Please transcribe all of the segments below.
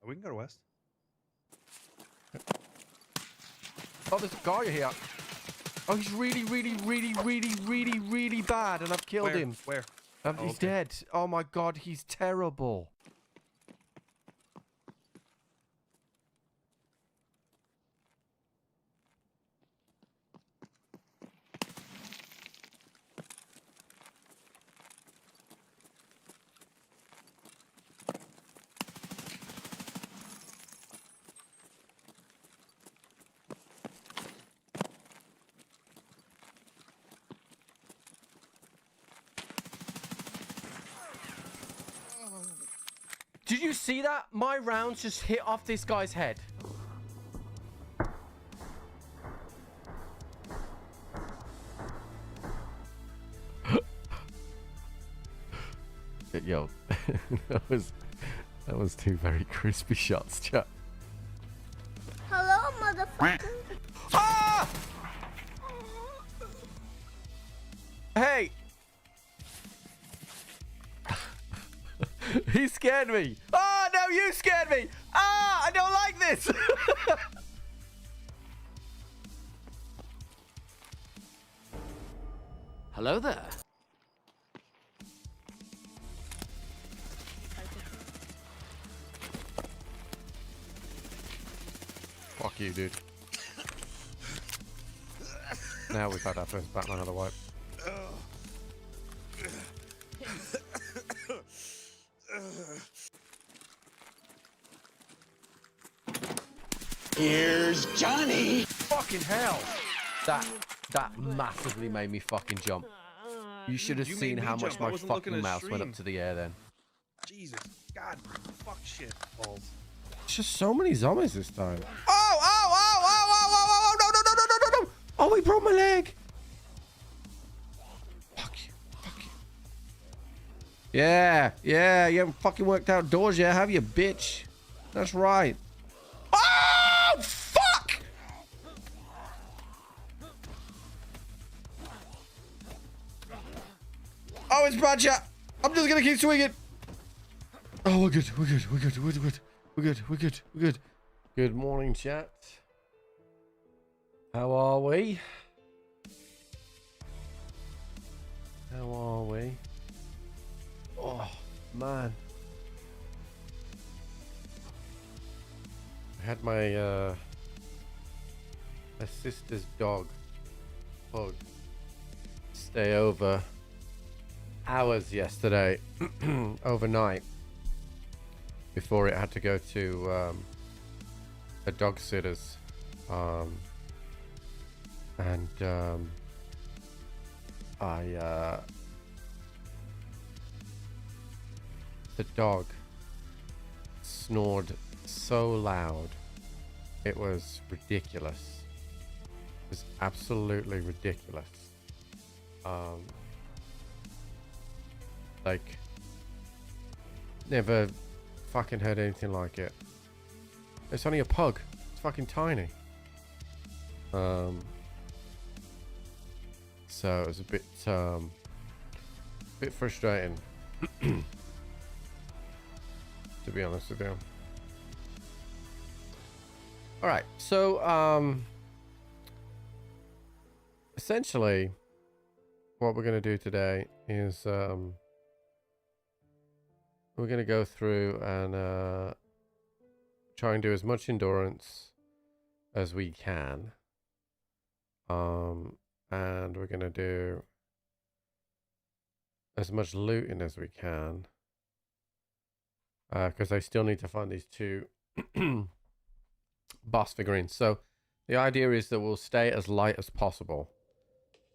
We can go to west. Oh, there's a guy here. Oh, he's really bad, and I've killed him. Where? He's dead. Oh my god, he's terrible. Did you see that? My rounds just hit off this guy's head. Yo, that was two very crispy shots, chat. Hello, motherfucker. Ah! Hey! He scared me. Oh, no, you scared me. Ah, I don't like this. Hello there. Fuck you, dude. Now we've had our first Batman of the wipe. Here's Johnny. Fucking hell! That massively made me fucking jump. You should have seen how much my fucking mouse went up to the air then. Jesus. God. Fuck shit. Balls. It's just so many zombies this time. Oh, no, no, no, no, no, no, no. Oh, he broke my leg. Fuck you. Fuck you. Yeah, yeah, you haven't fucking worked outdoors yet, have you, bitch? That's right. Oh, fuck! Oh, it's bad, chat. I'm just gonna keep swinging. Oh, we're good. We're good. We're good. We're good. We're good. We're good. We're good. Good morning, chat. How are we? How are we? Oh, man. I had my sister's dog, Pug, stay over hours yesterday, overnight, before it had to go to a dog sitter's, and the dog snored so loud, it was ridiculous. It was absolutely ridiculous. Like, never fucking heard anything like it. It's only a pug. It's fucking tiny. So it was a bit frustrating, to be honest with you. All right, so essentially, what we're gonna do today is we're gonna go through and try and do as much endurance as we can, and we're gonna do as much looting as we can, because I still need to find these two boss figurines. So the idea is that we'll stay as light as possible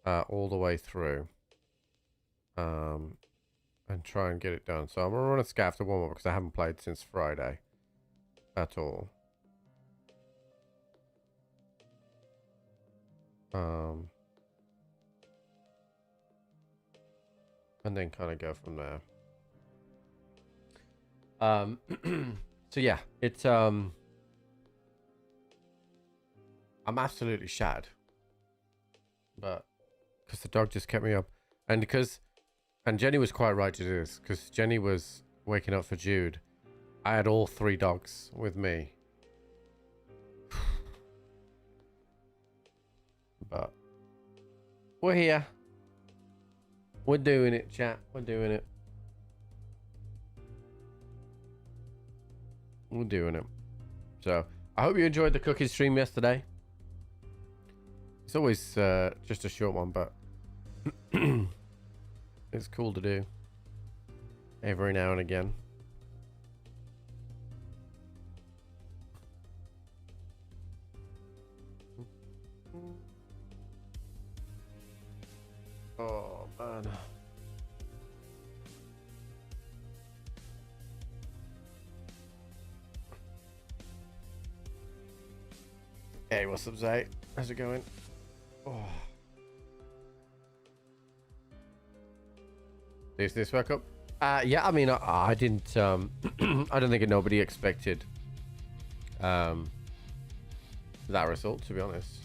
all the way through, and try and get it done. So I'm gonna run a scav to warm up because I haven't played since Friday at all. And then kind of go from there. So yeah, it's I'm absolutely shattered, but because the dog just kept me up, and Jenny was quite right to do this, because Jenny was waking up for Jude, I had all 3 dogs with me. But we're here. We're doing it, chat. We're doing it. We're doing it. So, I hope you enjoyed the cooking stream yesterday. It's always just a short one, but it's cool to do every now and again. Oh, man. Hey, what's up, Zay? How's it going? Oh. Is this back up? Yeah, I mean, I didn't, I don't think nobody expected, that result, to be honest.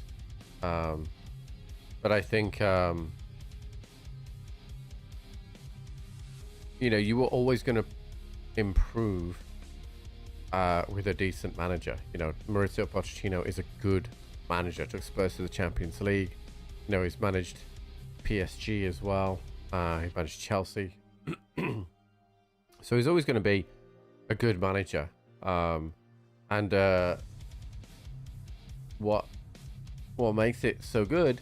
But I think, you know, you were always going to improve with a decent manager. You know, Mauricio Pochettino is a good manager. Took Spurs to the Champions League. You know, he's managed PSG as well. He managed Chelsea. So he's always going to be a good manager. And what makes it so good?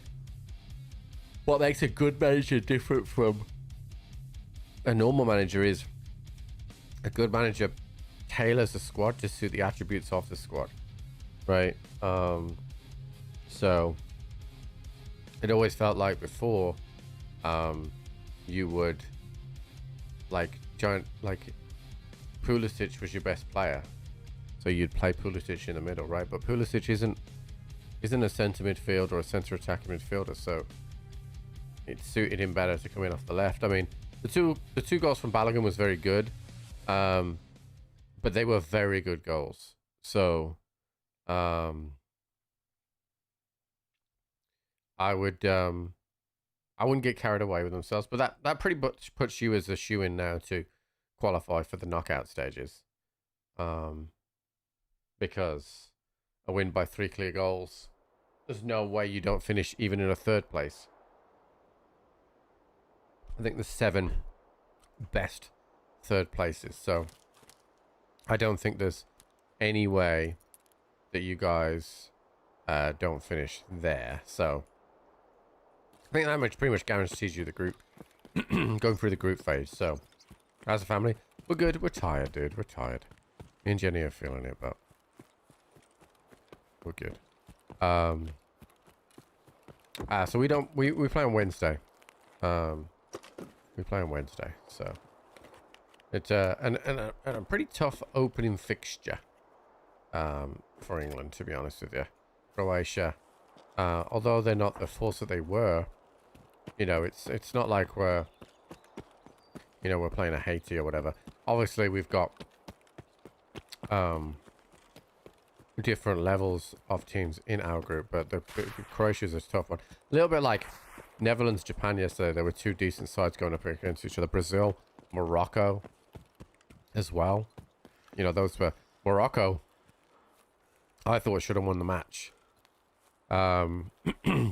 What makes a good manager different from a normal manager is a good manager tailors the squad to suit the attributes of the squad, right? So it always felt like before, you would like Pulisic was your best player, so you'd play Pulisic in the middle, right? But Pulisic isn't a centre midfielder or a centre attacking midfielder, so it suited him better to come in off the left. I mean, the two goals from Balogun was very good, but they were very good goals. So I wouldn't get carried away with themselves, but that pretty much puts you as a shoe-in now to qualify for the knockout stages, because a win by 3 clear goals, there's no way you don't finish even in a 3rd place. I think there's 7 best 3rd places, so I don't think there's any way that you guys don't finish there. So I think that much pretty much guarantees you the group going through the group phase. So as a family, we're good. We're tired, dude. We're tired. Me and Jenny are feeling it, but we're good. So we play on Wednesday. We play on Wednesday, so it's a pretty tough opening fixture for England, to be honest with you. Croatia, although they're not the force that they were, you know, it's not like we're playing a Haiti or whatever. Obviously, we've got different levels of teams in our group, but Croatia's a tough one. A little bit like Netherlands, Japan yesterday. There were 2 decent sides going up against each other. Brazil, Morocco as well. You know, those were Morocco. I thought should have won the match,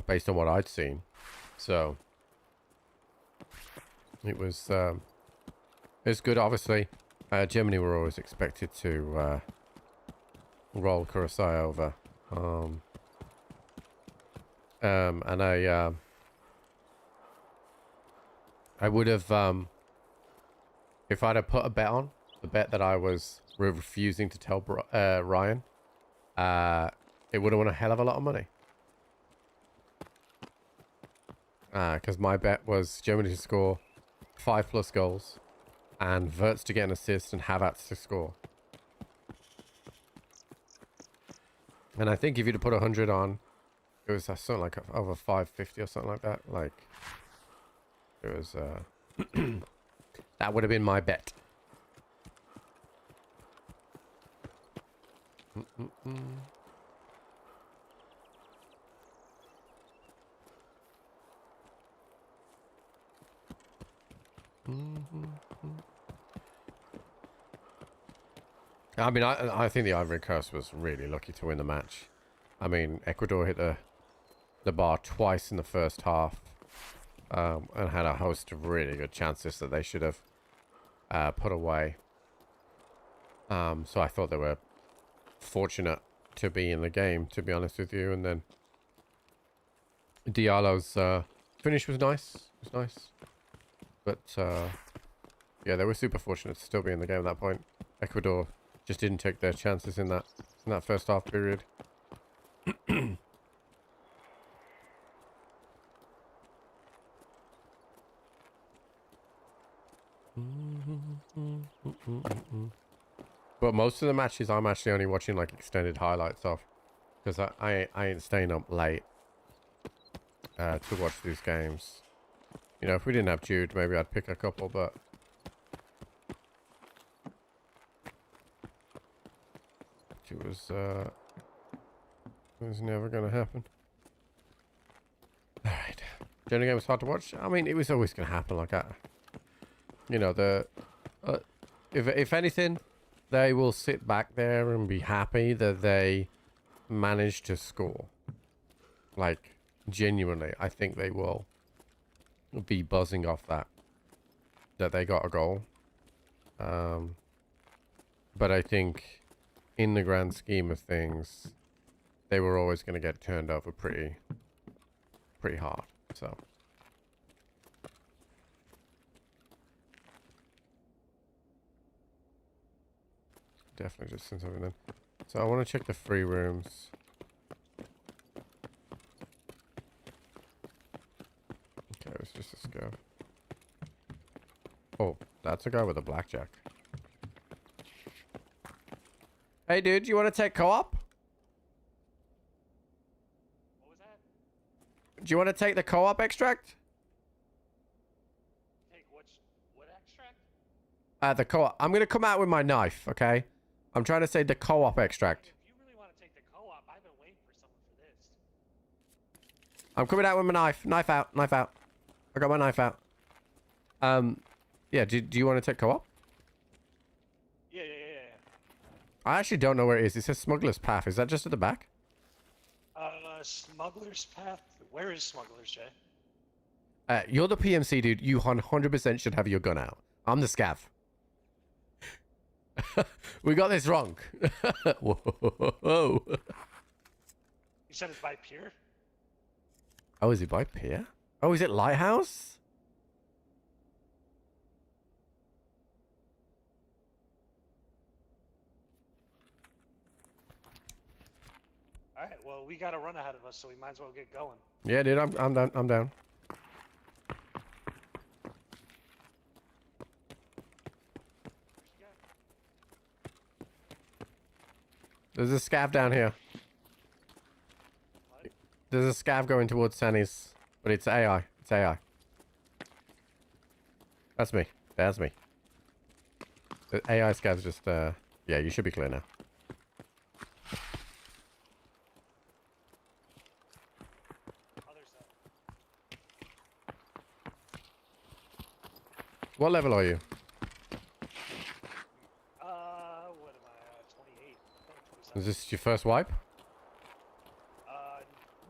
based on what I'd seen. So it was good. Obviously, Germany were always expected to roll Curacao over, and I would have, if I'd have put a bet on, the bet that I was refusing to tell Ryan, it would have won a hell of a lot of money. Because my bet was Germany to score 5+ goals, and Wirtz to get an assist, and Havertz to score. And I think if you'd have put 100 on, it was something like over 550 or something like that. Like, it was, that would have been my bet. I mean, I think the Ivory Coast was really lucky to win the match. I mean, Ecuador hit the bar twice in the first half, and had a host of really good chances that they should have put away. So I thought they were fortunate to be in the game, to be honest with you. And then Diallo's finish was nice. It was nice. But yeah, they were super fortunate to still be in the game at that point. Ecuador just didn't take their chances in that first half period. But most of the matches I'm actually only watching like extended highlights of, because I ain't staying up late to watch these games. You know, if we didn't have Jude, maybe I'd pick a couple, but it was never gonna happen. All right, Journey game was hard to watch. I mean, it was always gonna happen like that. You know, if anything, they will sit back there and be happy that they managed to score. Like, genuinely, I think they will be buzzing off that they got a goal. But I think in the grand scheme of things, they were always going to get turned over pretty hard. So definitely just send something in. So I want to check the free rooms. Okay, it's just a scav. Oh, that's a guy with a blackjack. Hey, dude, you want to take co-op? What was that? Do you want to take the co-op extract? Take what extract? The co-op. I'm going to come out with my knife, okay? I'm trying to say the co-op extract. If you really want to take the co-op, I've been waiting for someone for this. I'm coming out with my knife. Knife out. Knife out. I got my knife out. Yeah, do you want to take co-op? Yeah. I actually don't know where it is. It says Smuggler's Path. Is that just at the back? Smuggler's Path? Where is Smuggler's, Jay? You're the PMC, dude. You 100% should have your gun out. I'm the scav. We got this wrong. Whoa. You said it's by Pier? Oh, is it by Pier? Oh, is it Lighthouse? Alright, well, we got a run ahead of us, so we might as well get going. Yeah, dude. I'm down. I'm down. There's a scav down here. What? There's a scav going towards Sanny's, but it's AI. It's AI. That's me. That's me. The AI scav's just, yeah, you should be clear now. Other side. What level are you? What am I, 28? I think 27. Is this your first wipe?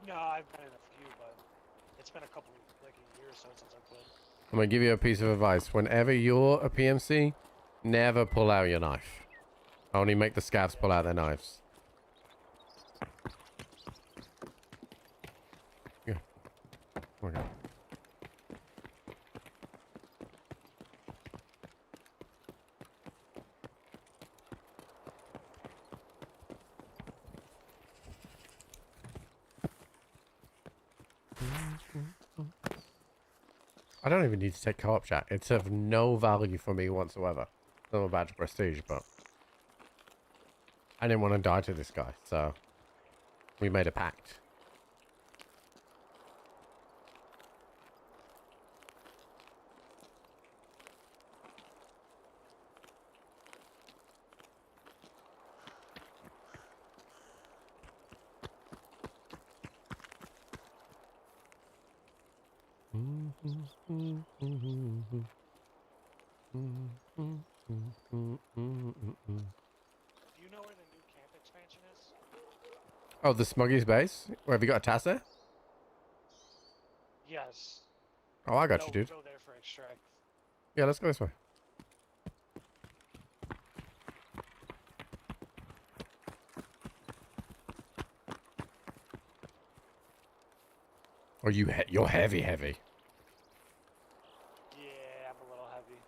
No, I've been in a few, but it's been a couple, like a year or so since I played. I'm gonna give you a piece of advice. Whenever you're a PMC, never pull out your knife. Only make the scavs pull out their knives. Yeah. Okay. I don't even need to take co-op chat. It's of no value for me whatsoever. I'm about to prestige, but I didn't want to die to this guy, so we made a pact. expansion is? Oh, the Smuggy's base? Where have you got a task there? Yes. Oh, I got No, you, dude. Go there for extract. Yeah, let's go this way. Oh, you're heavy. Yeah, I'm a little heavy.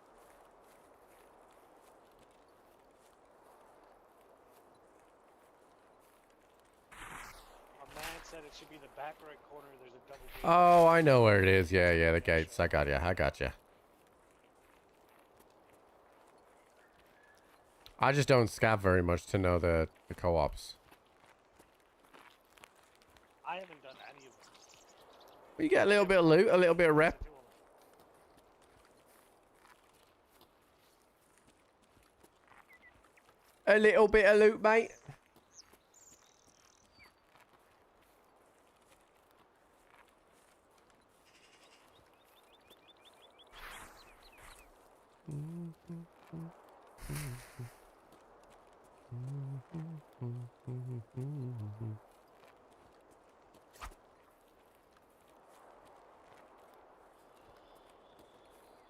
My man said it should be in the back right corner. There's a double gate. Oh, I know where it is. Yeah, the gates. I got you. I just don't scav very much to know the co-ops. I haven't done any of them. You get a little bit of loot, a little bit of rep. A little bit of loot, mate.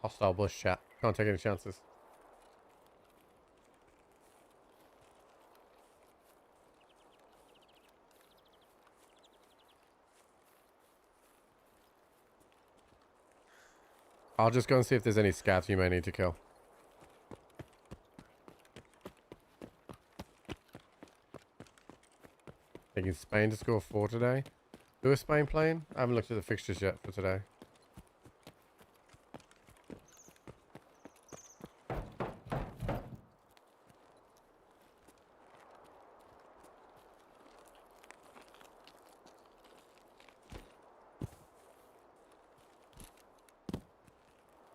Hostile bush chat. Can't take any chances. I'll just go and see if there's any scavs you may need to kill. Taking Spain to score 4 today. Who is Spain playing? I haven't looked at the fixtures yet for today.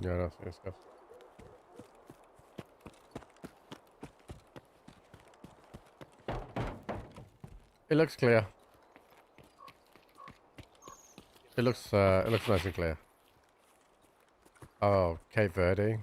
Yeah, that's good stuff. It looks clear. It looks nice and clear. Oh, Cape Verde.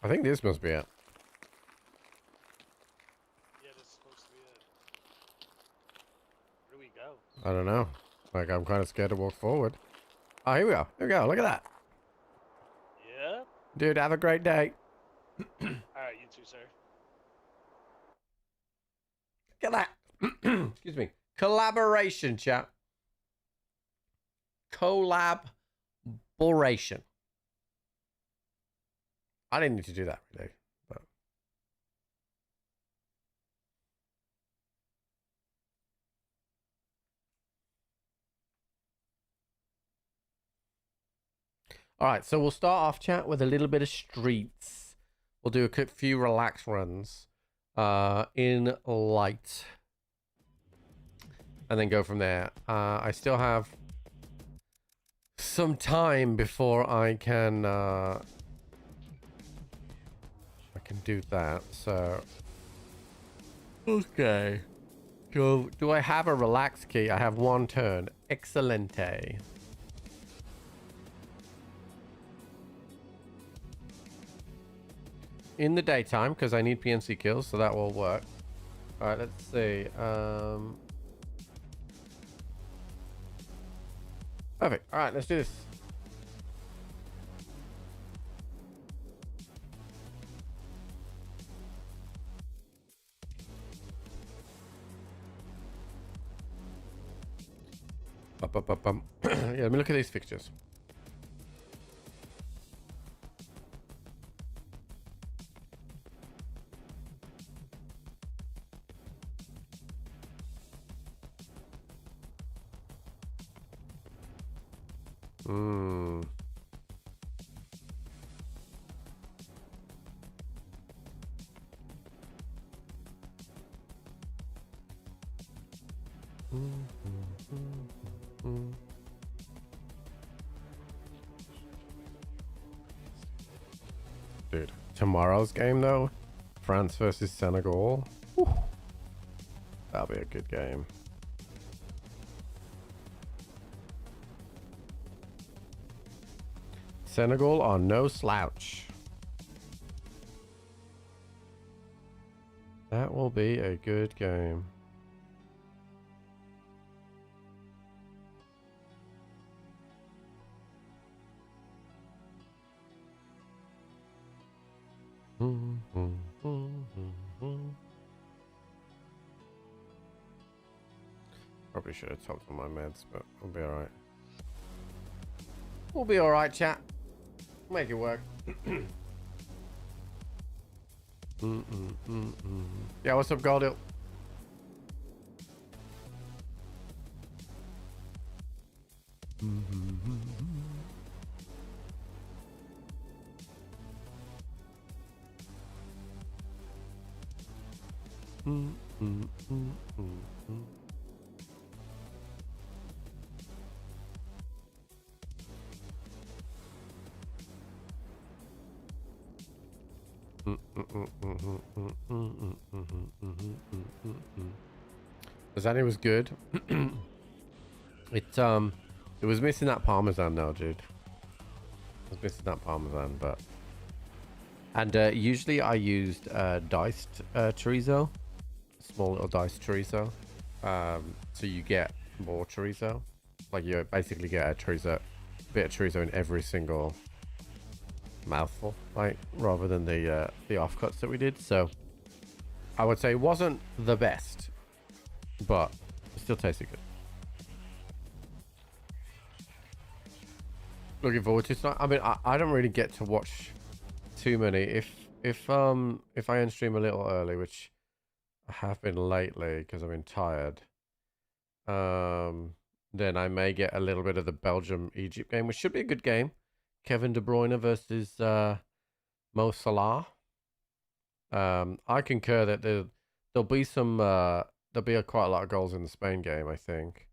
I think this must be it. Yeah, this is supposed to be it. Where do we go? I don't know. Like, I'm kind of scared to walk forward. Oh, here we go. Here we go. Look at that. Yeah. Dude, have a great day. Alright, you too, sir. Look at that. Excuse me. Collaboration, chat. Collaboration. I didn't need to do that, really. But... All right, so we'll start off, chat, with a little bit of streets. We'll do a few relax runs in light. And then go from there. I still have some time before I can do that. So okay. So do I have a relax key? I have 1 turn. Excelente. In the daytime, because I need PNC kills, so that will work. All right, let's see. Perfect. All right, let's do this. Yeah, let me look at these fixtures. Hmm. Dude, tomorrow's game though, France versus Senegal. Whew. That'll be a good game. Senegal are no slouch. That will be a good game. Probably should have talked on my meds, but we'll be alright. We'll be alright, chat. Make it work. Yeah, what's up, Goldil? Lasagna was good. It was missing that parmesan though, dude. It was missing that parmesan, but usually I used diced chorizo, small little diced chorizo. So you get more chorizo, like you basically get a bit of chorizo in every single mouthful, like rather than the offcuts that we did. So I would say it wasn't the best, but it still tasted good. Looking forward to it tonight. I mean, I don't really get to watch too many. If I end stream a little early, which I have been lately because I've been tired, then I may get a little bit of the Belgium-Egypt game, which should be a good game. Kevin De Bruyne versus Mo Salah. I concur that there'll be quite a lot of goals in the Spain game, I think.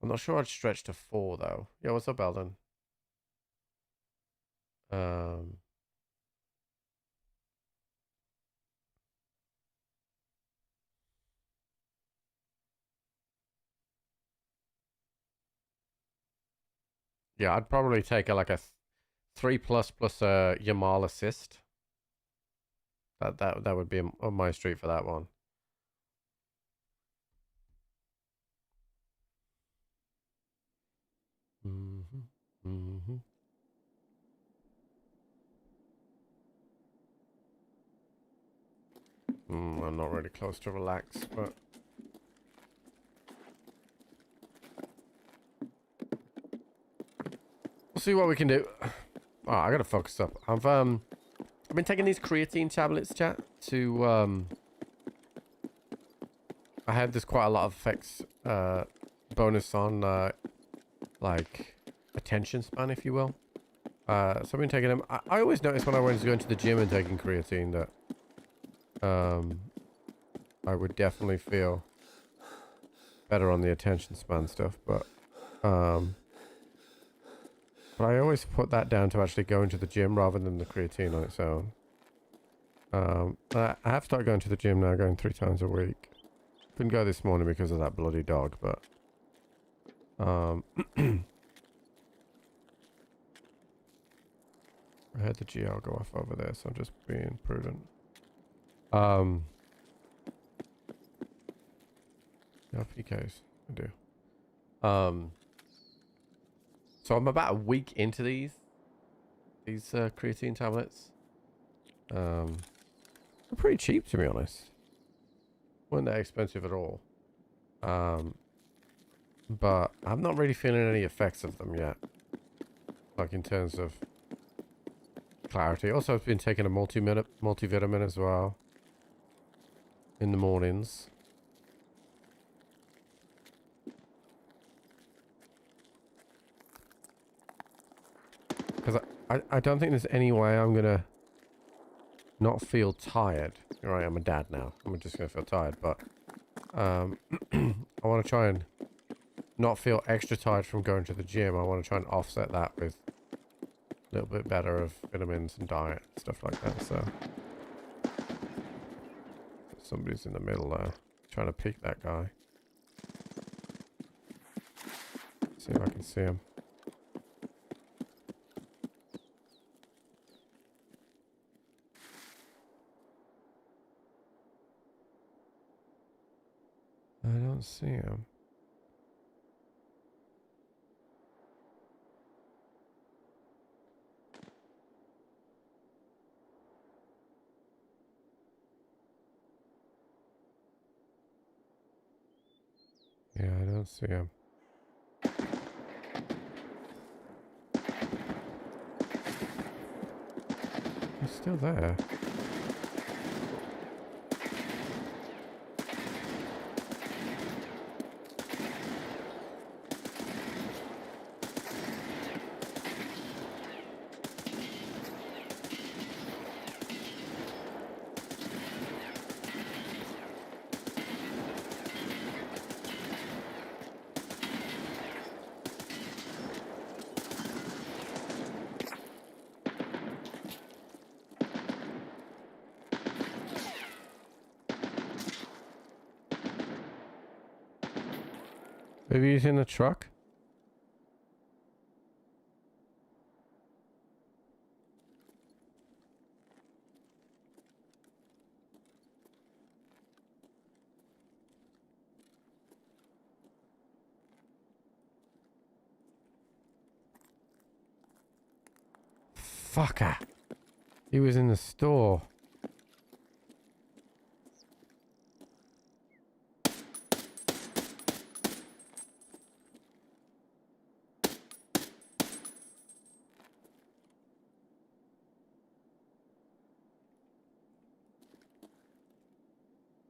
I'm not sure I'd stretch to 4 though. Yeah, what's up, Eldon? Yeah, I'd probably take like a 3+ plus a Yamal assist. That would be on my street for that one. I'm not really close to relax, but we'll see what we can do. Oh, I gotta focus up. I've been taking these creatine tablets, chat, to I had this quite a lot of effects bonus on like attention span, if you will. So I've been taking them. I always notice when I was going to the gym and taking creatine that I would definitely feel better on the attention span stuff, but I always put that down to actually going to the gym rather than the creatine on its own. I have started going to the gym now, going 3 times a week. Couldn't go this morning because of that bloody dog, but I heard the GL go off over there, so I'm just being prudent. No PKs, I do. So I'm about a week into these creatine tablets. They're pretty cheap, to be honest. Weren't that expensive at all. but I'm not really feeling any effects of them yet. Like in terms of clarity. Also, I've been taking a multivitamin as well in the mornings. Because I don't think there's any way I'm gonna not feel tired. Right, I'm a dad now. I'm just gonna feel tired, but I want to try and not feel extra tired from going to the gym. I want to try and offset that with a little bit better of vitamins and diet, stuff like that. So somebody's in the middle there, trying to peek that guy. See if I can see him. I don't see him. Yeah, I don't see him. He's still there. Maybe he's in the truck? Fucker. He was in the store.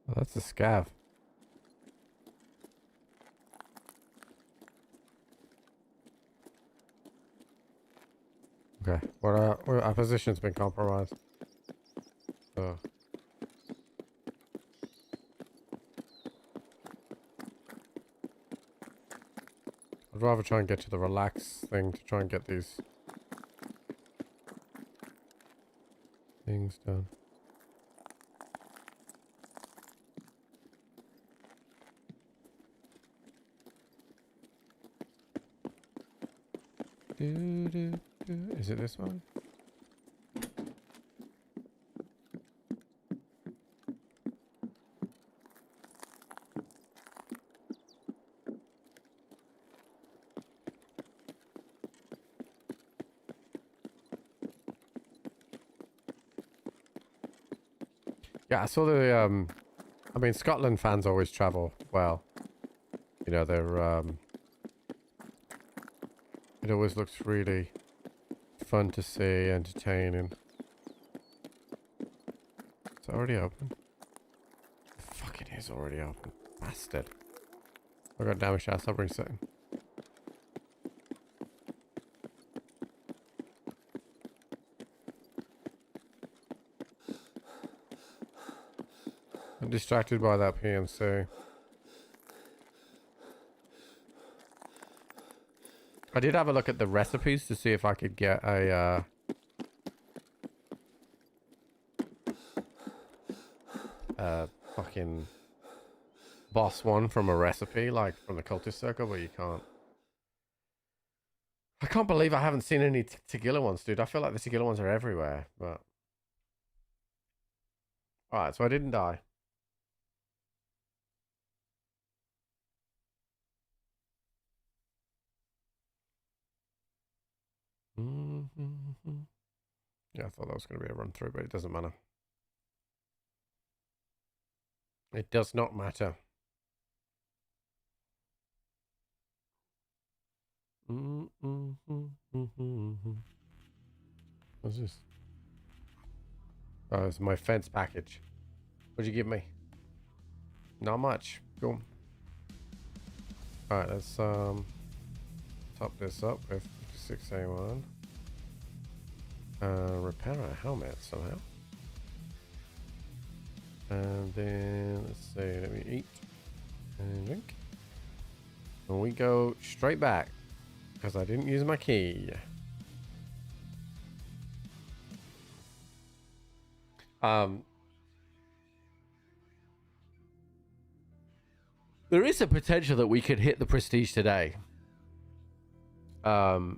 Oh, that's a scav. Okay, our position's been compromised. So. I'd rather try and get to the relax thing to try and get these things done. Is it this one? Yeah, I saw the I mean, Scotland fans always travel well. You know, they're it always looks really fun to see, entertaining. It's already open. Fuck, it is already open. Bastard. I got damage shots, I'll bring something. I'm distracted by that PNC. I did have a look at the recipes to see if I could get a fucking boss one from a recipe, like from the cultist circle, but you can't. I can't believe I haven't seen any Tagilla ones, dude. I feel like the Tagilla ones are everywhere, but... Alright, so I didn't die. Yeah, I thought that was going to be a run through, but it doesn't matter. It does not matter. What's this? Oh, it's my fence package. What'd you give me? Not much. Cool. Alright, let's top this up with 56A1. Repair our helmet somehow. And then let's see, let me eat and drink. And we go straight back because I didn't use my key. There is a potential that we could hit the prestige today. I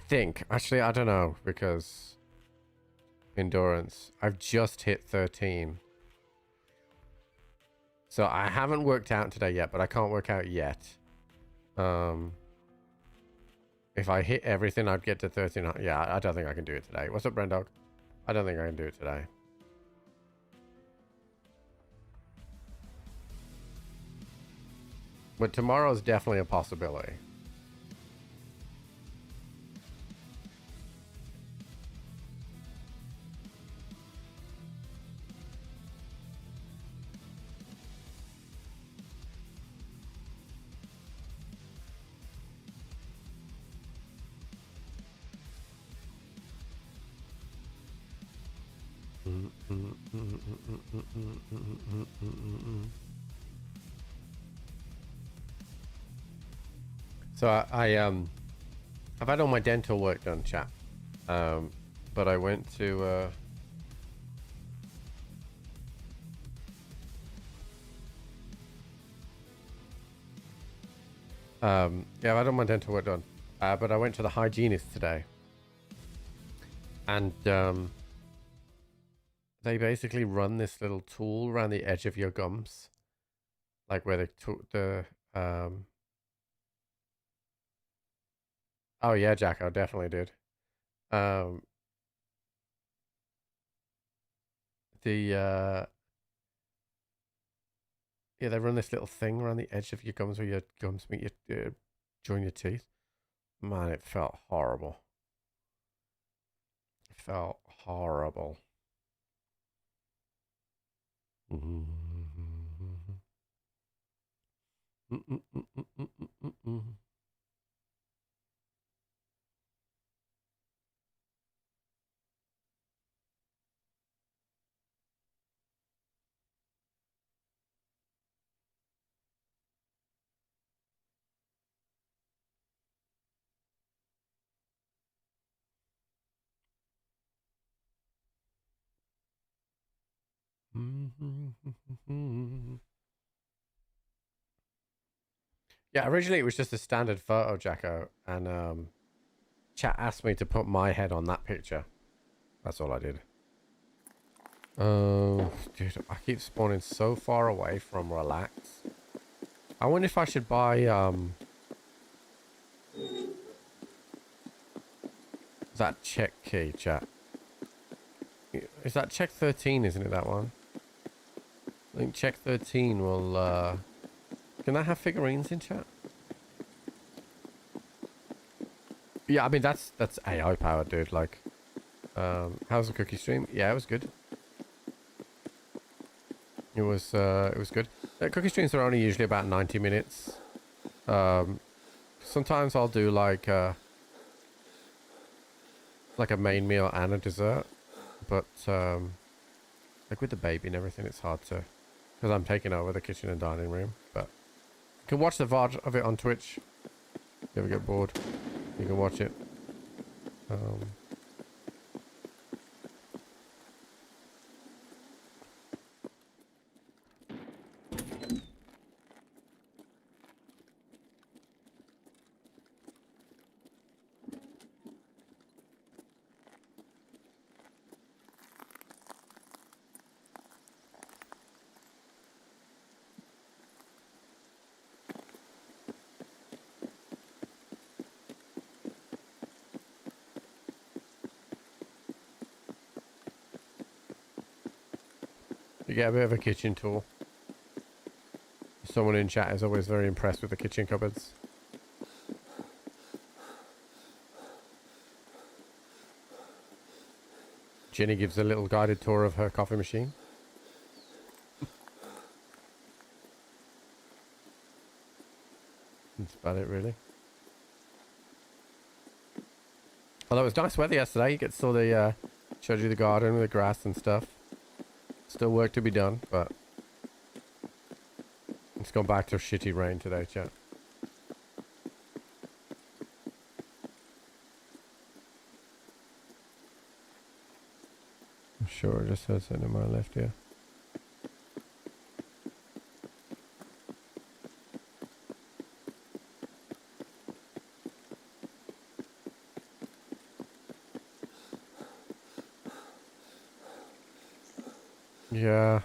think. Actually, I don't know because endurance. I've just hit 13. So I haven't worked out today yet, but I can't work out yet. If I hit everything, I'd get to 13. Yeah, I don't think I can do it today. What's up, Brendog? I don't think I can do it today. But tomorrow's definitely a possibility. So I've had all my dental work done, chap. But I went to yeah, I've had all my dental work done. But I went to the hygienist today. And they basically run this little tool around the edge of your gums. Like where they took the oh yeah, Jack, I definitely did. Yeah, they run this little thing around the edge of your gums where your gums meet your join your teeth. Man, it felt horrible. It felt horrible. Yeah, originally it was just a standard photo, Jacko, and chat asked me to put my head on that picture. That's all I did. Oh, dude, I keep spawning so far away from relax. I wonder if I should buy that check key, chat. Is that check 13, isn't it, that one? I think check 13 will can that have figurines in, chat? Yeah, I mean that's AI powered, dude. Like how's the cookie stream? Yeah, it was good. It was good. Cookie streams are only usually about 90 minutes. Sometimes I'll do like a main meal and a dessert, but like with the baby and everything, it's hard to, because I'm taking over the kitchen and dining room. But you can watch the VOD of it on Twitch. If you ever get bored, you can watch it. You get a bit of a kitchen tour. Someone in chat is always very impressed with the kitchen cupboards. Jenny gives a little guided tour of her coffee machine. That's about it, really. Although it was nice weather yesterday, you saw the showed you the garden with the grass and stuff. Still work to be done, but it's gone back to shitty rain today, chat. I'm sure it just says it in my left here. Yeah.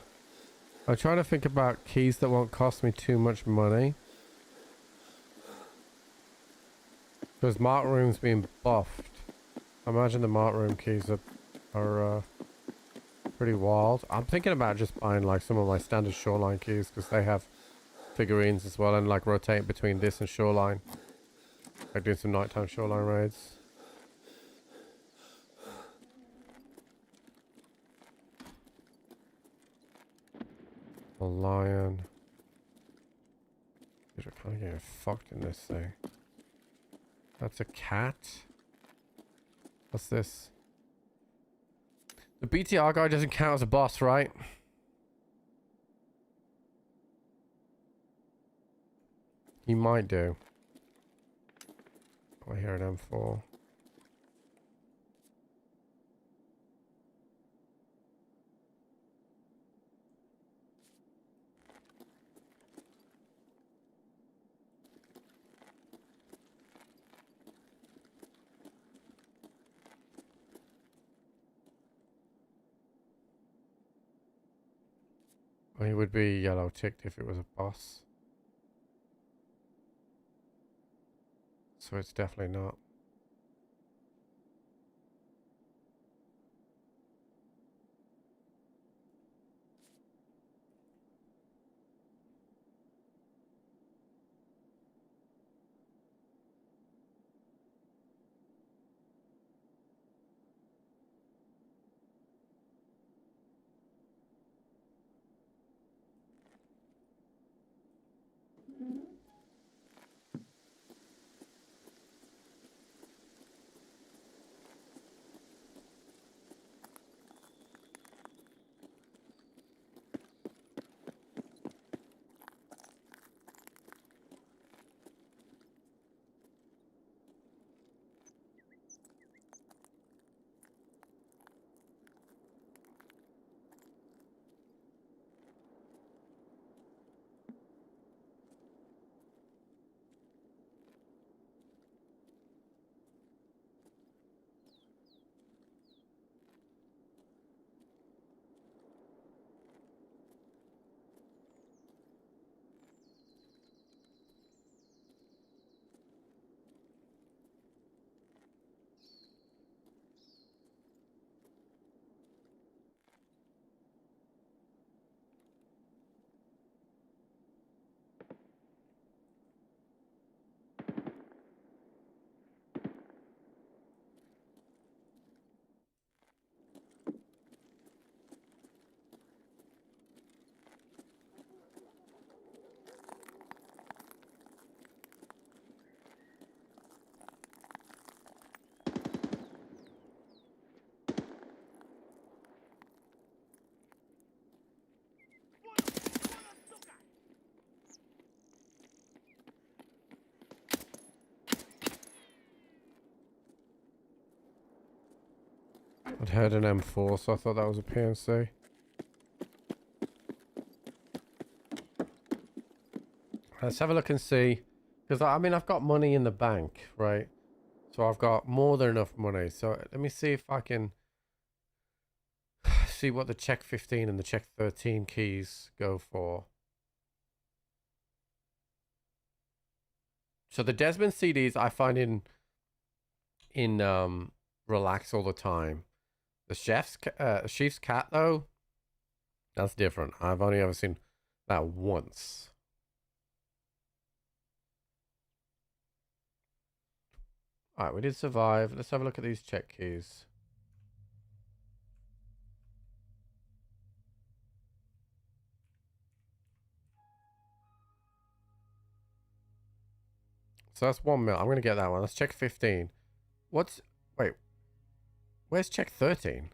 I'm trying to think about keys that won't cost me too much money. Because Mart Room's being buffed. I imagine the Mart Room keys are pretty wild. I'm thinking about just buying like some of my standard Shoreline keys because they have figurines as well, and like rotate between this and Shoreline. Like doing some nighttime Shoreline raids. A lion. Dude, we're kind of getting fucked in this thing. That's a cat. What's this? The BTR guy doesn't count as a boss, right? He might do. I hear an M4. Well, he would be yellow ticked if it was a boss. So it's definitely not. I'd heard an M4, so I thought that was a PNC. Let's have a look and see. Because, I mean, I've got money in the bank, right? So I've got more than enough money. So let me see if I can see what the check 15 and the check 13 keys go for. So the Desmond CDs I find in Relax all the time. The Chief's Cat, though, that's different. I've only ever seen that once. Alright, we did survive. Let's have a look at these check keys. So that's 1 mil. I'm going to get that one. Let's check 15. What's... Wait. Where's check 13?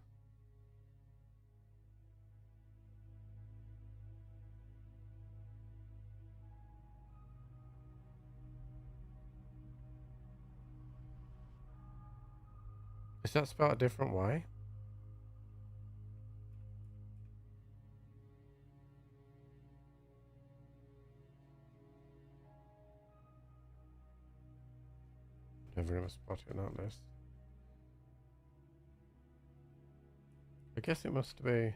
Is that spelled a different way? Never gonna spot it on this. I guess it must be...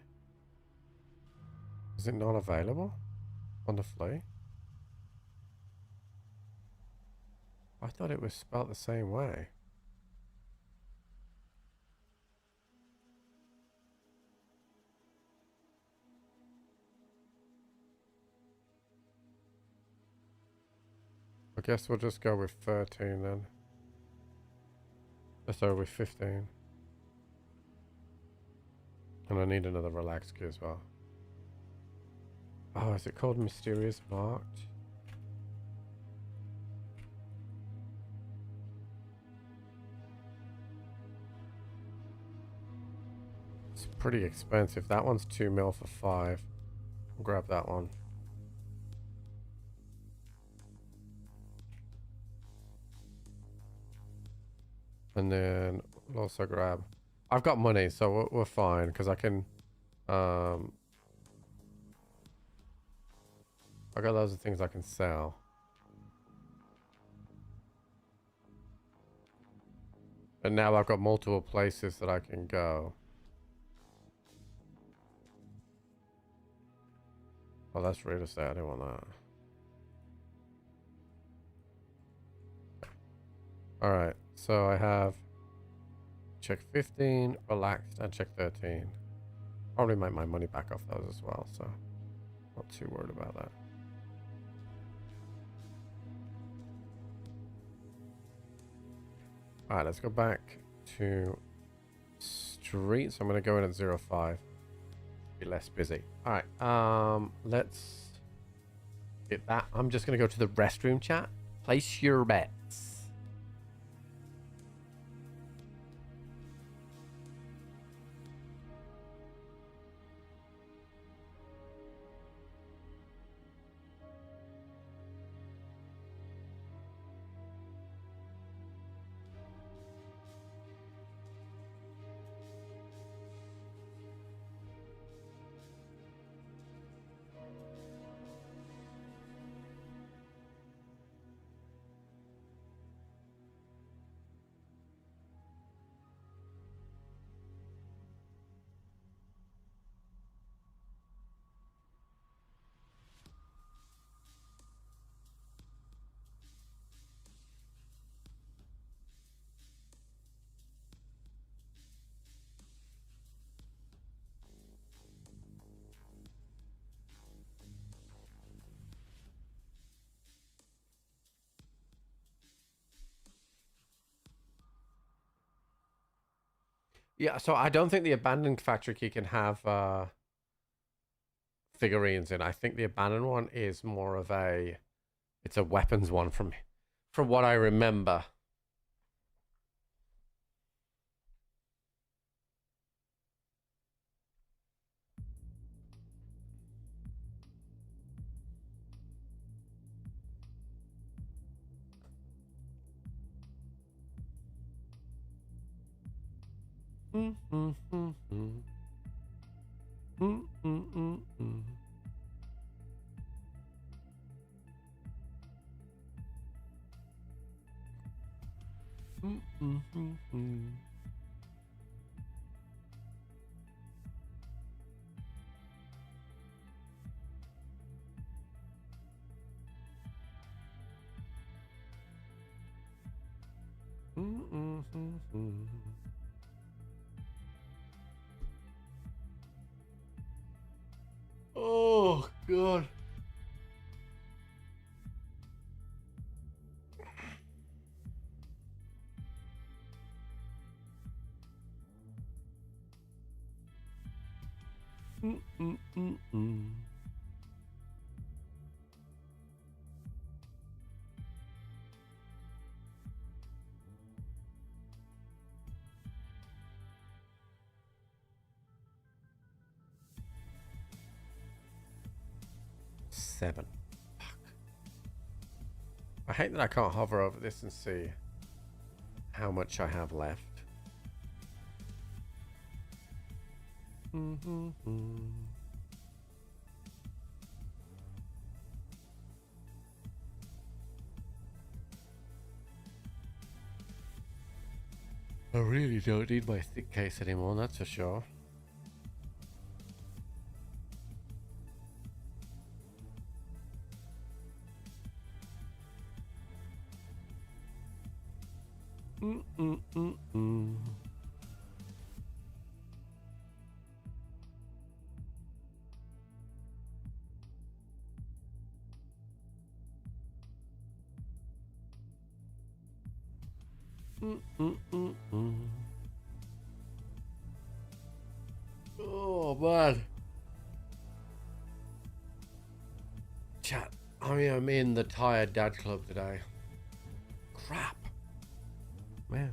Is it not available on the flea? I thought it was spelled the same way. I guess we'll just go with 13 then. Let's go with 15. And I need another relax key as well. Oh, is it called Mysterious Marked? It's pretty expensive. That one's 2 mil for 5. I'll grab that one. And then we'll also grab... I've got money, so we're fine, because I can... I got loads of things I can sell. And now I've got multiple places that I can go. Oh, that's real estate. I don't want that. Alright, so I have check 15, relaxed, and check 13. Probably make my money back off those as well, so not too worried about that. Alright, let's go back to street. So I'm going to go in at 05. Be less busy. Alright, let's get that. I'm just going to go to the restroom chat. Place your bets. Yeah, so I don't think the abandoned factory key can have figurines in. I think the abandoned one is more of a... It's a weapons one from what I remember. Oh, God. 7. Fuck. I hate that I can't hover over this and see how much I have left. I really don't need my thick case anymore, that's for sure. Oh man, chat. I mean, I'm in the tired dad club today. Crap, man.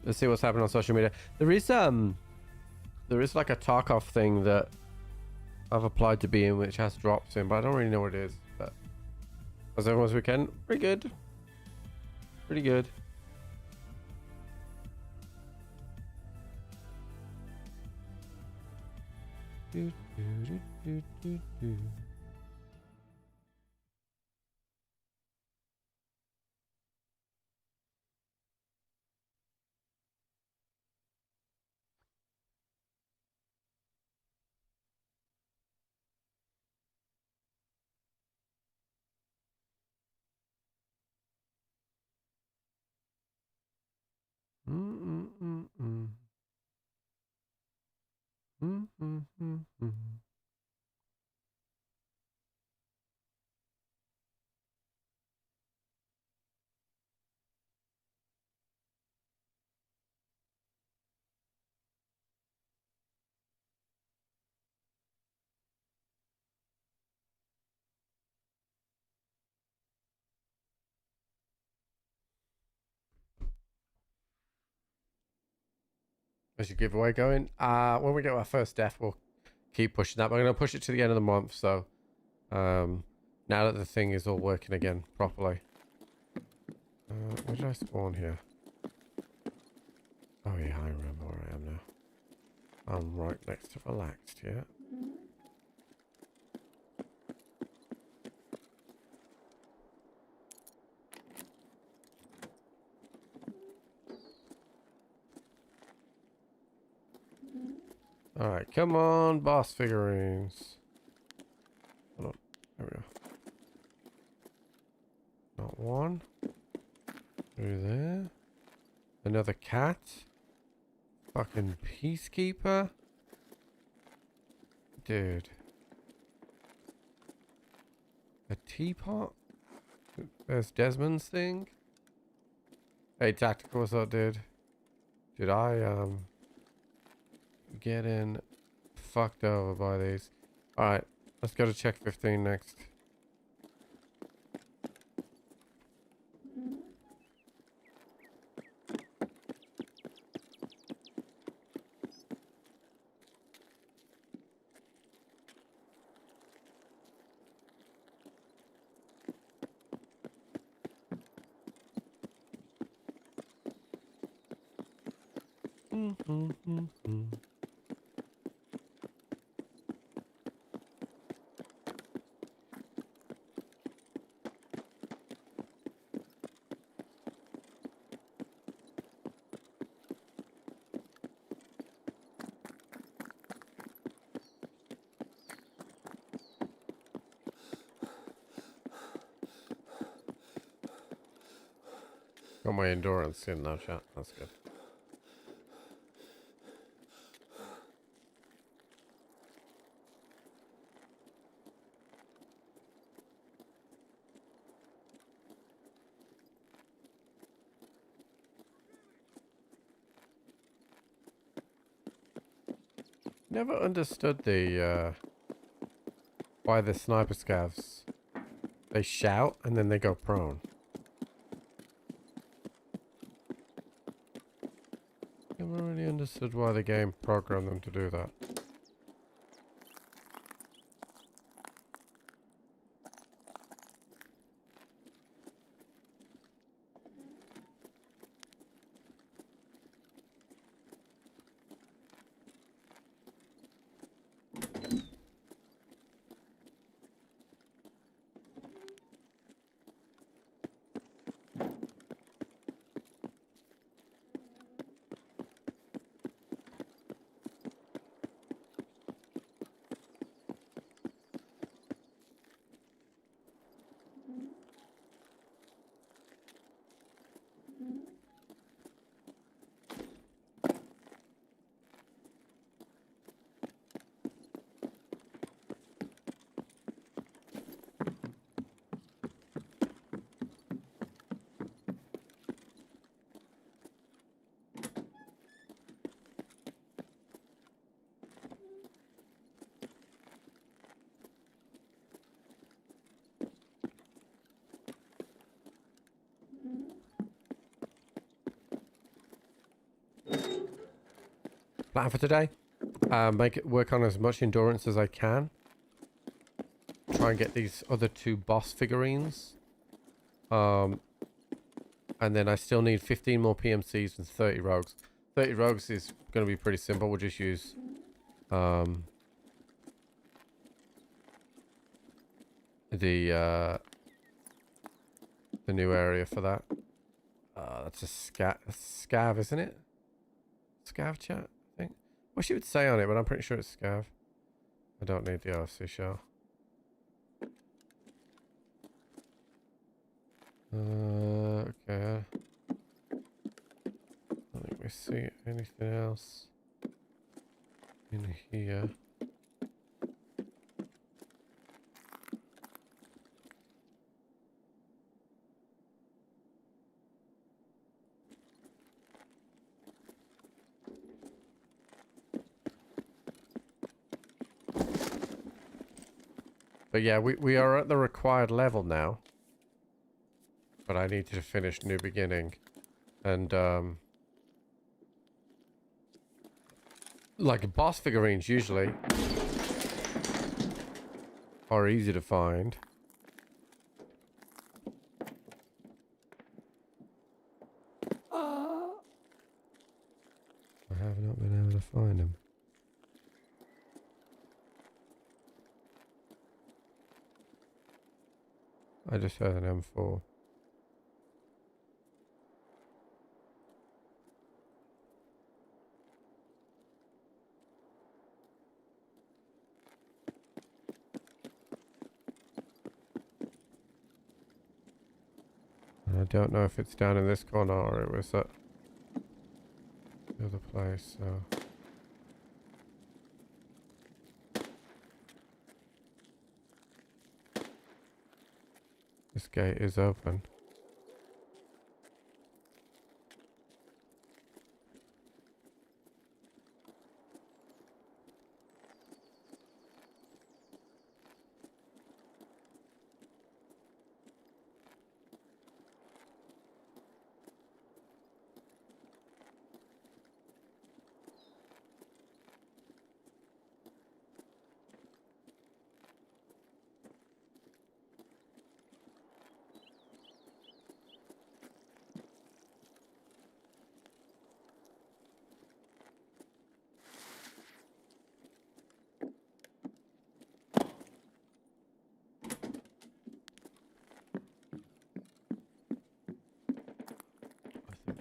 Let's see what's happening on social media. There is like a Tarkov thing that I've applied to be in, which has drops in, but I don't really know what it is. But as everyone's weekend, pretty good. Pretty good. There's your giveaway going. When we get our first death, we'll keep pushing that. We're going to push it to the end of the month. So, now that the thing is all working again properly. Where did I spawn here? Oh yeah, I remember where I am now. I'm right next to relaxed, yeah. Alright, come on, boss figurines. Hold on, there we go. Not one. Through there. Another cat. Fucking peacekeeper. Dude. A teapot? There's Desmond's thing. Hey, Tactical, what's up, dude? Did I, getting fucked over by these? Alright, let's go to check 15 next. Got my endurance in now, chat. That's good. Never understood the why the sniper scavs, they shout and then they go prone. Come understood why the game programmed them to do that. Plan for today? Make it work on as much endurance as I can. Try and get these other 2 boss figurines. And then I still need 15 more PMCs and 30 rogues. 30 rogues is going to be pretty simple. We'll just use the new area for that. That's a scav, isn't it? Scav chat, I think. Wish it would say on it, but I'm pretty sure it's scav. I don't need the OFC shell. Okay. I don't think we see anything else in here. But yeah, we are at the required level now. But I need to finish New Beginning. And, like, boss figurines usually are easy to find. I have not been able to find them. I just heard an M4. And I don't know if it's down in this corner or it was at the other place, so... This gate is open.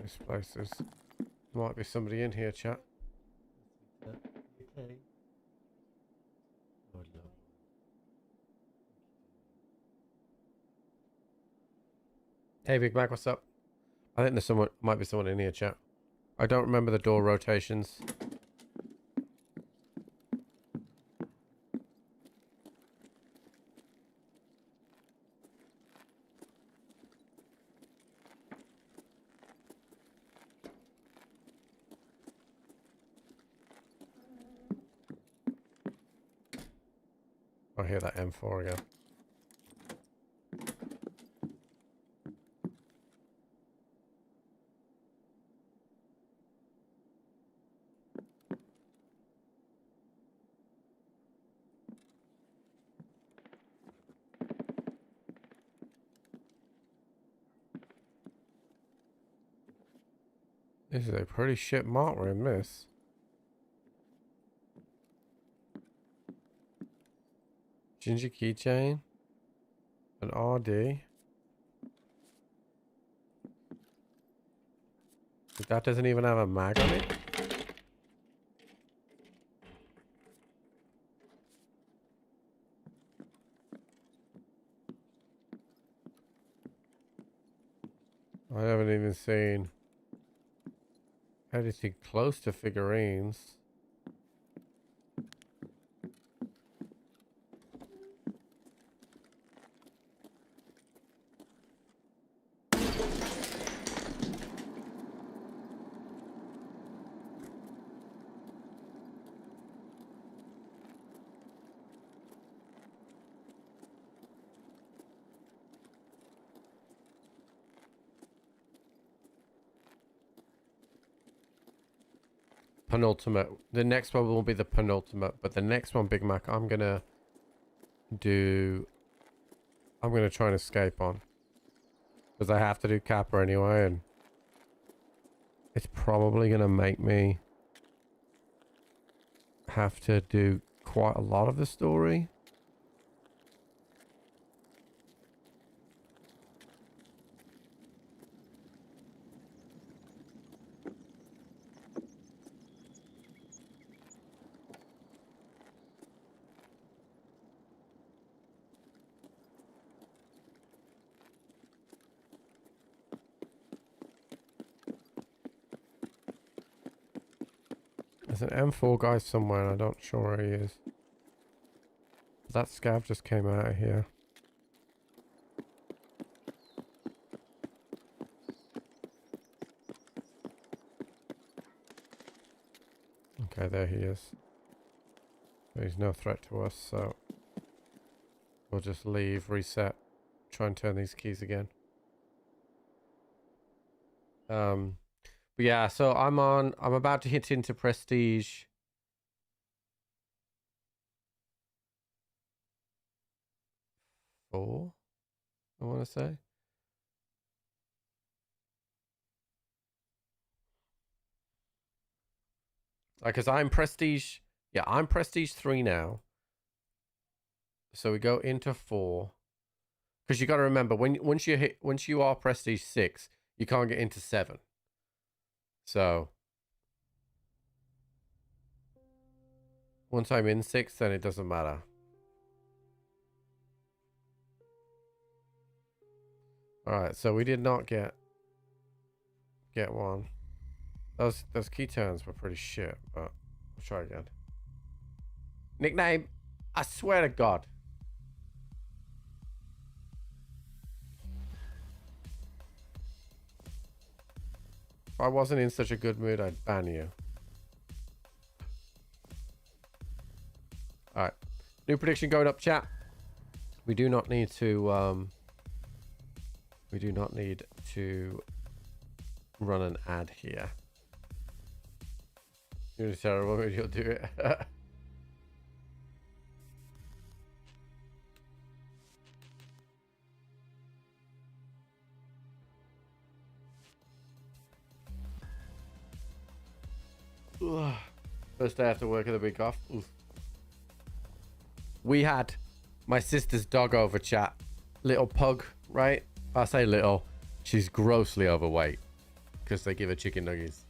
This place is... Might be somebody in here, chat. Okay. Oh, no. Hey Big Mac, what's up? I think there's someone, might be someone in here, chat. I don't remember the door rotations. I hear that M4 again. This is a pretty shit mark we're in this. Ginger keychain. An RD. That doesn't even have a mag on it. I haven't even seen anything close to figurines. Penultimate. The next one will be the penultimate, but the next one, Big Mac, I'm gonna try and escape on. Because I have to do Kappa anyway, and it's probably gonna make me have to do quite a lot of the story. There's an M4 guy somewhere and I'm not sure where he is. That scav just came out of here. Okay, there he is. But he's no threat to us, so we'll just leave, reset, try and turn these keys again. But yeah, so I'm about to hit into Prestige. Four, I want to say. Like, cause I'm Prestige. Yeah, I'm Prestige 3 now. So we go into 4. Because you got to remember, once you are Prestige 6, you can't get into 7. So once I'm in 6, then it doesn't matter. Alright, so we did not get one. Those key turns were pretty shit, but we'll try again. Nickname, I swear to God. If I wasn't in such a good mood, I'd ban you. Alright. New prediction going up, chat. We do not need to run an ad here. You're terrible, but you'll do it. First day after work of the week off. Oof. We had my sister's dog over, chat. Little pug, right? I say little. She's grossly overweight because they give her chicken nuggets.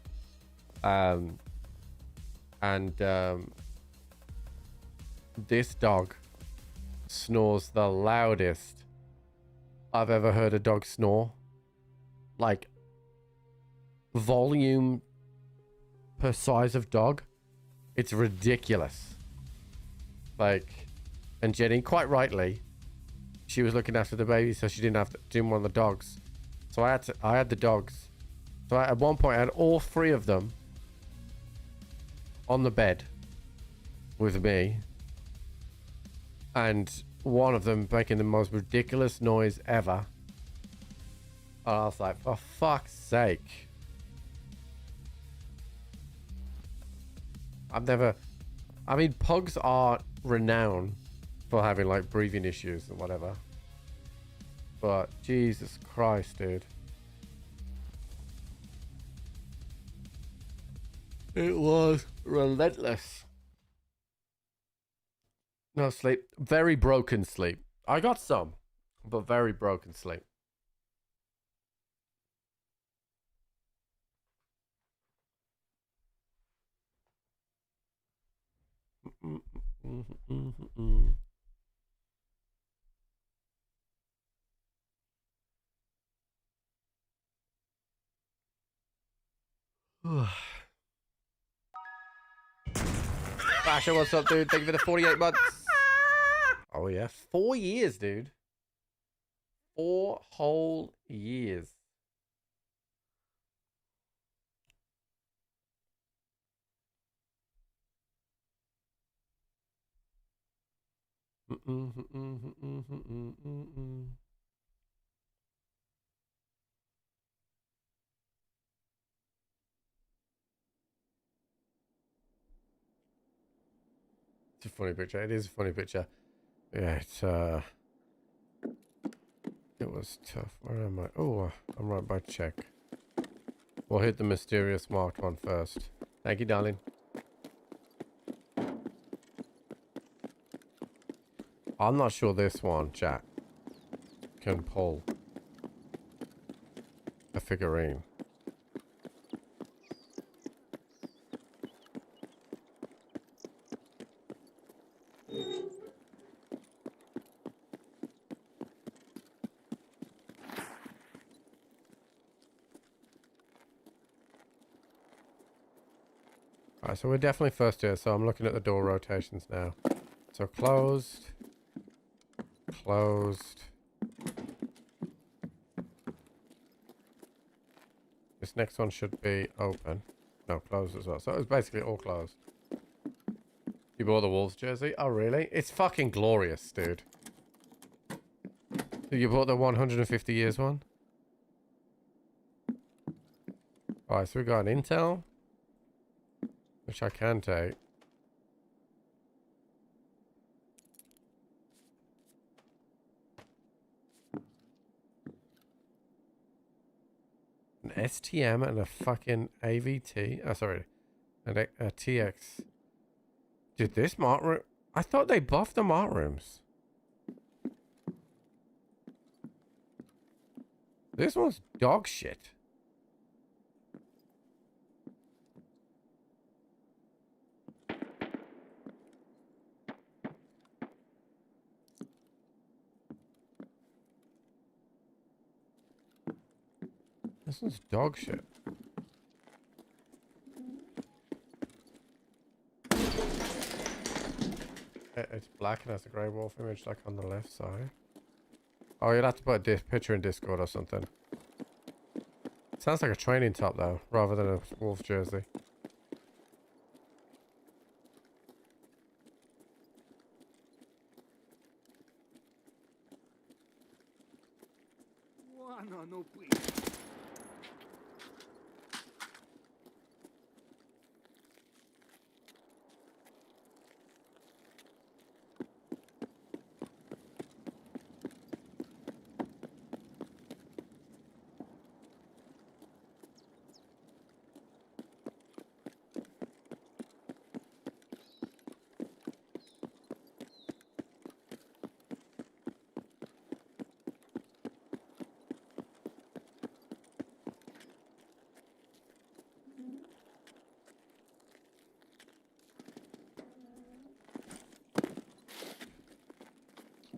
This dog snores the loudest I've ever heard a dog snore. Like, volume per size of dog, it's ridiculous. Like, and Jenny, quite rightly, she was looking after the baby, so she didn't want the dogs. So I had the dogs. So at one point, I had all 3 of them on the bed with me, and one of them making the most ridiculous noise ever. And I was like, for fuck's sake. I mean, pugs are renowned for having like breathing issues and whatever. But Jesus Christ, dude. It was relentless. No sleep. Very broken sleep. I got some, but very broken sleep. Basher, what's up, dude? Thank you for the 48 months. Oh, yeah. 4 years, dude. 4 whole years. It's a funny picture. It is a funny picture. Yeah, it was tough. Where am I? Oh, I'm right by check. We'll hit the mysterious marked one first. Thank you, darling. I'm not sure this one, chat, can pull a figurine. Alright, so we're definitely first here, so I'm looking at the door rotations now. So closed. Closed. This next one should be open. No, closed as well. So it's basically all closed. You bought the Wolves jersey? Oh, really? It's fucking glorious, dude. You bought the 150 years one? Alright, so we got an Intel. Which I can take. An STM and a fucking AVT. Oh, sorry. And a TX. Dude, this mart room... I thought they buffed the mart rooms. This one's dog shit. This one's dog shit. It's black and has a grey wolf image like on the left side. Oh, you'll have to put a picture in Discord or something. Sounds like a training top though, rather than a wolf jersey. No, please.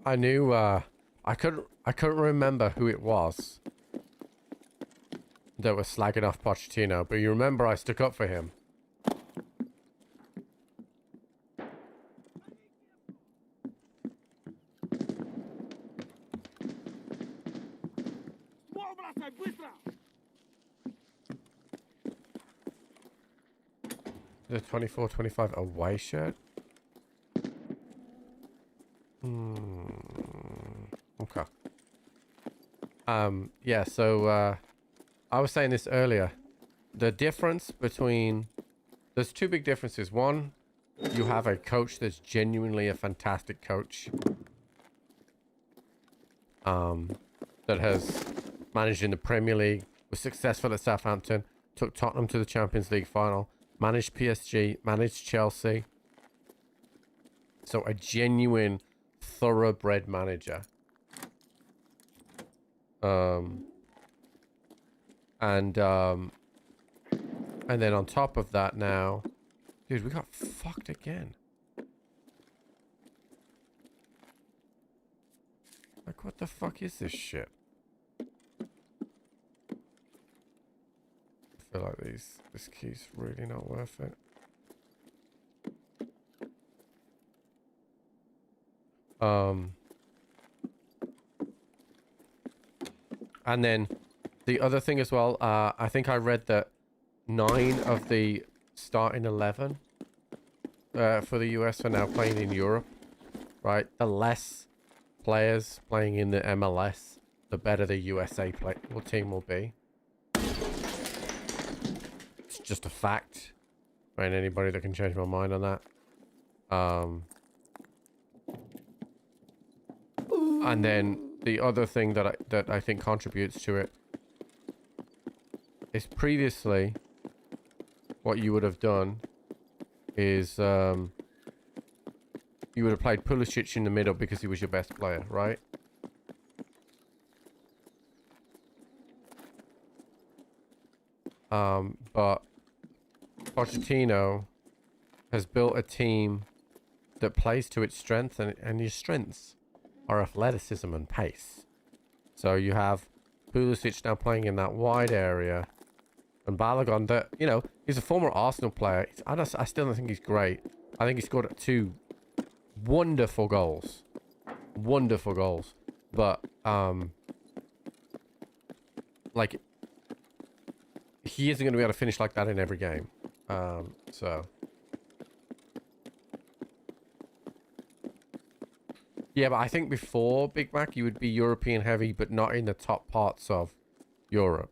I knew, I couldn't remember who it was that was slagging off Pochettino, but you remember I stuck up for him. The 24-25 away shirt? Okay. Yeah, so, I was saying this earlier. The difference between... There's two big differences. One, you have a coach that's genuinely a fantastic coach. That has managed in the Premier League, was successful at Southampton, took Tottenham to the Champions League final, managed PSG, managed Chelsea. So a genuine, thoroughbred manager. And then on top of that now, dude, we got fucked again. Like, what the fuck is this shit? I feel like this key's really not worth it. And then the other thing as well, I think I read that 9 of the starting 11 for the US are now playing in Europe, right? The less players playing in the MLS, the better the USA team will be. It's just a fact. Right? Anybody that can change my mind on that. And then the other thing that I think contributes to it is previously what you would have done is you would have played Pulisic in the middle because he was your best player, right? But Pochettino has built a team that plays to its strengths, and your strengths are athleticism and pace. So you have Pulisic now playing in that wide area, and Balogun, that, you know, he's a former Arsenal player. I still don't think he's great. I think he scored 2 wonderful goals. Wonderful goals. But, like, he isn't going to be able to finish like that in every game. So... Yeah, but I think before Big Mac, you would be European heavy, but not in the top parts of Europe,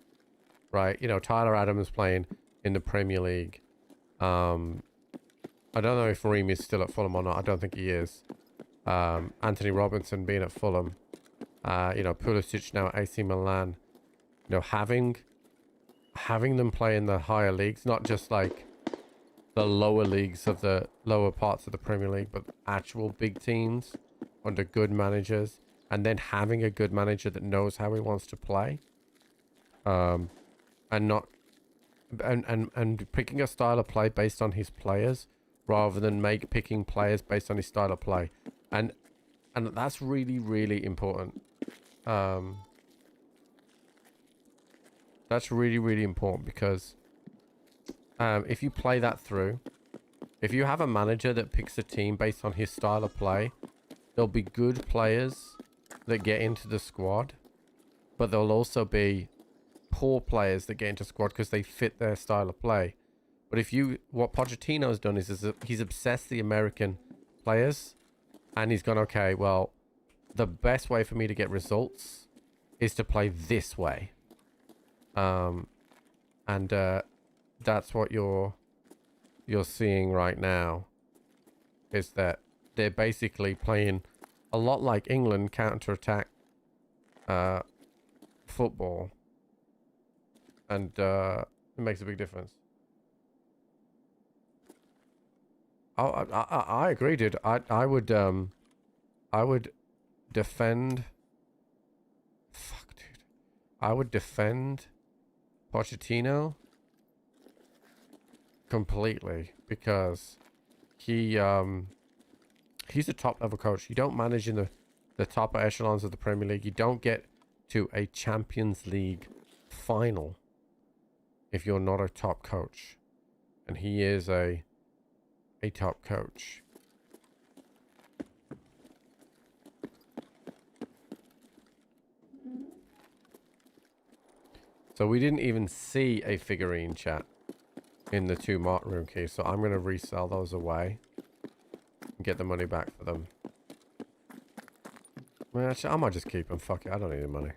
right? You know, Tyler Adams playing in the Premier League. I don't know if Reem is still at Fulham or not. I don't think he is. Anthony Robinson being at Fulham. You know, Pulisic now at AC Milan. You know, having them play in the higher leagues, not just like the lower leagues of the lower parts of the Premier League, but actual big teams under good managers, and then having a good manager that knows how he wants to play, and picking a style of play based on his players rather than picking players based on his style of play, and that's really, really important. That's really, really important because if you play that through, if you have a manager that picks a team based on his style of play, there'll be good players that get into the squad, but there'll also be poor players that get into squad because they fit their style of play. But what Pochettino's done is he's obsessed the American players, and he's gone, okay, well, the best way for me to get results is to play this way. And that's what you're seeing right now, is that they're basically playing a lot like England counter-attack football, and it makes a big difference. I agree, dude. I would defend. Fuck, dude. I would defend Pochettino completely because he's a top level coach. You don't manage in the top echelons of the Premier League. You don't get to a Champions League final if you're not a top coach. And he is a top coach. So we didn't even see a figurine, chat, in the 2 Mark Room keys. So I'm going to resell those away. Get the money back for them. Well, actually, I might just keep them. Fuck it, I don't need the money.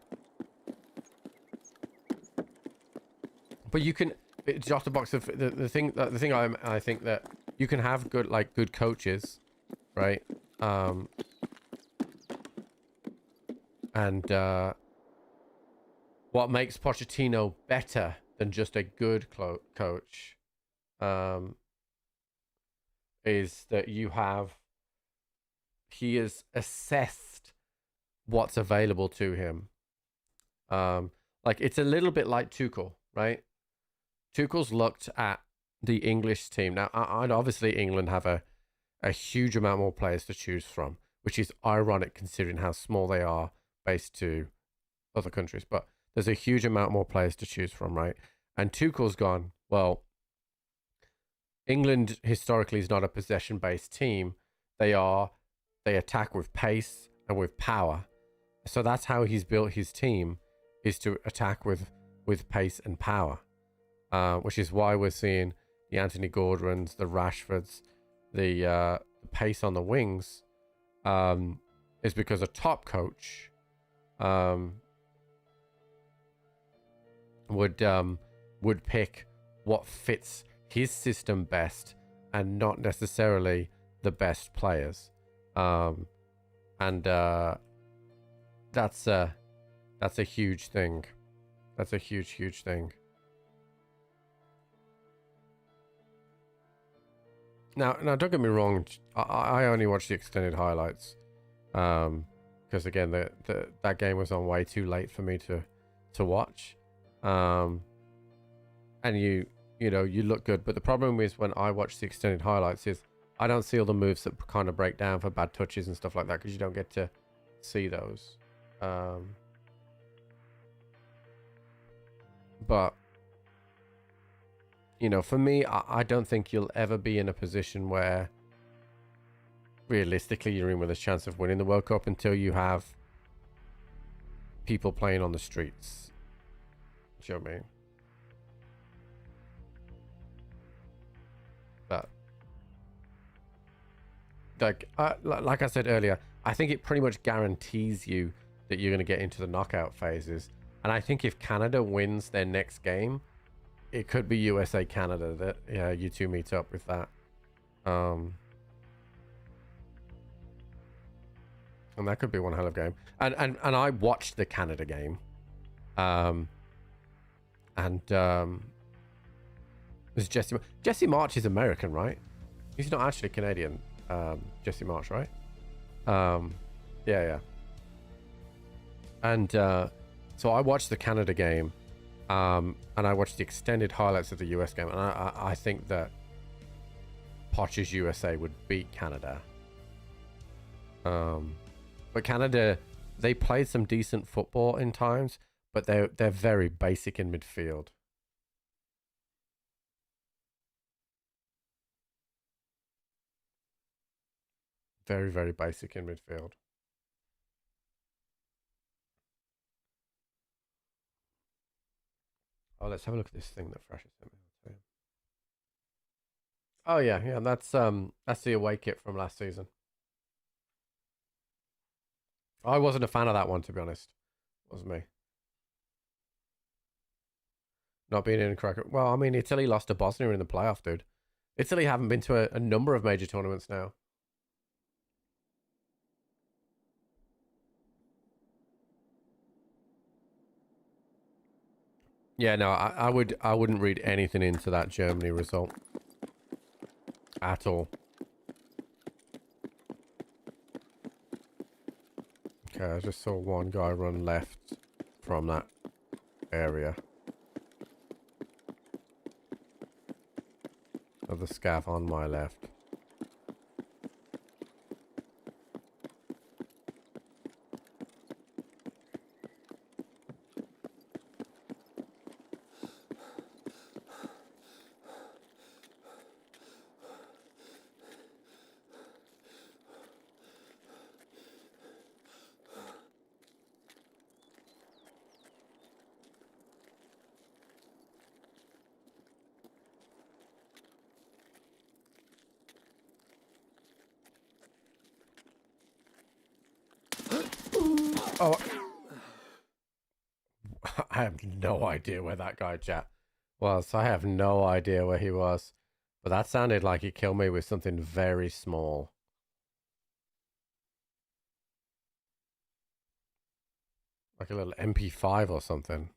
But you can, it's off the box of the thing. I think that you can have good coaches, right? And what makes Pochettino better than just a good coach is that he has assessed what's available to him. Like it's a little bit like Tuchel, right? Tuchel's looked at the English team. Now, I'd obviously England have a huge amount more players to choose from, which is ironic considering how small they are based to other countries. But there's a huge amount more players to choose from, right? And Tuchel's gone, well, England historically is not a possession-based team. They attack with pace and with power. So that's how he's built his team, is to attack with pace and power. Which is why we're seeing the Anthony Gordons, the Rashfords, the pace on the wings, is because a top coach would pick what fits his system best and not necessarily the best players. And that's a huge thing. That's a huge thing. Now, don't get me wrong. I only watched the extended highlights, because again, that game was on way too late for me to watch. And you look good, but the problem is when I watch the extended highlights is I don't see all the moves that kind of break down for bad touches and stuff like that, because you don't get to see those. But for me, I don't think you'll ever be in a position where realistically you're in with a chance of winning the World Cup until you have people playing on the streets. Do you know what I mean? But like I said earlier, I think it pretty much guarantees you that you're going to get into the knockout phases. And I think if Canada wins their next game, it could be USA Canada that you two meet up with that. And that could be one hell of a game. And I watched the Canada game. There's Jesse March is American, right? He's not actually Canadian. Jesse March, right? Yeah. And so I watched the Canada game. And I watched the extended highlights of the US game, and I think that Poch's USA would beat Canada. But Canada, they played some decent football in times, but they're very basic in midfield. Very, very basic in midfield. Oh, let's have a look at this thing that Fresh has sent me. Oh yeah, that's the away kit from last season. I wasn't a fan of that one, to be honest. It wasn't me. Not being in a cracker. Well, I mean, Italy lost to Bosnia in the playoff, dude. Italy haven't been to a number of major tournaments now. Yeah, no, I wouldn't read anything into that Germany result at all. Okay, I just saw one guy run left from that area. Of the scav on my left. Oh, I have no idea where that guy was. I have no idea where he was. But that sounded like he killed me with something very small. Like a little MP5 or something.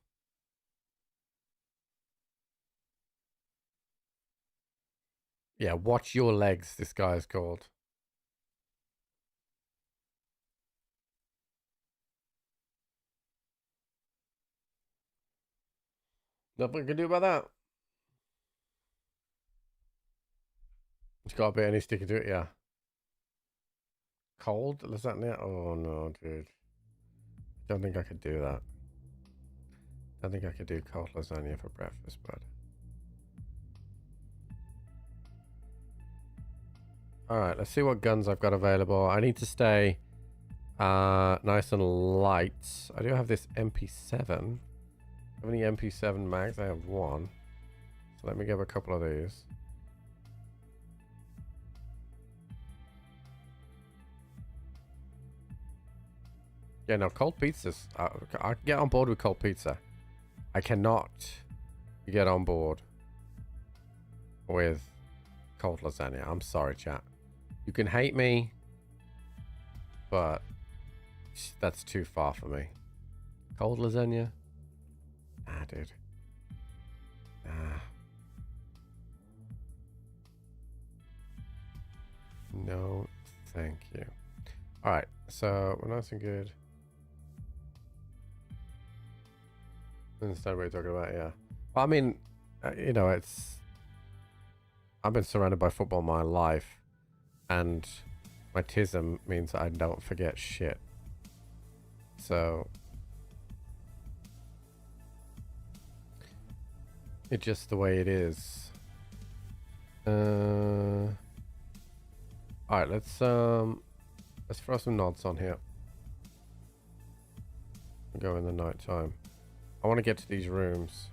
Yeah, watch your legs, this guy is called. Nothing we can do about that. It's got a bit any sticky to it, yeah. Cold lasagna? Oh no, dude. Don't think I could do that. Don't think I could do cold lasagna for breakfast, bud. Alright, let's see what guns I've got available. I need to stay nice and light. I do have this MP7. Have any MP7 mags? I have one. So let me grab a couple of these. Yeah, no, cold pizzas. I can get on board with cold pizza. I cannot get on board with cold lasagna. I'm sorry, chat. You can hate me, but that's too far for me. Cold lasagna? Ah, dude. Ah. No, thank you. Alright, so we're nice and good. I understand what you're talking about, yeah. Well, I mean, you know, I've been surrounded by football my life, and my tism means I don't forget shit. So it's just the way it is. Alright, let's throw some nods on here. Go in the night time. I want to get to these rooms.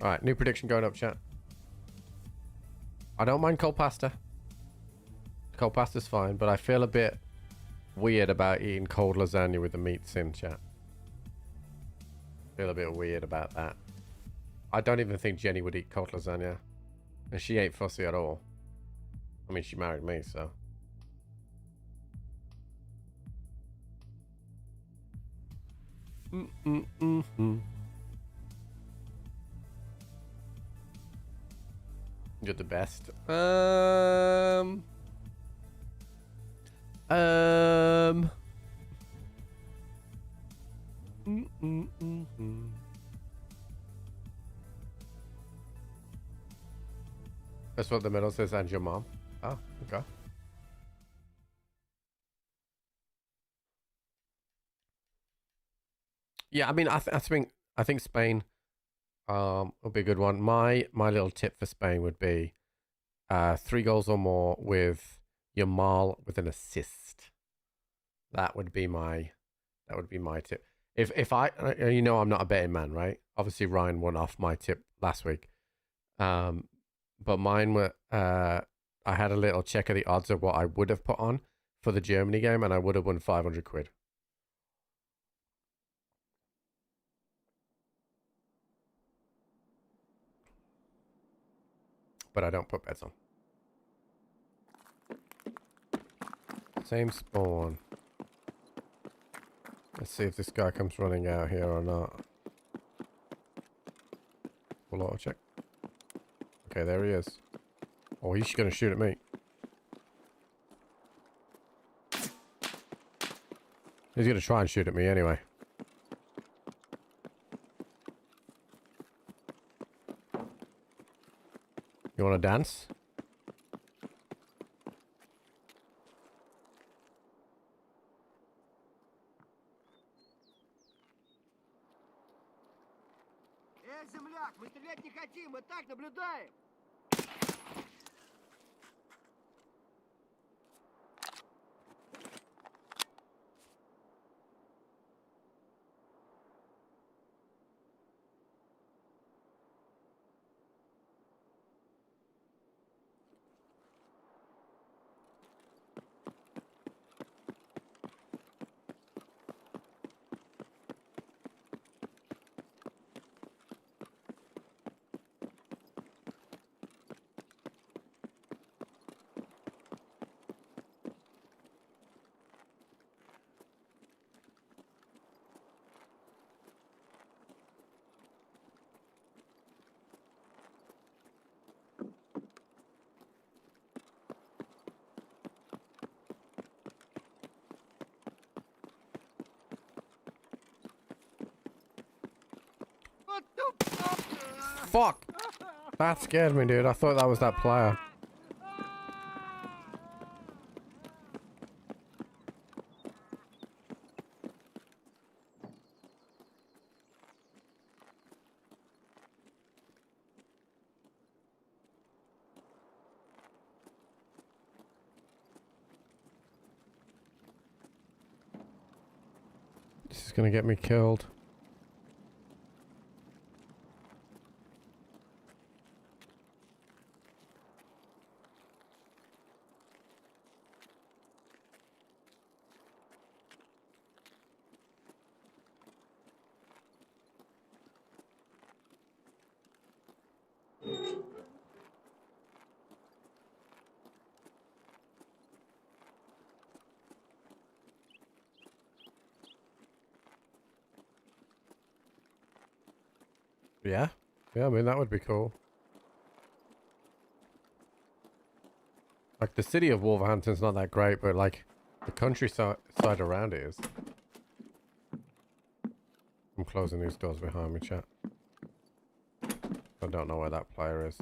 Alright, new prediction going up, chat. I don't mind cold pasta. Cold pasta's fine, but I feel a bit weird about eating cold lasagna with the meats in, chat. Feel a bit weird about that. I don't even think Jenny would eat cold lasagna. And she ain't fussy at all. I mean, she married me, so. You're the best. That's what the middle says, and your mom. Oh, okay. Yeah, I mean, I think Spain would be a good one. My little tip for Spain would be 3 goals or more with Yamal with an assist. That would be my tip. If I, you know, I'm not a betting man, right? Obviously Ryan won off my tip last week. But mine were I had a little check of the odds of what I would have put on for the Germany game, and I would have won 500 quid. But I don't put bets on. Same spawn. Let's see if this guy comes running out here or not. Full auto check. Okay, there he is. Oh, he's gonna shoot at me. He's gonna try and shoot at me anyway. You wanna dance? Земляк, мы стрелять не хотим, мы так наблюдаем. Fuck! That scared me, dude. I thought that was that player. This is gonna get me killed. Yeah? Yeah, I mean, that would be cool. Like, the city of Wolverhampton's not that great, but, like, the countryside around it is. I'm closing these doors behind me, chat. I don't know where that player is.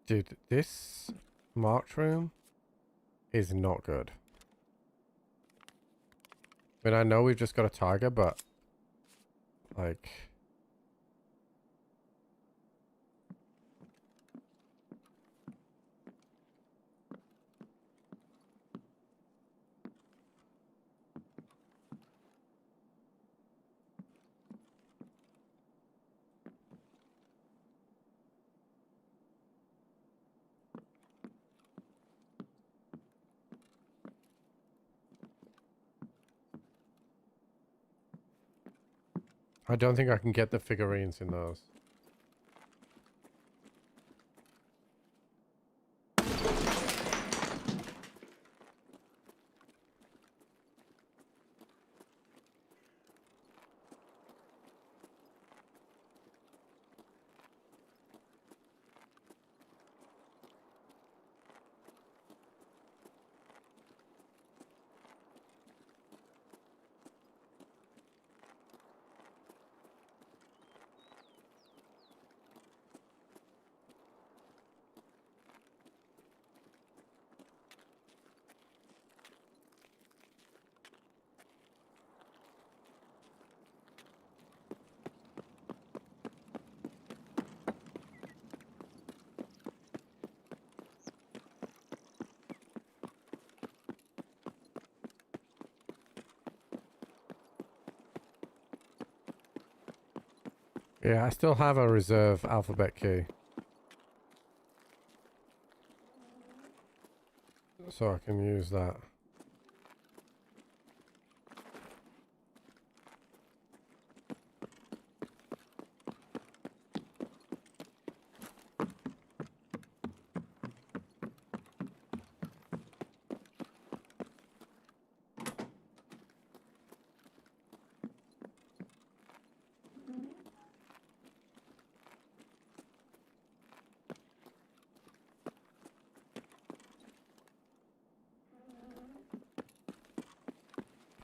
Dude, this march room is not good. I mean, I know we've just got a tiger, but like, I don't think I can get the figurines in those. Yeah, I still have a reserve alphabet key. So I can use that.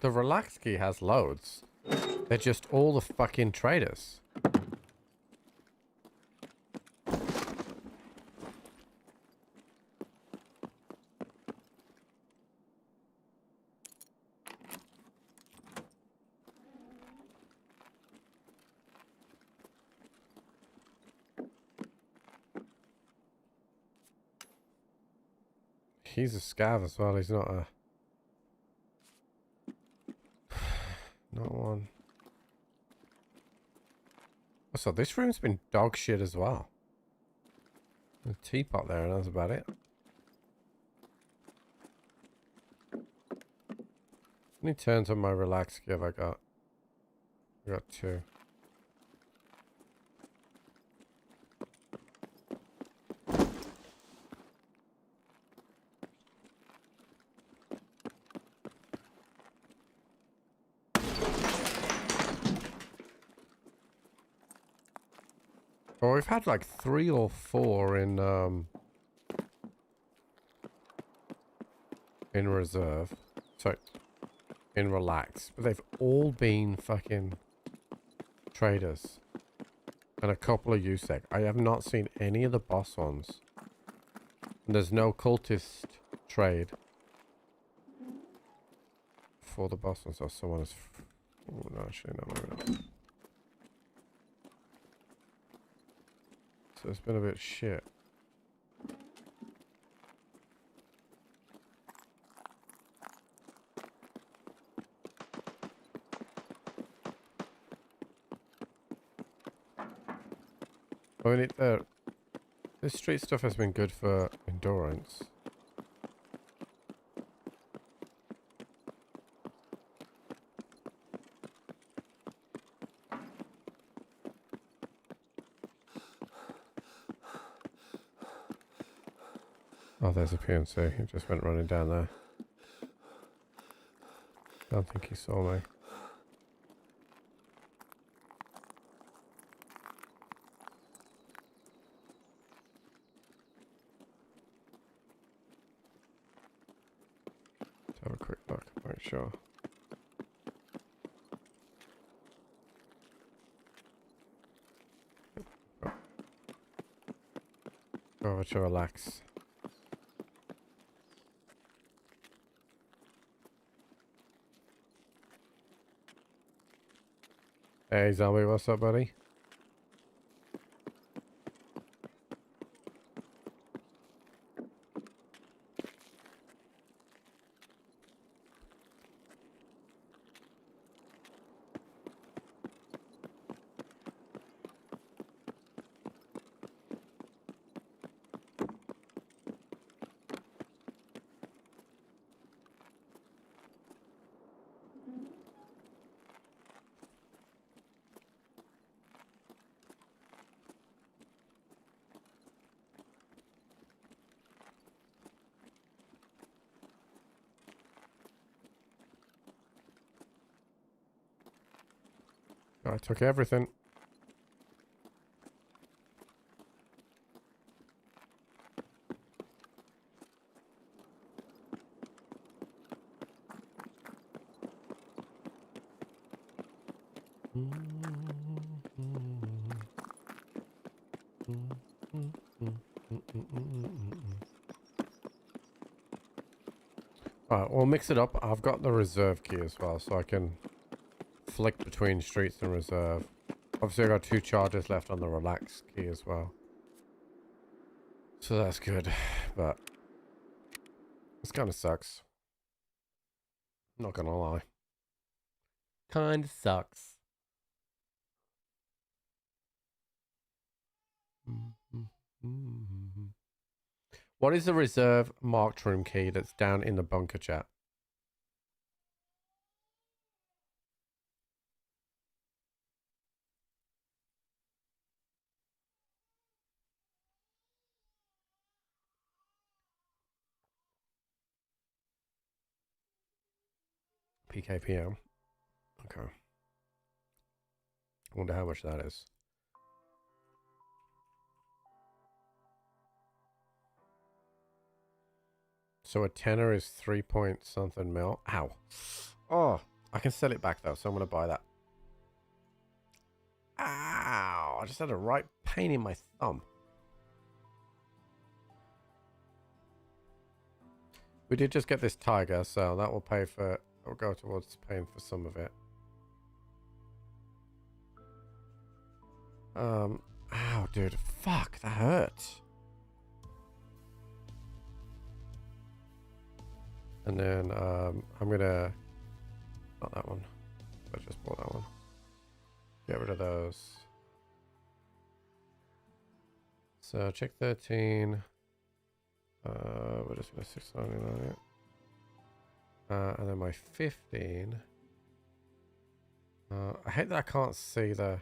The relax key has loads. They're just all the fucking traders. He's a scav as well, he's not a... Not one. So this room's been dog shit as well. There's a teapot there and that's about it. How many turns on my relax key have I got? I got 2. Well, we've had like 3 or 4 in reserve. Sorry, in relax. But they've all been fucking traders. And a couple of USEC. I have not seen any of the boss ones. And there's no cultist trade for the boss ones. So someone is... Oh, no, actually, no, maybe not. So it's been a bit shit. I mean, this street stuff has been good for endurance. Oh, there's a PNC. He just went running down there. Don't think he saw me. Let's have a quick look, make sure. Go over to relax. Hey zombie, what's up, buddy? I took everything. Alright, we'll mix it up. I've got the reserve key as well, so I can flick between streets and reserve. Obviously, I got 2 charges left on the relax key as well. So that's good, but this kind of sucks. Not gonna lie. Kind of sucks. What is the reserve marked room key that's down in the bunker chat? PKPM. Okay. I wonder how much that is. So a tenner is 3 point something mil. Ow. Oh, I can sell it back though, so I'm going to buy that. Ow. I just had a right pain in my thumb. We did just get this tiger, so that will pay for... I'll go towards paying for some of it. Ow, dude. Fuck, that hurts. And then, I'm gonna... Not that one. I just bought that one. Get rid of those. So, check 13. We're just gonna 699 it. And then my 15. I hate that I can't see the...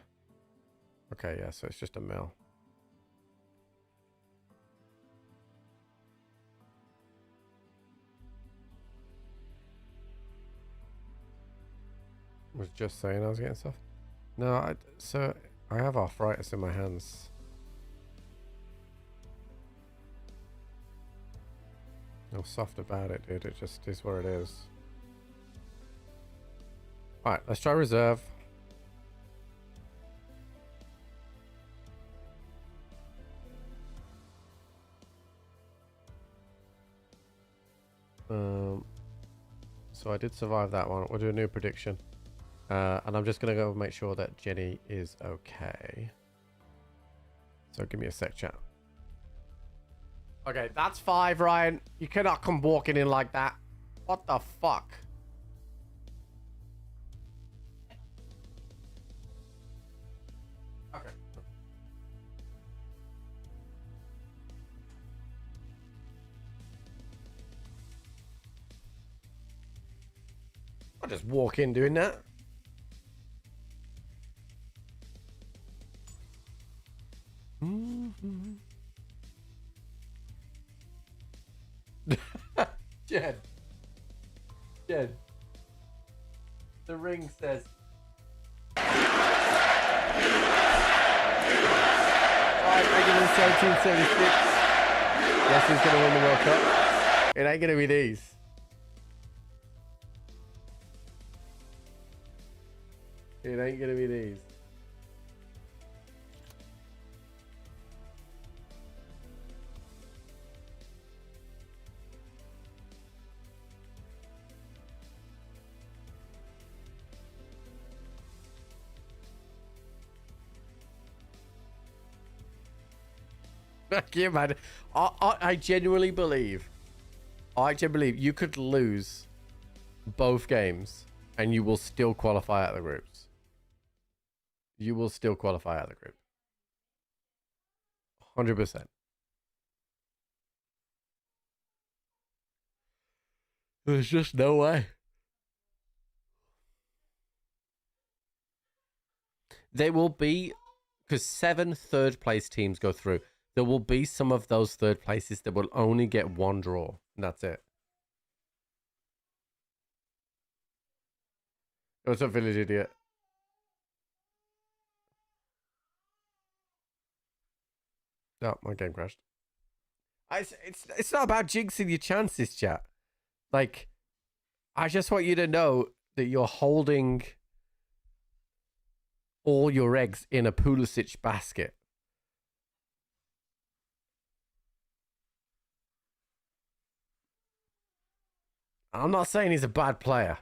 Okay, yeah, so it's just a mil. I was just saying I was getting stuff. No, so I have arthritis in my hands. No soft about it, dude. It just is where it is. Alright, let's try reserve. So I did survive that one. We'll do a new prediction. And I'm just going to go make sure that Jenny is okay. So give me a sec, chat. Okay, that's 5, Ryan. You cannot come walking in like that. What the fuck? Okay. I'll just walk in doing that. Mm-hmm. Jed. The ring says. Alright, regular 1776. Guess who's gonna win the World Cup? It ain't gonna be these. It ain't gonna be these. Can you imagine? I genuinely believe you could lose both games and you will still qualify out of the groups. You will still qualify out of the group. 100%. There's just no way. There will be, because 7 third place teams go through. There will be some of those third places that will only get 1 draw. And that's it. What's up, village idiot? Oh, my game crashed. It's not about jinxing your chances, chat. Like, I just want you to know that you're holding all your eggs in a Pulisic basket. I'm not saying he's a bad player.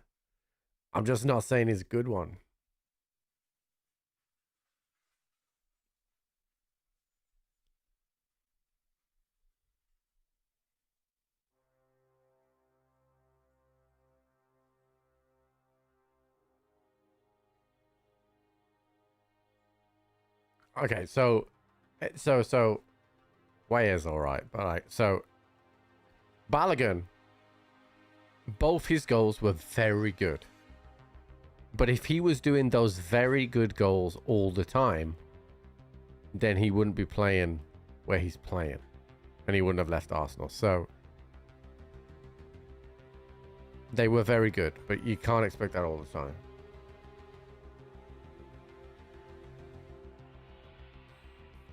I'm just not saying he's a good one. Okay, so Weah's all right, but like, so Balogun, both his goals were very good. But if he was doing those very good goals all the time, then he wouldn't be playing where he's playing. And he wouldn't have left Arsenal. So they were very good, but you can't expect that all the time.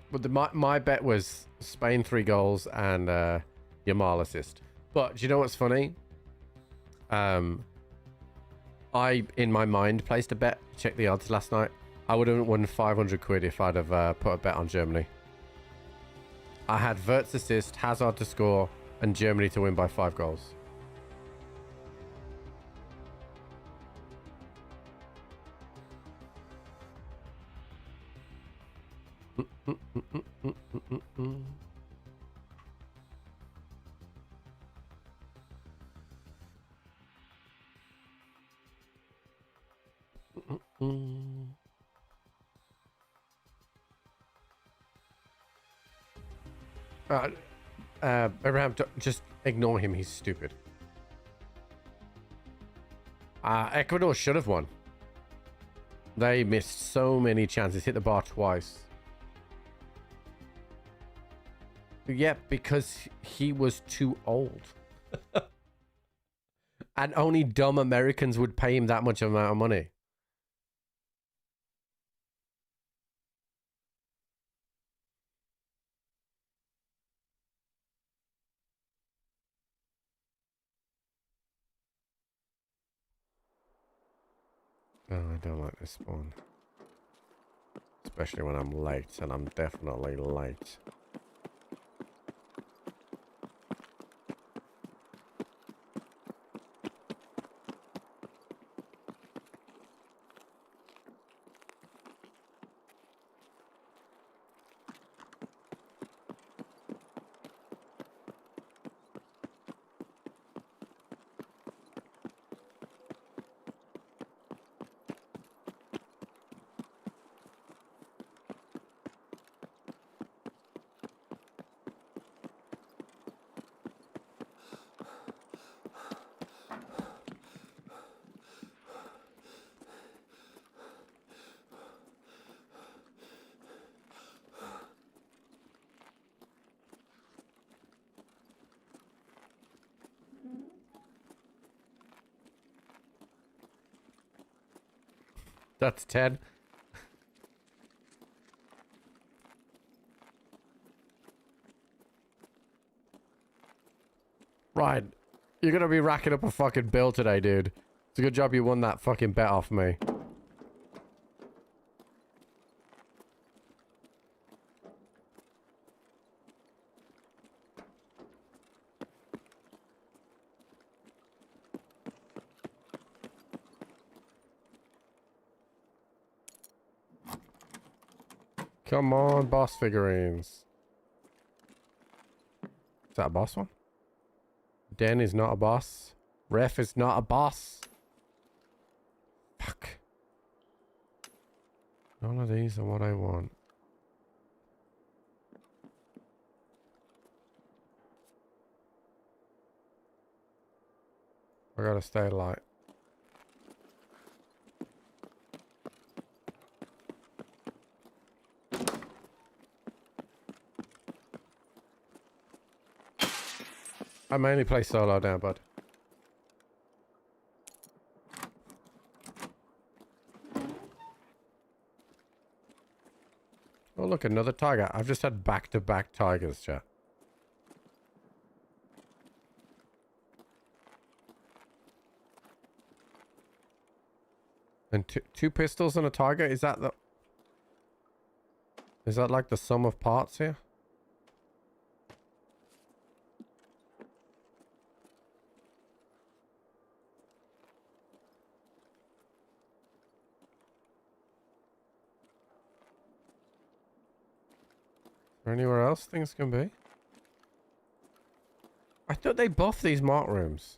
But my bet was Spain 3 goals and Yamal assist. But do you know what's funny? I, in my mind, placed a bet. Check the odds last night. I would have won 500 quid if I'd have put a bet on Germany. I had Wirtz assist, Hazard to score, and Germany to win by 5 goals. Abraham, just ignore him. He's stupid. Ecuador should have won. They missed so many chances. Hit the bar twice. Yeah, because he was too old. And only dumb Americans would pay him that much amount of money. Oh, I don't like this spawn. Especially when I'm late, and I'm definitely late. That's 10. Ryan, you're gonna be racking up a fucking bill today, dude. It's a good job you won that fucking bet off me. Come on, boss figurines. Is that a boss one? Den is not a boss. Ref is not a boss. Fuck. None of these are what I want. I gotta stay light. I mainly play solo now, bud. Oh, look, another tiger. I've just had back-to-back tigers, chat. And two pistols and a tiger? Is that the... Is that like the sum of parts here? Is there anywhere else things can be? I thought they buffed these mark rooms.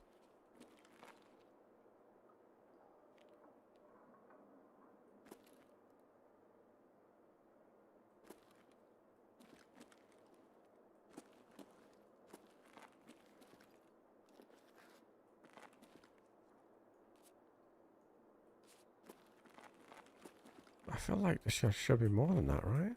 I feel like there should be more than that, right?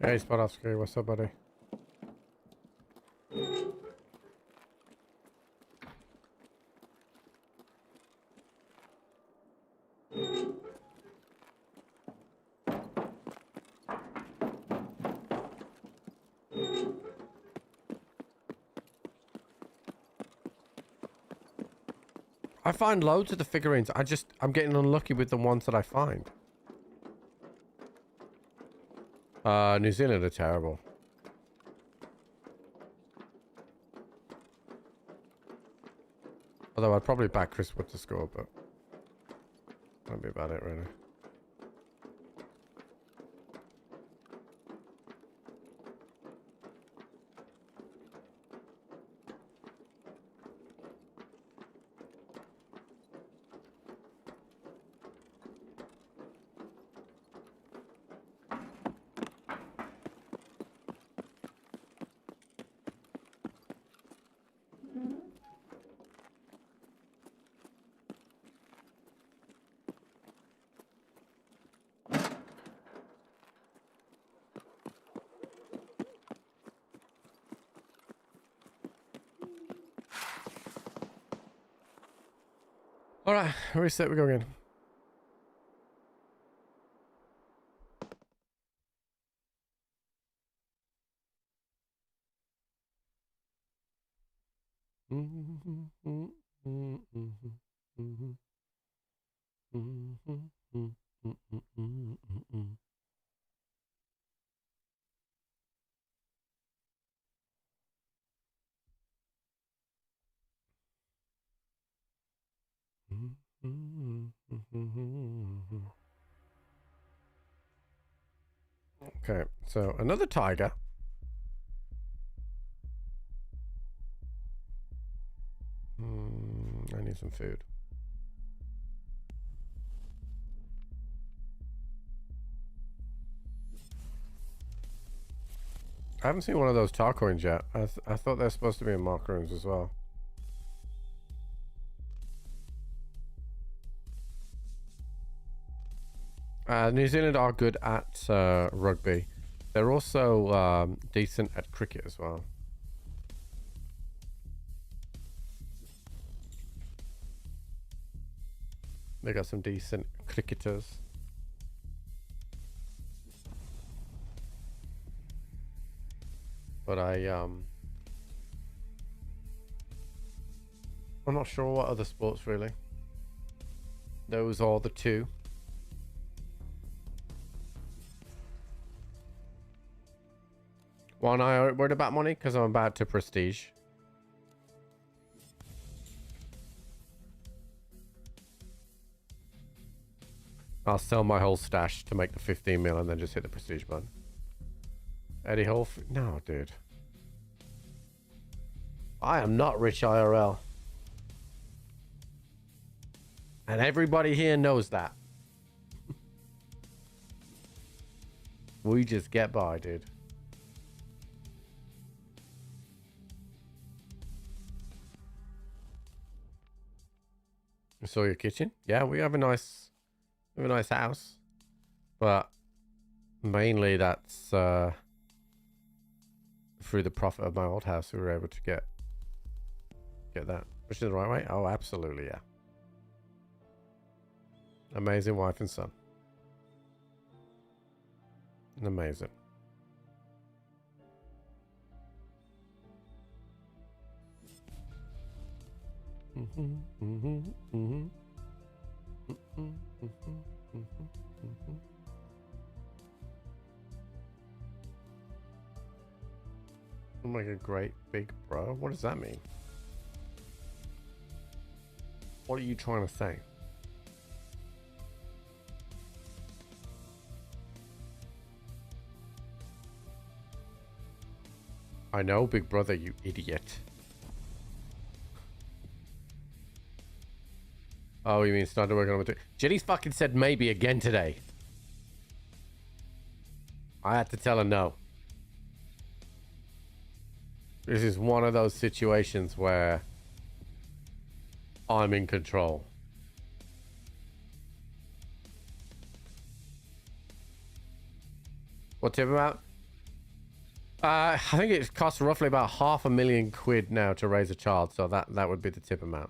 Hey, Spadowski, what's up, buddy? I find loads of the figurines. I'm getting unlucky with the ones that I find. New Zealand are terrible. Although I'd probably back Chris Wood to score, but that'd be about it, really. Alright, reset, we go again. Okay, so another tiger. I need some food. I haven't seen one of those tar coins yet. I thought they're supposed to be in mark rooms as well. New Zealand are good at rugby. They're also decent at cricket as well. They got some decent cricketers. But I'm not sure what other sports really. Those are the two. One I worried about money because I'm about to prestige. I'll sell my whole stash to make the 15 mil and then just hit the prestige button. Eddie Hall? No, dude. I am not rich IRL. And everybody here knows that. We just get by, dude. You saw your kitchen? Yeah, we have a nice house. But mainly that's through the profit of my old house we were able to get that. Which is the right way? Oh, absolutely, yeah. Amazing wife and son. Amazing. I'm like a great big bro. What does that mean? What are you trying to say? I know, big brother, you idiot. Oh, you mean started working on it? Jenny's fucking said maybe again today. I had to tell her no. This is one of those situations where I'm in control. What tip amount? I think it costs roughly about £500,000 now to raise a child, so that would be the tip amount.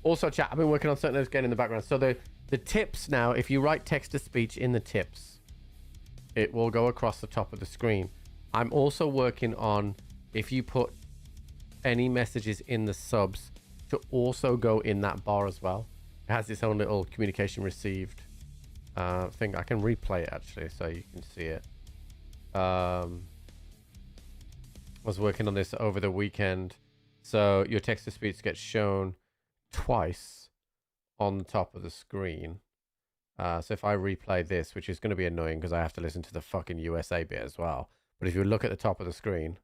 Also, chat, I've been working on something that's getting in the background. So the tips now, if you write text-to-speech in the tips, it will go across the top of the screen. I'm also working on, if you put any messages in the subs, to also go in that bar as well. It has its own little communication received thing. I can replay it actually so you can see it. I was working on this over the weekend. So your text-to-speech gets shown twice on the top of the screen. So if I replay this, which is going to be annoying because I have to listen to the fucking USA bit as well. But if you look at the top of the screen.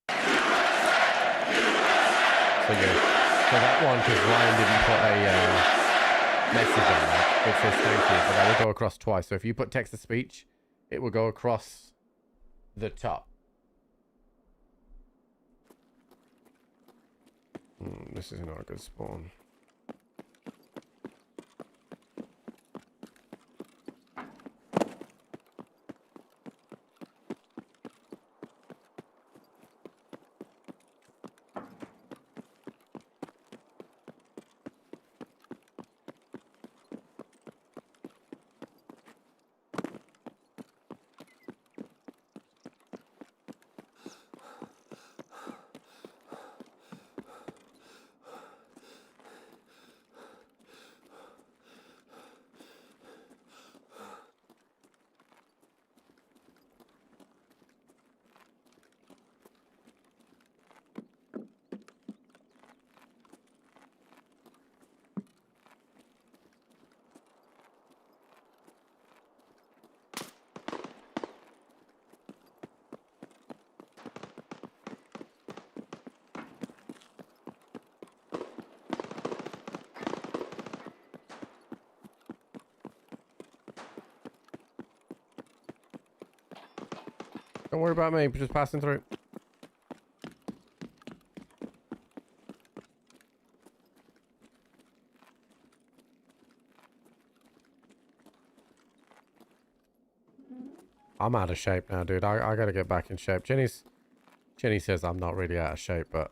So that one, because Ryan didn't put a message on that. It says thank you, but that will go across twice. So if you put text-to-speech, it will go across the top. This is not a good spawn. Don't worry about me, just passing through. I'm out of shape now, dude. I gotta get back in shape. Jenny says I'm not really out of shape, but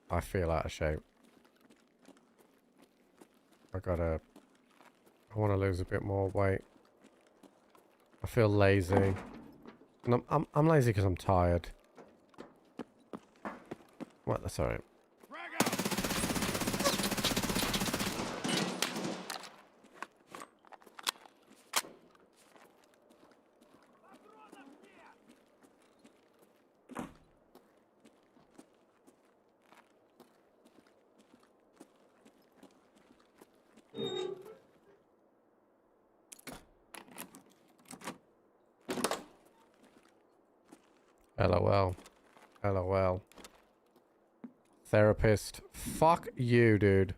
I feel out of shape. I want to lose a bit more weight. I feel lazy. And I'm lazy because I'm tired. What? That's alright. LOL. LOL. Therapist. Fuck you, dude.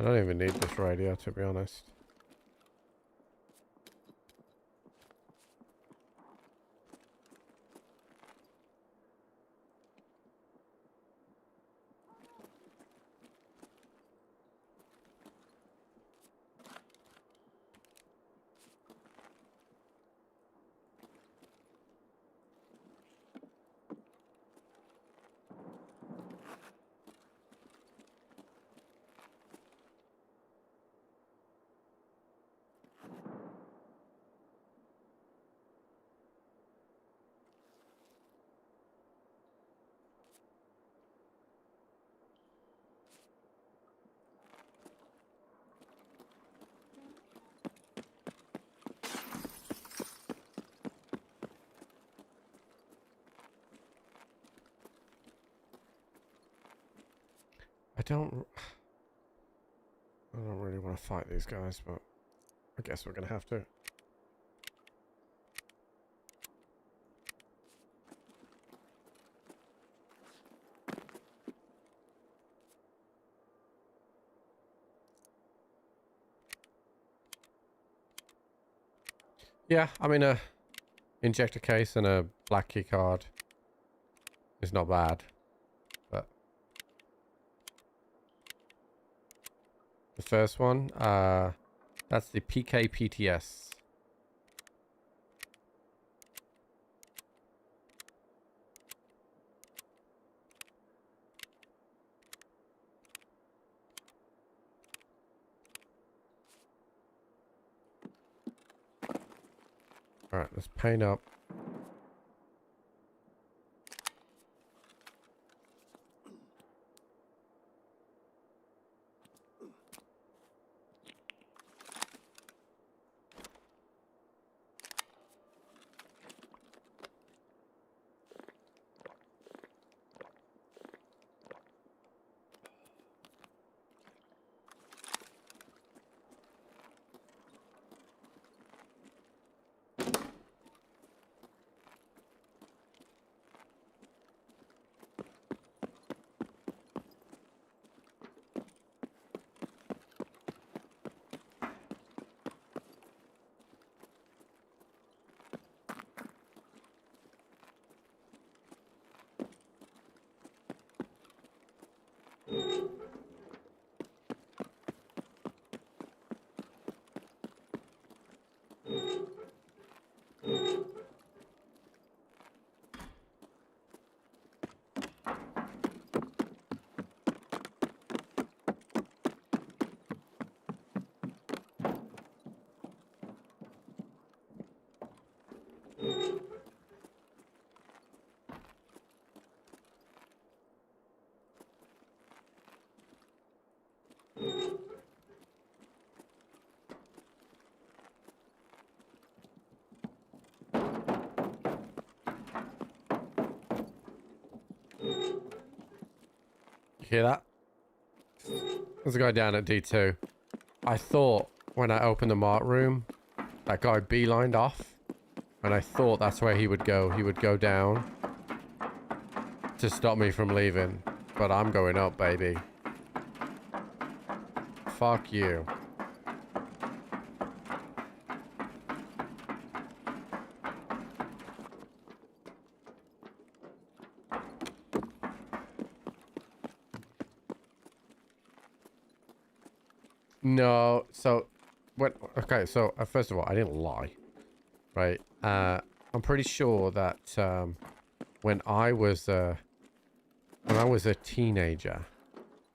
I don't even need this radio, to be honest. I don't really want to fight these guys, but I guess we're gonna have to. Yeah, I mean, a injector case and a black key card is not bad, but the first one, that's the PKPTS. All right, let's paint up. You hear that? There's a guy down at D2. I thought when I opened the mart room, that guy beelined off. And I thought that's where he would go. He would go down to stop me from leaving. But I'm going up, baby. Fuck you. No, so okay, so first of all, I didn't lie, right? I'm pretty sure that when I was a teenager,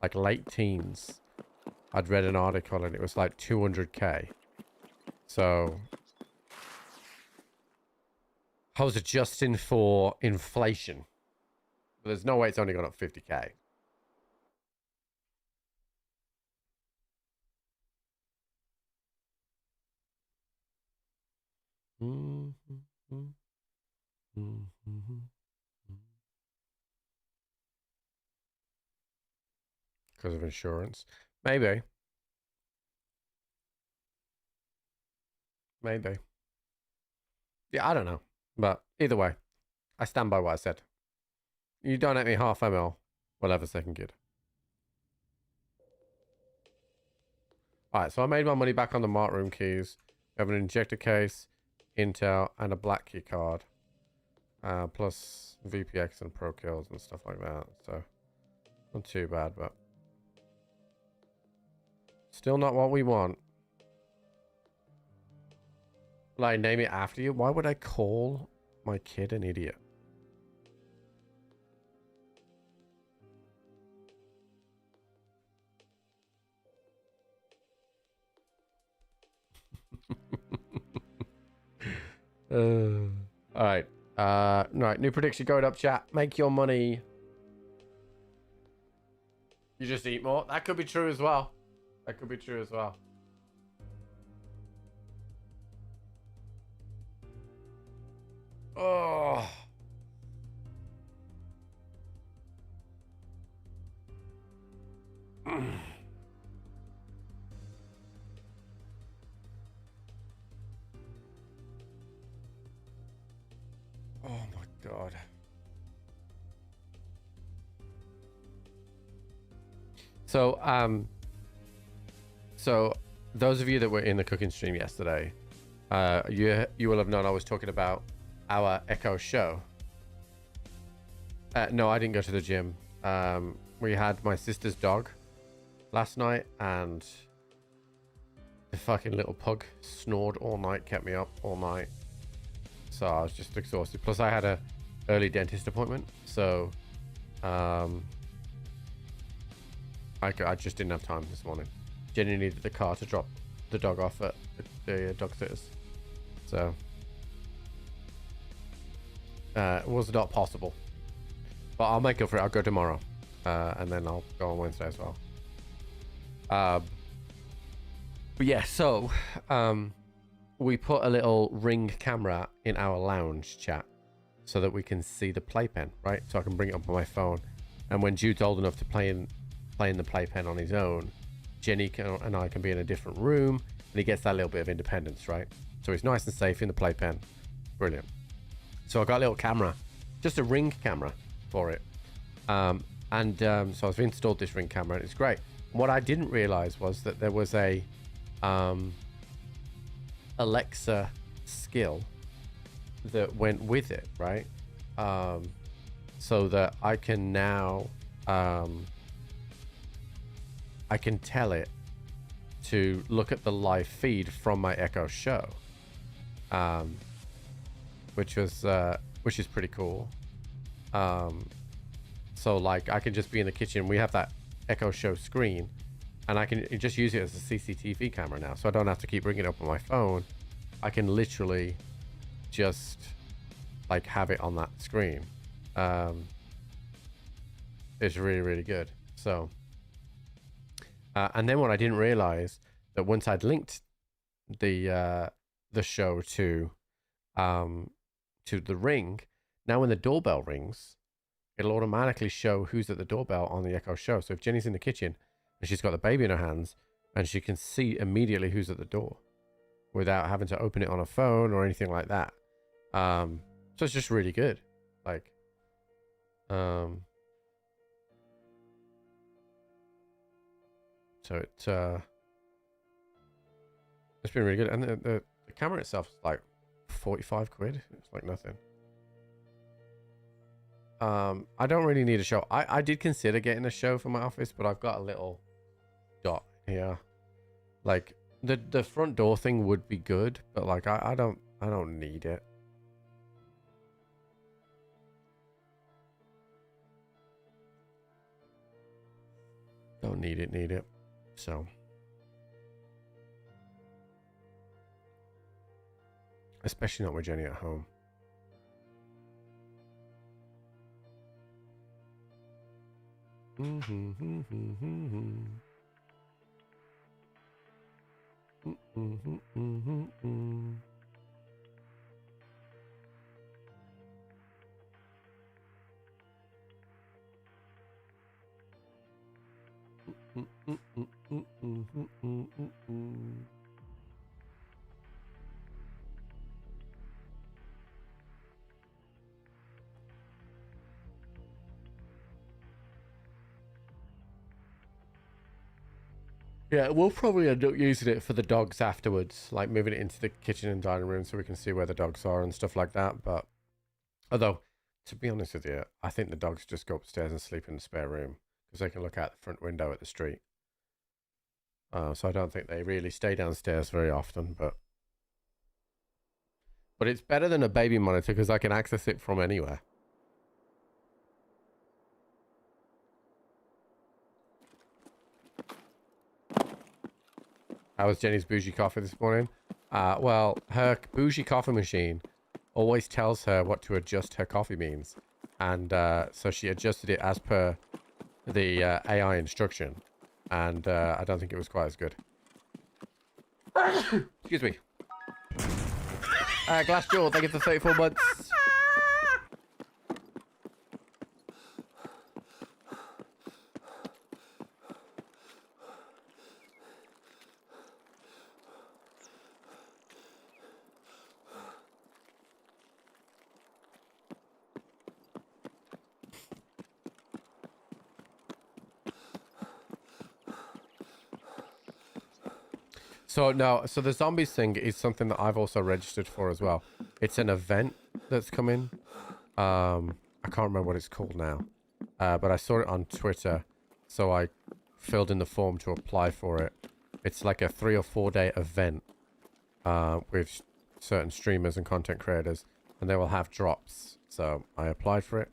like late teens, I'd read an article and it was like 200k. So I was adjusting for inflation, but there's no way it's only gone up 50k. Because of insurance. Maybe. Maybe. Yeah, I don't know. But either way, I stand by what I said. You donate me half ml, we'll have a second kid. Alright, so I made my money back on the mart room keys. We have an injector case, Intel, and a black key card. Plus VPX and pro kills and stuff like that. So, not too bad, but still not what we want. Like, name it after you? Why would I call my kid an idiot? Alright. Right, new prediction going up, chat. Make your money. You just eat more? That could be true as well. That could be true as well. Oh. Oh my God. So those of you that were in the cooking stream yesterday, you will have known I was talking about our Echo show. No, I didn't go to the gym. We had my sister's dog last night, and the fucking little pug snored all night, kept me up all night. So I was just exhausted. Plus I had a early dentist appointment, so I just didn't have time this morning. Jenny needed the car to drop the dog off at the dog sitters, so it was not possible. But I'll make up for it. I'll go tomorrow, and then I'll go on Wednesday as well. But yeah, so we put a little Ring camera in our lounge, chat, so that we can see the playpen, right? So I can bring it up on my phone, and when Jude's old enough to play in the playpen on his own, Jenny and I can be in a different room, and he gets that little bit of independence, right? So he's nice and safe in the playpen. Brilliant. So I got a little camera, just a Ring camera for it, so I've installed this Ring camera, and it's great. What I didn't realize was that there was a Alexa skill that went with it, right? So that I can now I can tell it to look at the live feed from my Echo show, which is pretty cool. So like I can just be in the kitchen. We have that Echo show screen, and I can just use it as a CCTV camera now, so I don't have to keep bringing it up on my phone. I can literally just like have it on that screen. It's really, really good. So and then what I didn't realize, that once I'd linked the show to the Ring, now when the doorbell rings, it'll automatically show who's at the doorbell on the Echo show. So if Jenny's in the kitchen and she's got the baby in her hands, and she can see immediately who's at the door without having to open it on a phone or anything like that. So it's just really good. Like, so it's been really good, and the camera itself is like 45 quid. It's like nothing. I don't really need a show. I did consider getting a show for my office, but I've got a little dot here. Like the front door thing would be good, but like I don't need it. Don't need it. So especially not with Jenny at home. Yeah, we'll probably end up using it for the dogs afterwards, like moving it into the kitchen and dining room so we can see where the dogs are and stuff like that. But although, to be honest with you, I think the dogs just go upstairs and sleep in the spare room because they can look out the front window at the street. So I don't think they really stay downstairs very often, but it's better than a baby monitor because I can access it from anywhere. How was Jenny's bougie coffee this morning? Well, her bougie coffee machine always tells her what to adjust her coffee beans. And so she adjusted it as per the AI instruction. And I don't think it was quite as good. Excuse me. Glassjaw, thank you for 34 months. So the zombies thing is something that I've also registered for as well. It's an event that's coming. I can't remember what it's called now. But I saw it on Twitter, so I filled in the form to apply for it. It's like a 3 or 4 day event with certain streamers and content creators, and they will have drops. So I applied for it.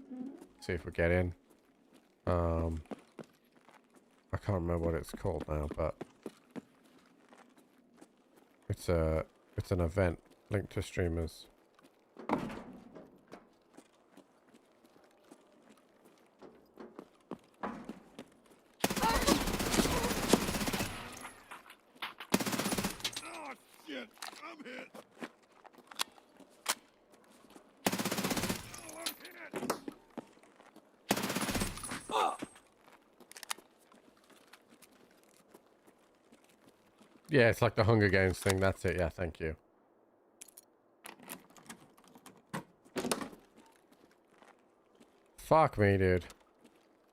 See if we get in. I can't remember what it's called now, but it's an event linked to streamers. Yeah, it's like the Hunger Games thing. That's it. Yeah, thank you. Fuck me, dude.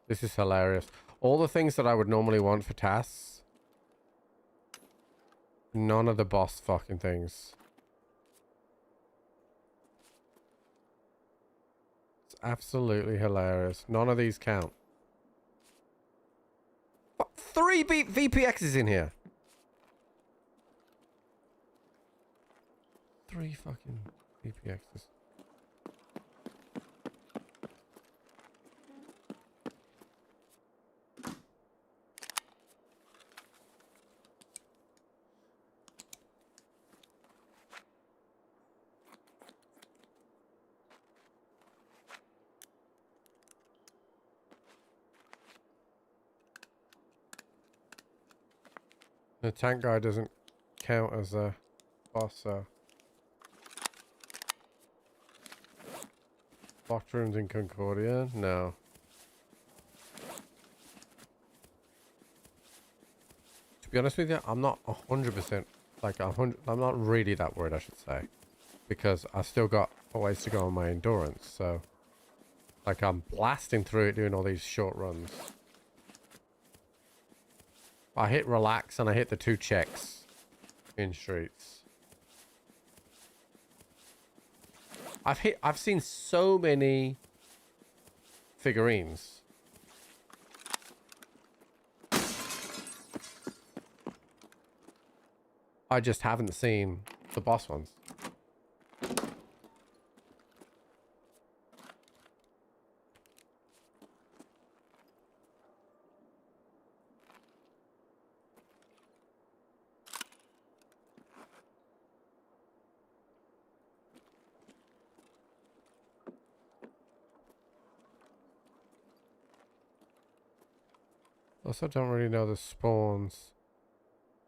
This is hilarious. All the things that I would normally want for tasks. None of the boss fucking things. It's absolutely hilarious. None of these count. What? 3 VPXs in here. 3 fucking VPXs. The tank guy doesn't count as a boss, so. Locked rooms in Concordia? No. To be honest with you, I'm not 100%, like 100, I'm not really that worried, I should say. Because I still got a ways to go on my endurance, so... Like, I'm blasting through it doing all these short runs. I hit relax and I hit the 2 checks in streets. I've seen so many figurines. I just haven't seen the boss ones. Also, don't really know the spawns,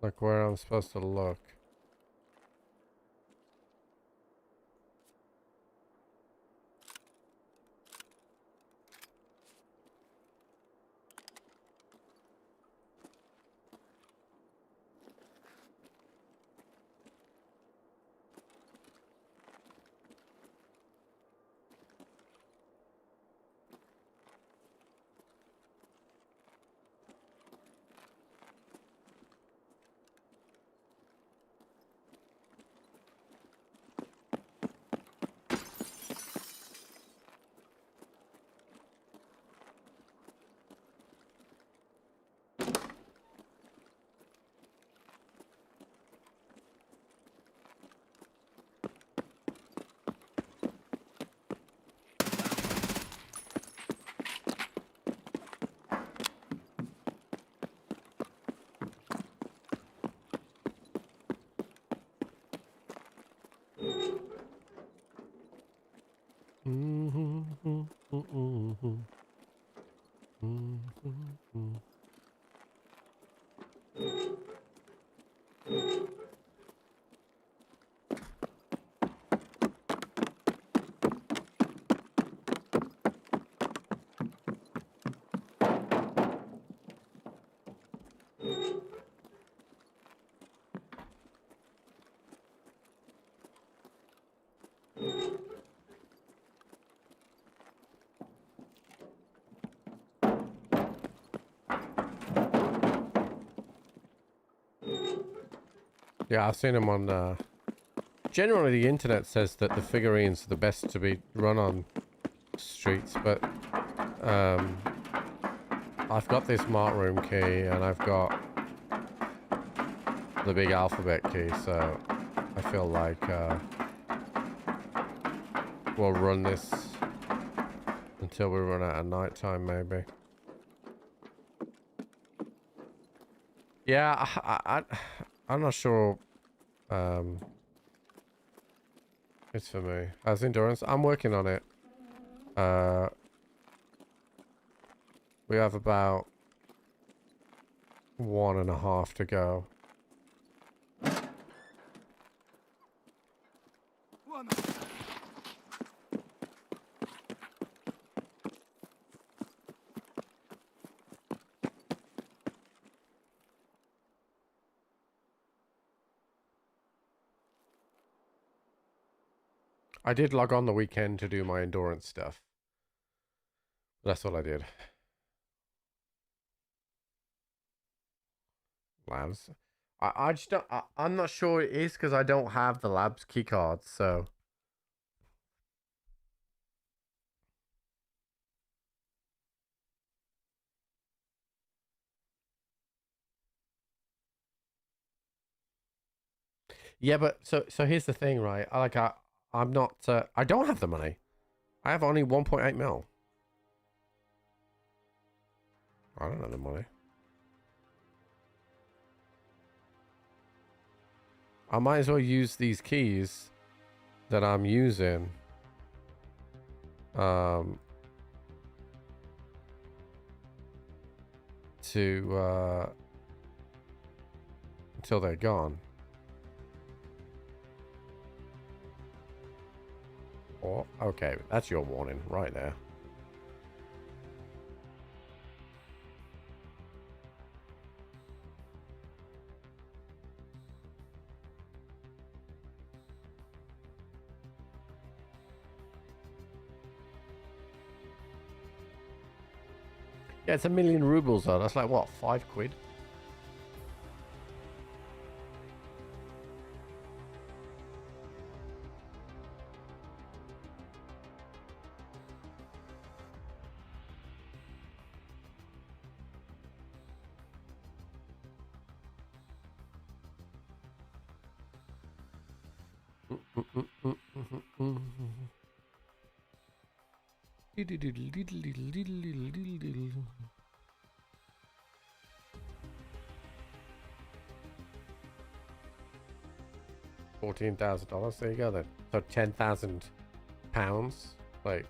like where I'm supposed to look. Yeah, I've seen them on, generally the internet says that the figurines are the best to be run on streets, but, I've got this Smart Room key, and I've got the big alphabet key, so I feel like, we'll run this until we run out of nighttime, maybe. Yeah, I'm not sure, it's for me. As endurance, I'm working on it. We have about 1.5 to go. I did log on the weekend to do my endurance stuff. That's all I did. Labs. I just don't, I'm not sure it is because I don't have the labs key cards, so. Yeah, but so here's the thing, right? I'm not, I don't have the money. I have only 1.8 mil. I don't have the money. I might as well use these keys that I'm using. To, until they're gone. Oh, okay, that's your warning right there. Yeah, it's 1,000,000 rubles though. That's like what, £5? $14,000. There you go then. So £10,000. Like,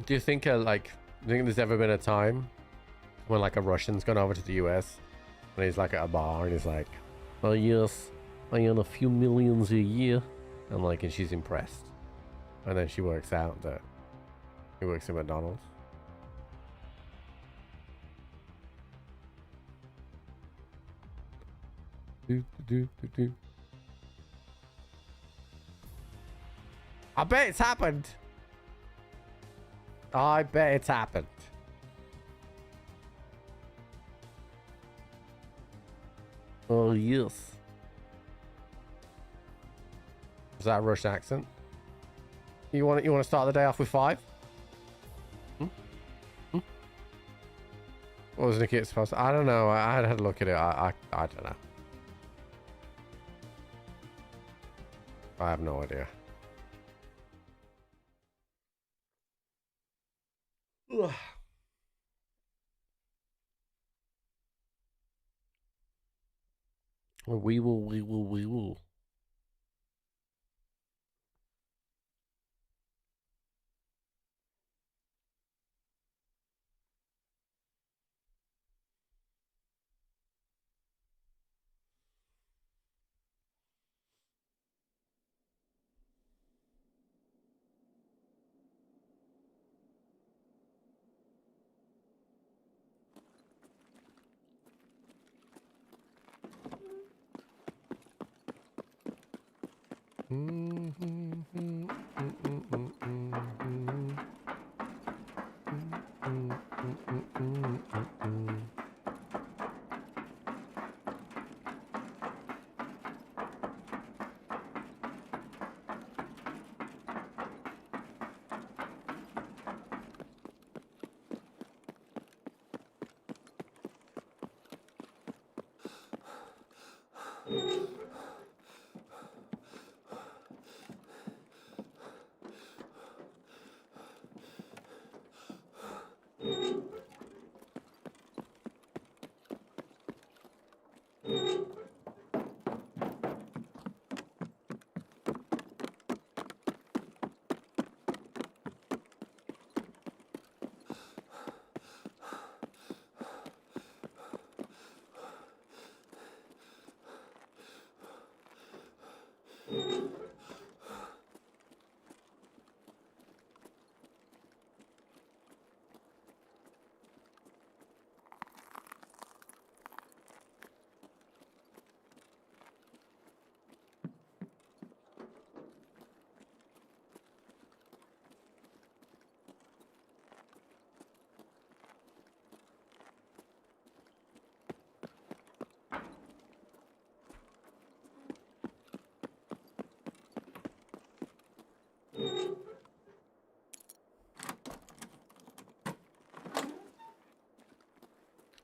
do you think there's ever been a time when like a Russian's gone over to the US and he's like at a bar and he's like, oh yes, I earn a few millions a year, and she's impressed, and then she works out that he works at McDonald's. I bet it's happened. I bet it's happened. Oh yes. Is that a Russian accent? You want to start the day off with 5? What was Nikki supposed to? I don't know. I had to look at it. I don't know. I have no idea. Ugh. We will.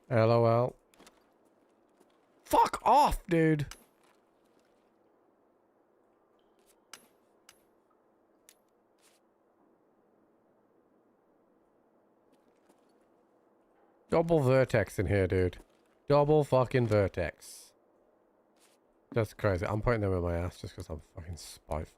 LOL. Fuck off, dude. Double vertex in here, dude. Double fucking vertex. That's crazy. I'm putting them in my ass just because I'm fucking spiteful.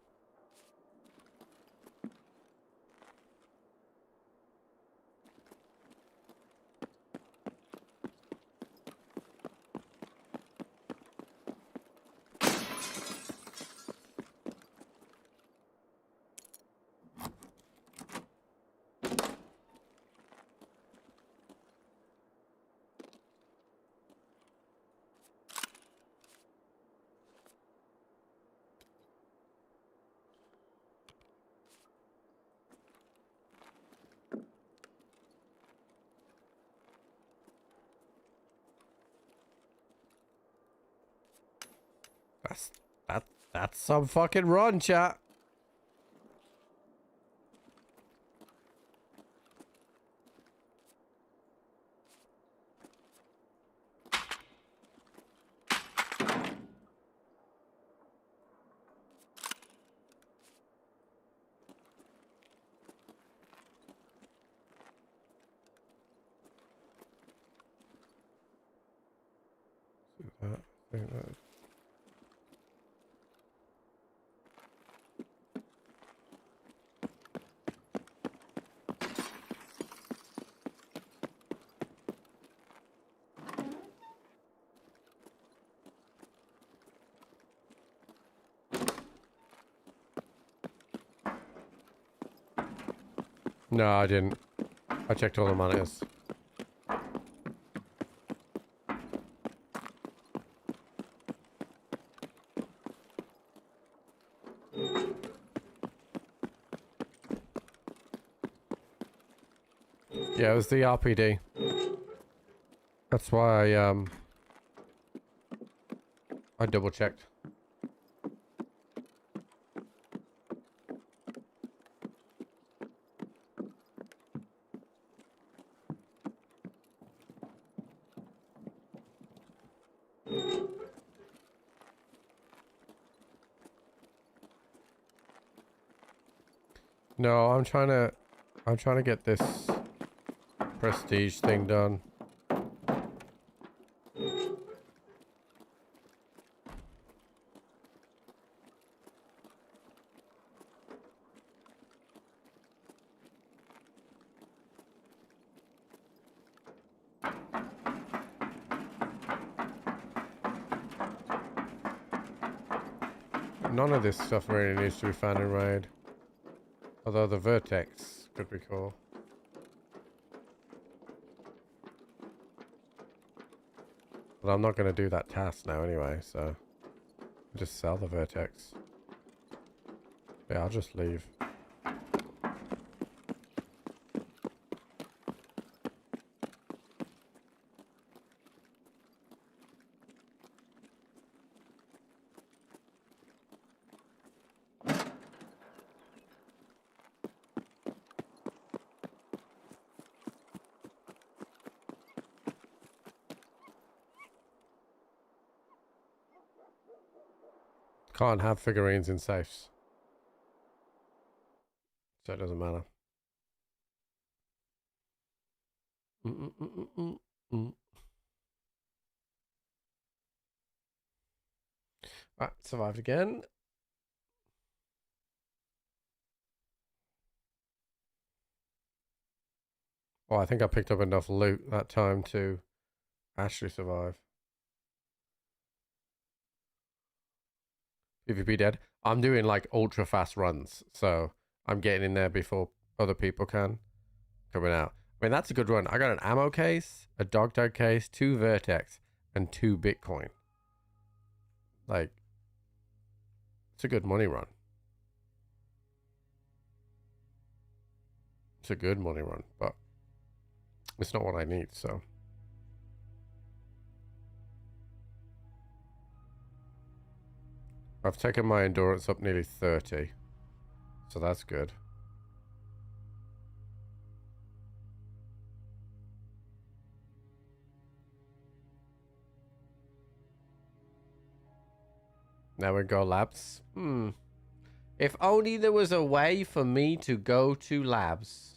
That's that's some fucking run, chat. No, I didn't. I checked all the monitors. Yeah, it was the RPD. That's why I double checked. No, I'm trying to get this prestige thing done. None of this stuff really needs to be found in raid. Although the vertex could be cool. But I'm not going to do that task now anyway, so I'll just sell the vertex. Yeah, I'll just leave. Can't have figurines in safes. So it doesn't matter. Right, survived again. Oh, I think I picked up enough loot that time to actually survive. PvP dead. I'm doing like ultra fast runs, so I'm getting in there before other people can. Coming out. I mean, that's a good run. I got an ammo case, a dog tag case, 2 vertex, and 2 Bitcoin. Like, it's a good money run. It's a good money run, but it's not what I need, so. I've taken my endurance up nearly 30, so that's good. Now we go labs. If only there was a way for me to go to labs.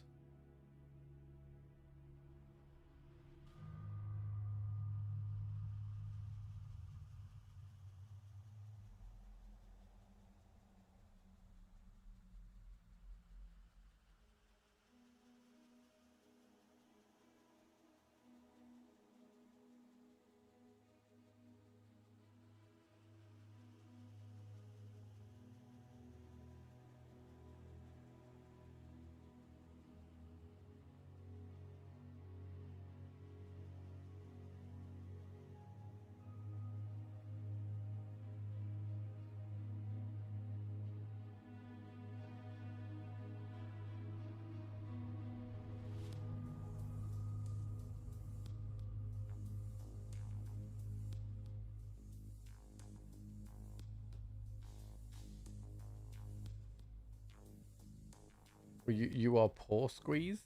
You are poor squeeze.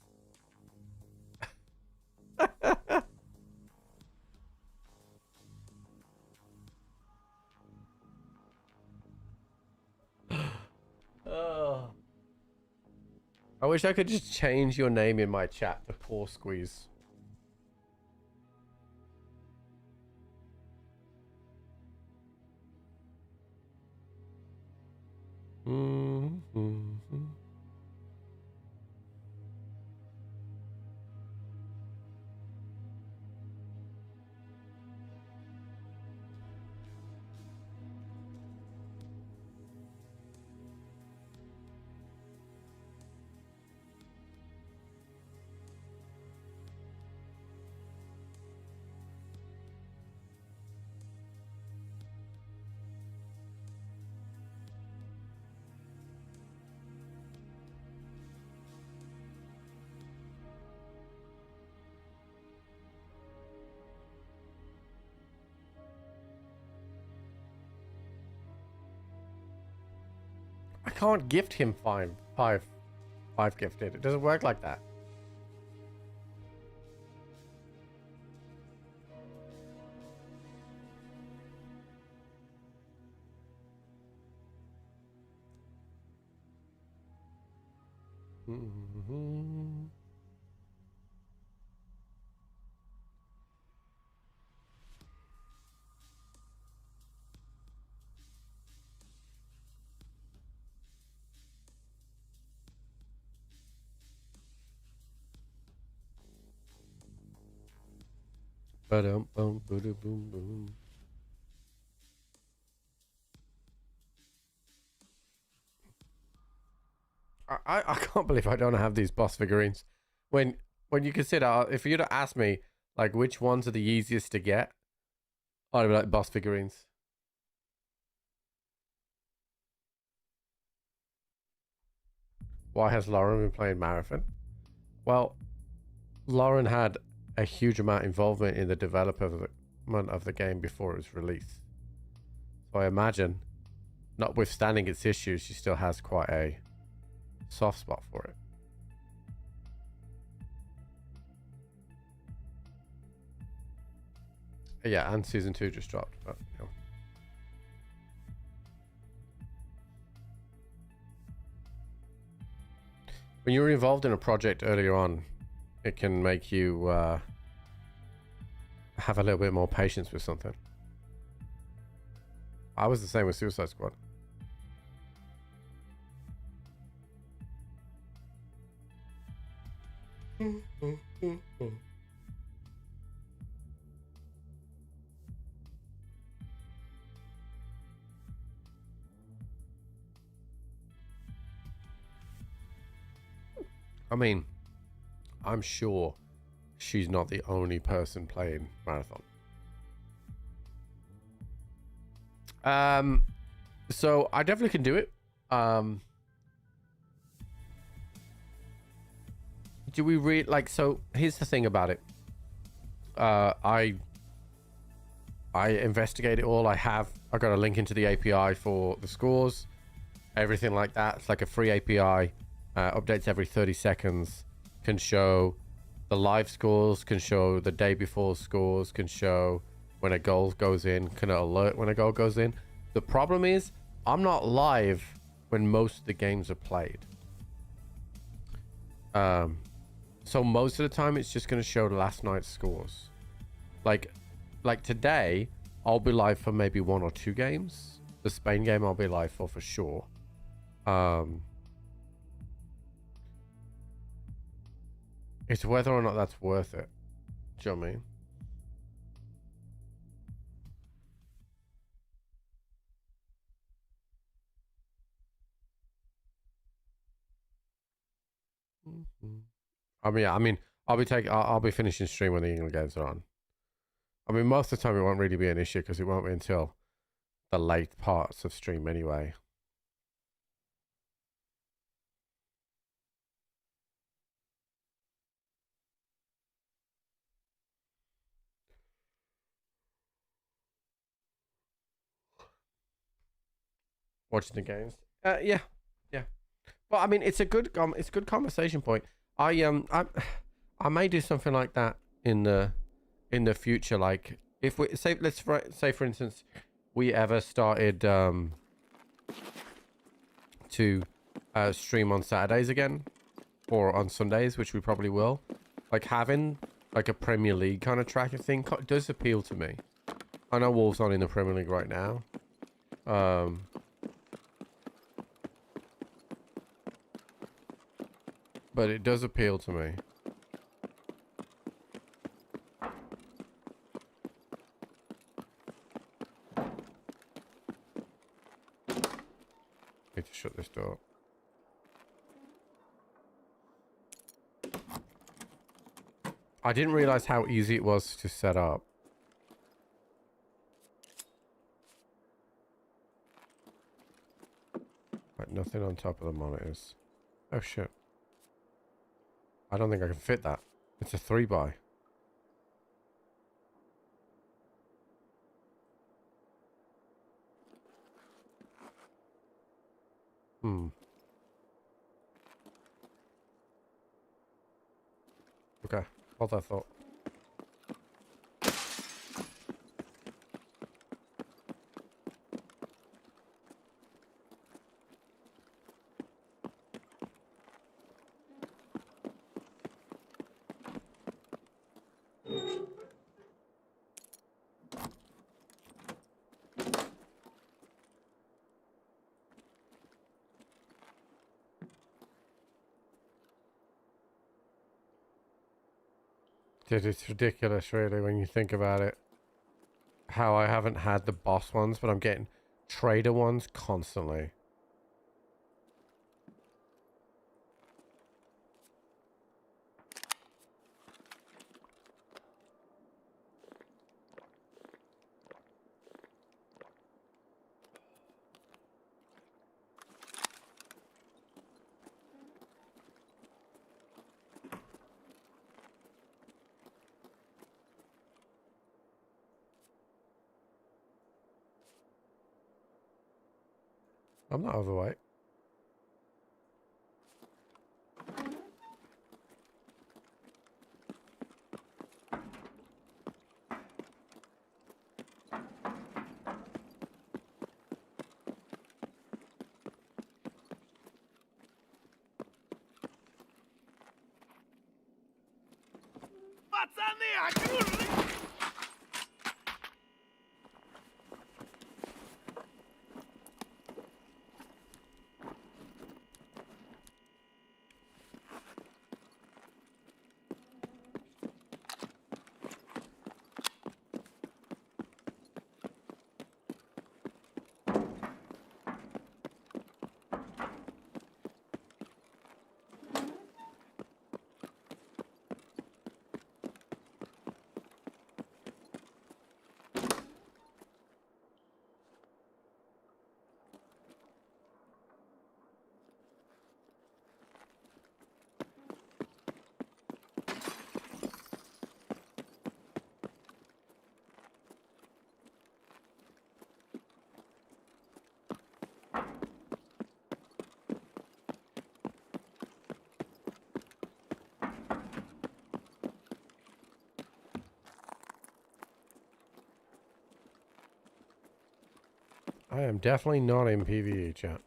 Oh. I wish I could just change your name in my chat to poor squeeze. Mm-hmm. I can't gift him five gifted. It doesn't work like that. Mm-hmm. Ba-dum, bum, boom, boom. I can't believe I don't have these boss figurines. When you consider, if you'd have asked me like which ones are the easiest to get, I'd be like boss figurines. Why has Lauren been playing Marathon? Well, Lauren had a huge amount of involvement in the development of the game before it was released. So I imagine, notwithstanding its issues, she still has quite a soft spot for it. Yeah, and season 2 just dropped, but you know. When you're involved in a project earlier on, it can make you have a little bit more patience with something. I was the same with Suicide Squad. I mean, I'm sure she's not the only person playing Marathon. So I definitely can do it. Do we read like, so here's the thing about it. I investigate it all. I got a link into the API for the scores, everything like that. It's like a free API, updates every 30 seconds, can show the live scores, can show the day before scores, can show when a goal goes in, can alert when a goal goes in. The problem is I'm not live when most of the games are played. So most of the time it's just going to show last night's scores. Like today, I'll be live for maybe 1 or 2 games. The Spain game I'll be live for sure. It's whether or not that's worth it. Do you know what I mean? I mean, I'll be finishing stream when the England games are on. I mean, most of the time it won't really be an issue because it won't be until the late parts of stream anyway. Watching the games. Yeah. But I mean, it's a good conversation point. I may do something like that in the future. Like if we say for instance, we ever started to stream on Saturdays again, or on Sundays, which we probably will. Like having like a Premier League kind of tracker thing does appeal to me. I know Wolves aren't in the Premier League right now. But it does appeal to me. Need to shut this door. I didn't realize how easy it was to set up. Like nothing on top of the monitors. Oh shit. I don't think I can fit that. It's a 3x. Okay, hold that thought. Dude, it's ridiculous, really, when you think about it. How I haven't had the boss ones, but I'm getting trader ones constantly. I'm not overweight. Пацаны, окружили! I am definitely not in PvE, chat.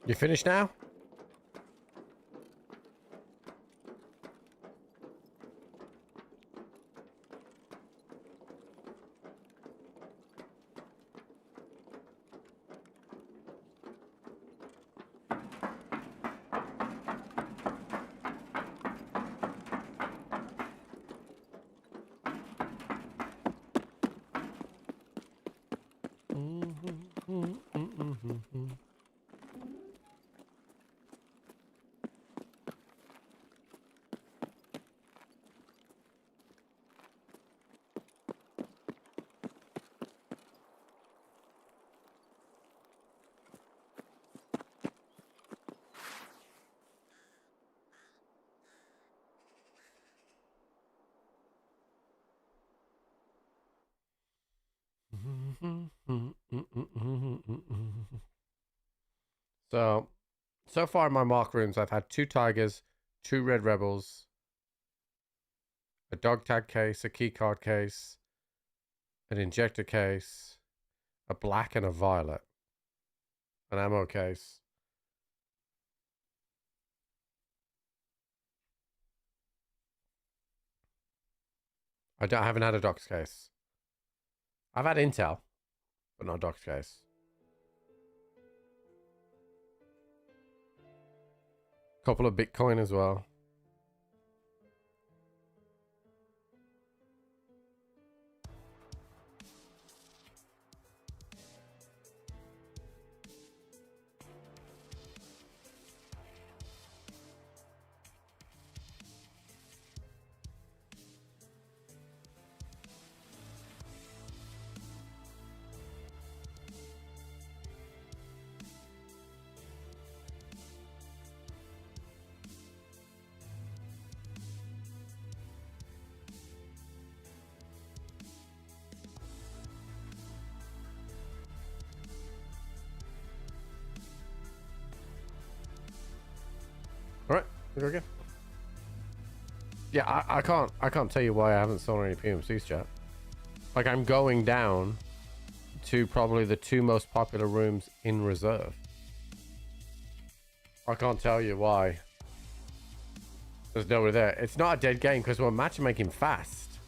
You finished now? So far in my mark rooms, I've had 2 tigers, 2 red rebels, a dog tag case, a key card case, an injector case, a black and a violet, an ammo case. I haven't had a docs case. I've had intel, but not a docs case. Couple of Bitcoin as well. All right, we go again. Yeah, I can't tell you why I haven't sold any PMCs, chat. Like, I'm going down to probably the 2 most popular rooms in reserve. I can't tell you why. There's nobody there. It's not a dead game because we're matchmaking fast.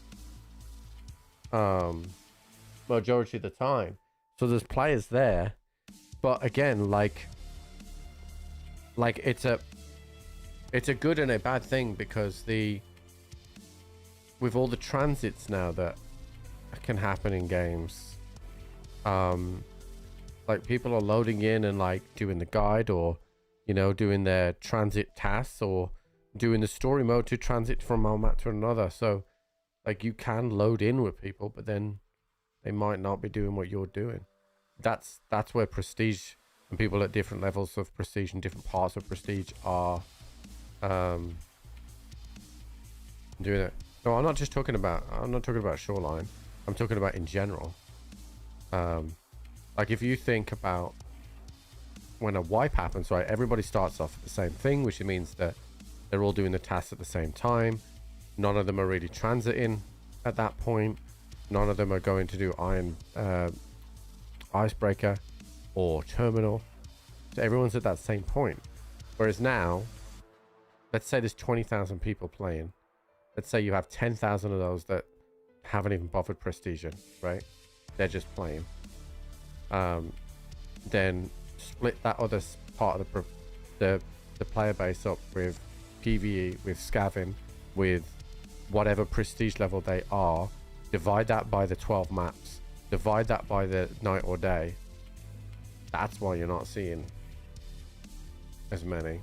Majority of the time. So there's players there. But again, like it's a good and a bad thing because with all the transits now that can happen in games, like people are loading in and like doing the guide or, you know, doing their transit tasks or doing the story mode to transit from one map to another. So like you can load in with people, but then they might not be doing what you're doing. That's where prestige and people at different levels of prestige and different parts of prestige are doing it. No, I'm not talking about Shoreline. I'm talking about in general. Like if you think about when a wipe happens, right? Everybody starts off at the same thing, which means that they're all doing the tasks at the same time. None of them are really transiting at that point. None of them are going to do icebreaker or terminal. So everyone's at that same point. Whereas now, let's say there's 20,000 people playing. Let's say you have 10,000 of those that haven't even bothered prestiging, right? They're just playing. Then split that other part of the player base up with PvE, with scavving, with whatever prestige level they are. Divide that by the 12 maps. Divide that by the night or day. That's why you're not seeing as many.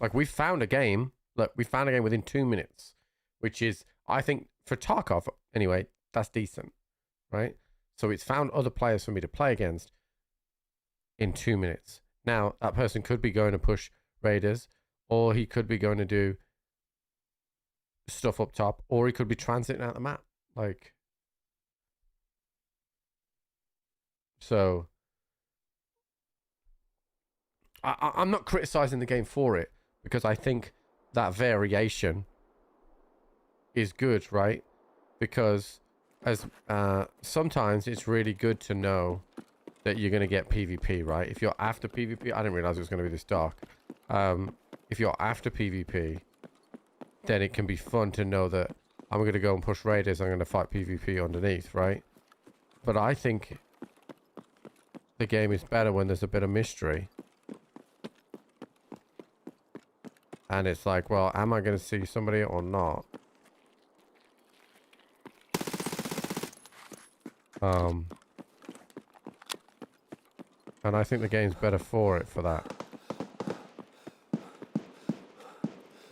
Like we found a game. Look, we found a game within 2 minutes, which is, I think, for Tarkov anyway, that's decent, right? So it's found other players for me to play against in 2 minutes. Now that person could be going to push raiders, or he could be going to do stuff up top, or he could be transiting out the map. Like, so I'm not criticizing the game for it because I think that variation is good, right? Because as sometimes it's really good to know that you're going to get PvP, right? If you're after PvP, I didn't realize it was going to be this dark. If you're after PvP, then it can be fun to know that I'm going to go and push raiders, I'm going to fight PvP underneath, right? But I think the game is better when there's a bit of mystery. And it's like, well, am I going to see somebody or not? And I think the game's better for it, for that.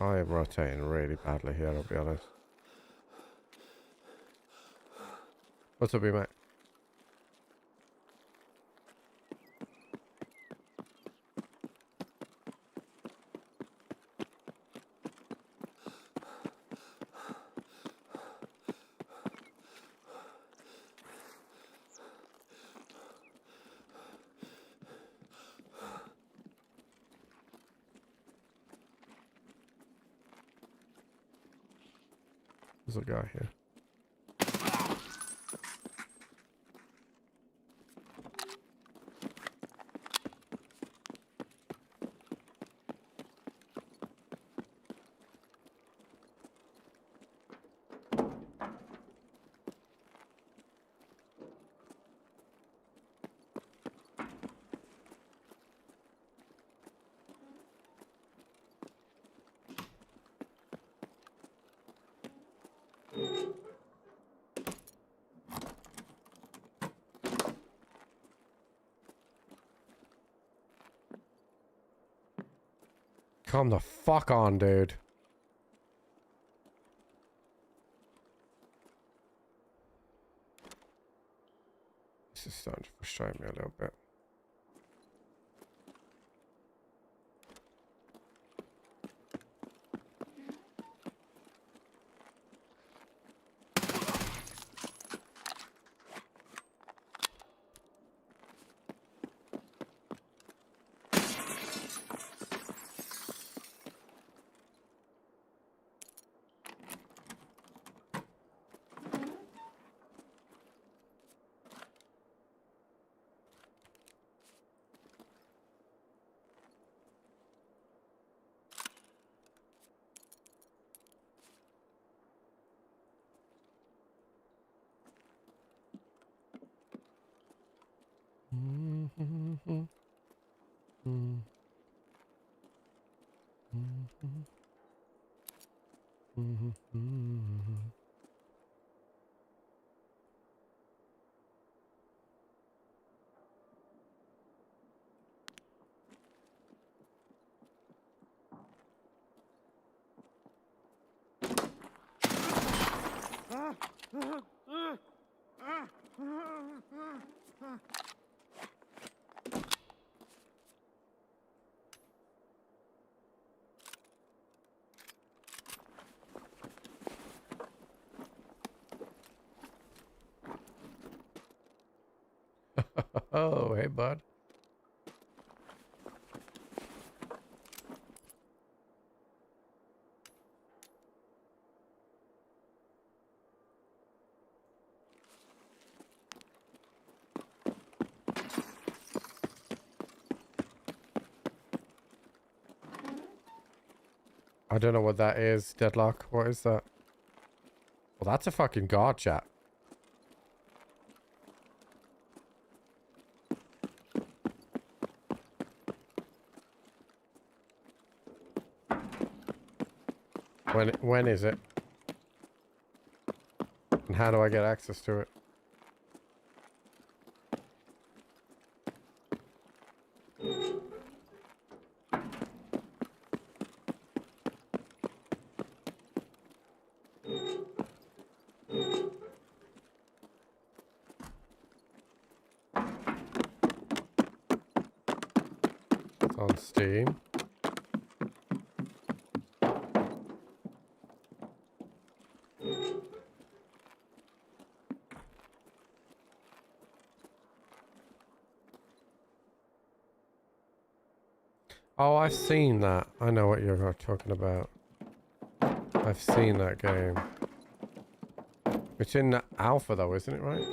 I am rotating really badly here, I'll be honest. What's up, B-Mac? There's a guy here. Come the fuck on, dude. This is starting to frustrate me a little bit. Oh, hey, bud. I don't know what that is, Deadlock. What is that? Well, that's a fucking guard, chat. When is it? And how do I get access to it? It's on Steam. Oh, I've seen that. I know what you're talking about. I've seen that game. It's in the alpha though, isn't it, right?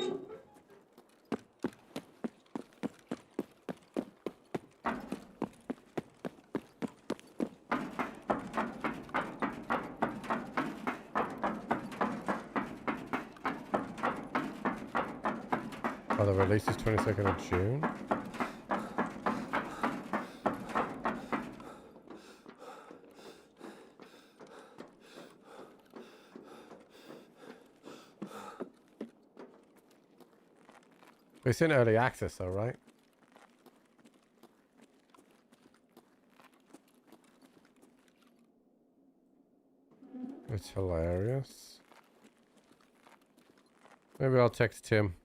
Oh, the release is 22nd of June. It's in early access though, right? It's hilarious. Maybe I'll text Tim.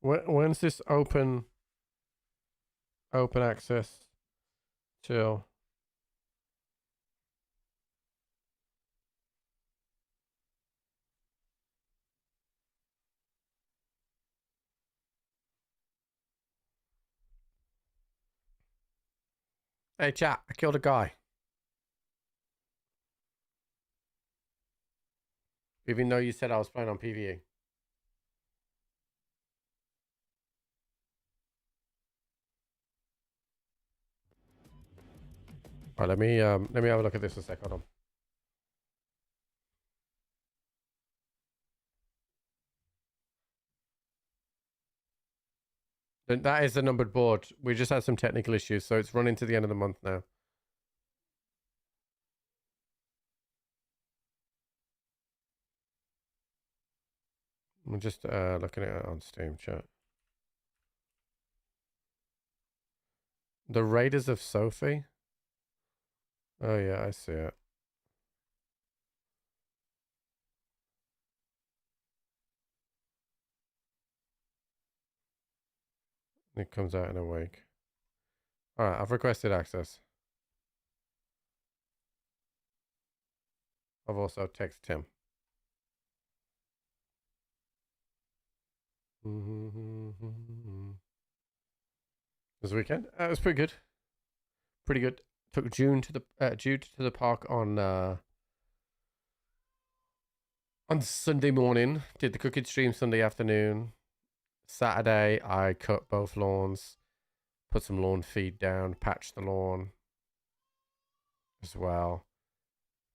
When's this open access till? Hey chat, I killed a guy. Even though you said I was playing on PvE. Alright, let me have a look at this a sec. Hold on. That is the numbered board. We just had some technical issues, so it's running to the end of the month now. I'm just looking at it on Steam chat. The Raiders of Sophie? Oh yeah, I see it. It comes out in a week. Alright, I've requested access. I've also texted him. This weekend? It was pretty good. Pretty good. Took Jude to the park on Sunday morning. Did the cooking stream Sunday afternoon. Saturday, I cut both lawns, put some lawn feed down, patched the lawn as well.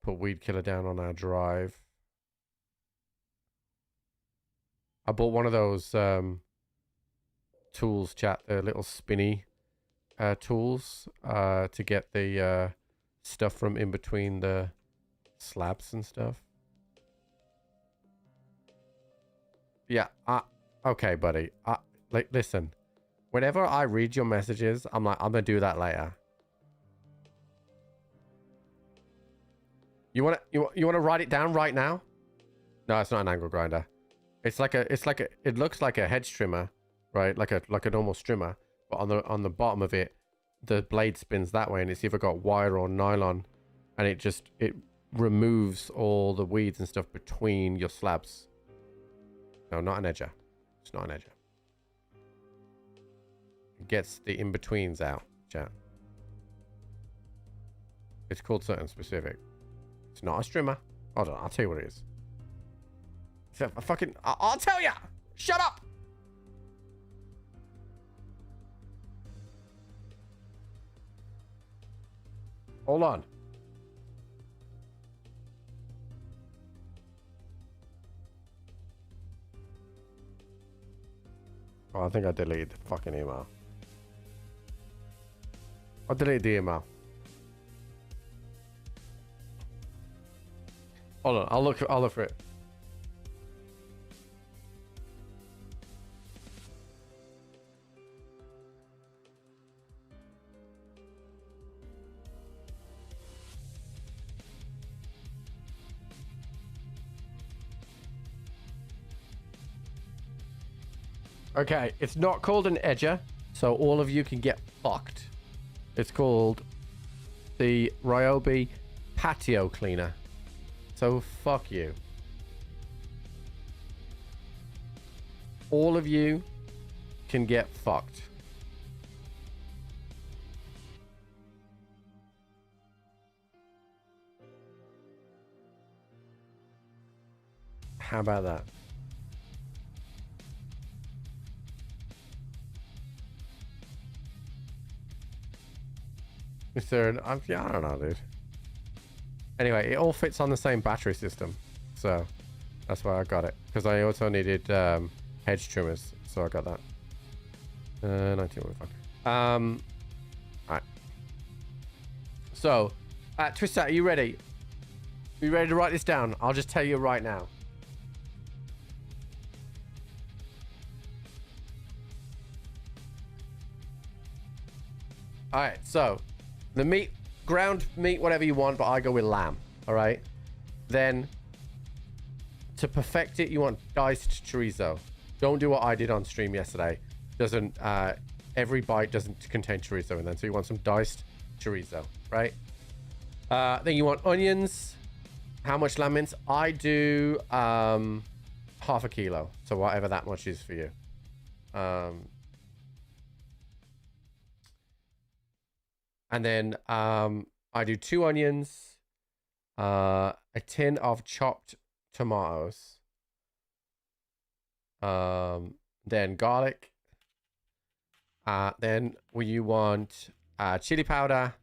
Put weed killer down on our drive. I bought one of those tools, chat, the little spinny tools to get the stuff from in between the slabs and stuff. Yeah, okay, buddy. Like, listen. Whenever I read your messages, I'm like, I'm gonna do that later. You wanna write it down right now? No, it's not an angle grinder. It looks like a hedge trimmer, right? Like a normal trimmer, but on the bottom of it, the blade spins that way, and it's either got wire or nylon, and it removes all the weeds and stuff between your slabs. No, not an edger. It's not an edger. It gets the in-betweens out, chat. It's called something specific. It's not a strimmer. Hold on, I'll tell you what it is. It's a fucking... I'll tell ya! Shut up! Hold on. Oh, I think I deleted the fucking email. I deleted the email. Hold on, I'll look for it. Okay, it's not called an edger, so all of you can get fucked. It's called the Ryobi Patio Cleaner. So fuck you. All of you can get fucked. How about that? Is there an... yeah, I don't know, dude. Anyway, it all fits on the same battery system. So, that's why I got it. Because I also needed hedge trimmers. So I got that. 1945. Alright. So, Twister, are you ready? Are you ready to write this down? I'll just tell you right now. Alright, so... the meat, ground meat, whatever you want, but I go with lamb. All right. Then, to perfect it, you want diced chorizo. don't do what I did on stream yesterday. Doesn't every bite doesn't contain chorizo in them, so you want some diced chorizo, right? Then you want onions. How much lamb mince? I do half a kilo, so whatever that much is for you. And then I do 2 onions, a tin of chopped tomatoes, then garlic. Then you want chili powder,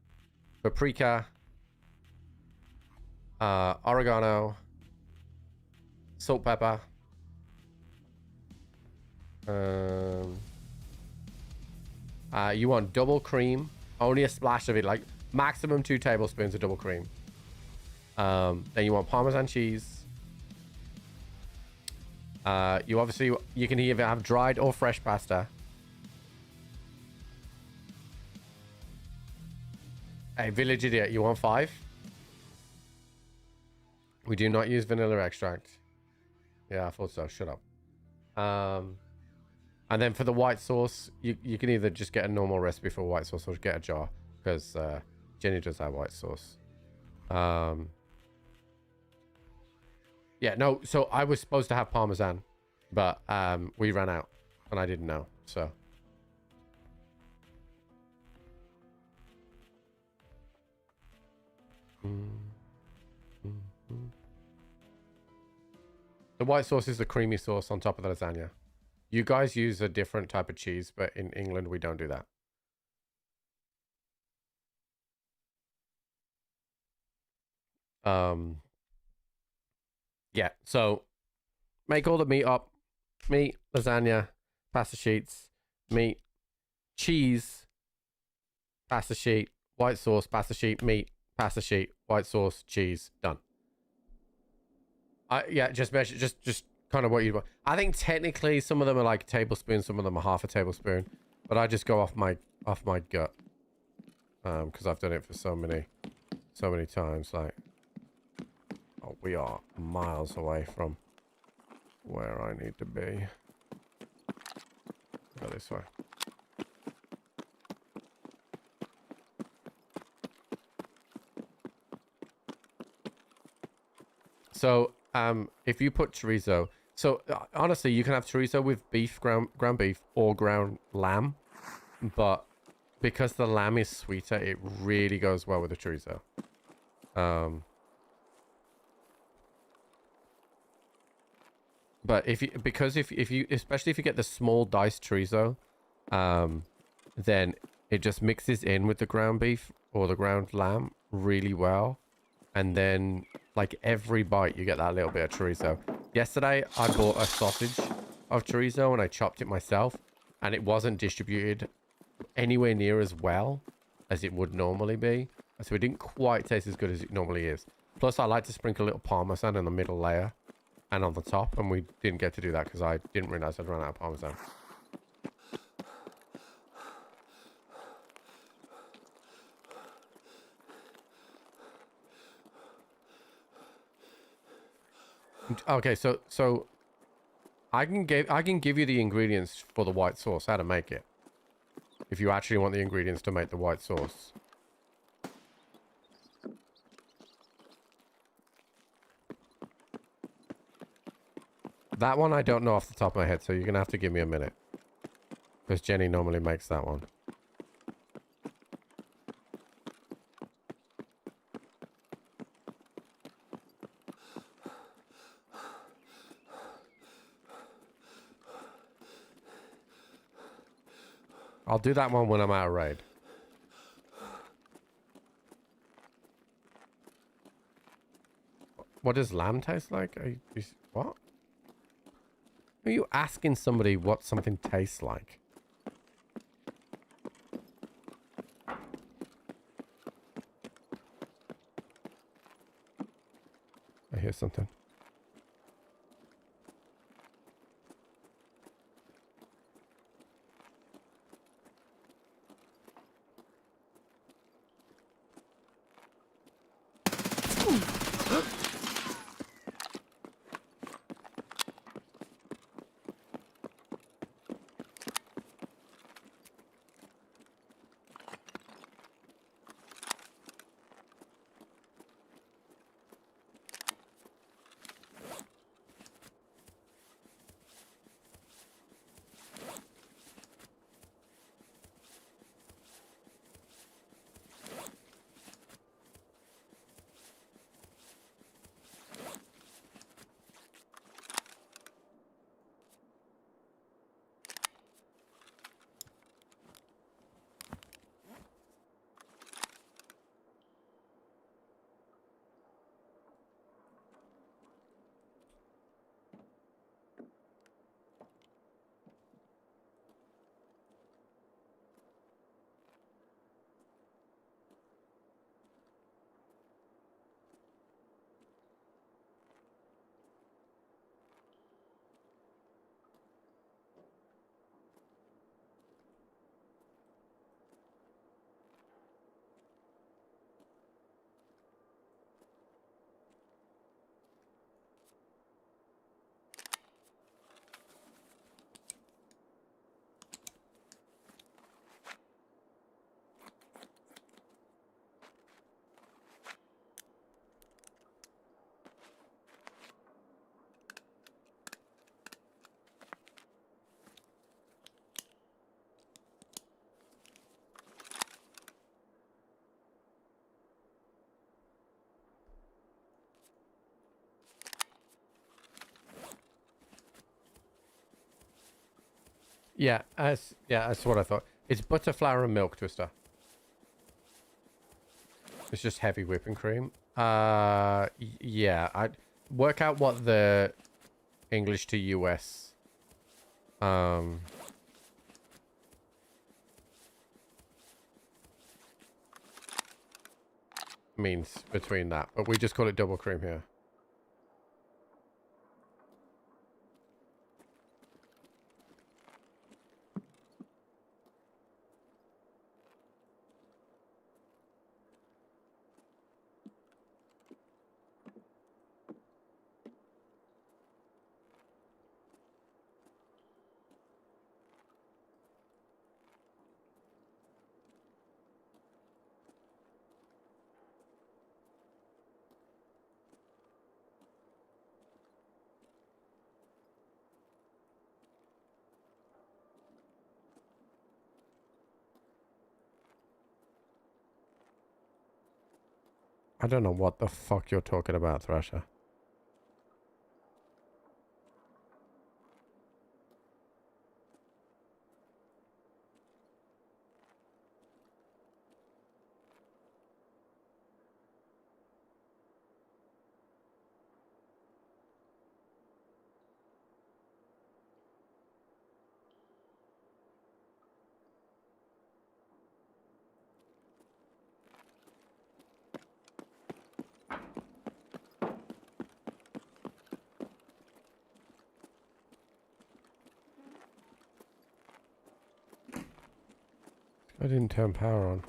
paprika, oregano, salt, pepper. You want double cream, only a splash of it, like maximum 2 tablespoons of double cream. Then you want Parmesan cheese. You can either have dried or fresh pasta. Hey, Village Idiot, you want 5? We do not use vanilla extract. Yeah, I thought so. Shut up. And then for the white sauce, you can either just get a normal recipe for white sauce or get a jar, because Jenny does have white sauce. Yeah, no, so I was supposed to have Parmesan, but we ran out and I didn't know, so. The white sauce is the creamy sauce on top of the lasagna. You guys use a different type of cheese, but in England we don't do that. Yeah, so make all the meat up. Meat, lasagna, pasta sheets, meat, cheese, pasta sheet, white sauce, pasta sheet, meat, pasta sheet, white sauce, cheese, done. Yeah, just measure, just kind of what you want. I think technically some of them are like a tablespoon, some of them are half a tablespoon, but I just go off my gut, because I've done it for so many times. Like, oh, we are miles away from where I need to be. Go this way. So, if you put chorizo, so honestly, you can have chorizo with beef, ground beef, or ground lamb, but because the lamb is sweeter, it really goes well with the chorizo. But if you especially if you get the small diced chorizo, then it just mixes in with the ground beef or the ground lamb really well. And then, like, every bite, you get that little bit of chorizo. Yesterday, I bought a sausage of chorizo and I chopped it myself. And it wasn't distributed anywhere near as well as it would normally be. So it didn't quite taste as good as it normally is. Plus, I like to sprinkle a little Parmesan in the middle layer and on the top. And we didn't get to do that because I didn't realize I'd run out of Parmesan. Okay, so I can give you the ingredients for the white sauce, how to make it. If you actually want the ingredients to make the white sauce. That one I don't know off the top of my head, so you're gonna have to give me a minute. Because Jenny normally makes that one. I'll do that one when I'm out of raid. What does lamb taste like? What? Are you asking somebody what something tastes like? I hear something. Yeah, that's what I thought. It's butter, flour, and milk, Twister. It's just heavy whipping cream. Yeah. I work out what the English to US means between that, but we just call it double cream here. I don't know what the fuck you're talking about, Thrasher. I didn't turn power on.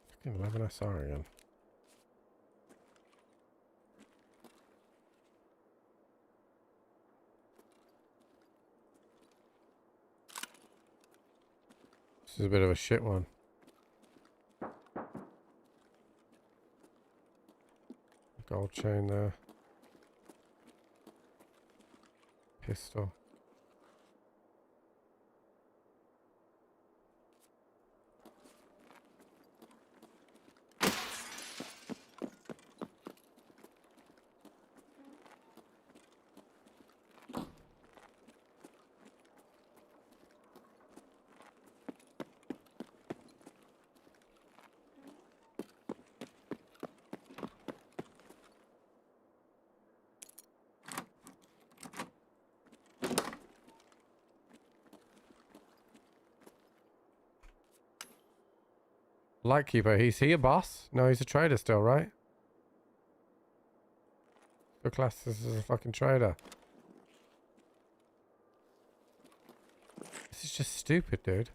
Fucking 11 SR again. This is a bit of a shit one. Gold chain there. Pistol. Lightkeeper, he's here, boss? No, he's a trader still, right? Still classed as a fucking trader. This is just stupid, dude.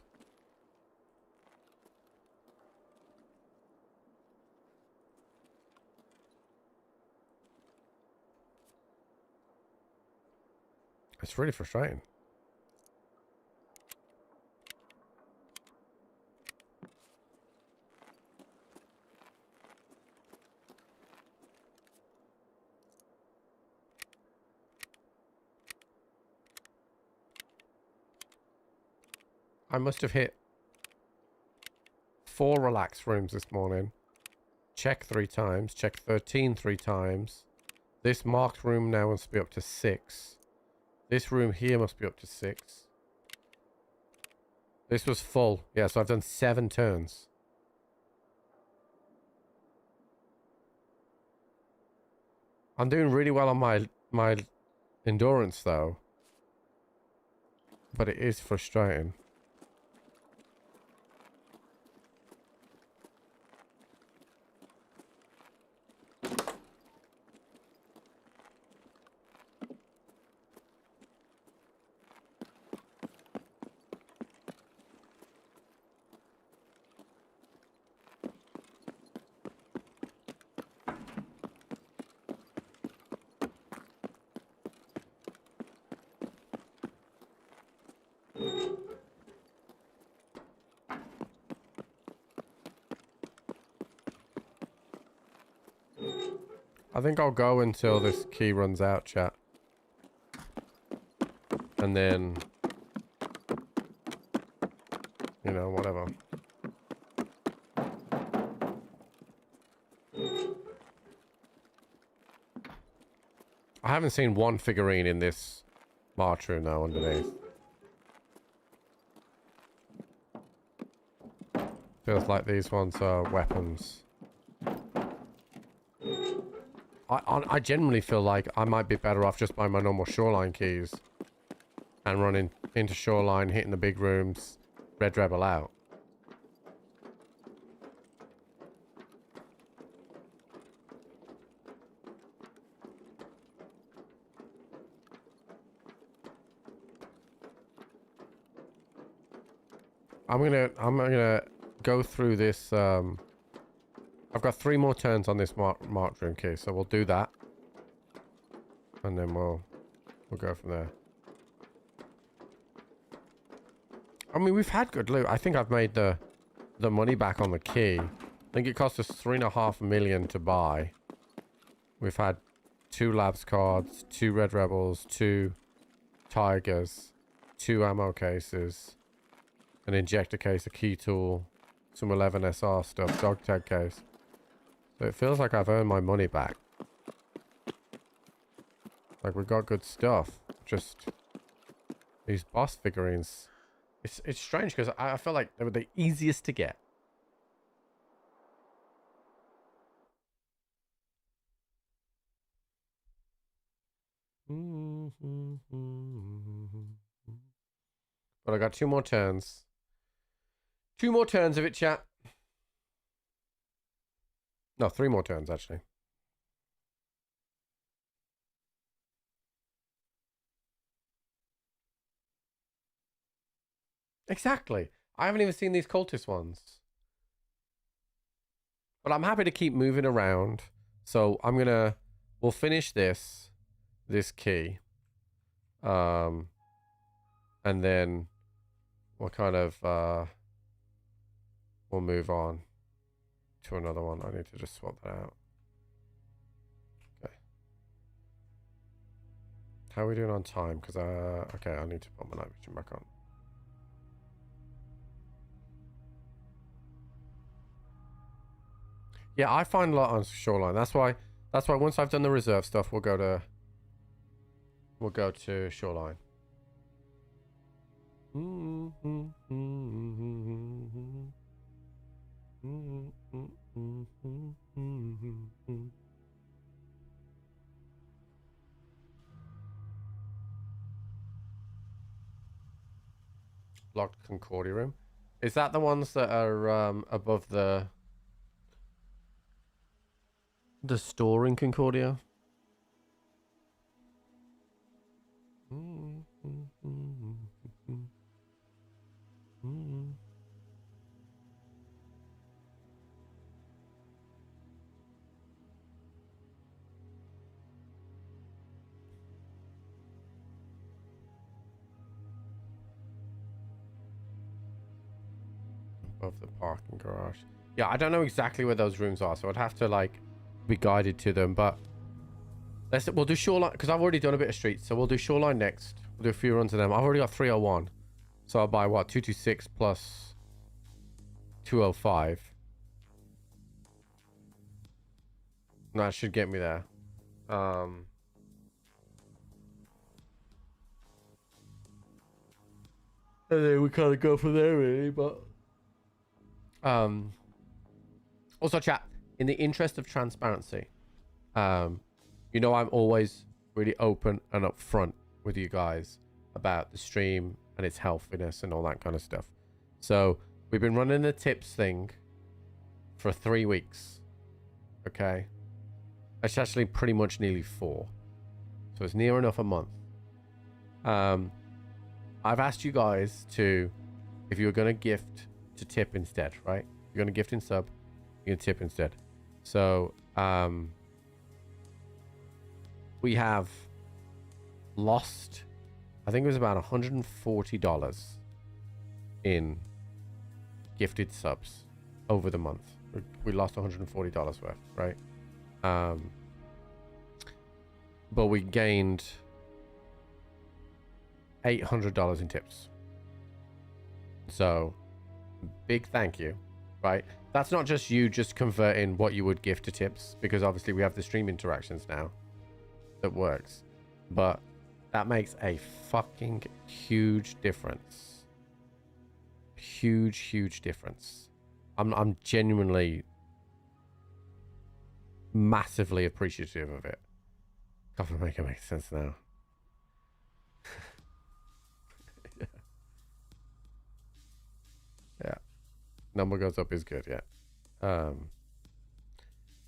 It's really frustrating. I must have hit 4 relax rooms this morning. Check 3 times. Check 13 3 times. This marked room now must be up to 6. This room here must be up to 6. This was full. Yeah, so I've done 7 turns. I'm doing really well on my endurance though. But it is frustrating. I think I'll go until this key runs out, chat. And then know, whatever. I haven't seen one figurine in this march room now underneath. Feels like these ones are weapons. I genuinely feel like I might be better off just buying my normal shoreline keys and running into shoreline, hitting the big rooms, Red Rebel out. I'm gonna go through this. I've got 3 more turns on this march room key, so we'll do that, and then we'll go from there. I mean, we've had good loot. I think I've made the money back on the key. I think it cost us 3.5 million to buy. We've had 2 labs cards, 2 Red Rebels, 2 Tigers, 2 ammo cases, an injector case, a key tool, some 11 SR stuff, dog tag case. So it feels like I've earned my money back. Like, we got good stuff. Just these boss figurines. It's strange because I feel like they were the easiest to get. But I got 2 more turns. 2 more turns of it, chat. No, 3 more turns, actually. Exactly. I haven't even seen these cultist ones. But I'm happy to keep moving around. So we'll finish this key. And then we'll kind of, we'll move on to another one. I need to just swap that out. Okay. How are we doing on time? Because, okay, I need to put my night vision back on. Yeah, I find a lot on shoreline. That's why once I've done the reserve stuff, we'll go to shoreline. Locked Concordia room. Is that the ones that are above the store in Concordia? Above the parking garage. Yeah, I don't know exactly where those rooms are, so I'd have to like be guided to them. But we'll do shoreline because I've already done a bit of streets, so we'll do shoreline next. We'll do a few runs of them. I've already got 301, so I'll buy what 226 plus 205. That should get me there. And then we kind of go from there, really. But also, chat, in the interest of transparency, you know, I'm always really open and upfront with you guys about the stream and its healthiness and all that kind of stuff. So we've been running the tips thing for 3 weeks. Okay, it's actually pretty much nearly 4, so it's near enough a month. I've asked you guys to, if you're going to gift, to tip instead, right? You're going to gift in sub, you're going to tip instead. So we have lost, I think it was about $140 in gifted subs over the month. We lost $140 worth, right? But we gained $800 in tips. So big thank you, right? That's not just you just converting what you would give to tips, because obviously we have the stream interactions now that works, but that makes a fucking huge difference. Huge difference. I'm genuinely massively appreciative of it. Can't make it make sense now. Yeah. Yeah. Number goes up is good, yeah.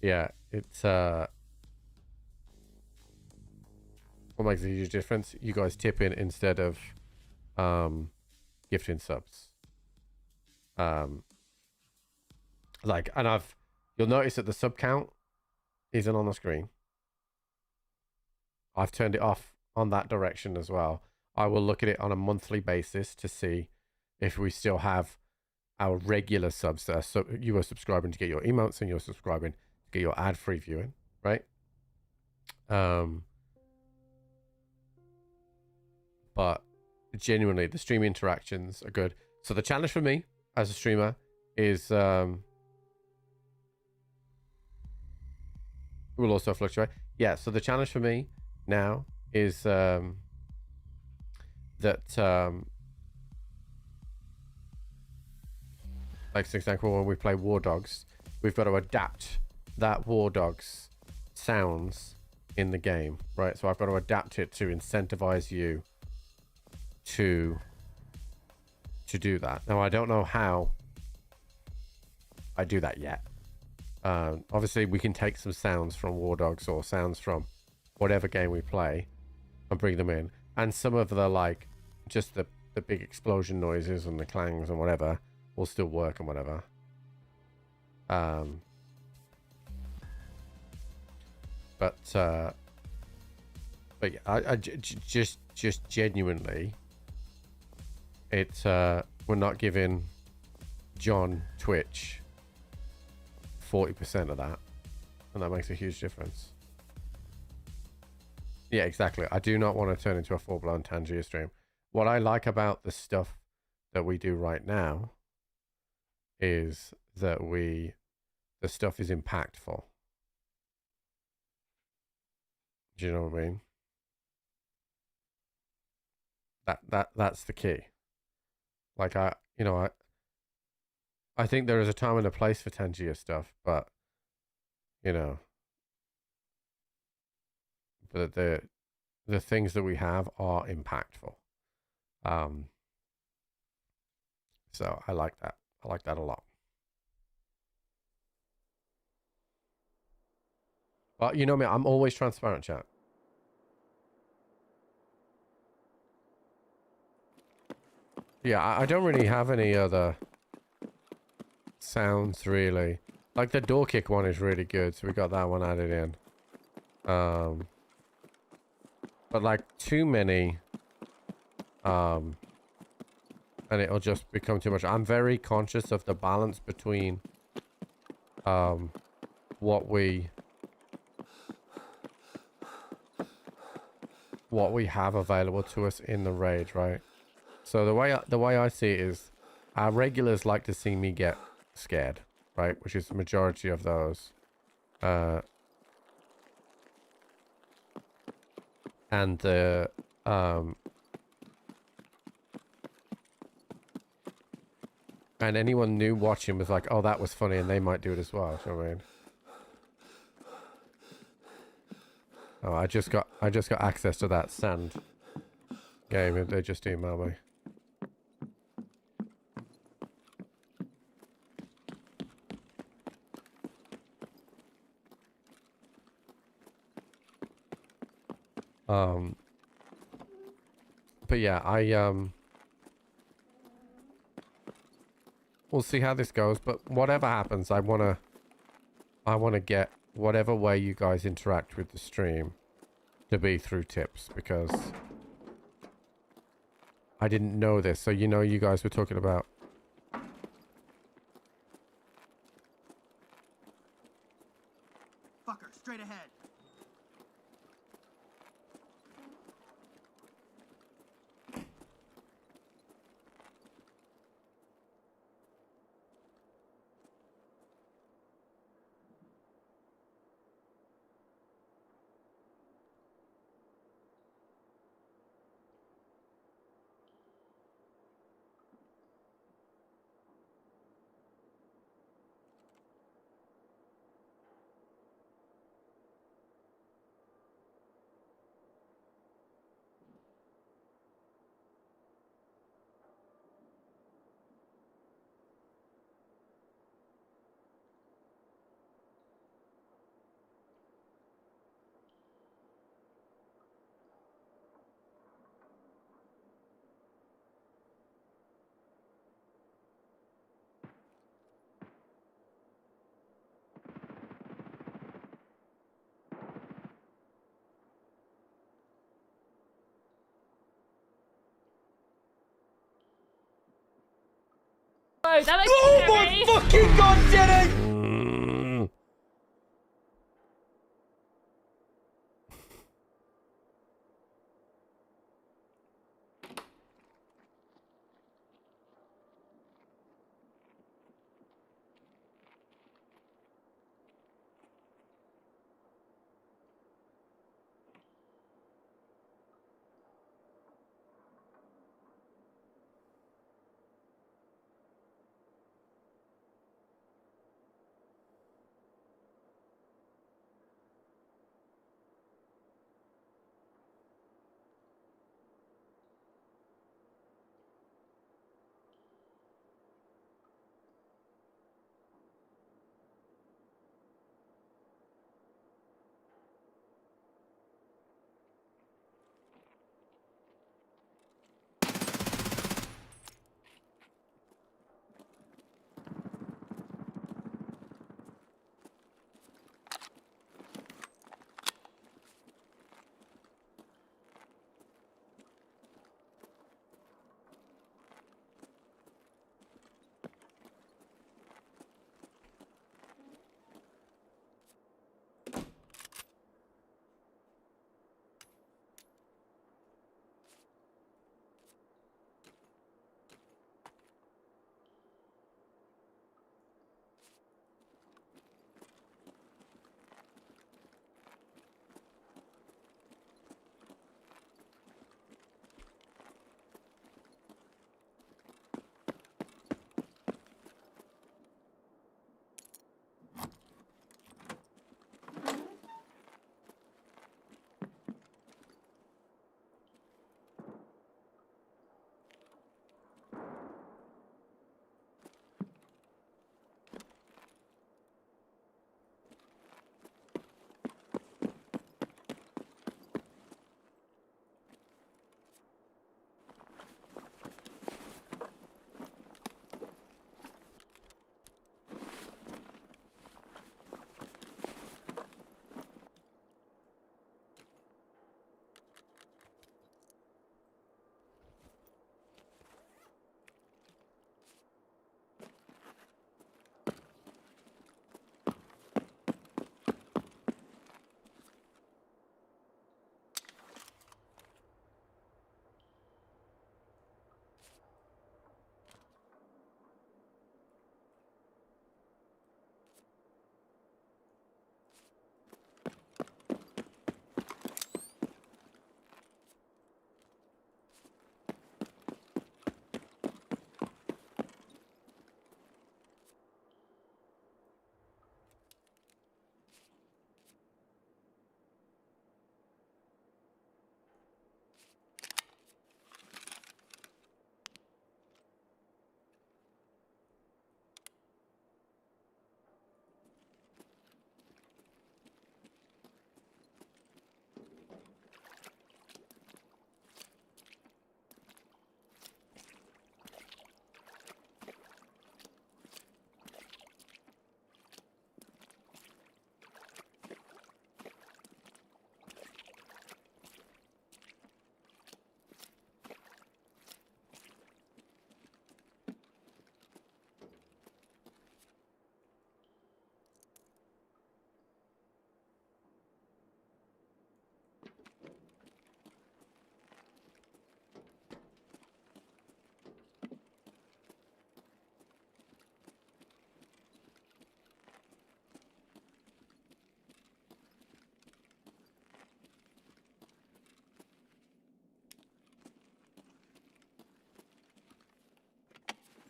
Yeah, it's what makes a huge difference? You guys tip in instead of gifting subs. Like, and you'll notice that the sub count isn't on the screen. I've turned it off on that direction as well. I will look at it on a monthly basis to see if we still have our regular subs that are you are subscribing to get your emotes and you're subscribing to get your ad-free viewing, right? But genuinely, the stream interactions are good. So the challenge for me as a streamer is will also fluctuate. Yeah, so the challenge for me now is that like, for example, when we play War Dogs, we've got to adapt that War Dogs sounds in the game, right? So I've got to adapt it to incentivize you to do that. Now, I don't know how I do that yet. Obviously, we can take some sounds from War Dogs or sounds from whatever game we play and bring them in. And some of the, like, just the big explosion noises and the clangs and whatever will still work and whatever. But yeah, I just genuinely, it's we're not giving John Twitch 40% of that, and that makes a huge difference. Yeah, exactly. I do not want to turn into a full-blown Tangier stream. What I like about the stuff that we do right now is that the stuff is impactful. Do you know what I mean? That's the key. Like, I think there is a time and a place for Tangier stuff, but but the things that we have are impactful. So I like that. I like that a lot. But you know me, I'm always transparent, chat. Yeah, I don't really have any other sounds, really. Like, the door kick one is really good, so we got that one added in. But, like, too many, and it'll just become too much. I'm very conscious of the balance between, what we have available to us in the raid, right? So the way I see it is, our regulars like to see me get scared, right? Which is the majority of those. And the and anyone new watching was like, oh, that was funny, and they might do it as well. You know what I mean? Oh, I just got access to that sand game. They just emailed me. But yeah, we'll see how this goes, but whatever happens, I wanna get whatever way you guys interact with the stream to be through tips, because I didn't know this. So, you guys were talking about Fucker, straight ahead. No, that looks Oh scary. my fucking god, Jenny! Mm.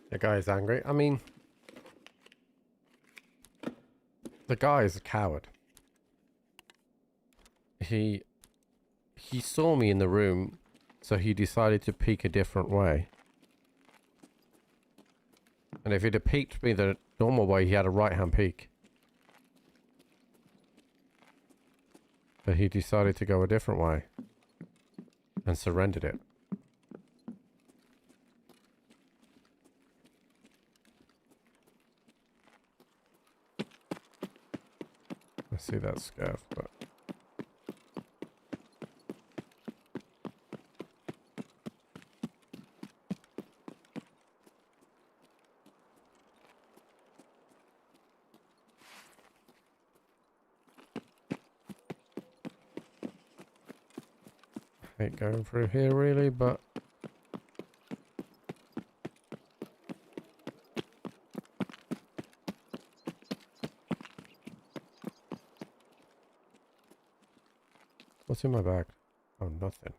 The guy's angry. I mean, the guy is a coward. He saw me in the room, so he decided to peek a different way. And if he'd have peeked me the normal way, he had a right-hand peek. But he decided to go a different way and surrendered it. I see that scav, but hate going through here really, but what's in my bag? Oh, nothing.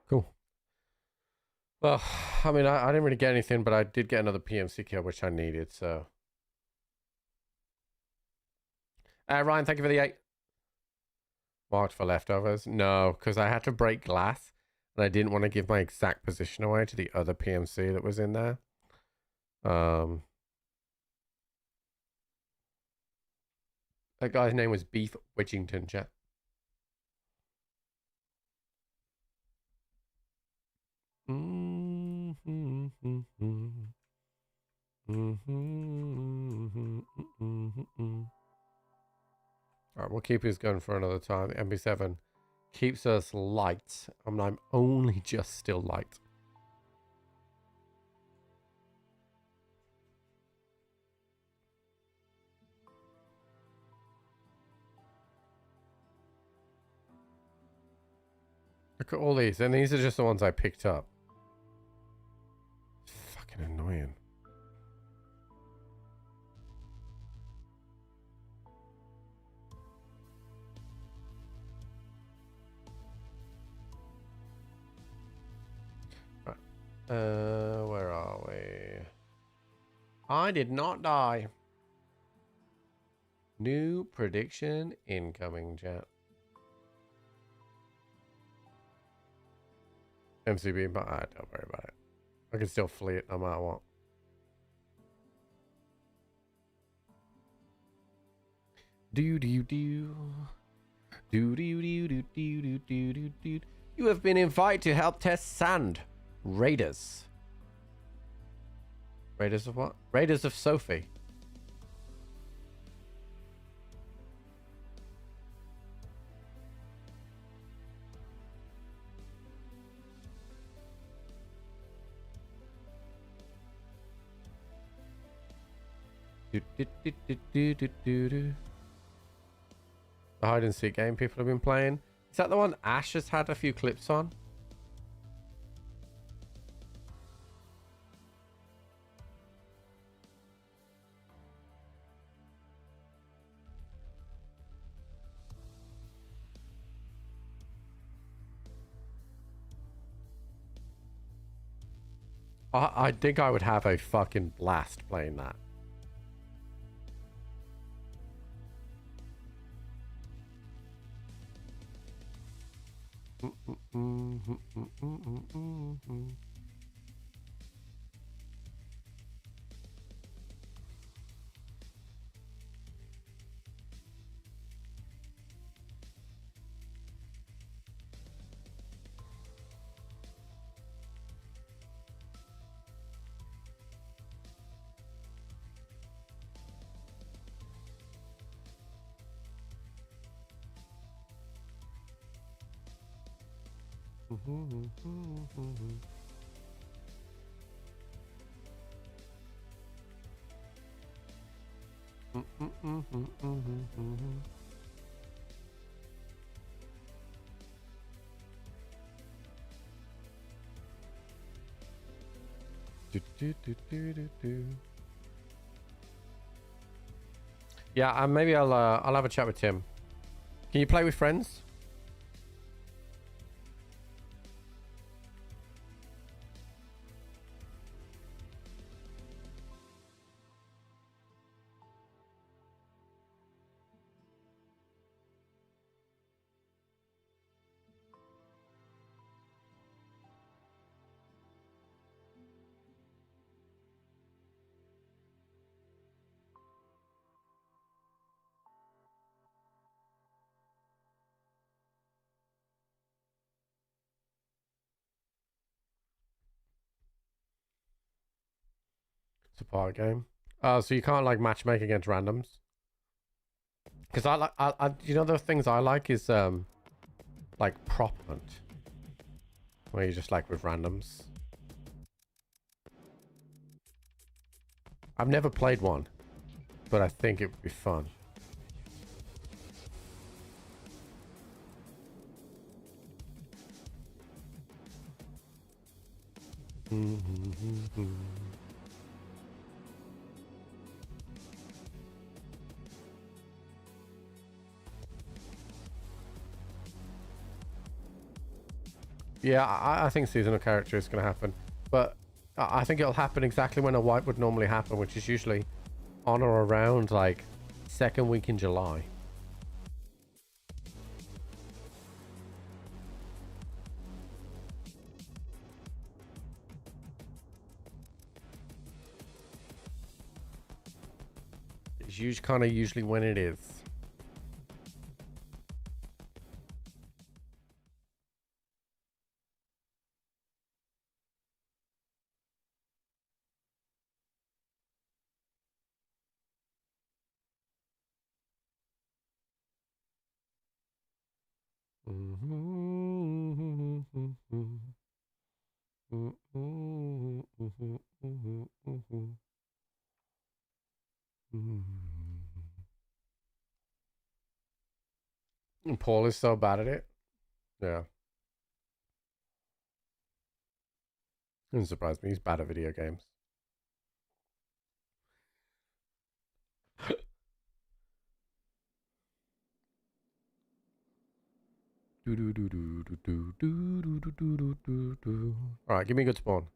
Cool. Well, I mean, I didn't really get anything, but I did get another PMC kill, which I needed, so. Ryan, thank you for the 8. Marked for leftovers? No, because I had to break glass, and I didn't want to give my exact position away to the other PMC that was in there. That guy's name was Beef Widgington, chat. Alright, we'll keep his gun for another time. The MP7 keeps us light. I mean, I'm only just still light. Look at all these, and these are just the ones I picked up. It's fucking annoying. Right. Where are we? I did not die. New prediction incoming, chat. MCB, but don't worry about it. I can still flee it no matter what. Do do do. Do do do do do do do do do. You have been invited to help test sand. Raiders. Raiders of what? Raiders of Sophie. Do, do, do, do, do, do, do, do. The hide and seek game people have been playing. Is that the one Ash has had a few clips on? I think I would have a fucking blast playing that. Yeah, maybe I'll have a chat with Tim. Can you play with friends? It's a part game. Oh, so you can't like matchmake against randoms? Because I like, you know, the things I like is like prop hunt. where you're just like with randoms. I've never played one, but I think it would be fun. Yeah, I think seasonal character is going to happen, but I think it'll happen exactly when a wipe would normally happen, which is usually on or around like second week in July. It's usually when it is. And Paul is so bad at it. Yeah. Doesn't surprise me. He's bad at video games. Alright, give me a good spawn.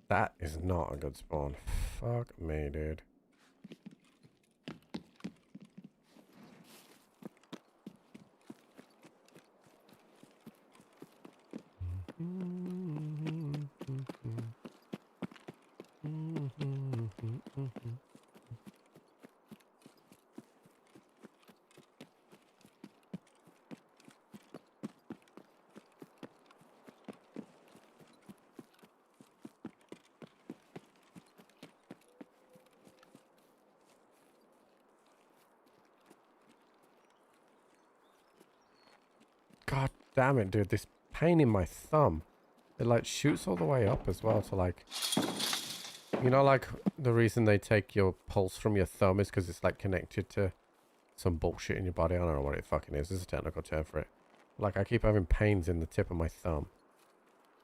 That is not a good spawn. Fuck me, dude. God damn it, dude. This pain in my thumb. It like shoots all the way up as well to like... You know, like the reason they take your pulse from your thumb is because it's like connected to some bullshit in your body. I don't know what it fucking is. There's a technical term for it. Like I keep having pains in the tip of my thumb.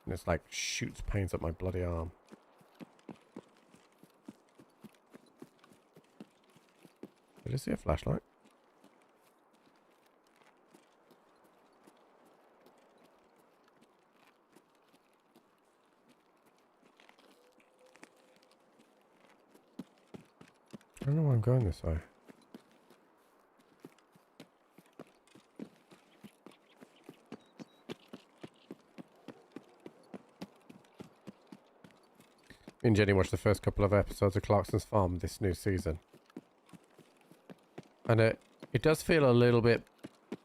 And it's like shoots pains up my bloody arm. Did I see a flashlight? I don't know why I'm going this way. Me and Jenny watched the first couple of episodes of Clarkson's Farm this new season. And it does feel a little bit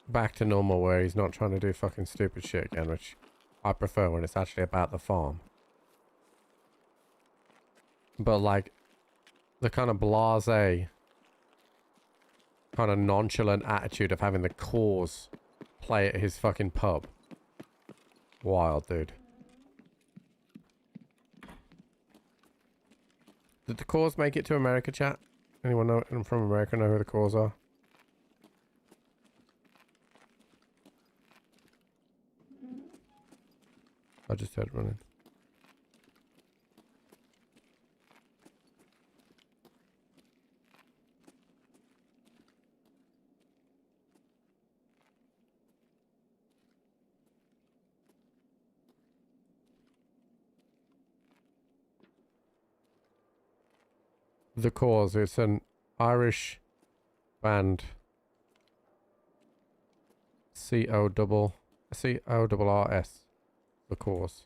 back to normal where he's not trying to do fucking stupid shit again, which I prefer when it's actually about the farm. But like, the kind of blasé, kind of nonchalant attitude of having the cause play at his fucking pub. Wild, dude. Did the cause make it to America, chat? Anyone know from America know who the cause are? I just heard running. The Cause, it's an Irish band. C-O-R-R-S. The Cause.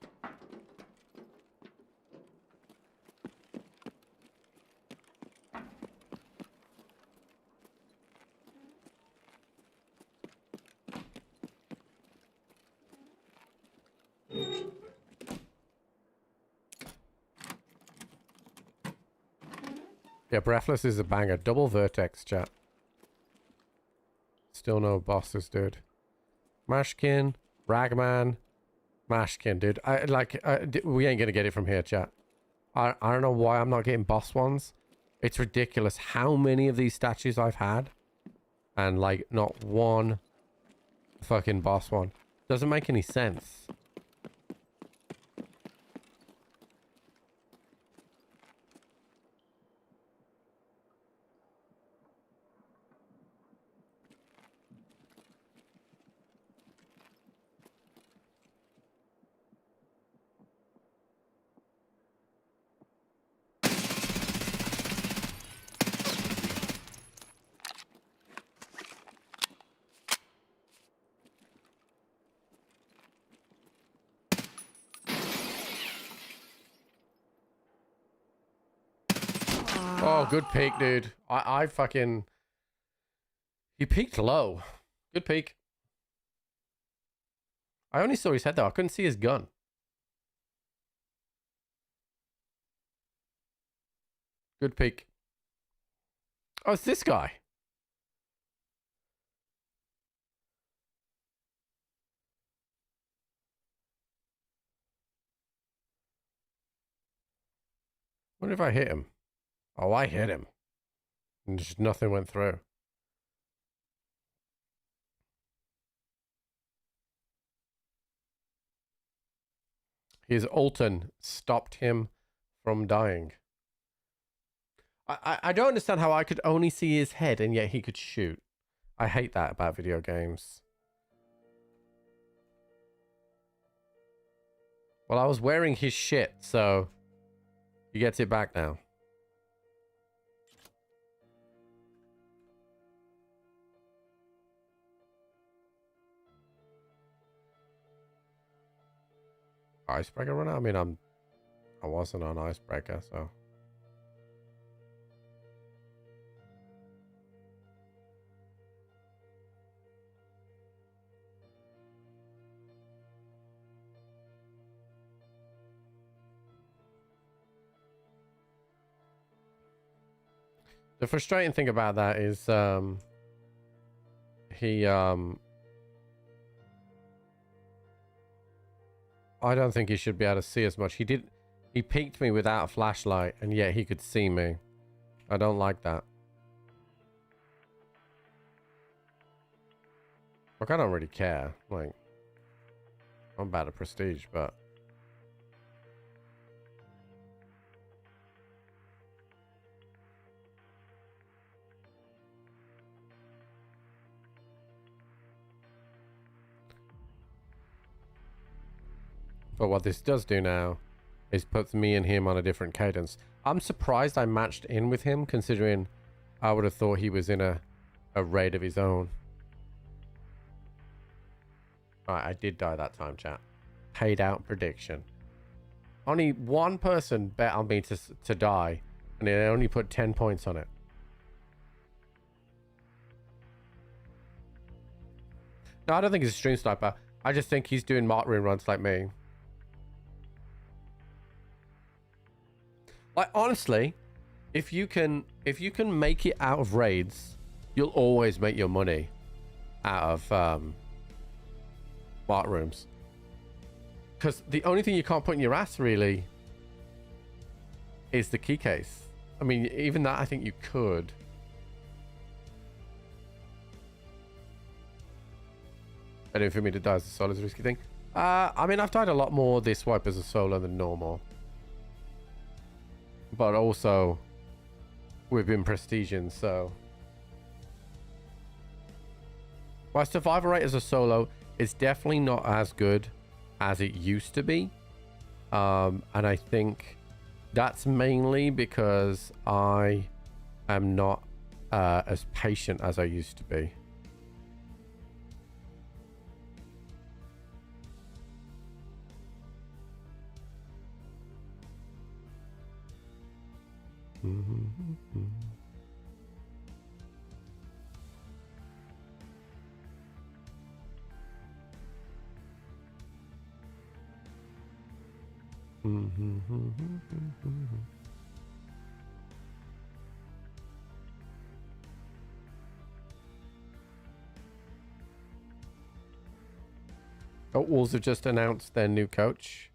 Yeah, Breathless is a banger. Double Vertex, chat. Still no bosses, dude. Mashkin, Ragman, Mashkin, dude. We ain't gonna get it from here, chat. I don't know why I'm not getting boss ones. It's ridiculous how many of these statues I've had. And, like, not one fucking boss one. Doesn't make any sense. Oh, good peek, dude. I fucking... He peeked low. Good peek. I only saw his head, though. I couldn't see his gun. Good peek. Oh, it's this guy. Wonder if I hit him. Oh, I hit him. And just nothing went through. His Alton stopped him from dying. I don't understand how I could only see his head and yet he could shoot. I hate that about video games. Well, I was wearing his shit, so he gets it back now. Icebreaker run out? I mean, I wasn't on icebreaker, so. The frustrating thing about that is he I don't think he should be able to see as much. He peeked me without a flashlight and yet he could see me. I don't like that. Like, I don't really care. Like, I'm bad at prestige, but what this does do now is puts me and him on a different cadence. I'm surprised I matched in with him, considering I would have thought he was in a raid of his own. Alright, I did die that time, chat. Paid out prediction. Only one person bet on me to die, and they only put 10 points on it. No, I don't think he's a stream sniper. I just think he's doing martyring runs like me. Like, honestly, if you can make it out of raids, you'll always make your money out of mark rooms. Because the only thing you can't put in your ass really is the key case. I mean, even that I think you could. I don't for me to die as a solo is a risky thing. I mean, I've died a lot more this wipe as a solo than normal. But also, we've been prestiging, so. My survivor rate as a solo is definitely not as good as it used to be. And I think that's mainly because I am not as patient as I used to be. But Wolves have just announced their new coach.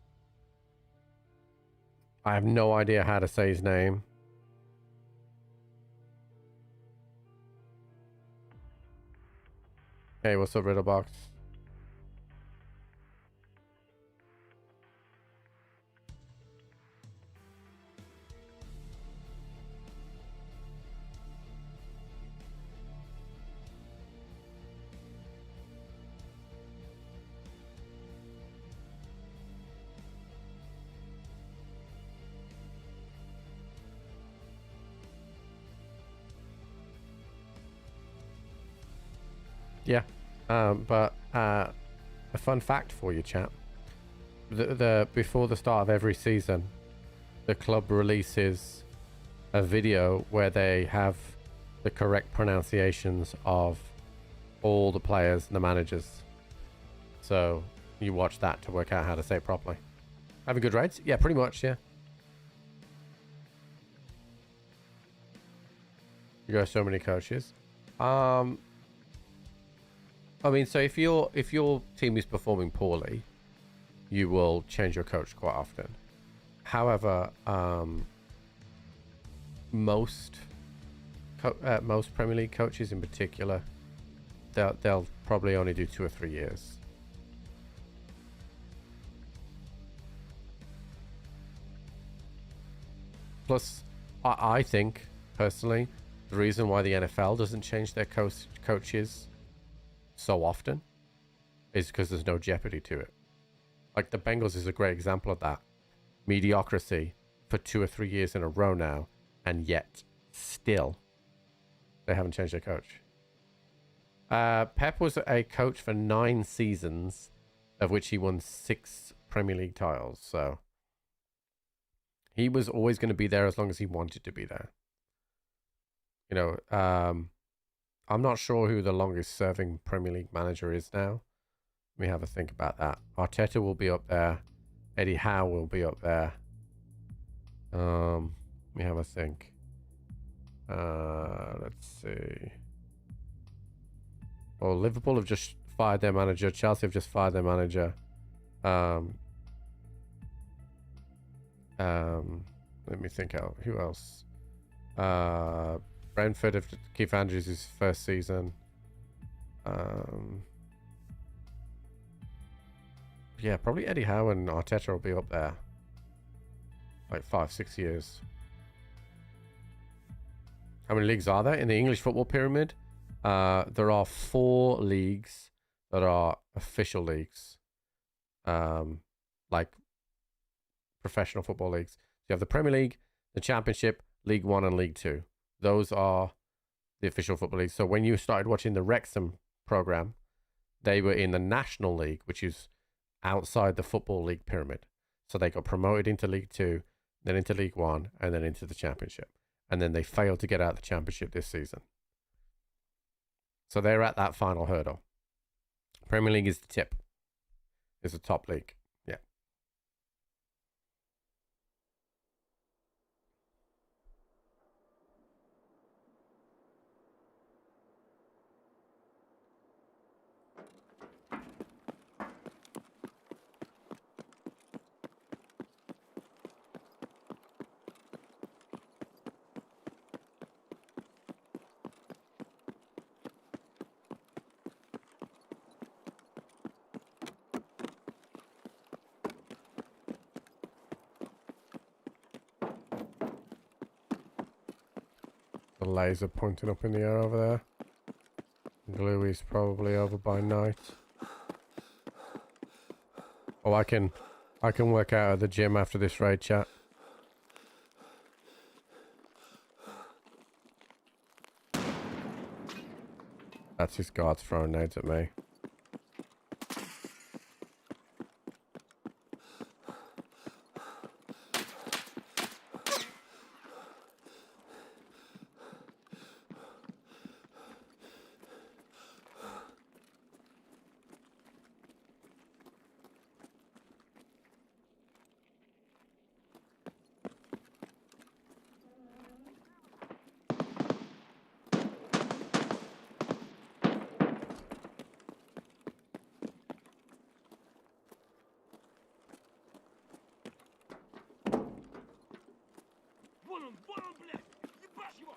I have no idea how to say his name. Hey, what's up, Riddlebox? Yeah, but a fun fact for you, chap. The before the start of every season, the club releases a video where they have the correct pronunciations of all the players and the managers. So you watch that to work out how to say it properly. Having good rates? Yeah, pretty much, yeah. You got so many coaches. I mean, so if your team is performing poorly, you will change your coach quite often. However, most Premier League coaches in particular, they'll probably only do 2 or 3 years. Plus, I think personally, the reason why the NFL doesn't change their coaches so often is because there's no jeopardy to it. Like the Bengals is a great example of that. Mediocrity for 2 or 3 years in a row now, and yet still they haven't changed their coach. Pep was a coach for 9 seasons, of which he won 6 Premier League titles. So he was always going to be there as long as he wanted to be there. You know, I'm not sure who the longest serving Premier League manager is now. Let me have a think about that. Arteta will be up there. Eddie Howe will be up there. Let me have a think. Let's see. Well, Liverpool have just fired their manager. Chelsea have just fired their manager. Let me think out. Who else? Brentford have Keith Andrews' first season. Yeah, probably Eddie Howe and Arteta will be up there. Like 5-6 years. How many leagues are there in the English football pyramid? There are 4 leagues that are official leagues. Like professional football leagues. So you have the Premier League, the Championship, League 1 and League 2. Those are the official football leagues. So when you started watching the Wrexham program, they were in the National League, which is outside the Football League pyramid. So they got promoted into League 2, then into League 1, and then into the Championship. And then they failed to get out of the Championship this season. So they're at that final hurdle. Premier League is the tip. Is the top league. Yeah. The laser pointing up in the air over there. Gluey's probably over by night. Oh, I can work out at the gym after this raid, chat. That's his guards throwing nades at me. Вон он, блядь! Ебашь его!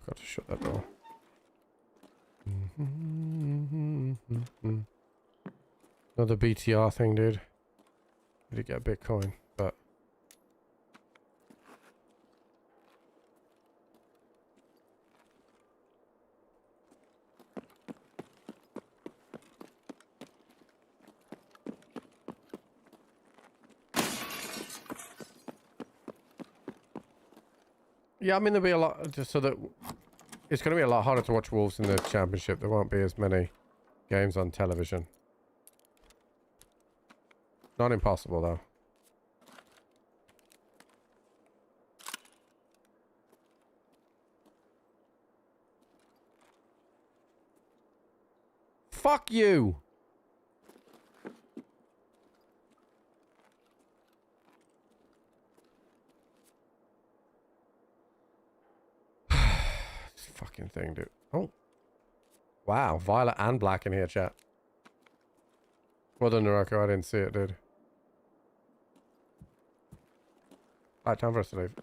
Got to shut that door. Another BTR thing, dude. We did get a Bitcoin, but yeah, I mean there'll be a lot, just so that it's going to be a lot harder to watch Wolves in the championship. There won't be as many games on television. Not impossible though. Fuck you! This fucking thing, dude. Oh. Wow, violet and black in here, chat. Well done, Naroko. I didn't see it, dude. Alright, time for us to leave.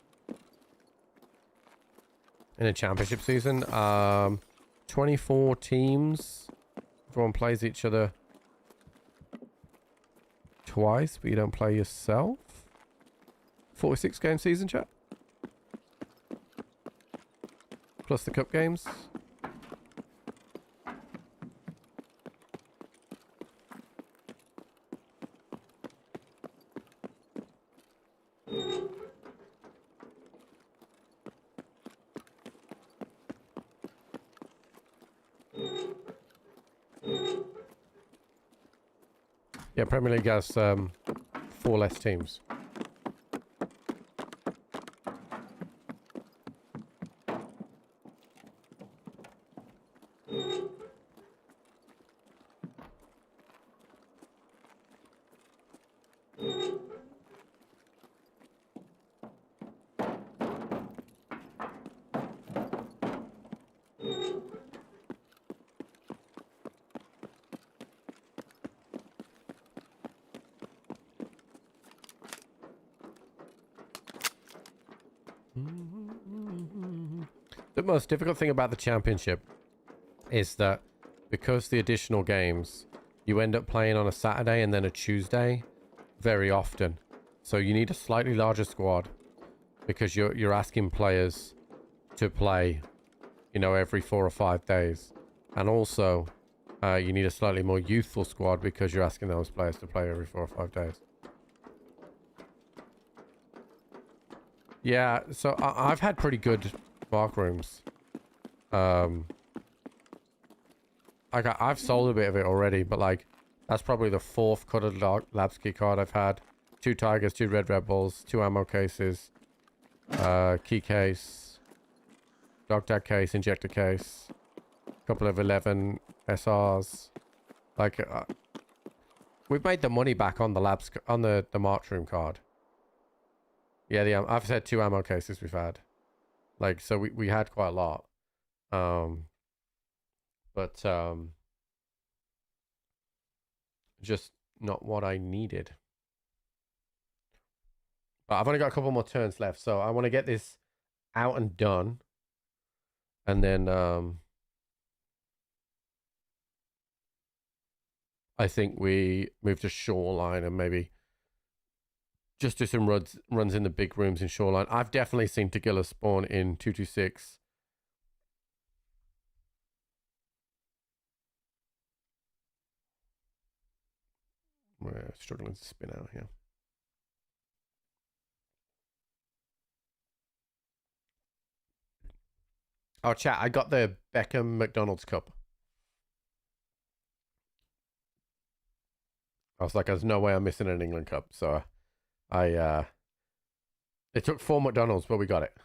In a championship season, 24 teams. Everyone plays each other twice, but you don't play yourself. 46 game season, chat. Plus the cup games. Yeah, Premier League has 4 less teams. The most difficult thing about the championship is that because the additional games, you end up playing on a Saturday and then a Tuesday very often. So you need a slightly larger squad because you're asking players to play, you know, every 4 or 5 days. And also, you need a slightly more youthful squad because you're asking those players to play every 4 or 5 days. Yeah, so I've had pretty good mark rooms. I've sold a bit of it already, but like that's probably the 4th colored labs key card I've had. 2 tigers, 2 red red bulls, 2 ammo cases, key case, dog tag case, injector case, a couple of 11 SRs. Like we've made the money back on the labs on the march room card. Yeah, I've said 2 ammo cases we've had. Like, so we had quite a lot. But just not what I needed. But I've only got a couple more turns left, so I want to get this out and done. And then I think we move to Shoreline and maybe just do some runs in the big rooms in Shoreline. I've definitely seen Tagilla spawn in 226. We're struggling to spin out here. Oh, chat, I got the Beckham McDonald's cup. I was like, there's no way I'm missing an England cup. So it took 4 McDonald's, but we got it.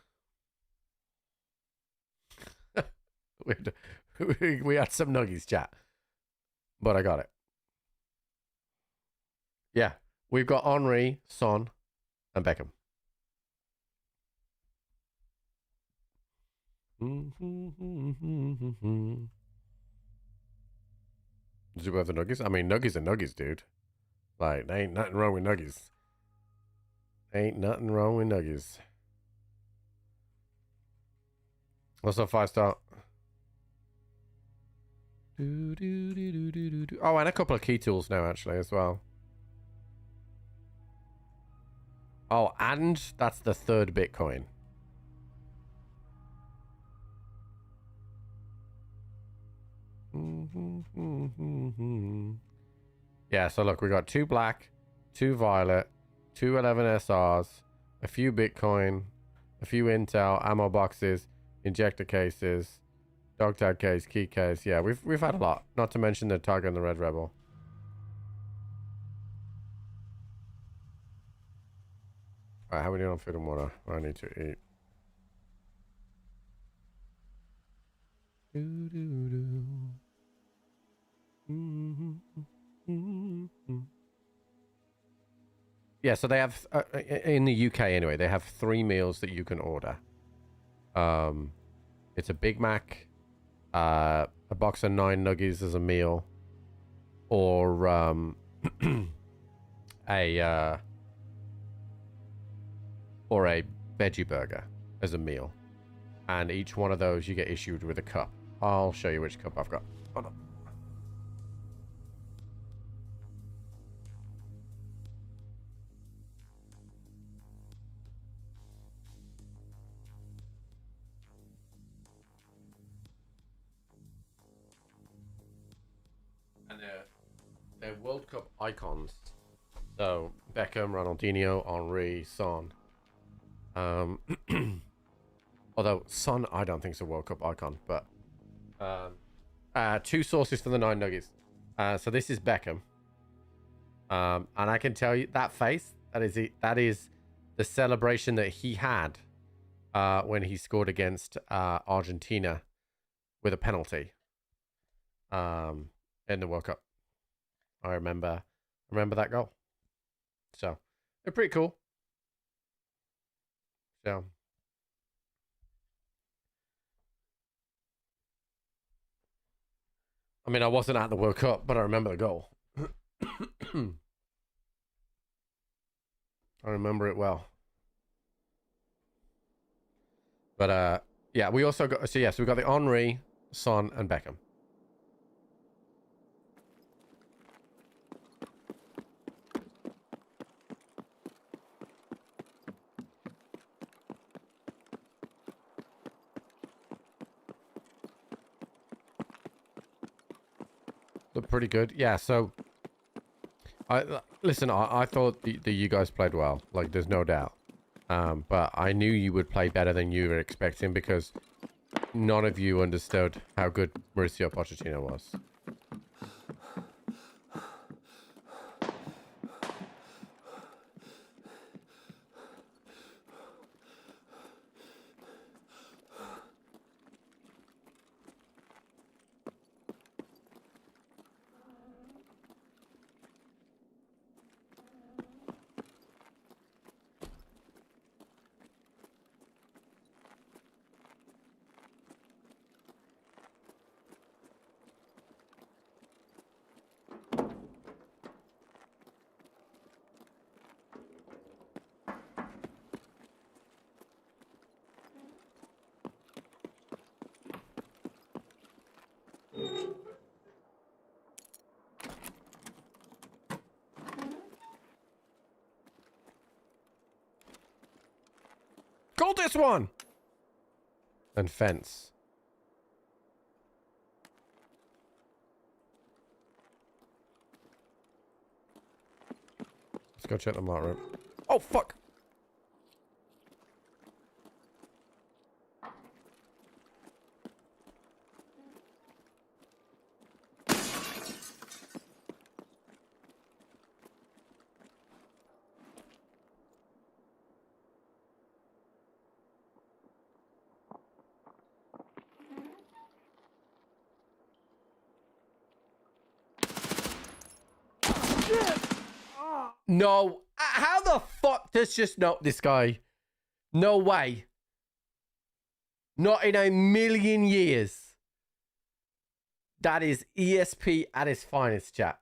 we had some nuggies, chat. But I got it. Yeah, we've got Henry, Son, and Beckham. Did you have the nuggies? I mean, nuggies are nuggies, dude. Like, there ain't nothing wrong with nuggies. Ain't nothing wrong with nuggies. What's up, 5-star? Oh, and a couple of key tools now, actually, as well. Oh, and that's the 3rd Bitcoin. Yeah, so look, we got 2 black, 2 violet, 2 11 SRs, a few Bitcoin, a few Intel, ammo boxes, injector cases, dog tag case, key case. Yeah, we've had a lot. Not to mention the Tiger and the Red Rebel. Alright, how are we doing on food and water? I need to eat. Yeah, so they have in the UK anyway. They have 3 meals that you can order. It's a Big Mac, a box of 9 nuggies as a meal, or a veggie burger as a meal. And each one of those you get issued with a cup. I'll show you which cup I've got. Hold on. And they're World Cup icons. So Beckham, Ronaldinho, Henry, Son. Although Son, I don't think is a World Cup icon, but 2 sources for the 9 nuggets. So this is Beckham, and I can tell you that face, that is the celebration that he had when he scored against Argentina with a penalty in the World Cup. I remember that goal. So they're pretty cool. So I mean, I wasn't at the World Cup, but I remember the goal. I remember it well. But yeah, we also got, so yes, we got the Henry, Son, and Beckham. Look pretty good. Yeah, so listen, I thought that you guys played well. Like, there's no doubt. But I knew you would play better than you were expecting because none of you understood how good Mauricio Pochettino was. Call this one! And fence. Let's go check the mark room. Oh, fuck! No. How the fuck does just not this guy? No way. Not in a million years. That is ESP at its finest, chat.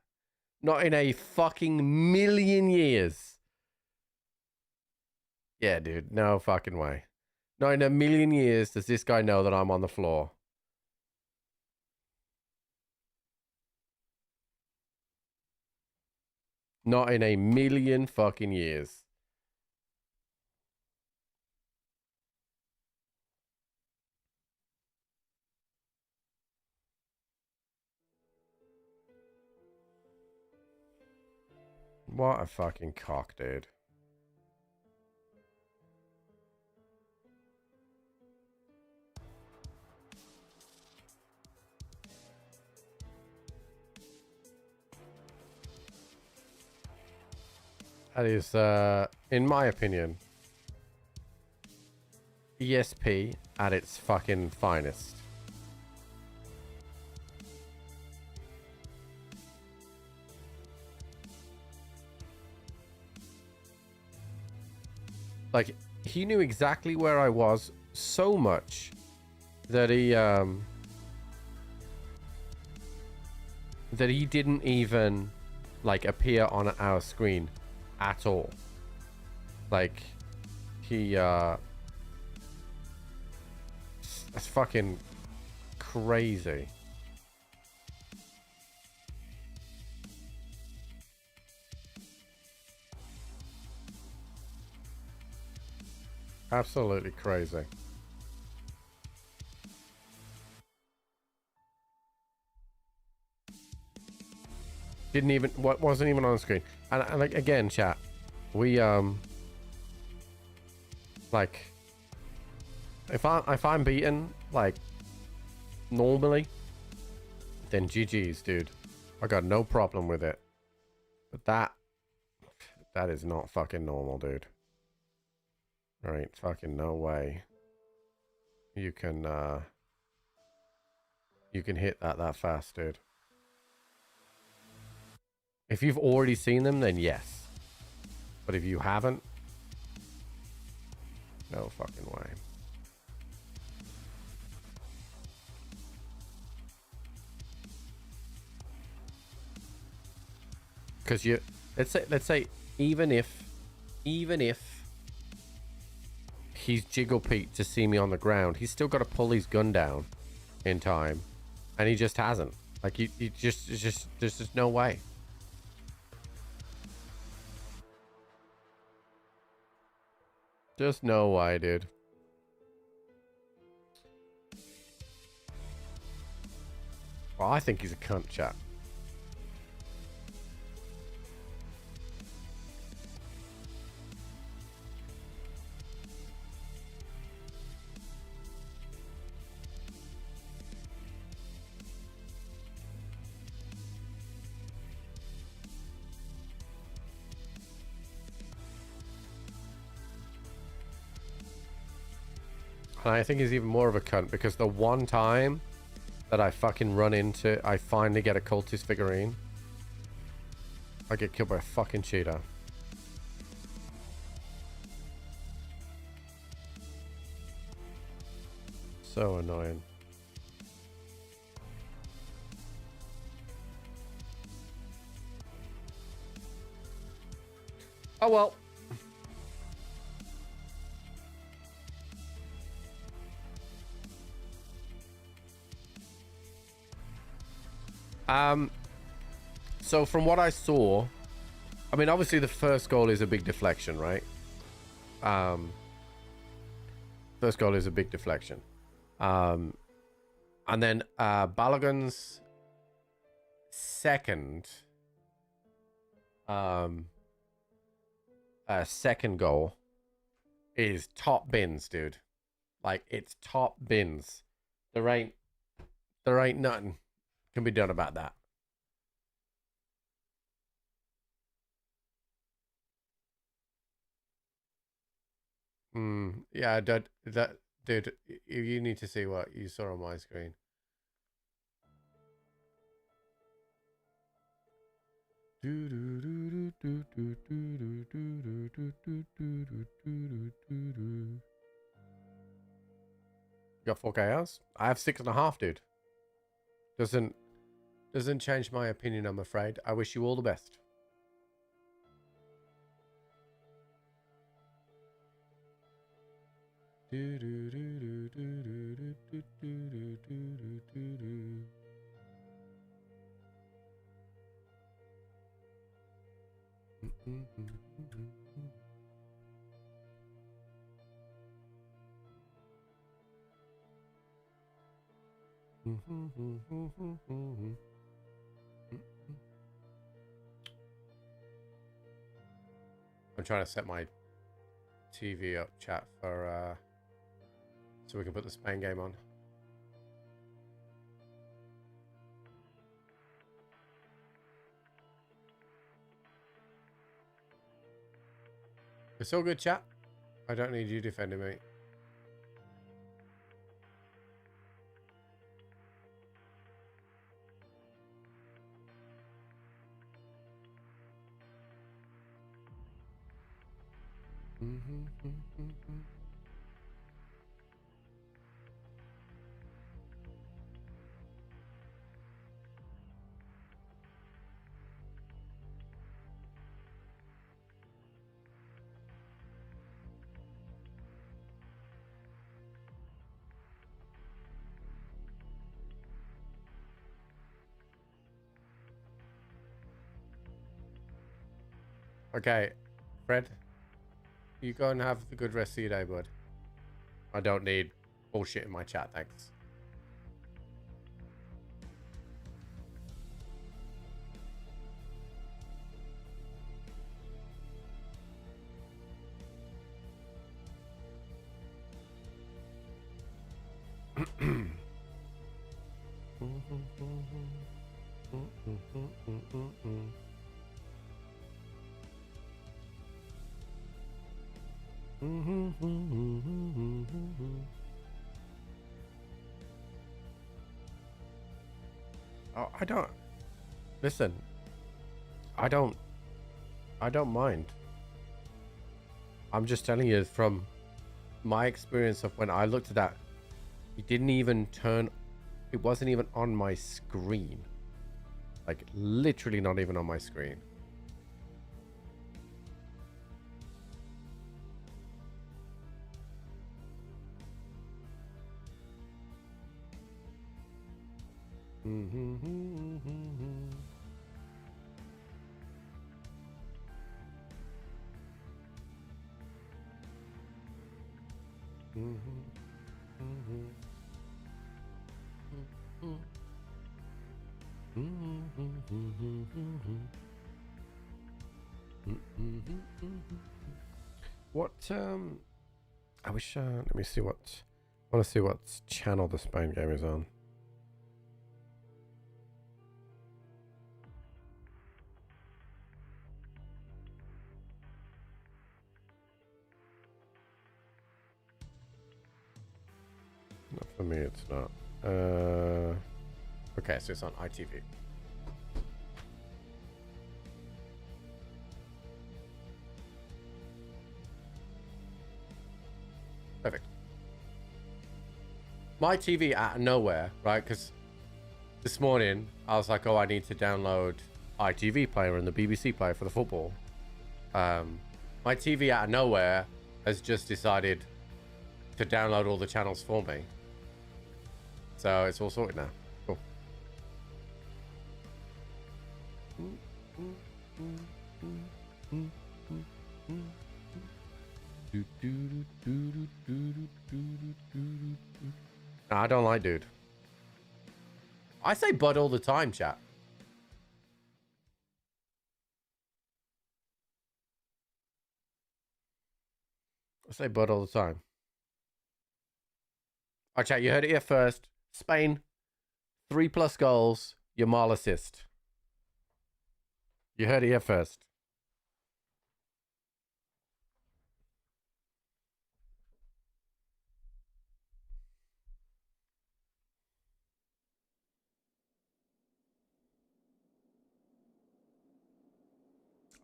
Not in a fucking million years. Yeah, dude. No fucking way. Not in a million years does this guy know that I'm on the floor. Not in a million fucking years. What a fucking cock, dude. That is, in my opinion, ESP at its fucking finest. Like, he knew exactly where I was so much that he didn't even, like, appear on our screen at all. Like, he, that's fucking crazy. Absolutely crazy. Didn't even, wasn't even on the screen. And like, again, chat, we, like, if I'm beaten, like, normally, then GG's, dude. I got no problem with it. But that is not fucking normal, dude. Alright, fucking no way. You can hit that fast, dude. If you've already seen them, then yes. But if you haven't, no fucking way. Because you, let's say, even if he's Jiggle Pete to see me on the ground, he's still got to pull his gun down in time, and he just hasn't. Like, he just, there's just no way. Just no way, dude. Well, I think he's a cunt, chat. And I think he's even more of a cunt because the one time that I fucking run into, I finally get a cultist figurine, I get killed by a fucking cheetah. So annoying. Oh well. So from what I saw, I mean, obviously the first goal is a big deflection, right? First goal is a big deflection. And then Balogun's second second goal is top bins, dude. Like, it's top bins. There ain't nothing can be done about that. Yeah, that dude, you need to see what you saw on my screen. Do do do do got 4K hours? I have 6.5, dude. Doesn't change my opinion, I'm afraid. I wish you all the best. I'm trying to set my TV up, chat, for so we can put the Spain game on. It's all good, chat. I don't need you defending me. Okay, Fred, you go and have a good rest of your day, bud. I don't need bullshit in my chat, thanks. Oh, I don't listen. I don't mind. I'm just telling you from my experience of when I looked at that, it didn't even turn. It wasn't even on my screen. Like literally not even on my screen. What I wish let me see what I want to see what channel the Spain game is on. Not for me, it's not. Okay, so it's on ITV. Perfect. My TV out of nowhere, right? Because this morning I was like, oh, I need to download ITV player and the BBC player for the football. My TV out of nowhere has just decided to download all the channels for me. So it's all sorted now. Cool. Nah, I don't like dude. I say bud all the time, chat. I say bud all the time. Oh, chat, you heard it here first. Spain, 3+ goals, Yamal assist. You heard it here first.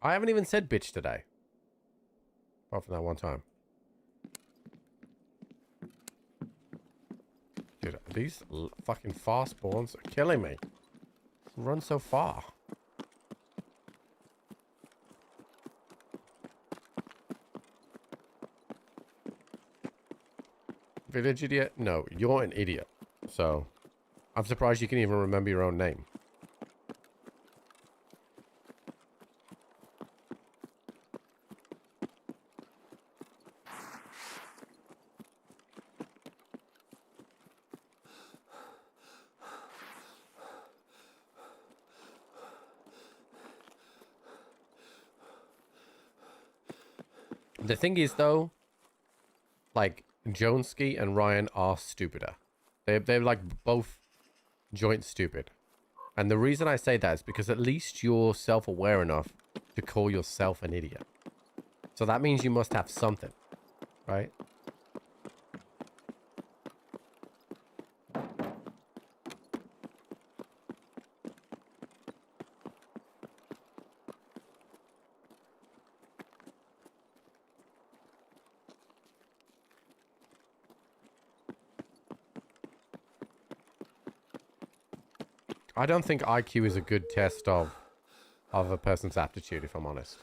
I haven't even said bitch today. Apart from that one time. Dude, these fucking fast spawns are killing me. Run so far. Village idiot? No, you're an idiot. So, I'm surprised you can even remember your own name. The thing is, though, like, Jonesky and Ryan are stupider. They're like both joint stupid. And the reason I say that is because at least you're self-aware enough to call yourself an idiot. So that means you must have something, right? I don't think IQ is a good test of a person's aptitude, if I'm honest.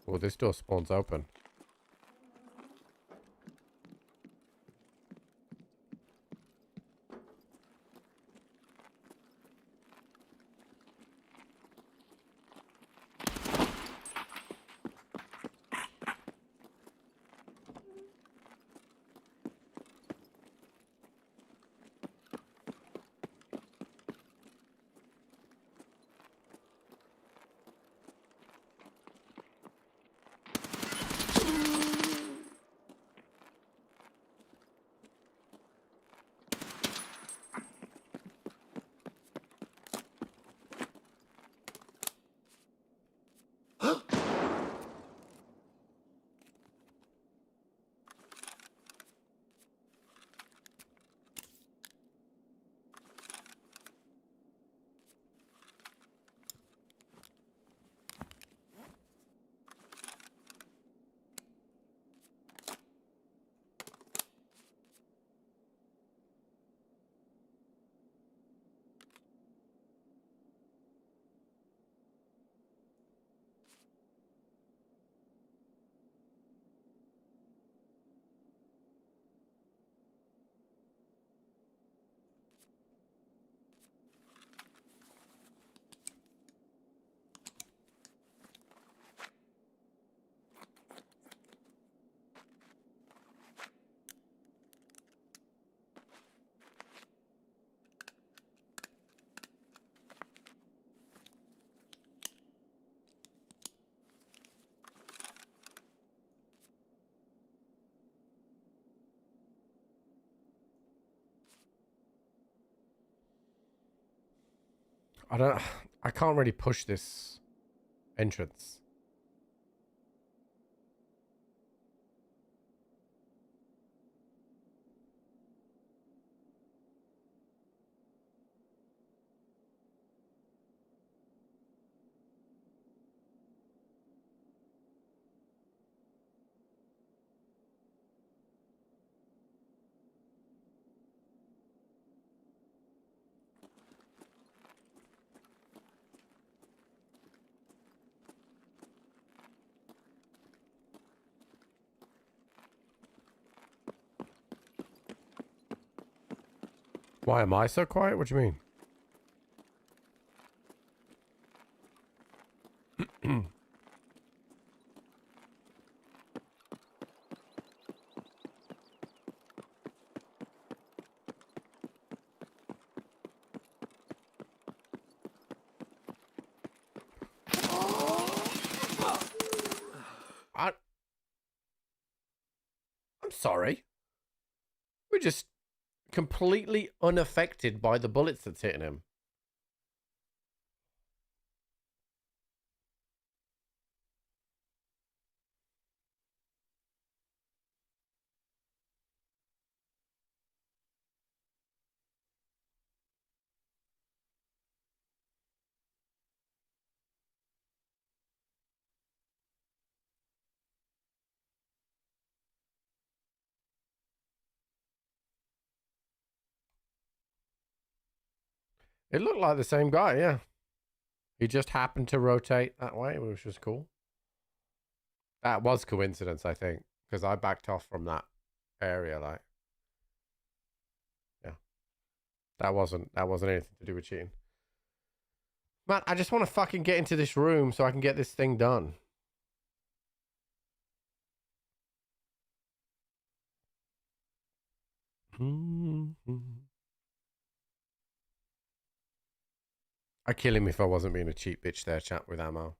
Well, this door spawns open. I can't really push this entrance. Why am I so quiet? What do you mean? I'm sorry. We're just completely unaffected by the bullets that's hitting him. It looked like the same guy, yeah. He just happened to rotate that way, which was cool. That was coincidence, I think, because I backed off from that area, like. Yeah. That wasn't anything to do with cheating. Man, I just want to fucking get into this room so I can get this thing done. I'd kill him if I wasn't being a cheap bitch there, chat, with ammo.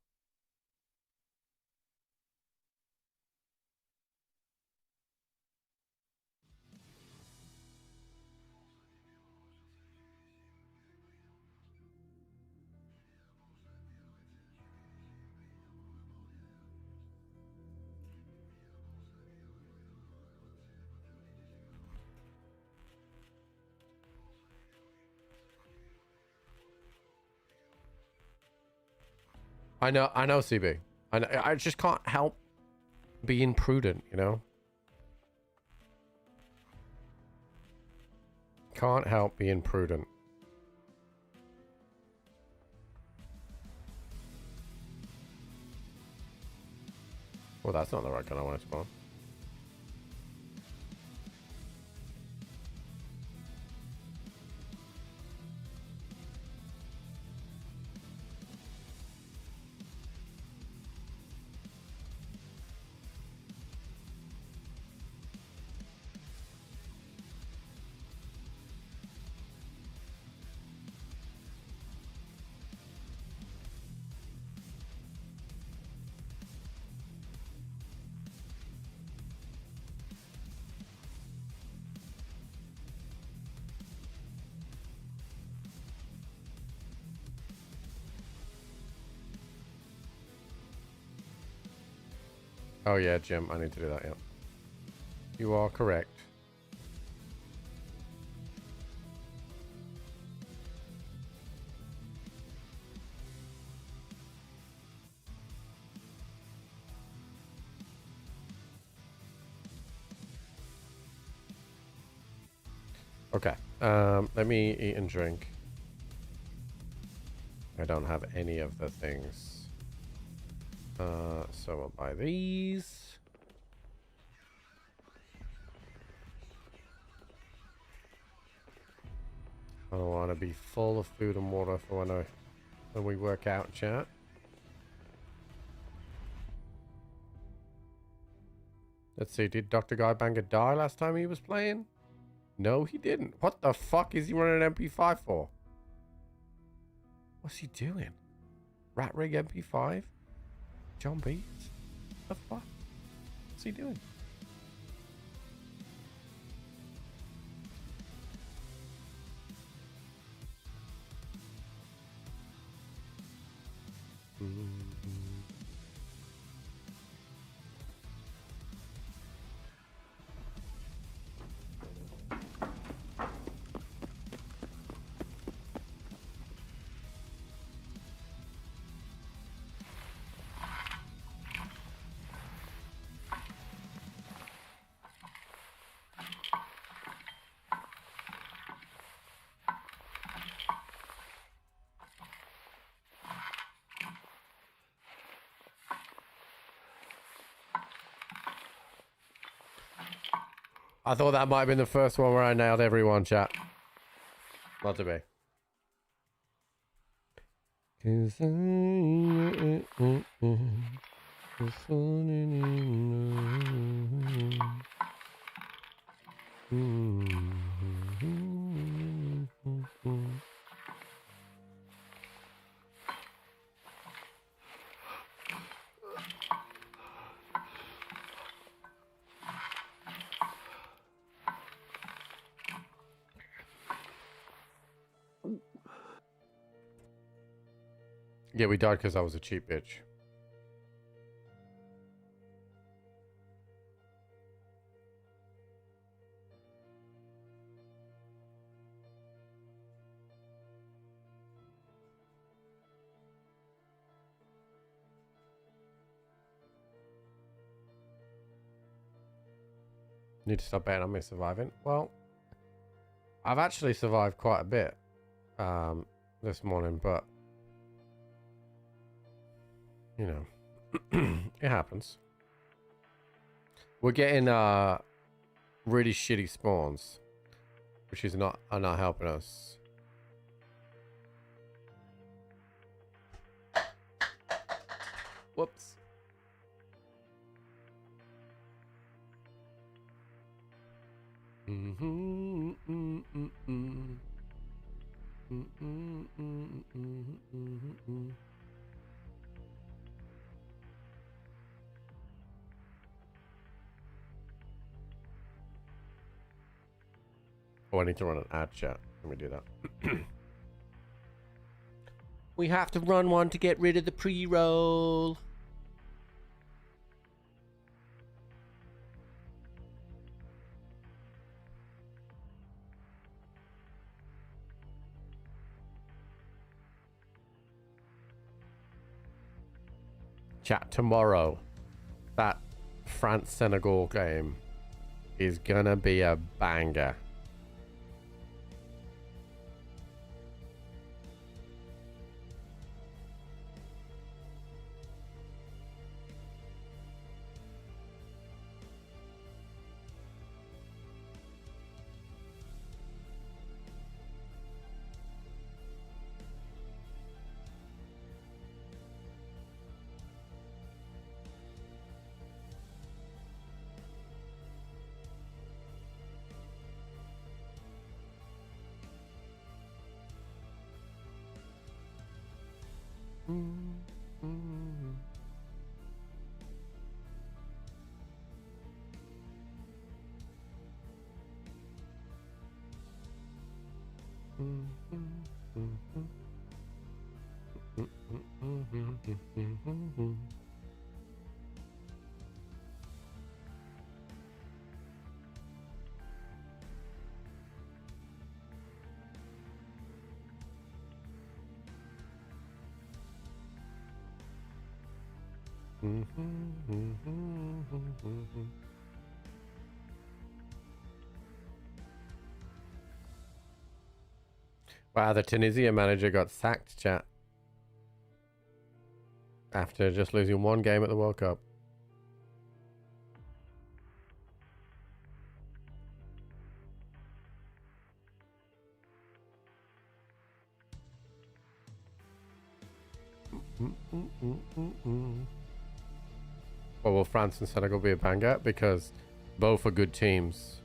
I know, CB. I just can't help being prudent, you know? Can't help being prudent. Well, that's not the right gun I want to spawn. Oh yeah, Jim, I need to do that, yeah. You are correct. Okay, let me eat and drink. I don't have any of the things. So I'll buy these. I want to be full of food and water for when we work out, chat. Let's see, did Dr. Guybanger die last time he was playing? No, he didn't. What the fuck is he running an MP5 for? What's he doing? Rat Rig MP5? John Beats? The fuck? What's he doing? I thought that might have been the first one where I nailed everyone, chat. Not to be. 'Cause yeah, we died because I was a cheap bitch. Need to stop betting on me surviving. Well, I've actually survived quite a bit. this morning, but you know, it happens. We're getting really shitty spawns, which is not helping us. Whoops. Oh, I need to run an ad chat. Let me do that. We have to run one to get rid of the pre-roll. Chat, tomorrow, that France-Senegal game is gonna be a banger. Wow, the Tunisia manager got sacked, chat. After just losing one game at the World Cup. Well, will France and Senegal be a banger? Because both are good teams.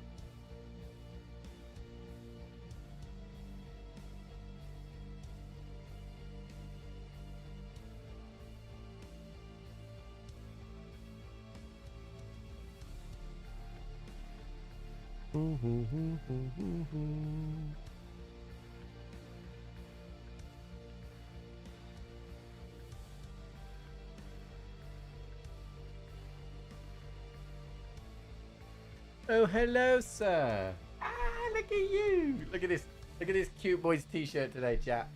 Oh, hello, sir. Ah, look at you. Look at this. Look at this cute boy's t-shirt today, chat.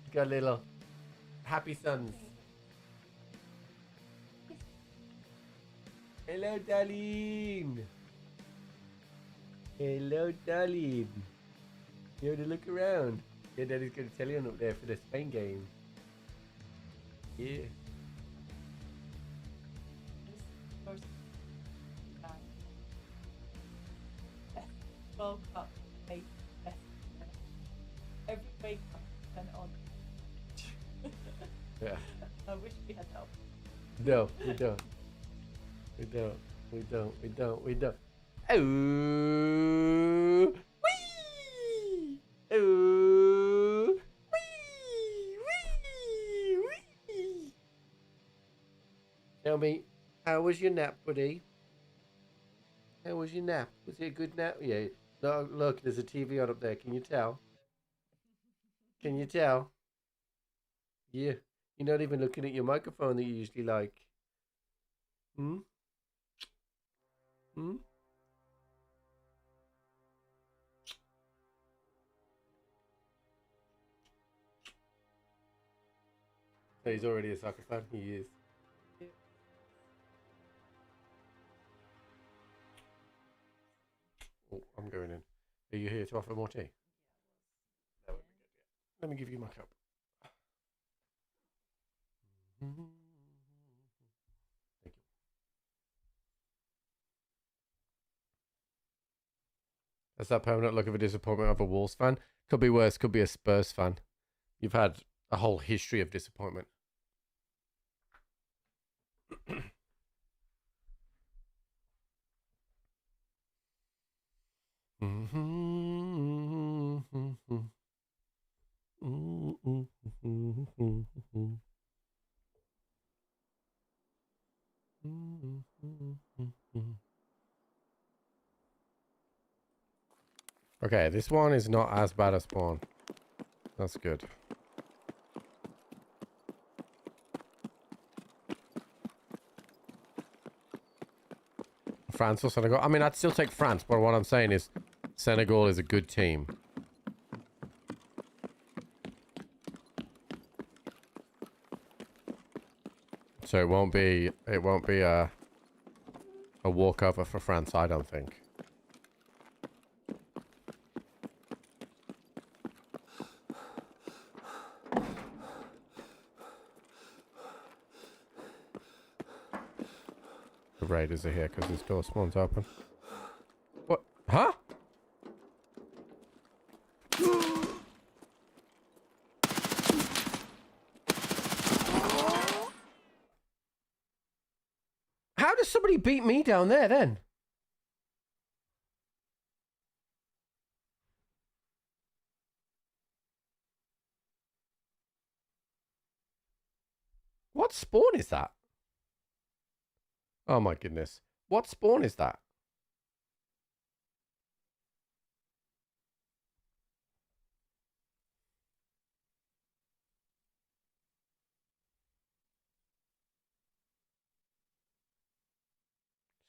He's got a little happy sons. Hello, darling. Hello, darling. You have to look around. Your daddy's going to tell you up there for the Spain game. Yeah. World Cup, every week I turn it on. Yeah. I wish we had help. No, we don't. We don't. We don't. We don't. We don't. Oh, wee! Oh, wee! Wee! Wee! Tell me, how was your nap, buddy? How was your nap? Was it a good nap? Yeah. No, look, there's a TV on up there. Can you tell? Can you tell? Yeah. You're not even looking at your microphone that you usually like. Hmm? Hmm? So he's already a soccer fan? He is. Oh, I'm going in. Are you here to offer more tea? That would be good, Let me give you my cup. Thank you. That's that permanent look of a disappointment of a Wolves fan. Could be worse. Could be a Spurs fan. You've had a whole history of disappointment. Okay, this one is not as bad as spawn. That's good. France or Senegal? I mean, I'd still take France, but what I'm saying is Senegal is a good team. So it won't be a walkover for France, I don't think. The raiders are here because this door spawn's open. What? Huh? How does somebody beat me down there then? What spawn is that? Oh my goodness. What spawn is that?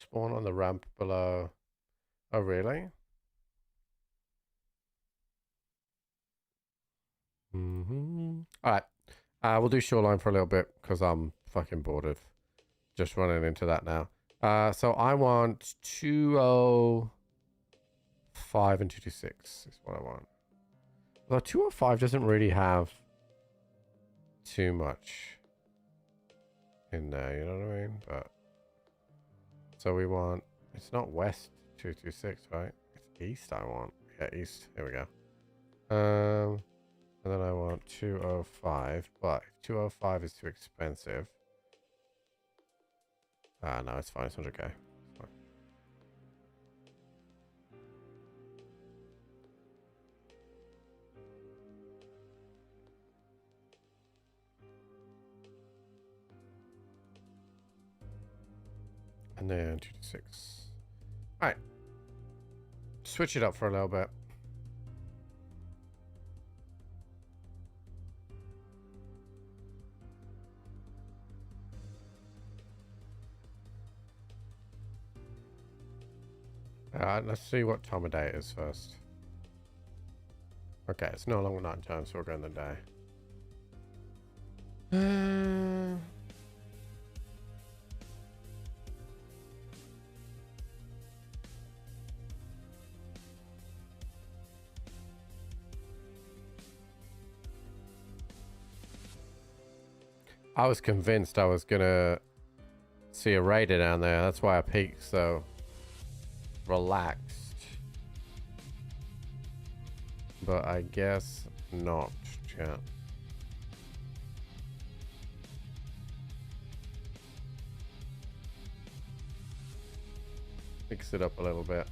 Spawn on the ramp below. Oh, really? Alright. We'll do shoreline for a little bit because I'm fucking bored of just running into that now. So I want 205 and 226 is what I want. Although 205 doesn't really have too much in there, you know what I mean? But so we want, it's not west 226, right? It's east I want. Yeah, east. Here we go. And then I want 205, but if 205 is too expensive. No, it's fine. It's 100k. It's fine. And then 226. Alright. Switch it up for a little bit. Let's see what time of day it is first. Okay, it's no longer night time, so we're going the day. I was convinced I was gonna see a raider down there. That's why I peeked so relaxed. But I guess not, chat. Mix it up a little bit.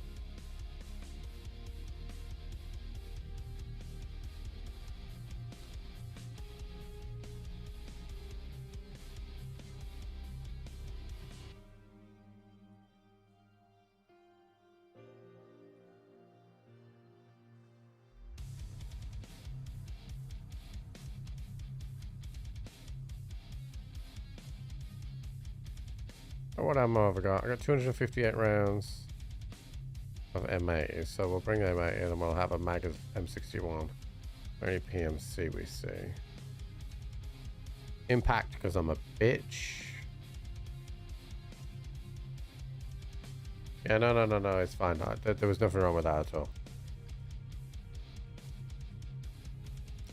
What ammo have I got? I got 258 rounds of M80, so we'll bring M80 in and we'll have a mag of M61. Any PMC we see. Impact because I'm a bitch. Yeah, no, it's fine. There was nothing wrong with that at all.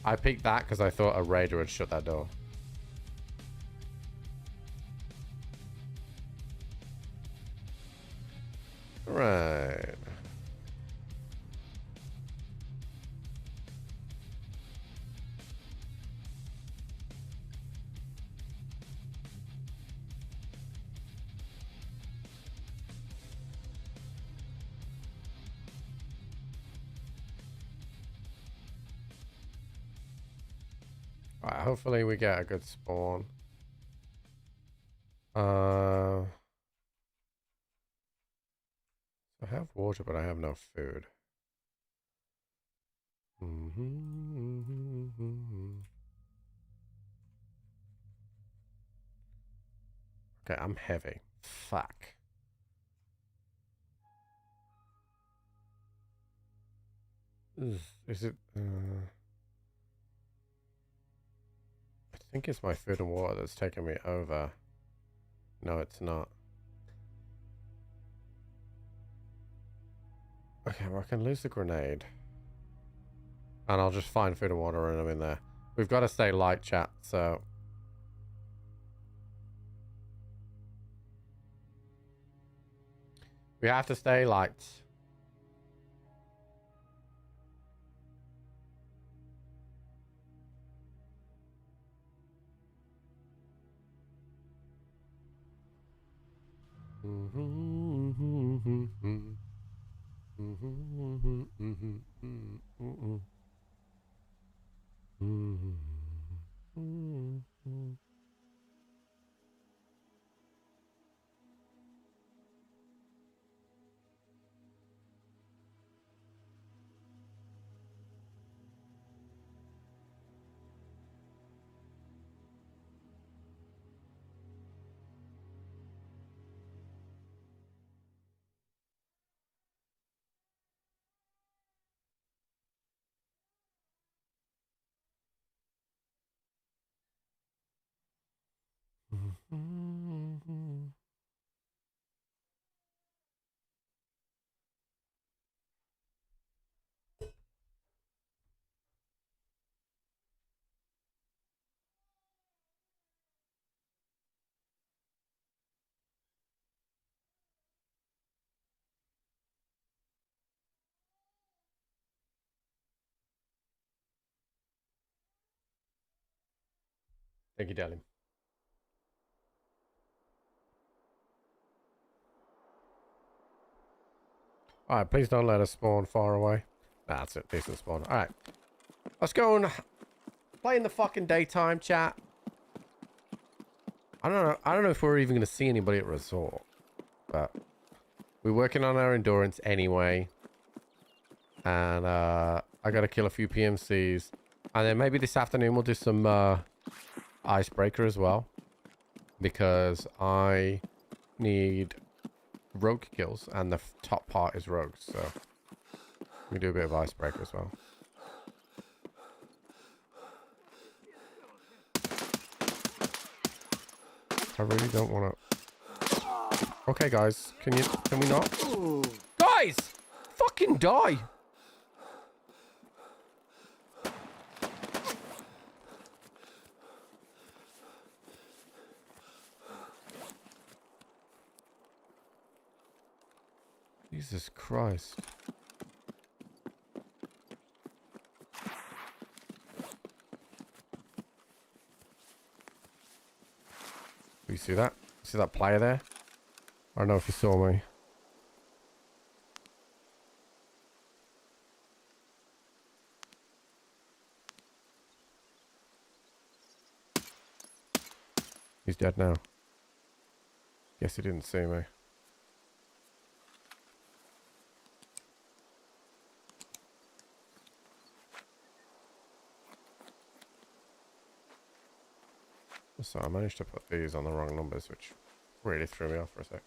I picked that because I thought a raider had shut that door. Right. Alright, hopefully we get a good spawn. I have water, but I have no food. Okay, I'm heavy. Fuck. Is it... I think it's my food and water that's taking me over. No, it's not. Okay, well, I can lose the grenade. And I'll just find food and water and I'm in there. We've got to stay light, chat, so... We have to stay light. Thank you, darling. Alright, please don't let us spawn far away. Nah, that's a decent spawn. Alright. Let's go and play in the fucking daytime, chat. I don't know if we're even going to see anybody at resort. But we're working on our endurance anyway. And I got to kill a few PMCs. And then maybe this afternoon we'll do some icebreaker as well. Because I need rogue kills. And the top part is rogues. So we do a bit of icebreaker as well. I really don't want to... Okay, guys. Can we not? Guys! Fucking die! Jesus Christ. You see that? See that player there? I don't know if you saw me. He's dead now. Guess he didn't see me. So I managed to put these on the wrong numbers, which really threw me off for a sec.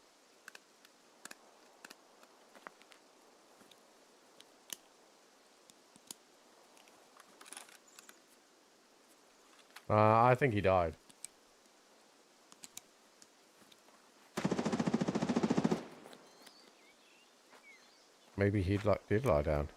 I think he died. Maybe he did lie down.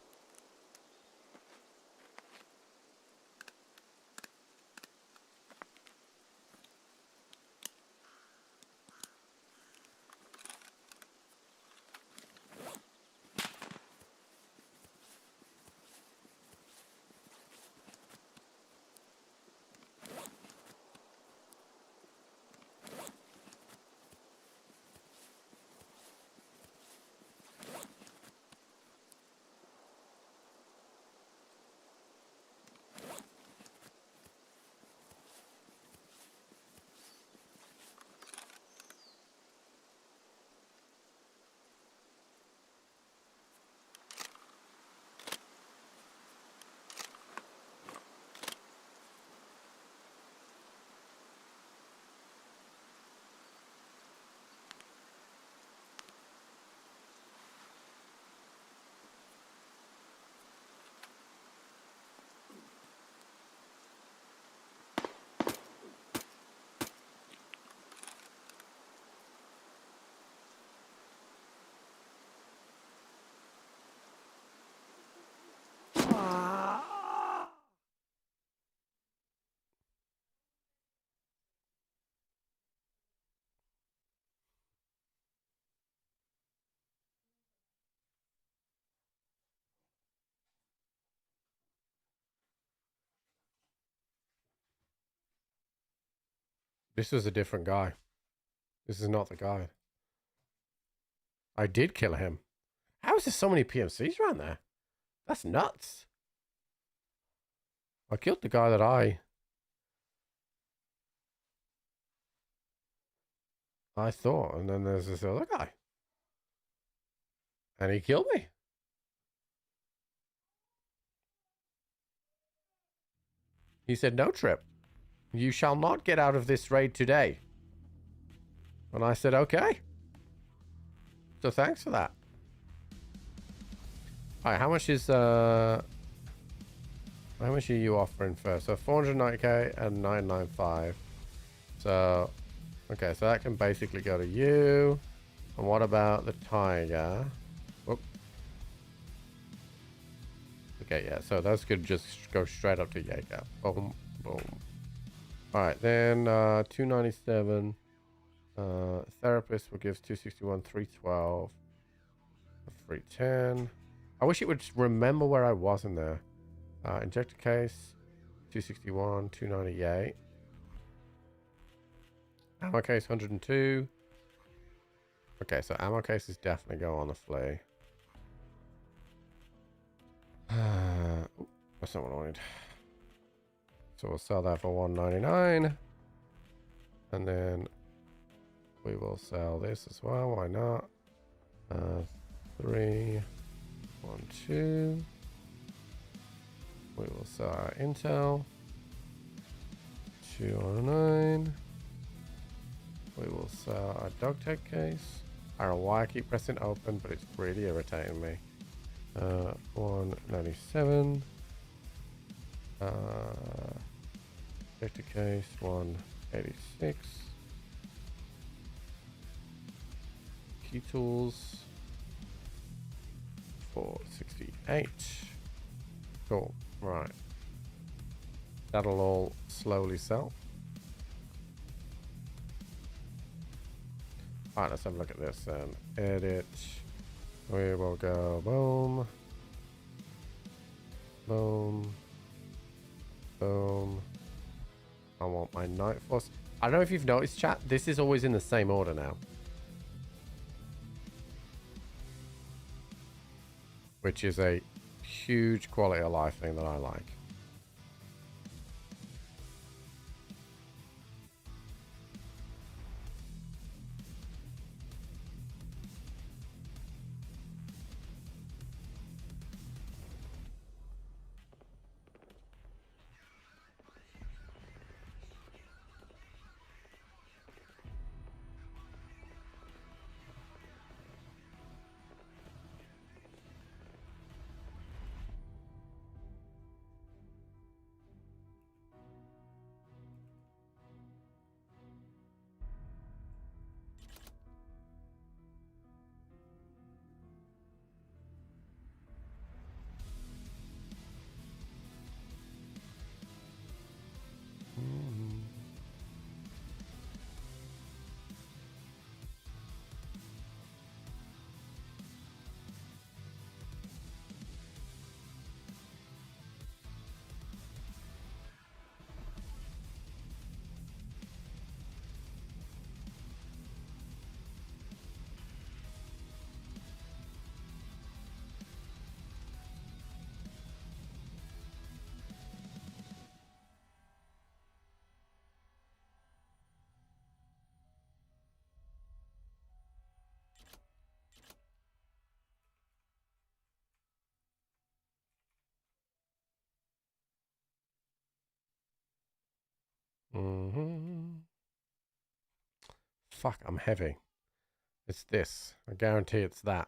This was a different guy. This is not the guy. I did kill him. How is there so many PMCs around there? That's nuts. I killed the guy that I thought, and then there's this other guy. And he killed me. He said, no trip. You shall not get out of this raid today. And I said, okay. So thanks for that. Alright, how much are you offering first? So 490k and 995. So, okay, so that can basically go to you. And what about the tiger? Whoop. Okay, yeah, so those could just go straight up to Jaeger. Boom, boom. Alright, then 297. Therapist will give 261, 312, 310. I wish it would remember where I was in there. Injector case, 261, 298. Ammo case, 102. Okay, so ammo cases definitely go on the flea. That's not what I wanted. So we'll sell that for 199. And then we will sell this as well. Why not? 3, 1, 2. We will sell our Intel. 209. We will sell our dog tag case. I don't know why I keep pressing open, but it's really irritating me. 197. Data case 186. Key tools 468. Cool. Right. That'll all slowly sell. Alright, let's have a look at this then. Edit. We will go boom. Boom. Boom. I want my Night Force. I don't know if you've noticed, chat. This is always in the same order now. Which is a huge quality of life thing that I like. Fuck, I'm heavy. It's this. I guarantee it's that.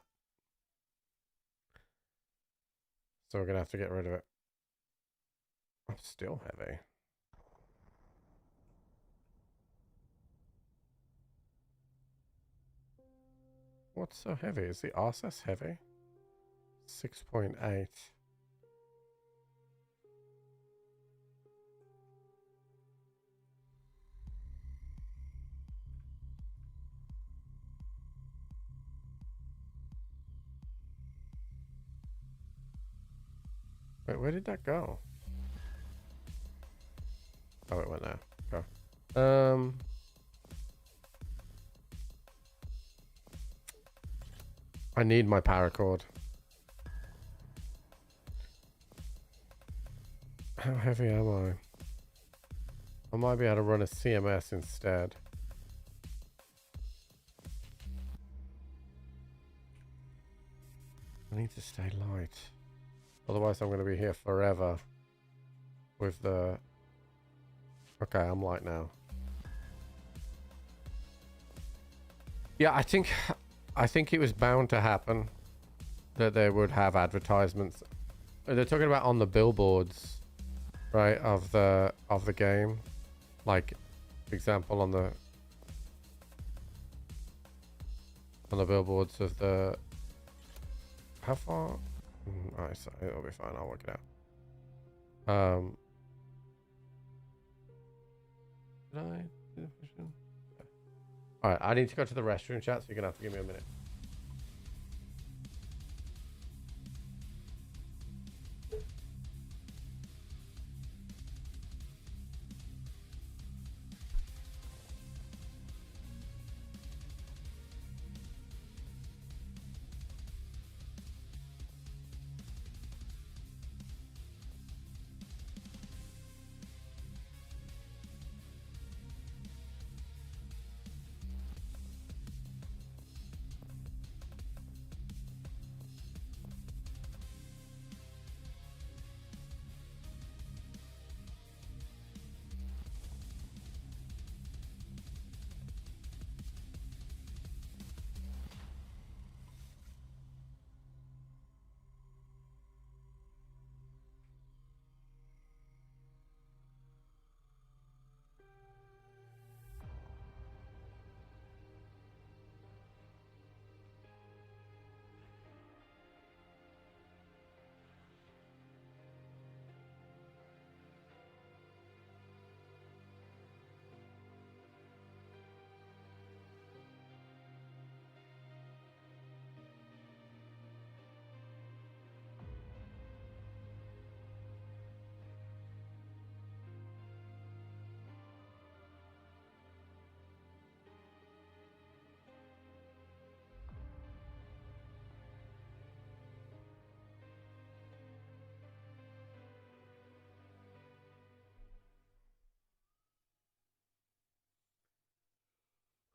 So we're gonna have to get rid of it. I'm still heavy. What's so heavy? Is the RSS heavy? 6.8. Wait, where did that go? Oh, it went there. Go. I need my paracord. How heavy am I? I might be able to run a CMS instead. I need to stay light. Otherwise I'm going to be here forever with the... Okay, I'm light now. Yeah, I think it was bound to happen that they would have advertisements. They're talking about on the billboards, right, of the game. Like, for example, on the billboards of the... How far? Alright, so it'll be fine. I'll work it out. Did I do the mission? Alright, I need to go to the restroom, chat, so you're gonna have to give me a minute.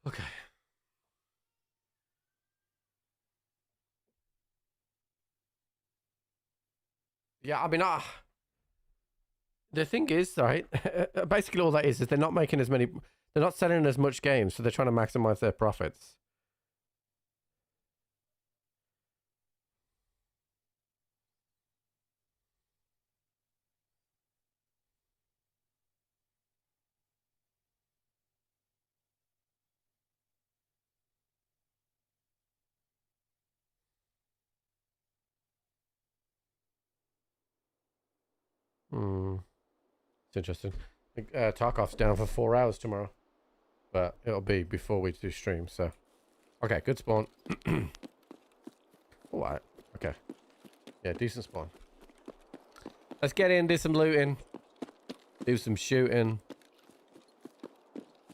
Okay. Yeah, I mean, the thing is, right, basically all that is they're not making as many, they're not selling as much games, so they're trying to maximize their profits. Hmm. It's interesting. I think, Tarkov's down for 4 hours tomorrow, but it'll be before we do stream, so. Okay, good spawn. Alright, okay. Yeah, decent spawn. Let's get in, do some looting. Do some shooting.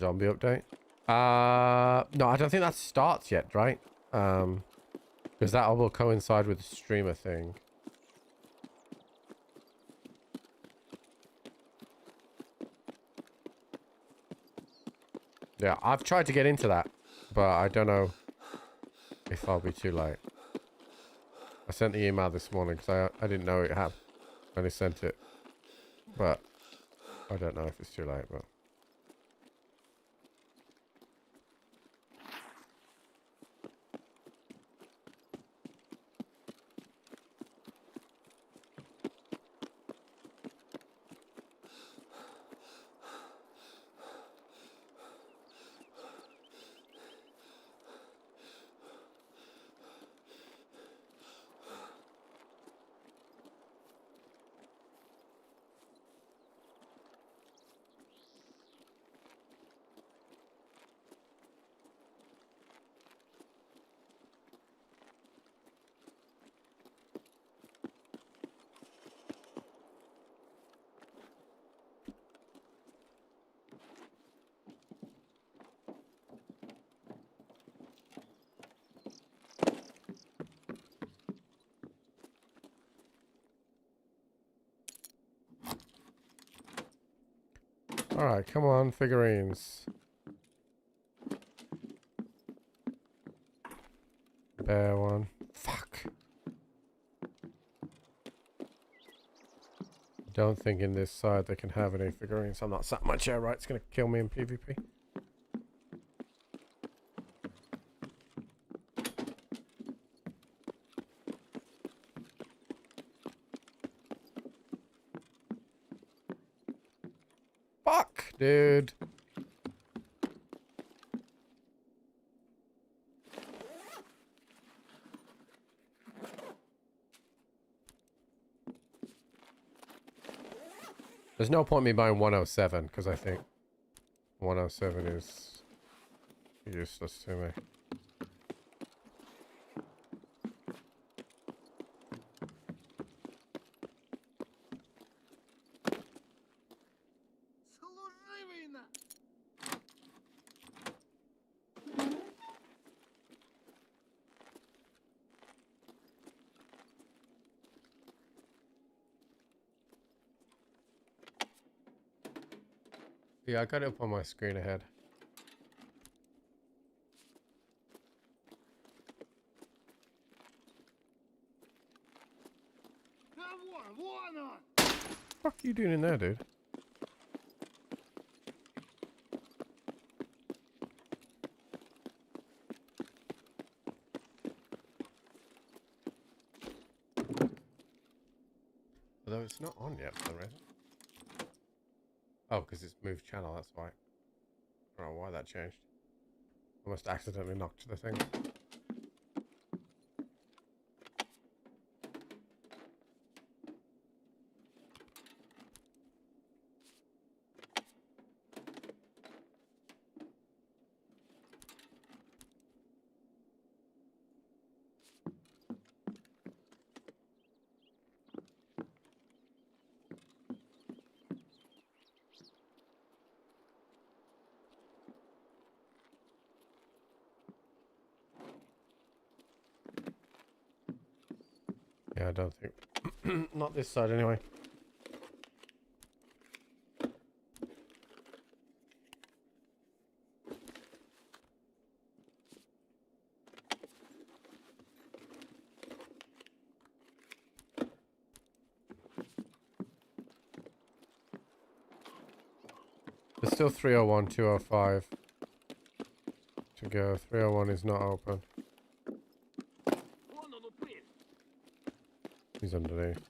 Zombie update. No, I don't think that starts yet, right? Because that will coincide with the streamer thing. Yeah, I've tried to get into that, but I don't know if I'll be too late. I sent the email this morning because I didn't know it had. I only sent it, but I don't know if it's too late, but... Alright, come on, figurines. Bear one. Fuck. Don't think in this side they can have any figurines. I'm not sat in my chair, right? It's gonna kill me in PvP. Fuck, dude. There's no point in me buying 107 because I think 107 is useless to me. Служивый на! Yeah, I got it up on my screen ahead. А вон он! What are you doing in there, dude? Although it's not on yet for some reason. Oh, because it's moved channel, that's why. I don't know why that changed. I must accidentally knocked the thing. Yeah, I don't think. Not this side anyway. There's still 301, 205 to go. 301 is not open. Вон он упырь! He's underneath.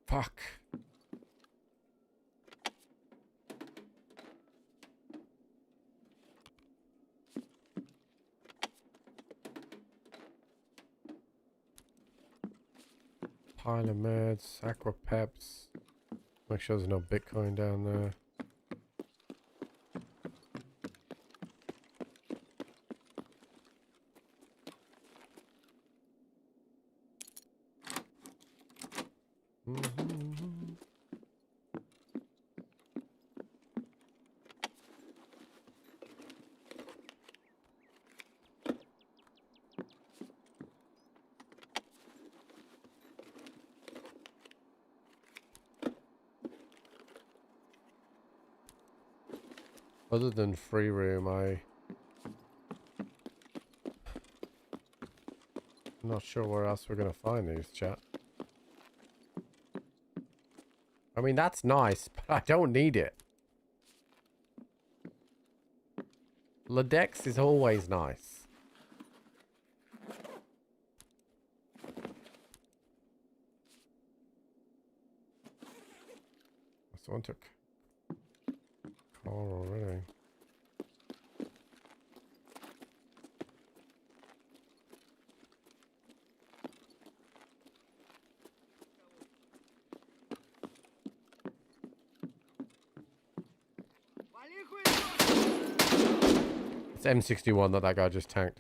Fuck. Pile of meds, aqua peps. Make sure there's no Bitcoin down there. Other than free room, I'm not sure where else we're gonna find these, chat. I mean, that's nice, but I don't need it. Ladex is always nice. Someone took car already. It's M61 that guy just tanked.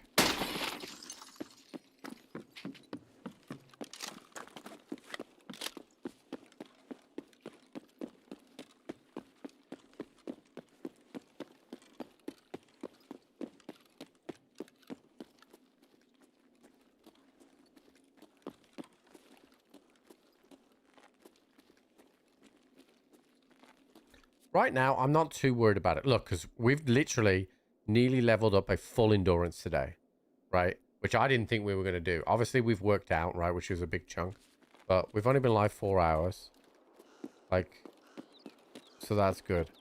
Right now, I'm not too worried about it. Look, because we've literally nearly leveled up a full endurance today, right? Which I didn't think we were going to do. Obviously, we've worked out, right, which is a big chunk. But we've only been live 4 hours. Like, so that's good.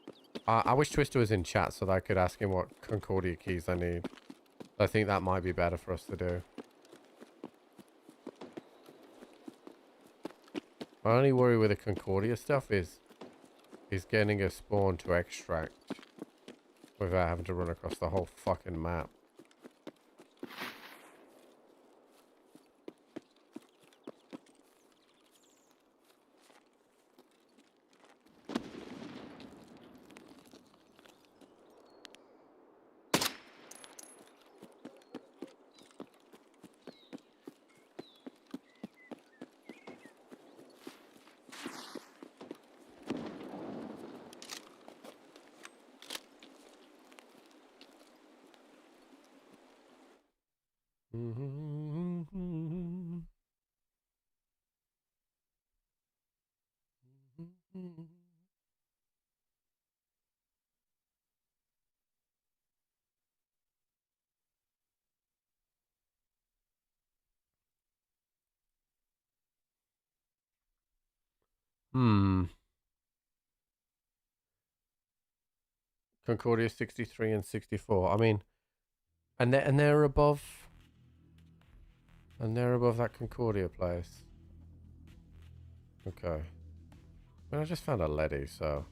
I wish Twister was in chat so that I could ask him what Concordia keys I need. I think that might be better for us to do. My only worry with the Concordia stuff is getting a spawn to extract without having to run across the whole fucking map. Concordia 63 and 64. I mean, and they're above that Concordia place. Okay. I mean, I just found a leady, so.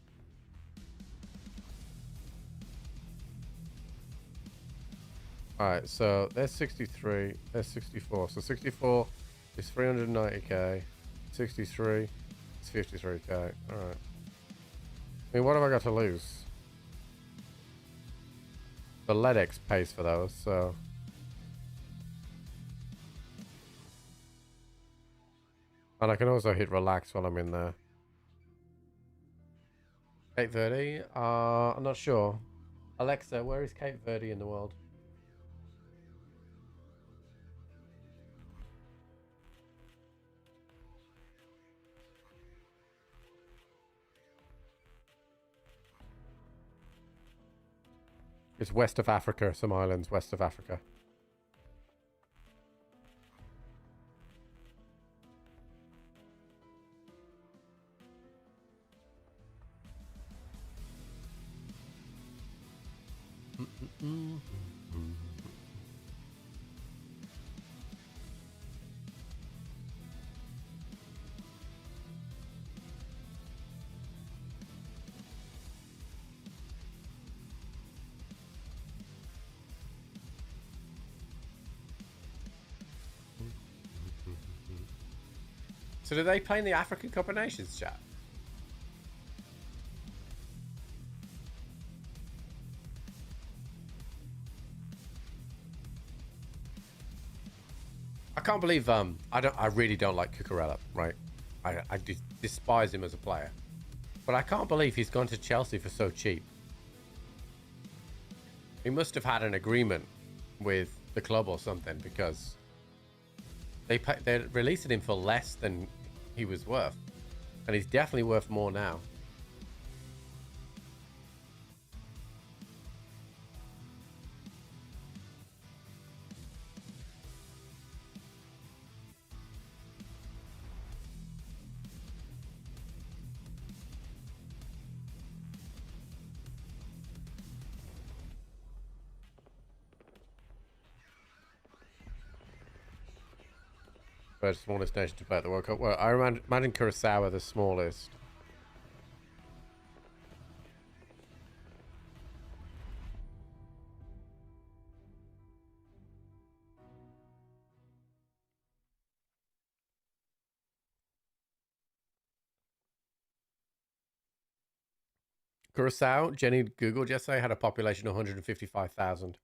Alright, so there's 63, there's 64. So 64 is 390k. 63 is 53k. Alright. I mean, what have I got to lose? The LEDX pays for those, so. And I can also hit relax while I'm in there. Cape Verde? I'm not sure. Alexa, where is Cape Verde in the world? It's west of Africa, some islands west of Africa. So do they play in the African Cup of Nations, chat? I can't believe I really don't like Cucurella, right? I despise him as a player. But I can't believe he's gone to Chelsea for so cheap. He must have had an agreement with the club or something, because they're releasing him for less than he was worth. And he's definitely worth more now. First smallest nation to play at the World Cup. Well, I imagine Curacao the smallest. Curacao, Jenny googled yesterday, had a population of 155,000.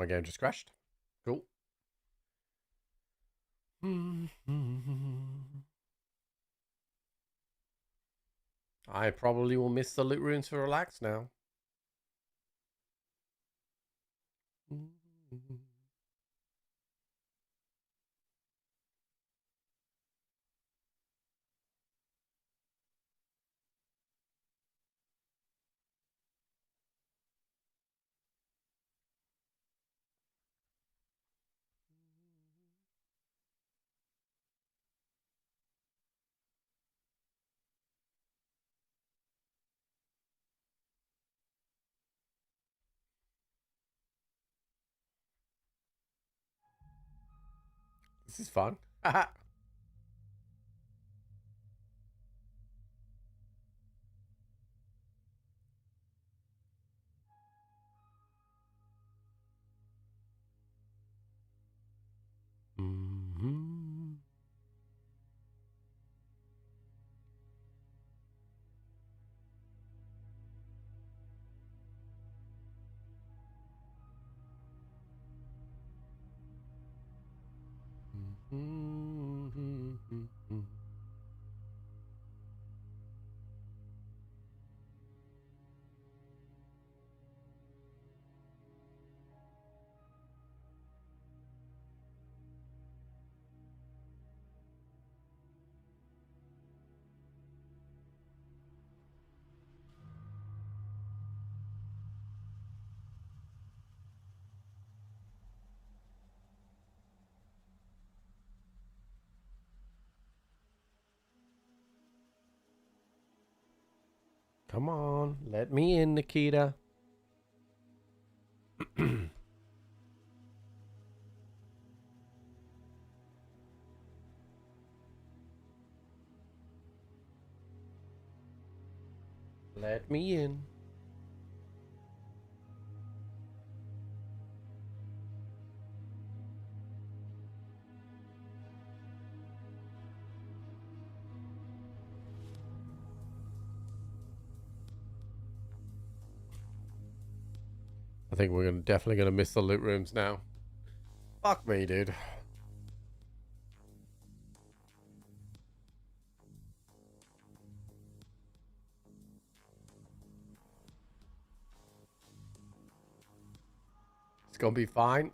My game just crashed. Cool. I probably will miss the loot rooms for relax now. This is fun. Come on, let me in, Nikita. Let me in. I think we're definitely gonna miss the loot rooms now. Fuck me, dude. It's gonna be fine.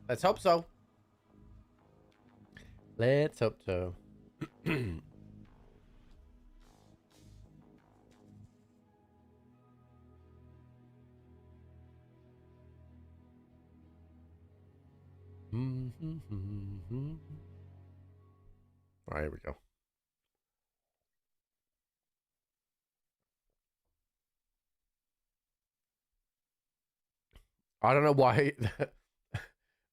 Let's hope so. Let's hope so. All right, here we go. I don't know why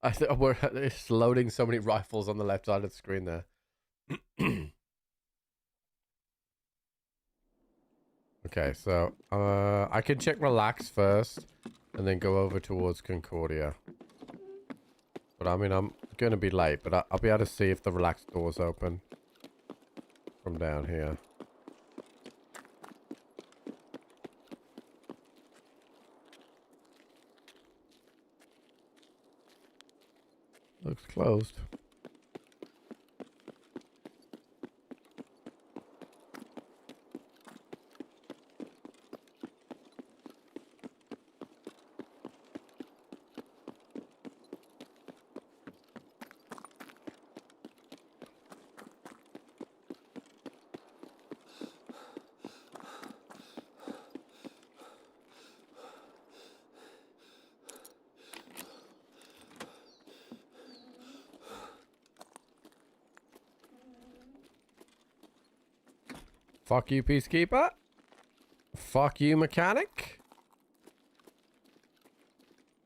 it's loading so many rifles on the left side of the screen there. Okay, so I can check relax first and then go over towards Concordia. But I mean, I'm going to be late, but I'll be able to see if the relax door's open from down here. Looks closed. Fuck you, peacekeeper. Fuck you, mechanic.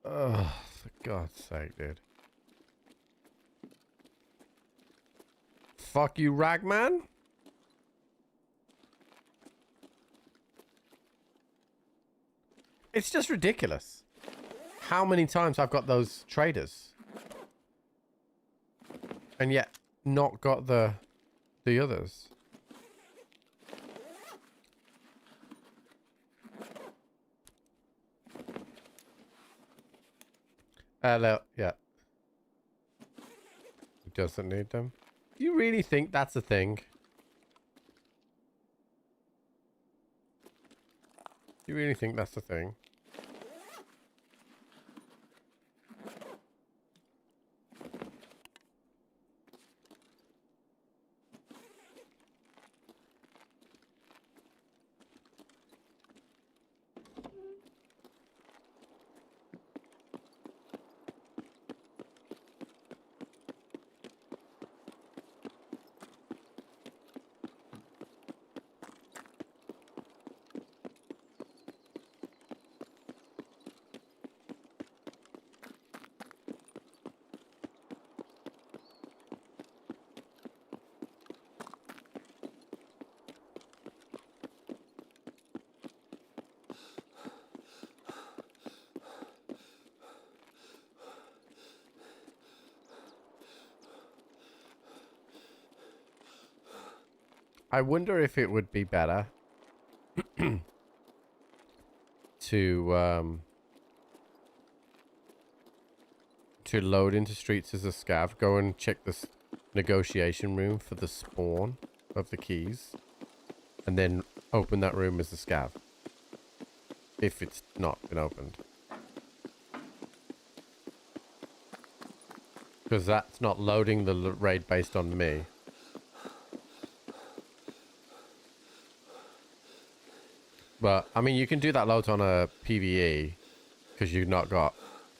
Oh, for God's sake, dude. Fuck you, Ragman. It's just ridiculous. How many times I've got those traders. And yet not got the others. Hello, yeah. Who doesn't need them? Do you really think that's a thing? Do you really think that's a thing? I wonder if it would be better to load into streets as a scav, go and check this negotiation room for the spawn of the keys, and then open that room as a scav if it's not been opened. Because that's not loading the raid based on me. But, I mean, you can do that loads on a PvE, because you've not got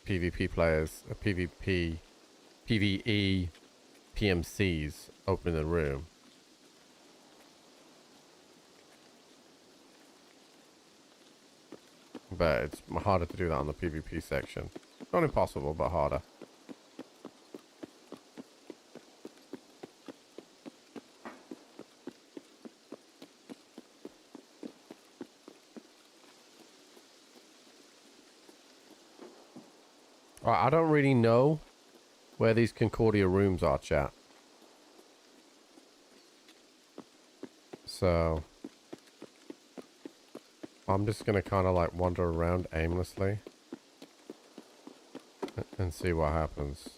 PvP players, PvE PMCs opening the room. But it's harder to do that on the PvP section. Not impossible, but harder. Right, I don't really know where these Concordia rooms are, chat. So I'm just gonna kind of like wander around aimlessly and see what happens.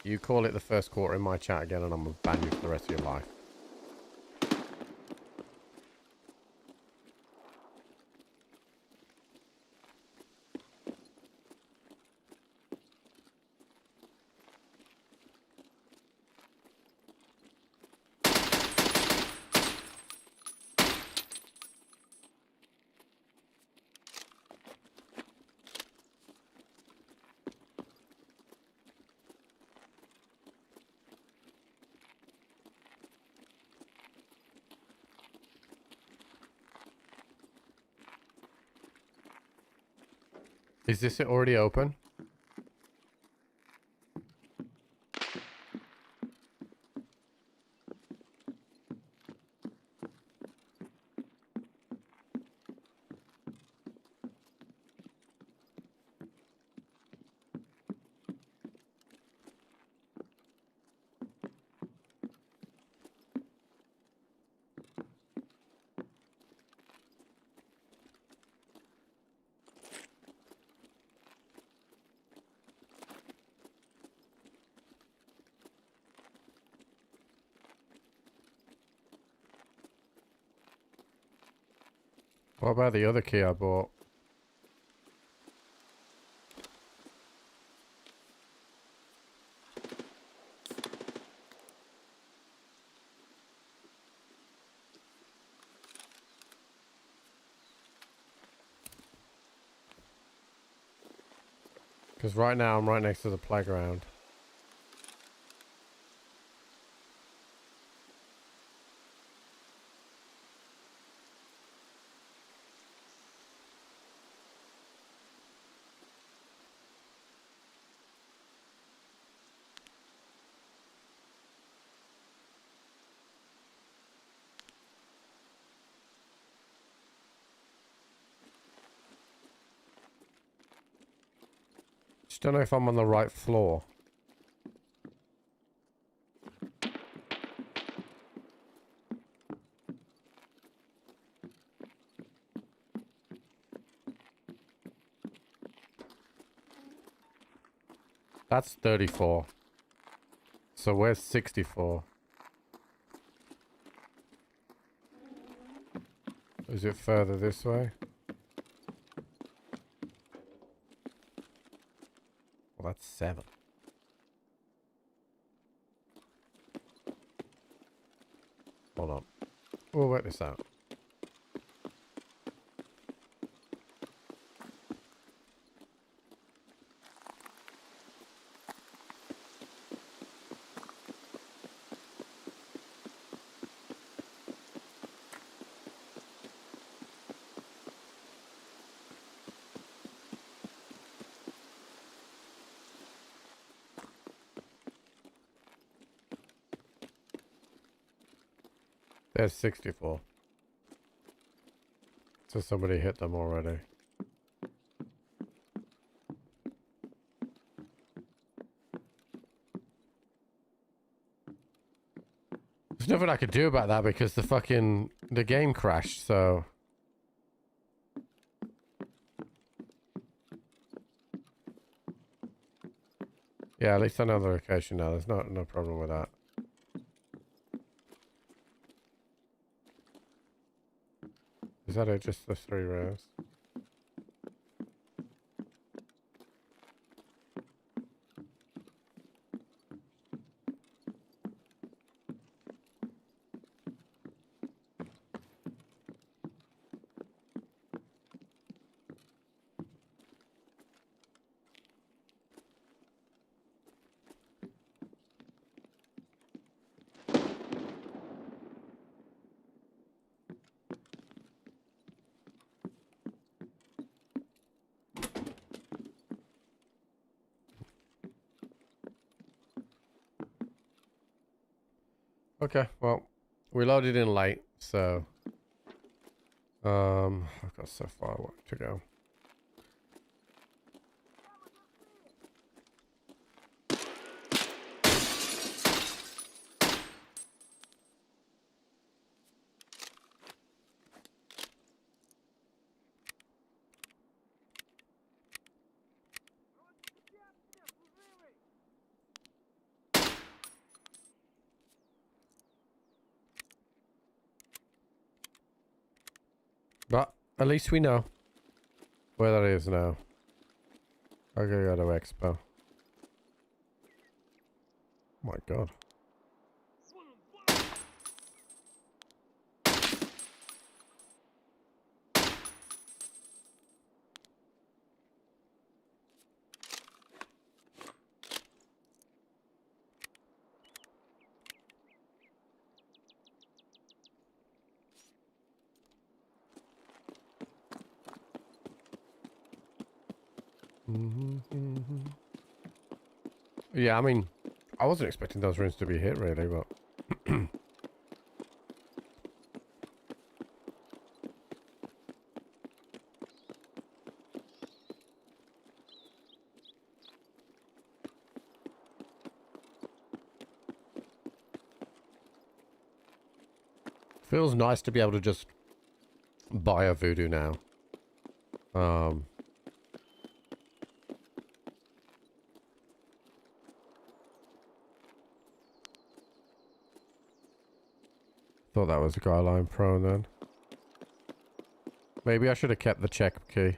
You call it the first quarter in my chat again and I'm gonna ban you for the rest of your life. Is this already open? What about the other key I bought? Because right now I'm right next to the playground. just don't know if I'm on the right floor. That's 34. So where's 64? Is it further this way? Well, that's 7. Hold on. We'll work this out. There's 64. So somebody hit them already. There's nothing I could do about that because the game crashed, so. Yeah, at least I know the location now. There's no problem with that. Is that it? Just the 3 rows? Okay, well, we loaded in late, so I've got so far to go. But at least we know where that is now. I gotta go to Expo. Oh my god. Yeah, I mean, I wasn't expecting those rooms to be hit really, but feels nice to be able to just buy a voodoo now. Thought that was a guy lying prone then. Maybe I should have kept the check key.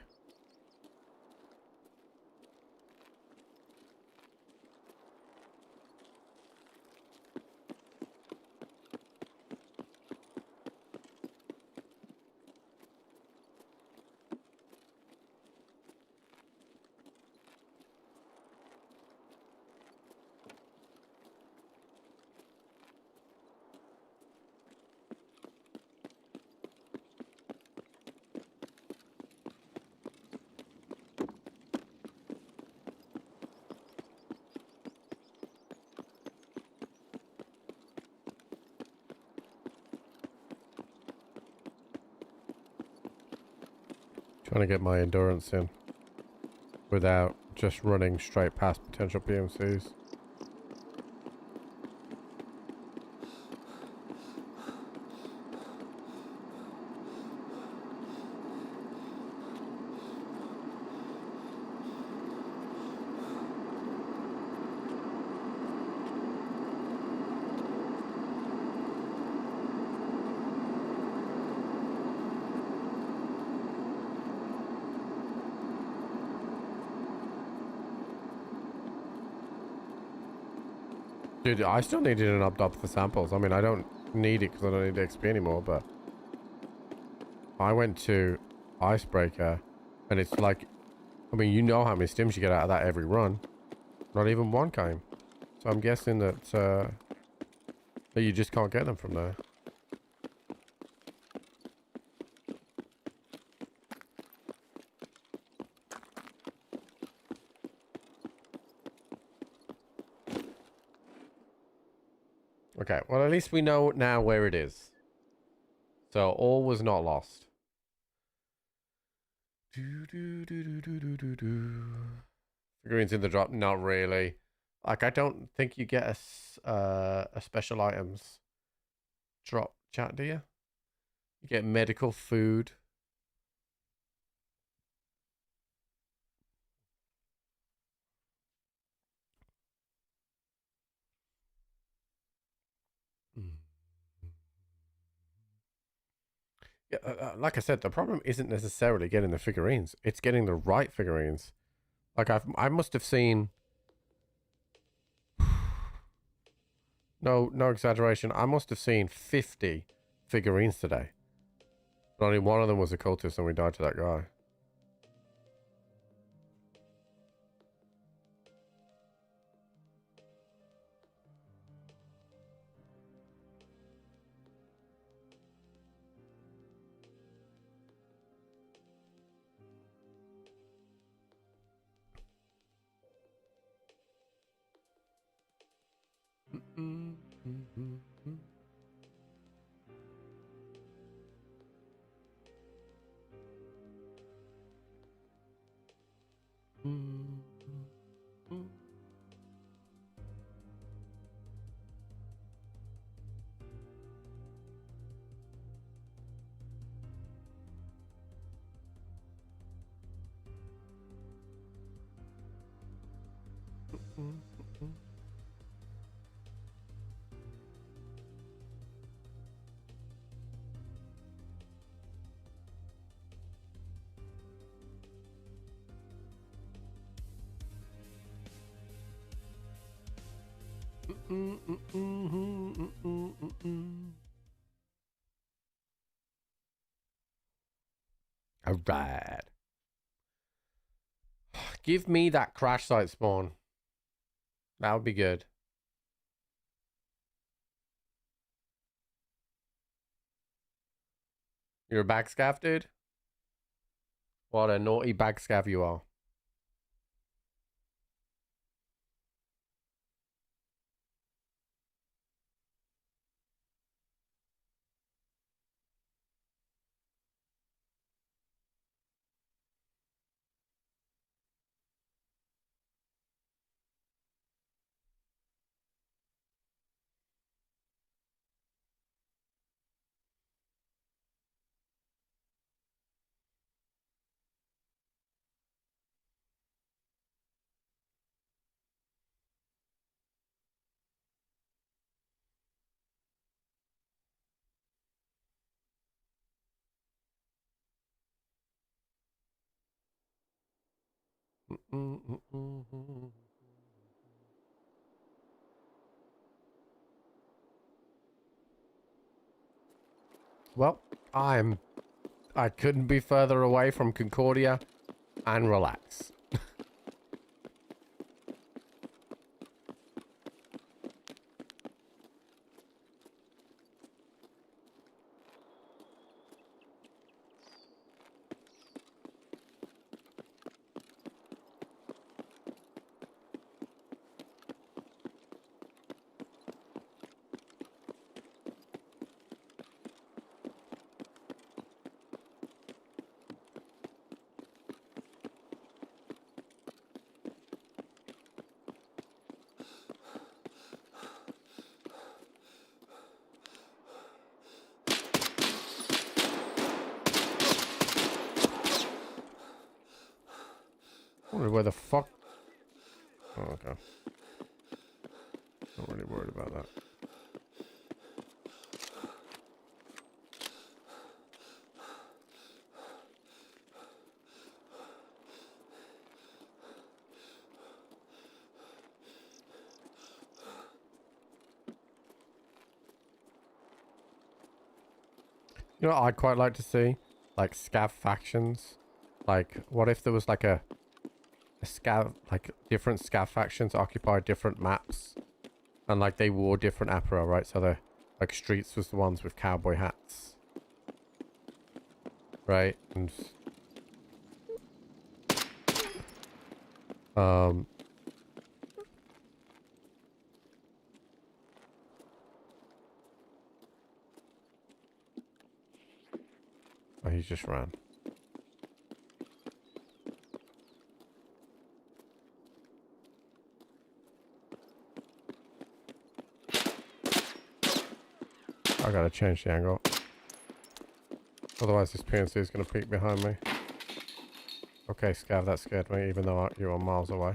Trying to get my endurance in without just running straight past potential PMCs. Dude, I still needed an updop for samples. I mean, I don't need it because I don't need XP anymore, but I went to Icebreaker and it's like, I mean, you know how many stims you get out of that every run. Not even one came. So I'm guessing that, that you just can't get them from there. Okay, well, at least we know now where it is. So all was not lost. Figurines in the drop? Not really. Like, I don't think you get a special items drop chat, do you? You get medical food. Yeah, like I said, the problem isn't necessarily getting the figurines. It's getting the right figurines. Like, I must have seen... No exaggeration. I must have seen 50 figurines today. But only one of them was a cultist and we died to that guy. All right. Give me that crash site spawn. That would be good. You're a backscaff, dude? What a naughty backscaff you are. Well, I couldn't be further away from Concordia and relax. wonder where the fuck... Oh, okay. Not really worried about that. You know what I'd quite like to see? Like scav factions. Like, what if there was like a scav, like different scav factions occupy different maps, and like they wore different apparel, right? So the like streets was the ones with cowboy hats, right? And oh, he just ran. I gotta change the angle. Otherwise this PNC is gonna peek behind me. Okay, Scav, that scared me, even though you were miles away.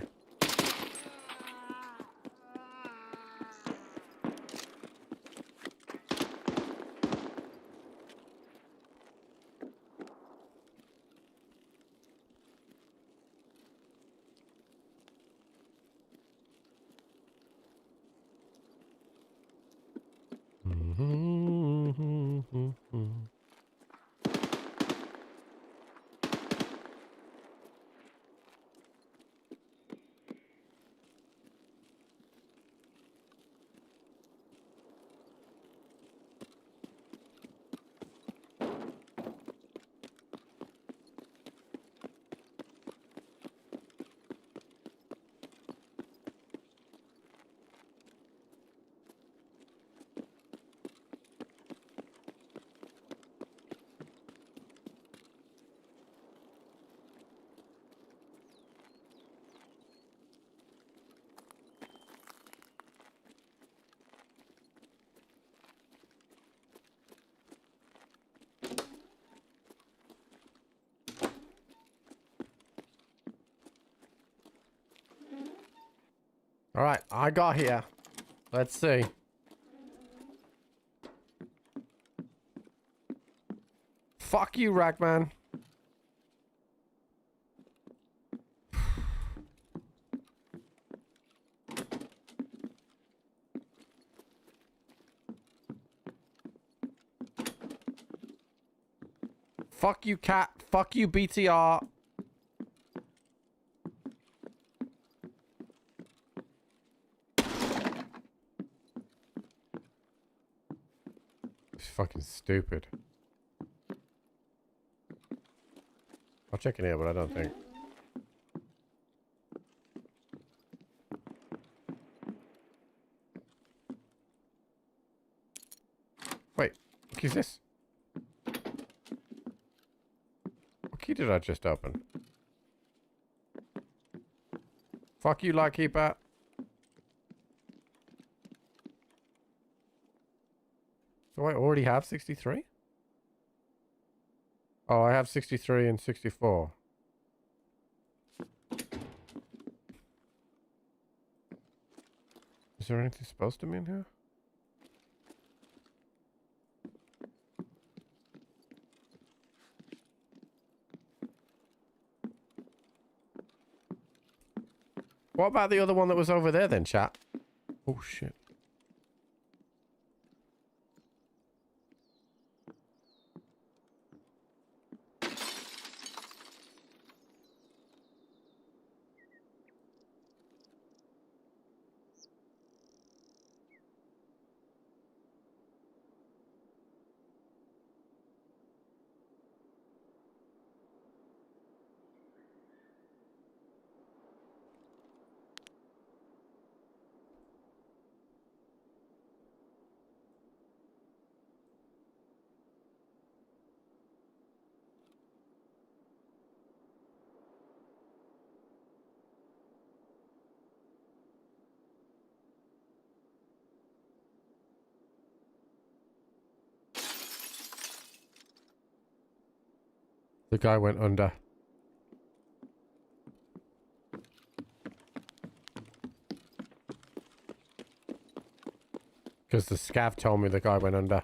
Alright, I got here. Let's see. Fuck you, Ragman. Fuck you, cat. Fuck you, BTR. It's fucking stupid. I'll check in here, but I don't think. Wait, what key is this? What key did I just open? Fuck you, Lightkeeper. Do I already have 63? Oh, I have 63 and 64. Is there anything supposed to be in here? What about the other one that was over there then, chat? Oh, shit. The guy went under. Because the scav told me the guy went under.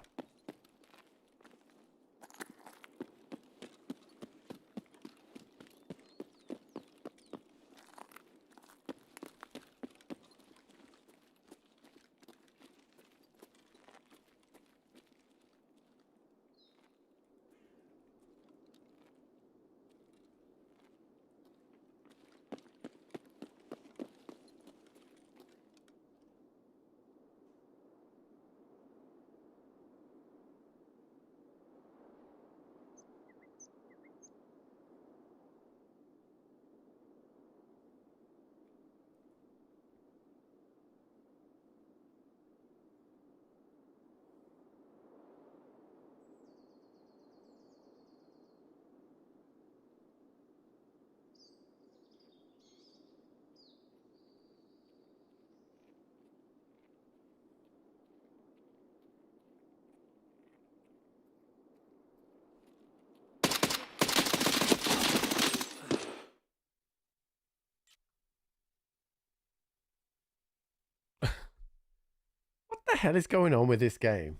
What the hell is going on with this game?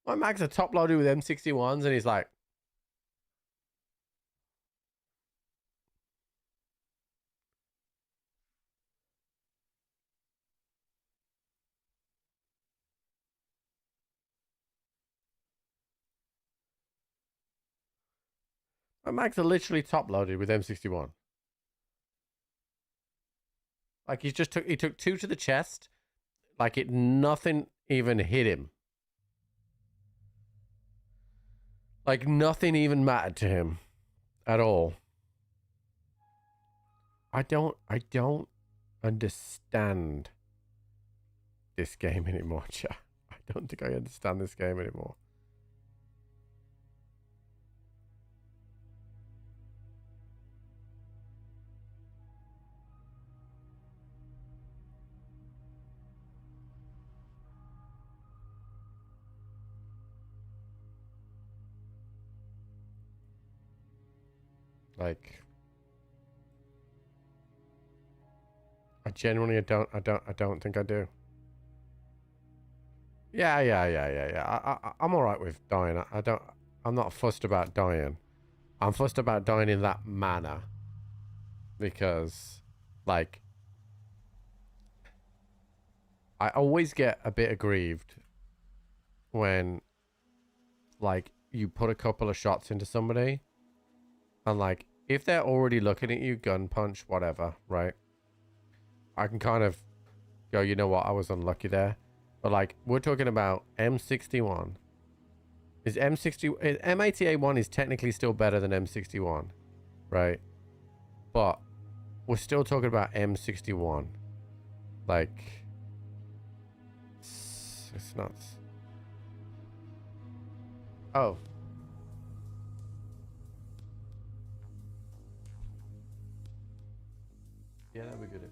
My mags are top loaded with M61s and he's like, my mags are literally top loaded with M61. Like he took 2 to the chest. Like nothing even hit him. Like nothing even mattered to him at all. I don't understand this game anymore, chat. I don't think I understand this game anymore. Like, I genuinely don't think I do. Yeah. I'm all right with dying. I'm not fussed about dying. I'm fussed about dying in that manner. Because, like, I always get a bit aggrieved when, like, you put a couple of shots into somebody and, like, if they're already looking at you, gun punch, whatever, right? I can kind of go, you know what, I was unlucky there. But, like, we're talking about M61. M80A1 is technically still better than M61, right? But we're still talking about M61. Like, it's nuts. Oh. Yeah, that'd be good.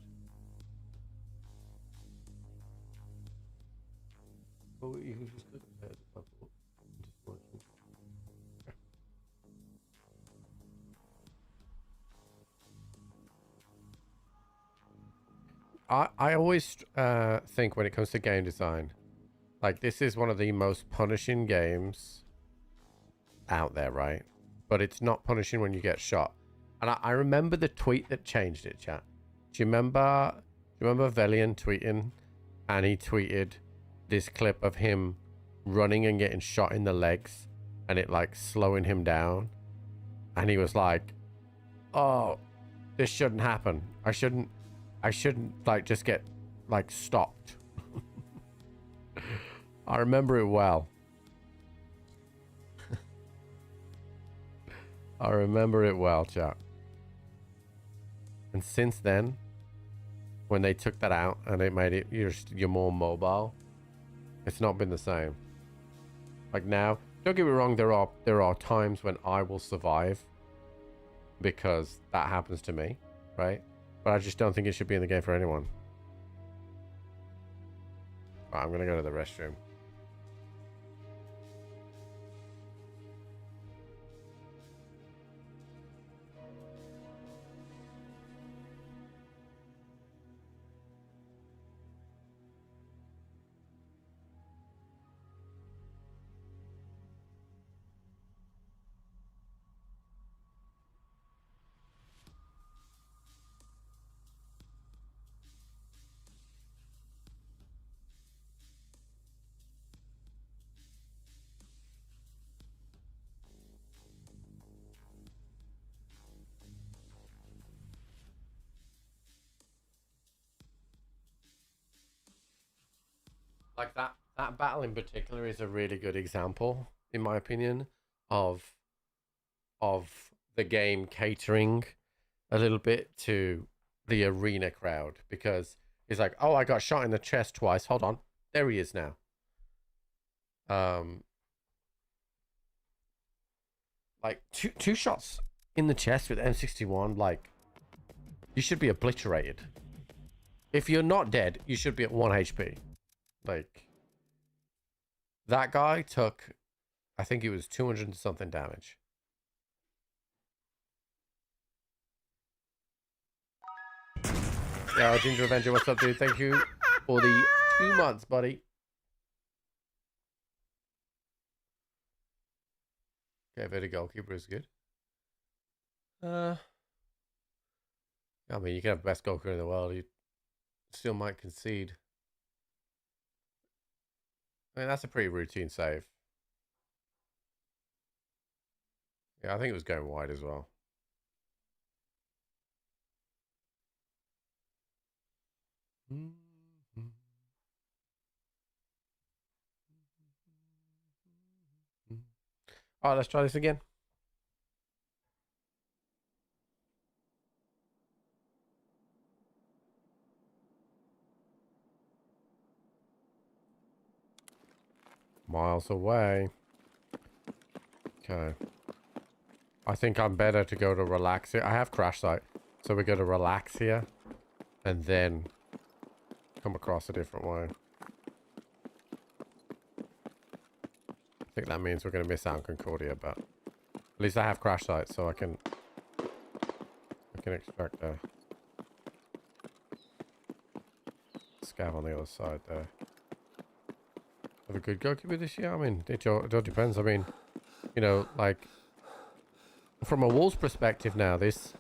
Oh, you can just look at it. Just watching. I always think when it comes to game design, like this is one of the most punishing games out there, right? But it's not punishing when you get shot. And I remember the tweet that changed it, chat. Do you remember Velian tweeting? And he tweeted this clip of him running and getting shot in the legs and it like slowing him down. And he was like, oh, this shouldn't happen. I shouldn't like just get like stopped. I remember it well. I remember it well, chat. And since then, when they took that out and it made it you're more mobile, it's not been the same. Like now, don't get me wrong, there are times when I will survive because that happens to me, right? But I just don't think it should be in the game for anyone. Right, I'm gonna go to the restroom. Like that battle in particular is a really good example, in my opinion, of the game catering a little bit to the arena crowd, because he's like, oh, I got shot in the chest twice. Hold on, there he is now. Like two shots in the chest with M61, like you should be obliterated. If you're not dead, you should be at 1 HP. Like, that guy took, I think it was 200 and something damage. Yeah, Ginger Avenger, what's up, dude? Thank you for the 2 months, buddy. Okay, Vita goalkeeper is good. I mean, you can have the best goalkeeper in the world. You still might concede. I mean, that's a pretty routine save. Yeah, I think it was going wide as well. All right, let's try this again. Miles away. Okay. I think I'm better to go to relax here. I have crash site. So we go to relax here. And then come across a different way. I think that means we're going to miss out on Concordia, but at least I have crash site, so I can extract a scav on the other side there. Have a good goalkeeper this year? I mean, it all depends. I mean, you know, like, from a Wolves perspective now, this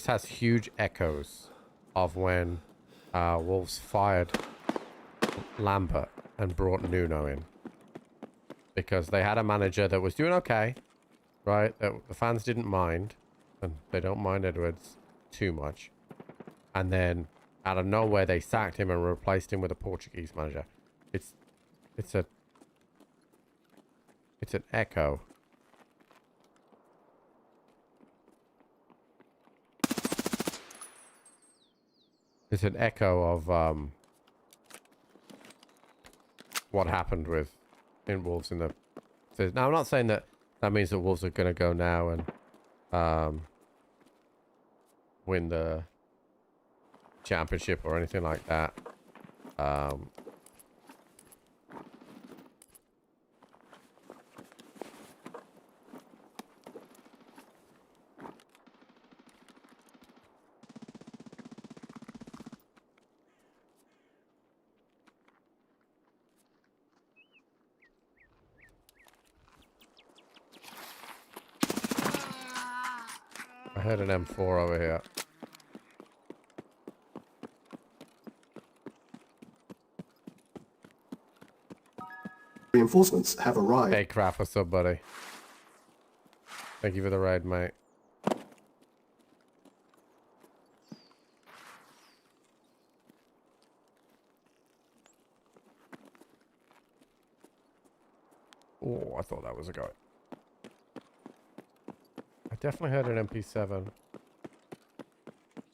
has huge echoes of when Wolves fired Lambert and brought Nuno in. Because they had a manager that was doing okay, right? That the fans didn't mind, and they don't mind Edwards too much. And then, out of nowhere, they sacked him and replaced him with a Portuguese manager. It's an echo. It's an echo of what happened in Wolves in the. Now I'm not saying that means that Wolves are going to go now and win the championship or anything like that. I heard an M4 over here. Reinforcements have arrived. Hey, crap, what's up, buddy? Thank you for the ride, mate. Oh, I thought that was a guy. I definitely heard an MP7.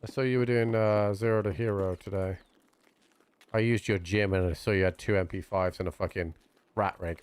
I saw you were doing 0 to hero today. I used your gym and I saw you had 2 MP5s and a fucking rat rig.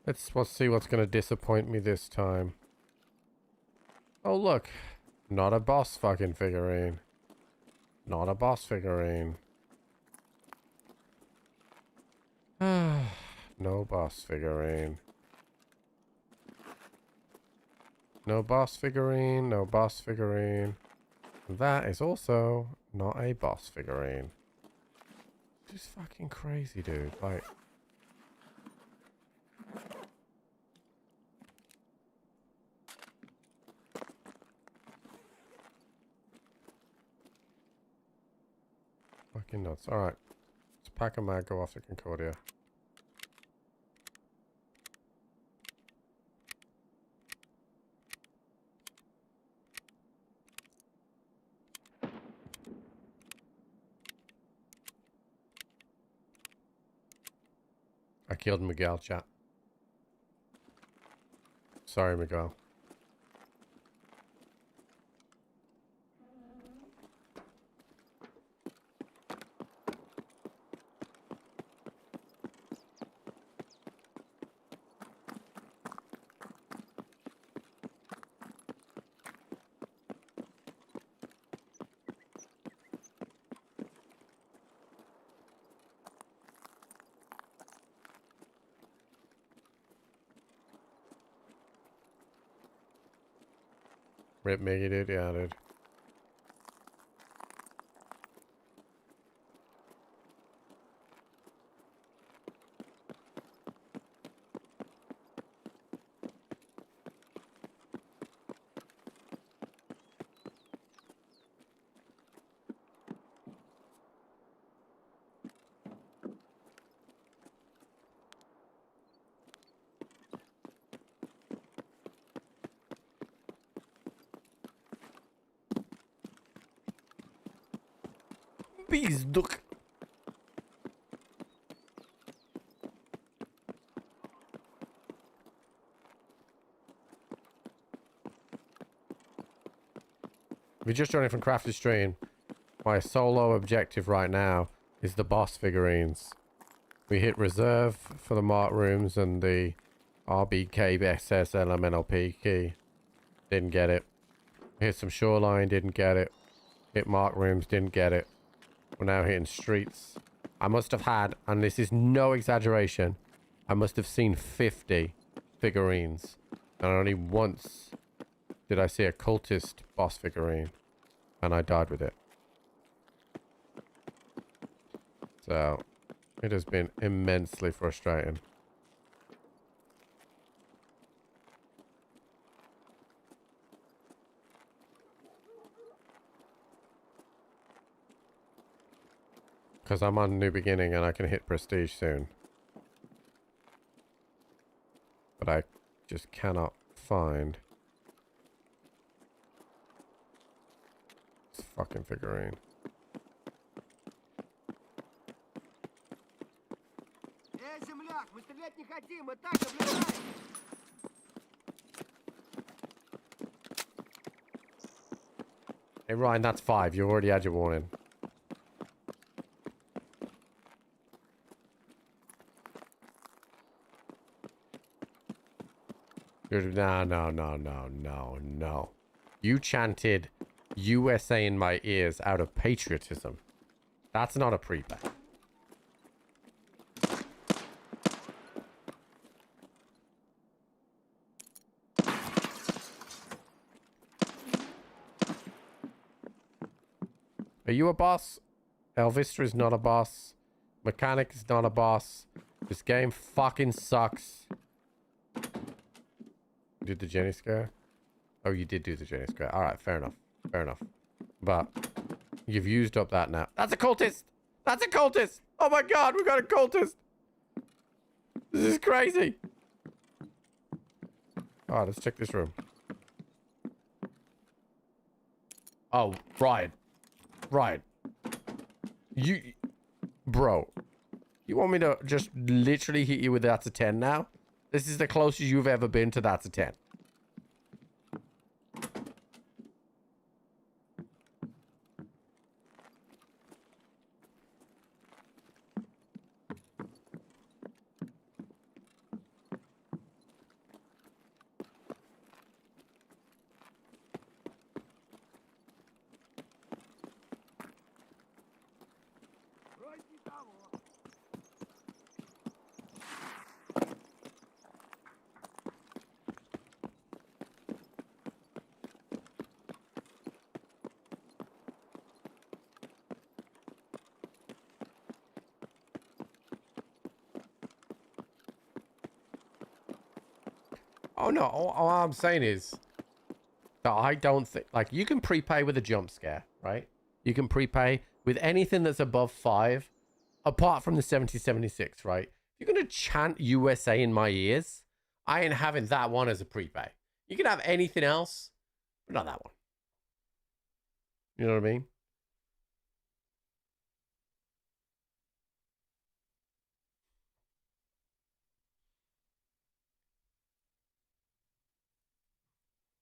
Let's see what's going to disappoint me this time. Oh, look. Not a boss fucking figurine. Not a boss figurine. No boss figurine. No boss figurine, no boss figurine. That is also not a boss figurine. Just fucking crazy, dude. Like... Fucking nuts. Alright. Let's pack a mag, go off to Concordia. I killed Miguel, chat. Sorry, Miguel. Rip Miggy, dude. Yeah, dude. Пиздук. We're just joining from Crafty Stream. My solo objective right now is the boss figurines. We hit reserve for the mark rooms and the RBK SS LMNLP key. Didn't get it. Hit some shoreline, didn't get it. Hit mark rooms, didn't get it. We're now hitting streets. I must have had, and this is no exaggeration, I must have seen 50 figurines. And only once did I see a cultist boss figurine. And I died with it. So, it has been immensely frustrating. Because I'm on New Beginning and I can hit Prestige soon. But I just cannot find this fucking figurine. Земляк, мы стрелять не хотим, мы так наблюдаем. Hey Ryan, that's 5. You already had your warning. No. You chanted USA in my ears out of patriotism. That's not a pre-play. Are you a boss? Elvista is not a boss. Mechanic is not a boss. This game fucking sucks. You did the Jenny scare? Oh, you did do the Jenny scare. Alright, fair enough. Fair enough. But you've used up that now. That's a cultist! That's a cultist! Oh my god, we got a cultist! This is crazy! Alright, let's check this room. Oh, Ryan. Ryan. Bro. You want me to just literally hit you with that's a 10 now? This is the closest you've ever been to that's a 10. Oh no, all I'm saying is that I don't think, like, you can prepay with a jump scare, right? You can prepay with anything that's above 5, apart from the 7076, right? You're gonna chant USA in my ears. I ain't having that one as a prepay. You can have anything else, but not that one. You know what I mean?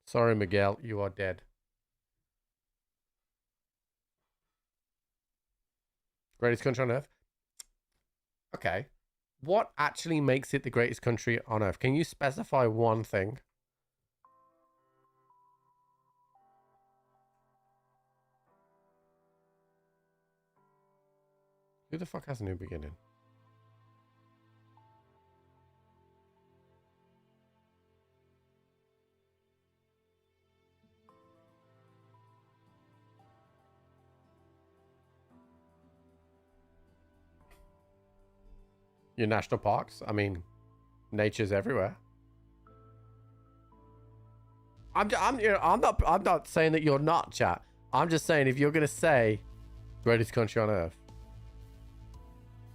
Sorry, Miguel, you are dead. Greatest country on earth? Okay. What actually makes it the greatest country on earth? Can you specify one thing? Who the fuck has a new beginning? Your national parks? I mean, nature's everywhere. I'm not saying that you're not, chat. I'm just saying if you're gonna say greatest country on earth,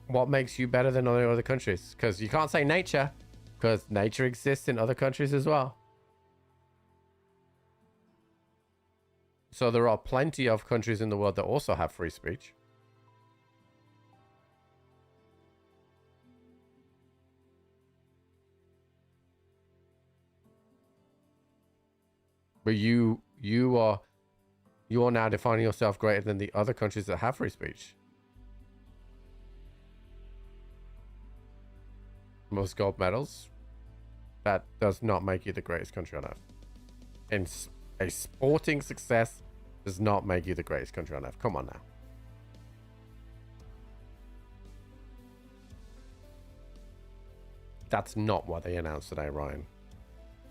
what makes you better than other countries? Because you can't say nature, because nature exists in other countries as well. So there are plenty of countries in the world that also have free speech. But you are now defining yourself greater than the other countries that have free speech. Most gold medals. That does not make you the greatest country on earth. And a sporting success does not make you the greatest country on earth. Come on now. That's not what they announced today, Ryan.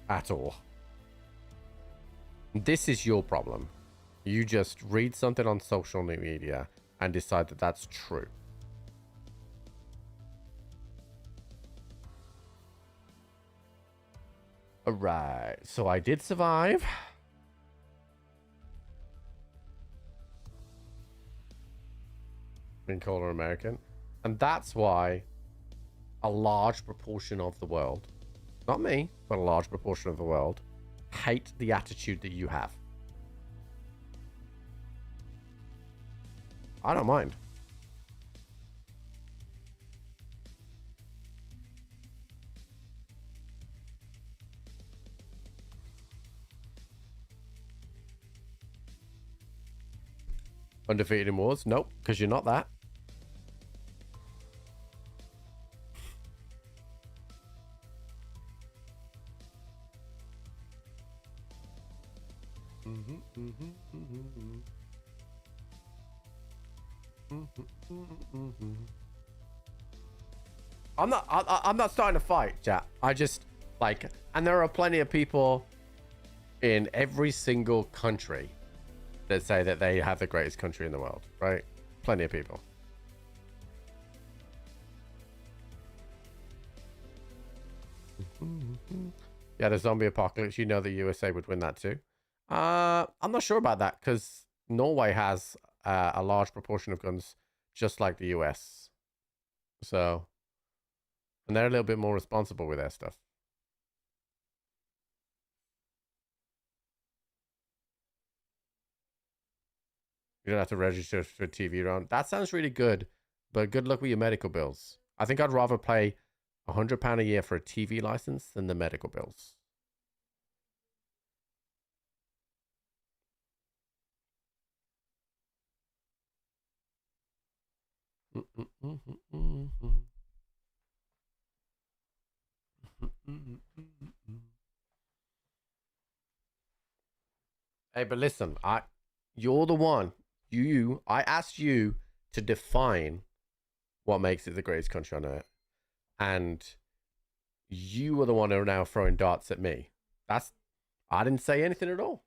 At all. This is your problem. You just read something on social media and decide that that's true. Alright, so I did survive. Being called an American. And that's why a large proportion of the world, not me, but a large proportion of the world, hate the attitude that you have. I don't mind. Undefeated in wars? Nope, because you're not that. I'm not starting to fight, chat. I just like, and there are plenty of people in every single country that say that they have the greatest country in the world, right? Plenty of people. Yeah, the zombie apocalypse, you know the USA would win that too. I'm not sure about that because Norway has a large proportion of guns just like the US. So, and they're a little bit more responsible with their stuff. You don't have to register for TV round. That sounds really good, but good luck with your medical bills. I think I'd rather pay £100 a year for a TV license than the medical bills. Hey, but listen, you're the one. I asked you to define what makes it the greatest country on earth, and you were the one who are now throwing darts at me. I didn't say anything at all.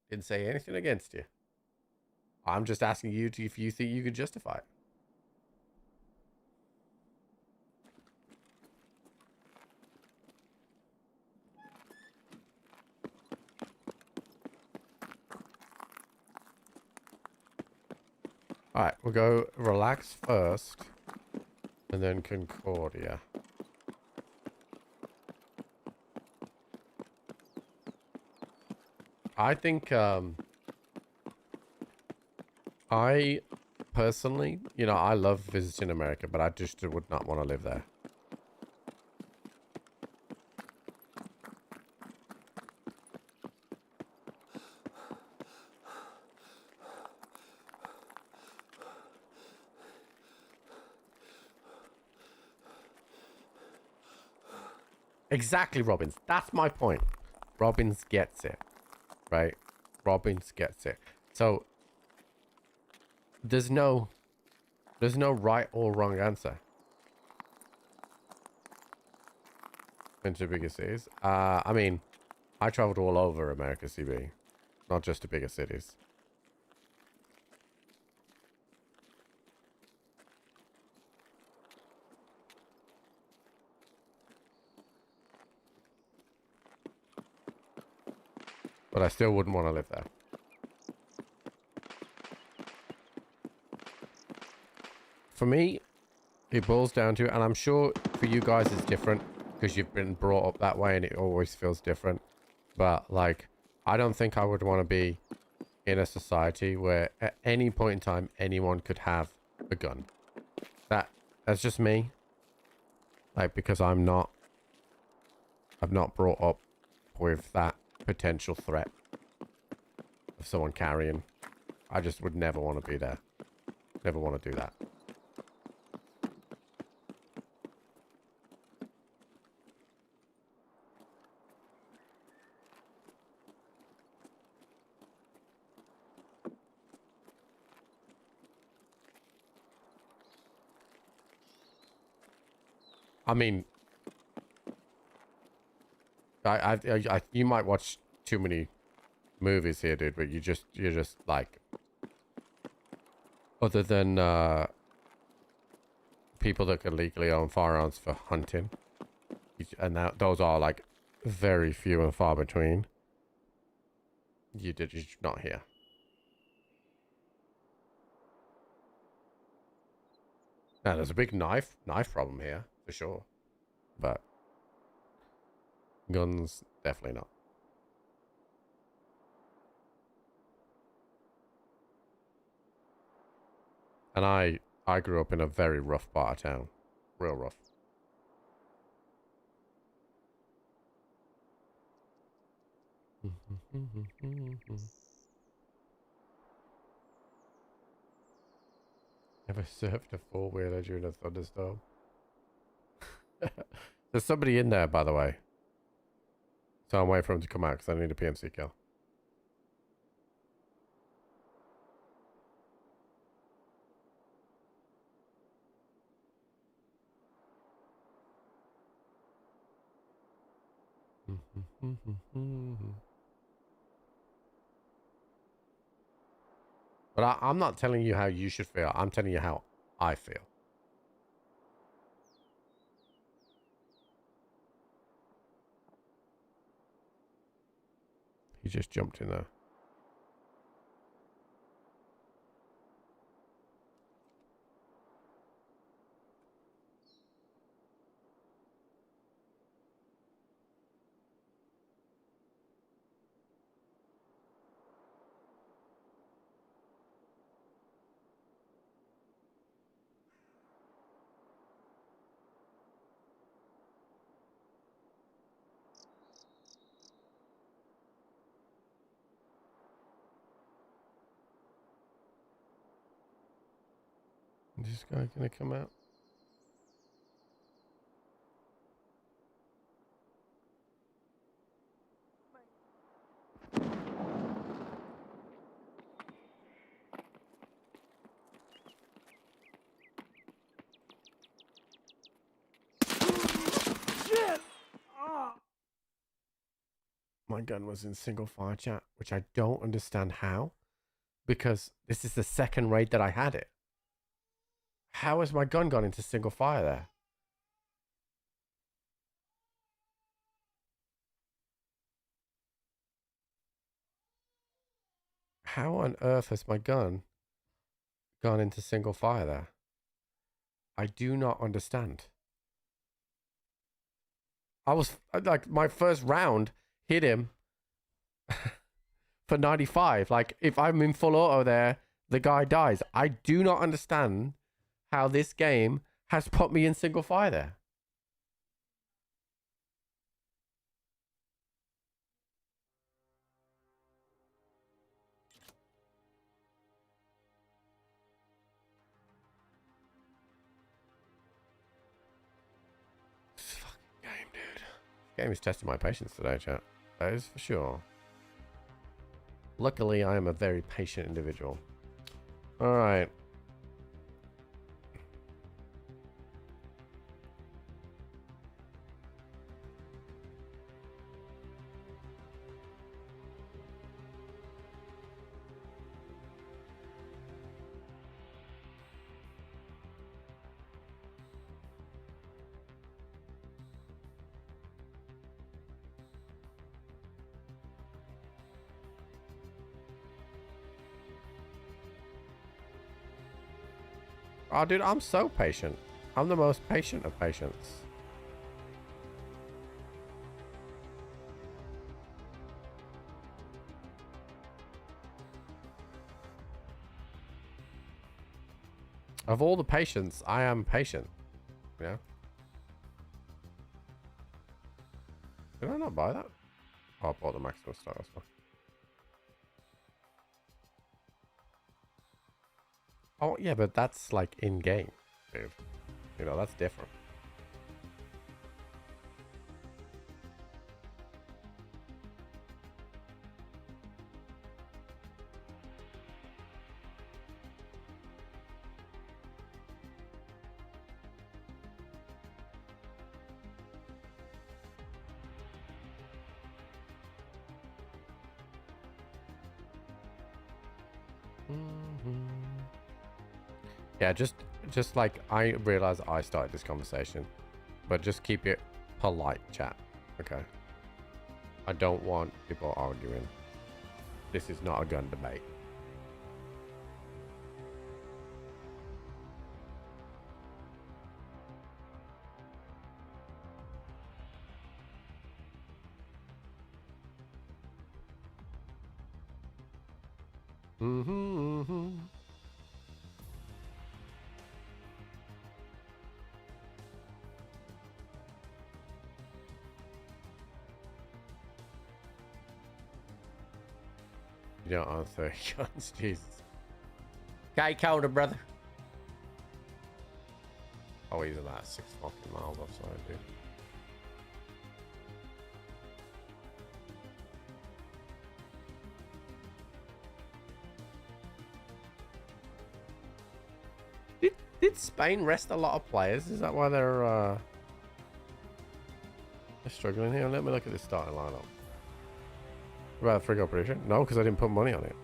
Didn't say anything against you. I'm just asking you if you think you can justify it. Alright, we'll go relax first. And then Concordia. I think, I personally, you know, I love visiting America, but I just would not want to live there. Exactly, Robbins. That's my point. Robbins gets it, right? Robbins gets it. So there's no right or wrong answer into bigger cities. I mean, I traveled all over America, CB, not just to bigger cities. But I still wouldn't want to live there. For me, it boils down to, and I'm sure for you guys it's different because you've been brought up that way and it always feels different. But like, I don't think I would want to be in a society where at any point in time anyone could have a gun. That's just me. Like, because I've not brought up with that potential threat of someone carrying. I just would never want to be there. Never want to do that. I mean, you might watch too many movies here, dude, but you're just like, other than people that can legally own firearms for hunting, and those are like very few and far between. You're not here. Now, there's a big knife problem here for sure, but guns definitely not. And I grew up in a very rough part of town, real rough. Never surfed a four-wheeler during a thunderstorm. There's somebody in there, by the way. So I'm waiting for him to come out because I need a PMC kill. But I'm not telling you how you should feel. I'm telling you how I feel. He just jumped in there. Is this guy gonna come out? My gun was in single fire chat, which I don't understand how, because this is the second raid that I had it. How has my gun gone into single fire there? How on earth has my gun gone into single fire there? I do not understand. I was like, my first round hit him for 95. Like, if I'm in full auto there, the guy dies. I do not understand how this game has put me in single fire there. This fucking game, dude. This game is testing my patience today, chat. That is for sure. Luckily, I am a very patient individual. All right. Oh, dude, I'm so patient. I'm the most patient of patients. Of all the patients, I am patient. Yeah. Did I not buy that? Oh, I bought the maximum star as well. Oh, yeah, but that's like in-game, dude. You know, that's different. Yeah, just like I realize I started this conversation, but just keep it polite, chat. Okay. I don't want people arguing. This is not a gun debate. You don't answer guns, Jesus. Okay, colder, brother. Oh, he's about 6 fucking miles offside, dude. Did Spain rest a lot of players? Is that why they're struggling here? Let me look at this starting lineup. About a frig operation? No, because I didn't put money on it.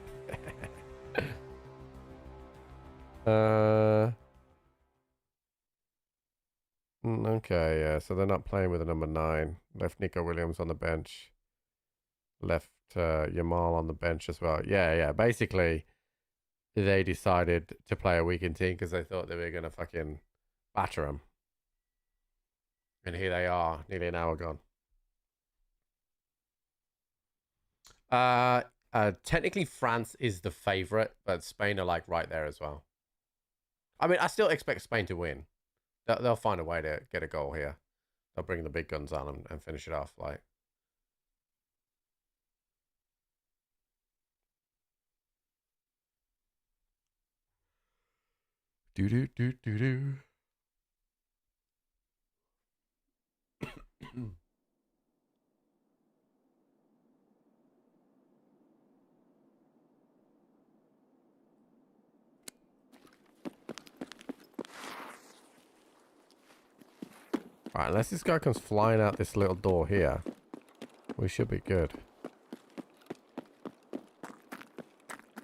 Okay, yeah, so they're not playing with a number 9. Left Nico Williams on the bench. Left Yamal on the bench as well. Yeah, basically they decided to play a weakened team because they thought they were going to fucking batter them. And here they are, nearly an hour gone. Technically France is the favorite, but Spain are like right there as well. I mean, I still expect Spain to win. They'll find a way to get a goal here. They'll bring the big guns on them and finish it off. Like, do. Alright, unless this guy comes flying out this little door here, we should be good.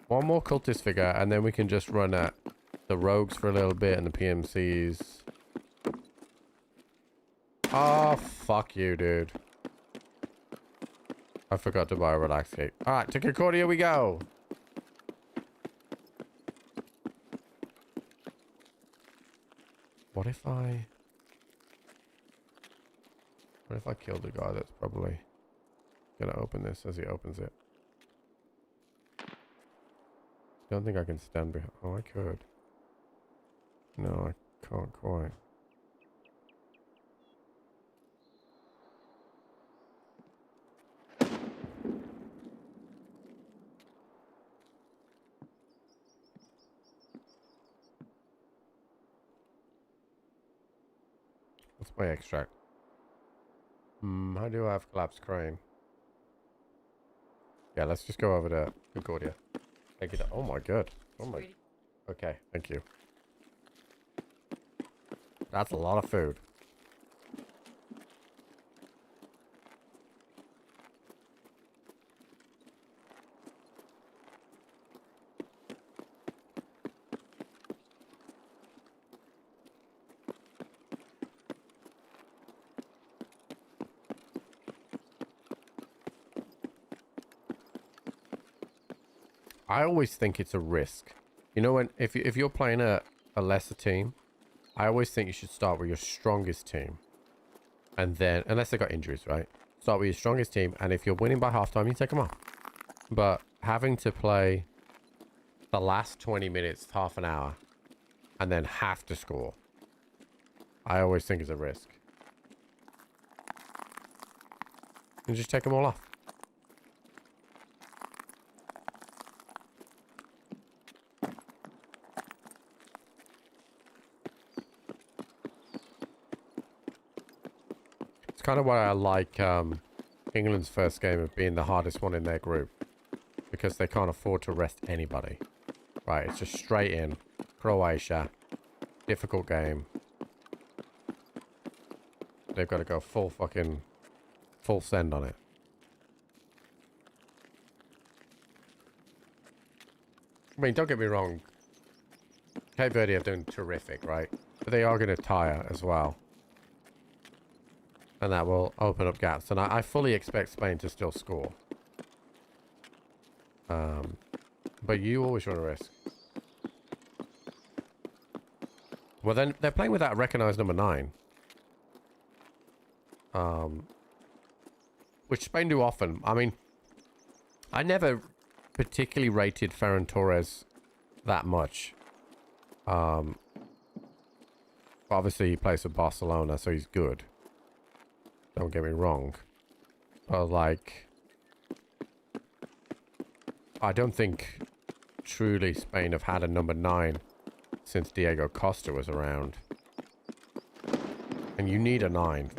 One more cultist figure, and then we can just run at the rogues for a little bit and the PMCs. Oh, fuck you, dude. I forgot to buy a relax gate. Alright, to Concordia we go. What if I kill the guy that's probably gonna open this as he opens it? Don't think I can stand behind. Oh, I could. No, I can't quite. What's my extract? How do I have collapsed crane? Yeah, let's just go over to Concordia. Take it. Oh my god. Oh my. Really. Okay, thank you. That's a lot of food. I always think it's a risk. You know, when if you're playing a lesser team, I always think you should start with your strongest team. And then, unless they got injuries, right? Start with your strongest team, and if you're winning by halftime, you take them off. But having to play the last 20 minutes, half an hour, and then have to score, I always think is a risk. And just take them all off. It's kind of why I like England's first game of being the hardest one in their group. Because they can't afford to rest anybody. Right, it's just straight in. Croatia. Difficult game. They've got to go full send on it. I mean, don't get me wrong. Cape Verde are doing terrific, right? But they are going to tire as well. And that will open up gaps. And I fully expect Spain to still score. But you always run a risk. Well, then they're playing without a recognized number 9. Which Spain do often. I mean, I never particularly rated Ferran Torres that much. Obviously, he plays for Barcelona, so he's good. Don't get me wrong. But, like, I don't think truly Spain have had a number 9 since Diego Costa was around. And you need a 9.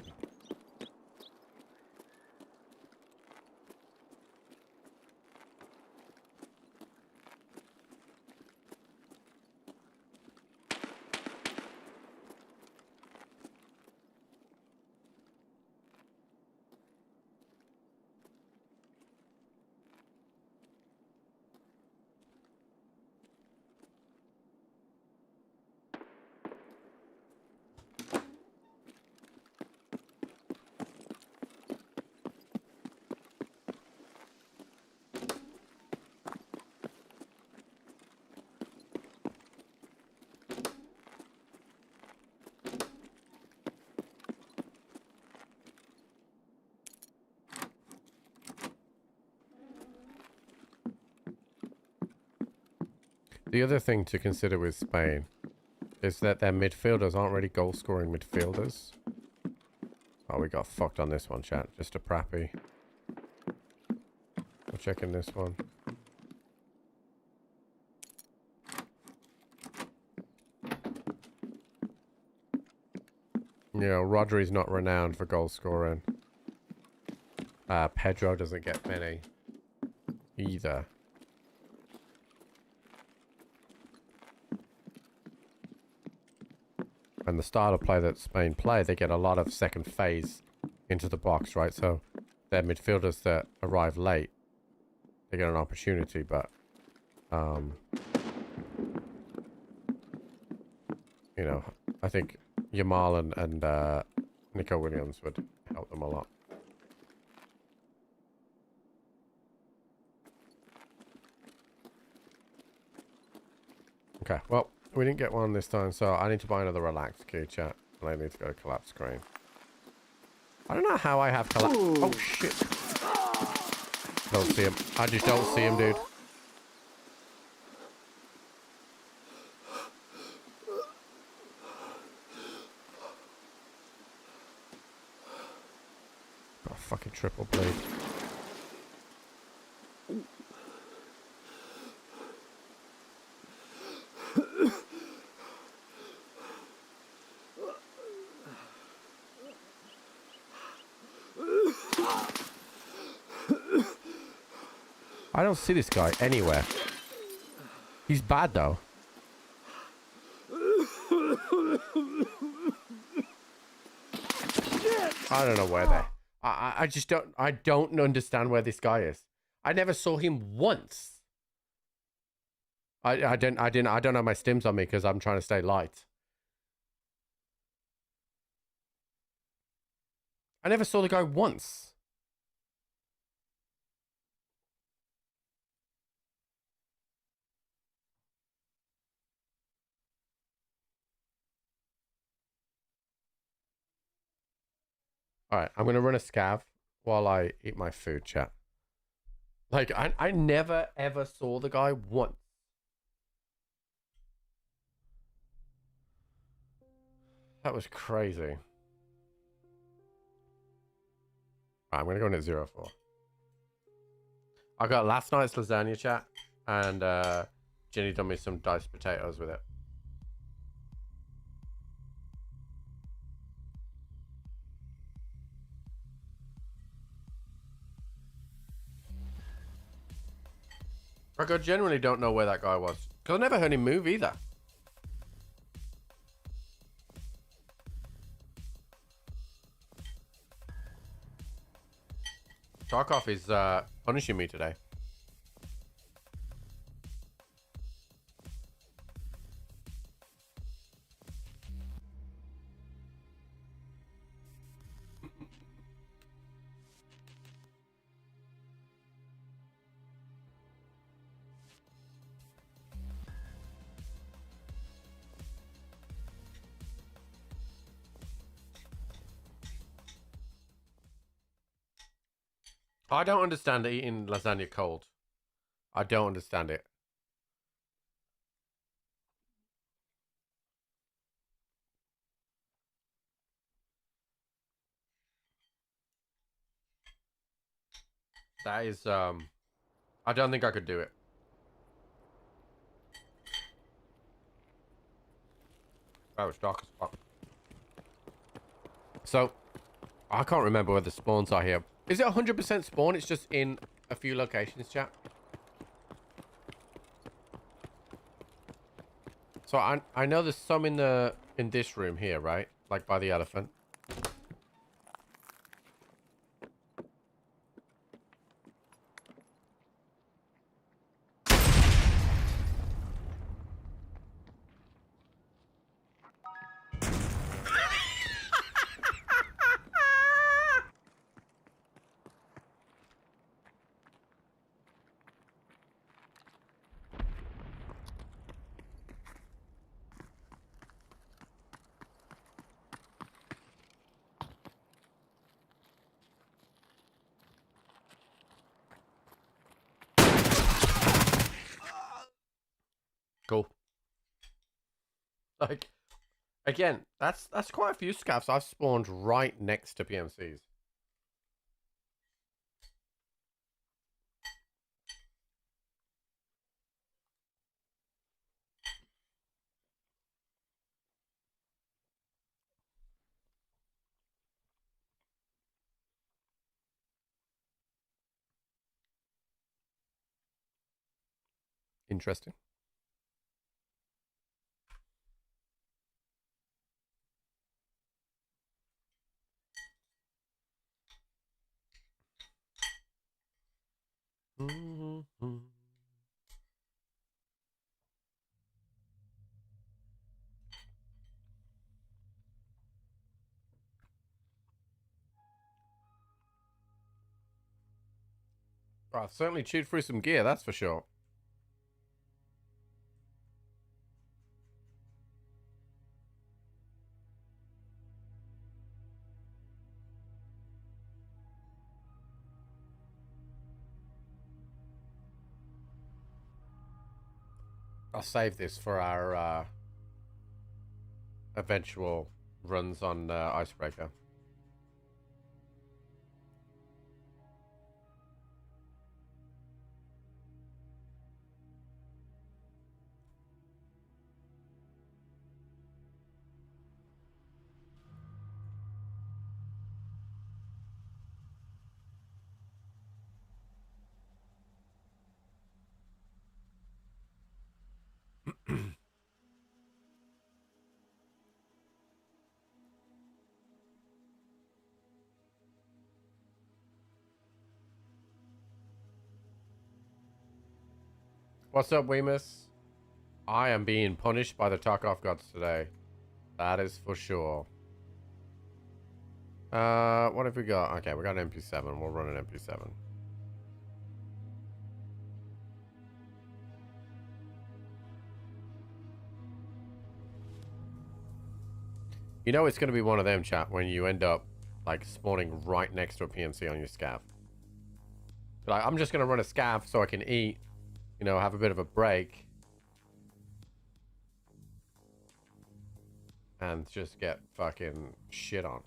The other thing to consider with Spain is that their midfielders aren't really goal-scoring midfielders. Oh, we got fucked on this one, chat. Just a prappy. We're checking this one. You know, Rodri's not renowned for goal-scoring. Pedro doesn't get many either. And the style of play that Spain play, they get a lot of second phase into the box, right? So their midfielders that arrive late, they get an opportunity, but you know, I think Yamal and Nico Williams would help them a lot. Okay, well, We didn't get one this time, so I need to buy another relaxed key, chat. And I need to go to collapse screen. I don't know how I have collapse. Oh, shit. Don't see him. I just don't see him, dude. Got a fucking triple bleed. I don't see this guy anywhere. He's bad though. I don't know where they. I just don't understand where this guy is. I never saw him once. I don't have my stims on me because I'm trying to stay light. I never saw the guy once. Alright, I'm going to run a scav while I eat my food, chat. Like, I never, ever saw the guy once. That was crazy. Right, I'm going to go in at 0-4. I got last night's lasagna, chat. And Jenny done me some diced potatoes with it. Like, I genuinely don't know where that guy was. Because I never heard him move either. Tarkov is punishing me today. I don't understand eating lasagna cold. I don't understand it. That is, I don't think I could do it. That was dark as fuck. So, I can't remember where the spawns are here. Is it 100% spawn? It's just in a few locations, chat. So I know there's some in this room here, right? Like by the elephant. Cool. Like, again, that's quite a few scavs I've spawned right next to PMCs. Interesting. Mm-hmm. Well, I've certainly chewed through some gear, that's for sure. I'll save this for our eventual runs on Icebreaker. What's up, Weemus? I am being punished by the Tarkov gods today. That is for sure. What have we got? Okay, we got an MP7. We'll run an MP7. You know it's going to be one of them, chat, when you end up, like, spawning right next to a PNC on your scav. Like, I'm just going to run a scav so I can eat, you know, have a bit of a break. And just get fucking shit on.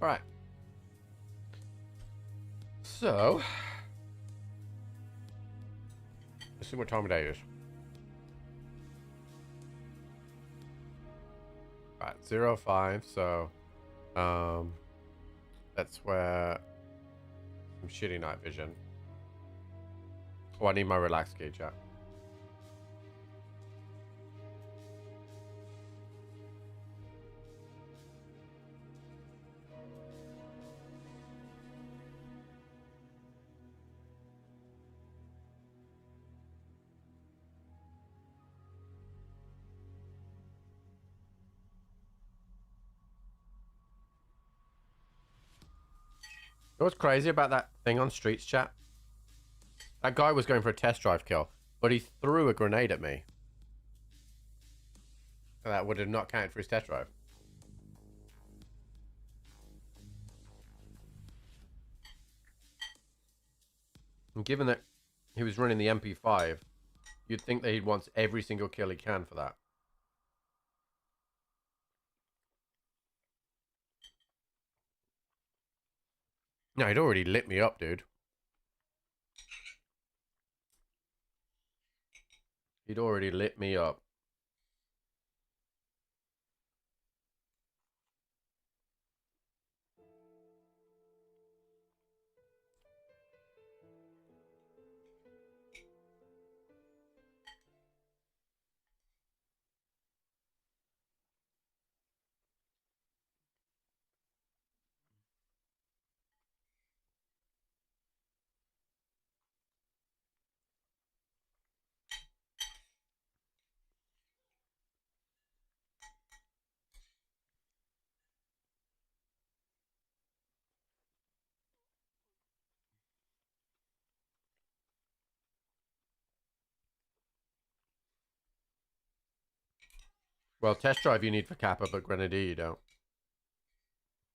Alright. So, let's see what time of day it is. Alright, 05, so that's where some shitty night vision. Oh, I need my relax key, chat. You know what's crazy about that thing on Streets, chat? That guy was going for a test drive kill, but he threw a grenade at me. That would have not counted for his test drive. And given that he was running the MP5, you'd think that he'd want every single kill he can for that. No, he'd already lit me up, dude. He'd already lit me up. Well, test drive you need for Kappa, but Grenadier you don't.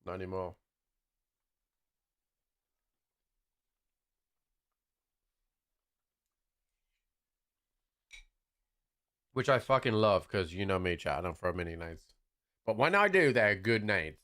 Not anymore. Which I fucking love, because you know me, chat. I don't throw many nades. But when I do, they're good nades.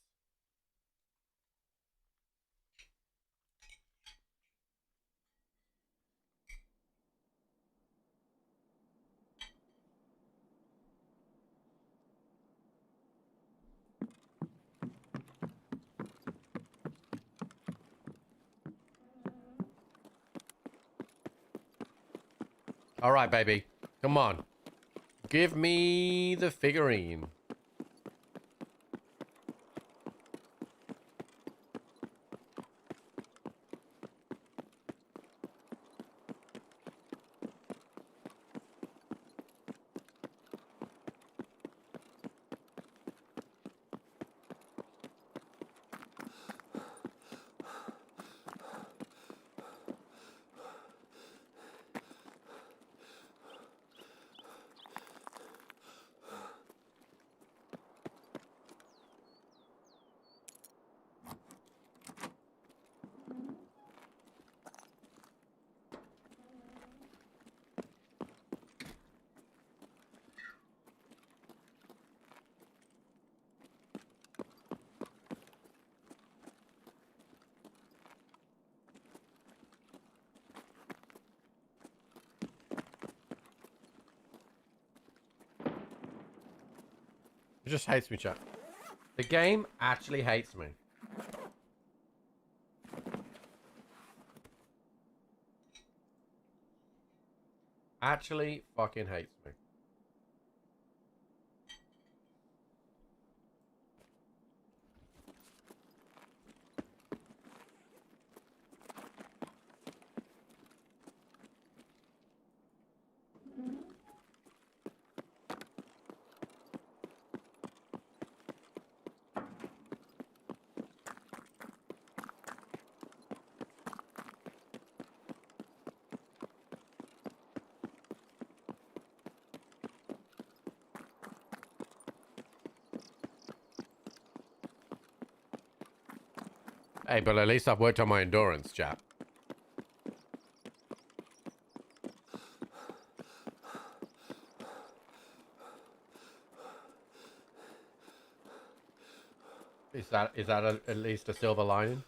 All right, baby. Come on. Give me the figurine. It just hates me, chat. The game actually hates me. Actually fucking hates me. Hey, but at least I've worked on my endurance, chap. Is that at least a silver lining?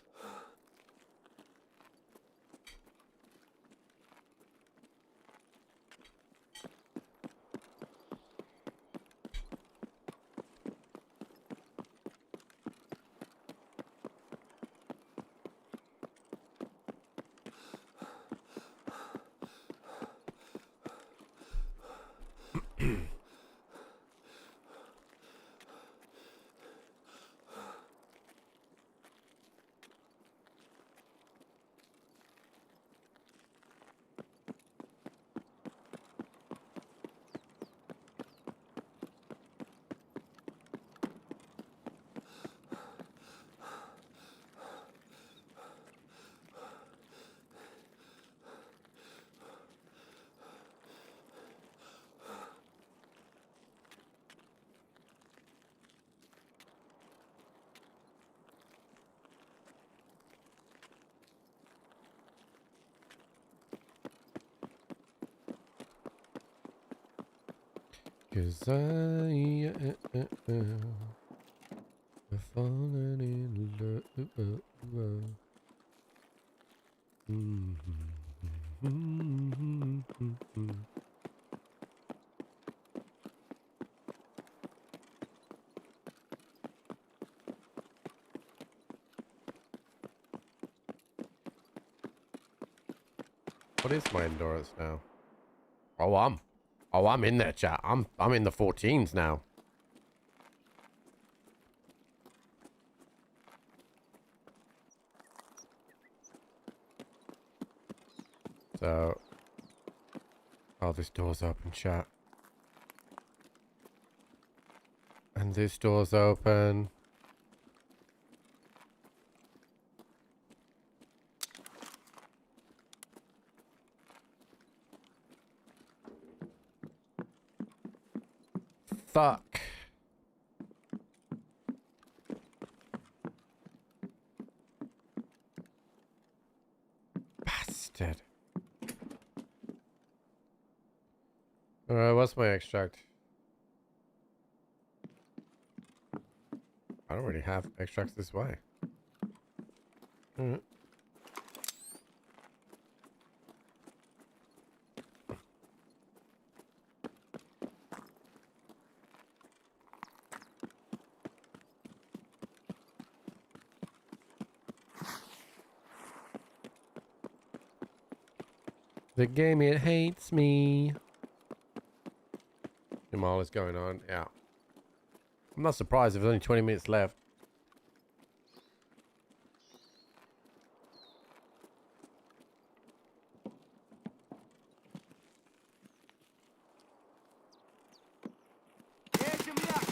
Cause I've fallen in love. What is my endurance now? I'm in there, chat. I'm in the 14s now. So, oh, this door's open, chat. And this door's open. Fuck. Bastard. What's my extract? I don't really have extracts this way. The game, it hates me. tamales going on. Yeah. I'm not surprised if there's only 20 minutes left. Земляк!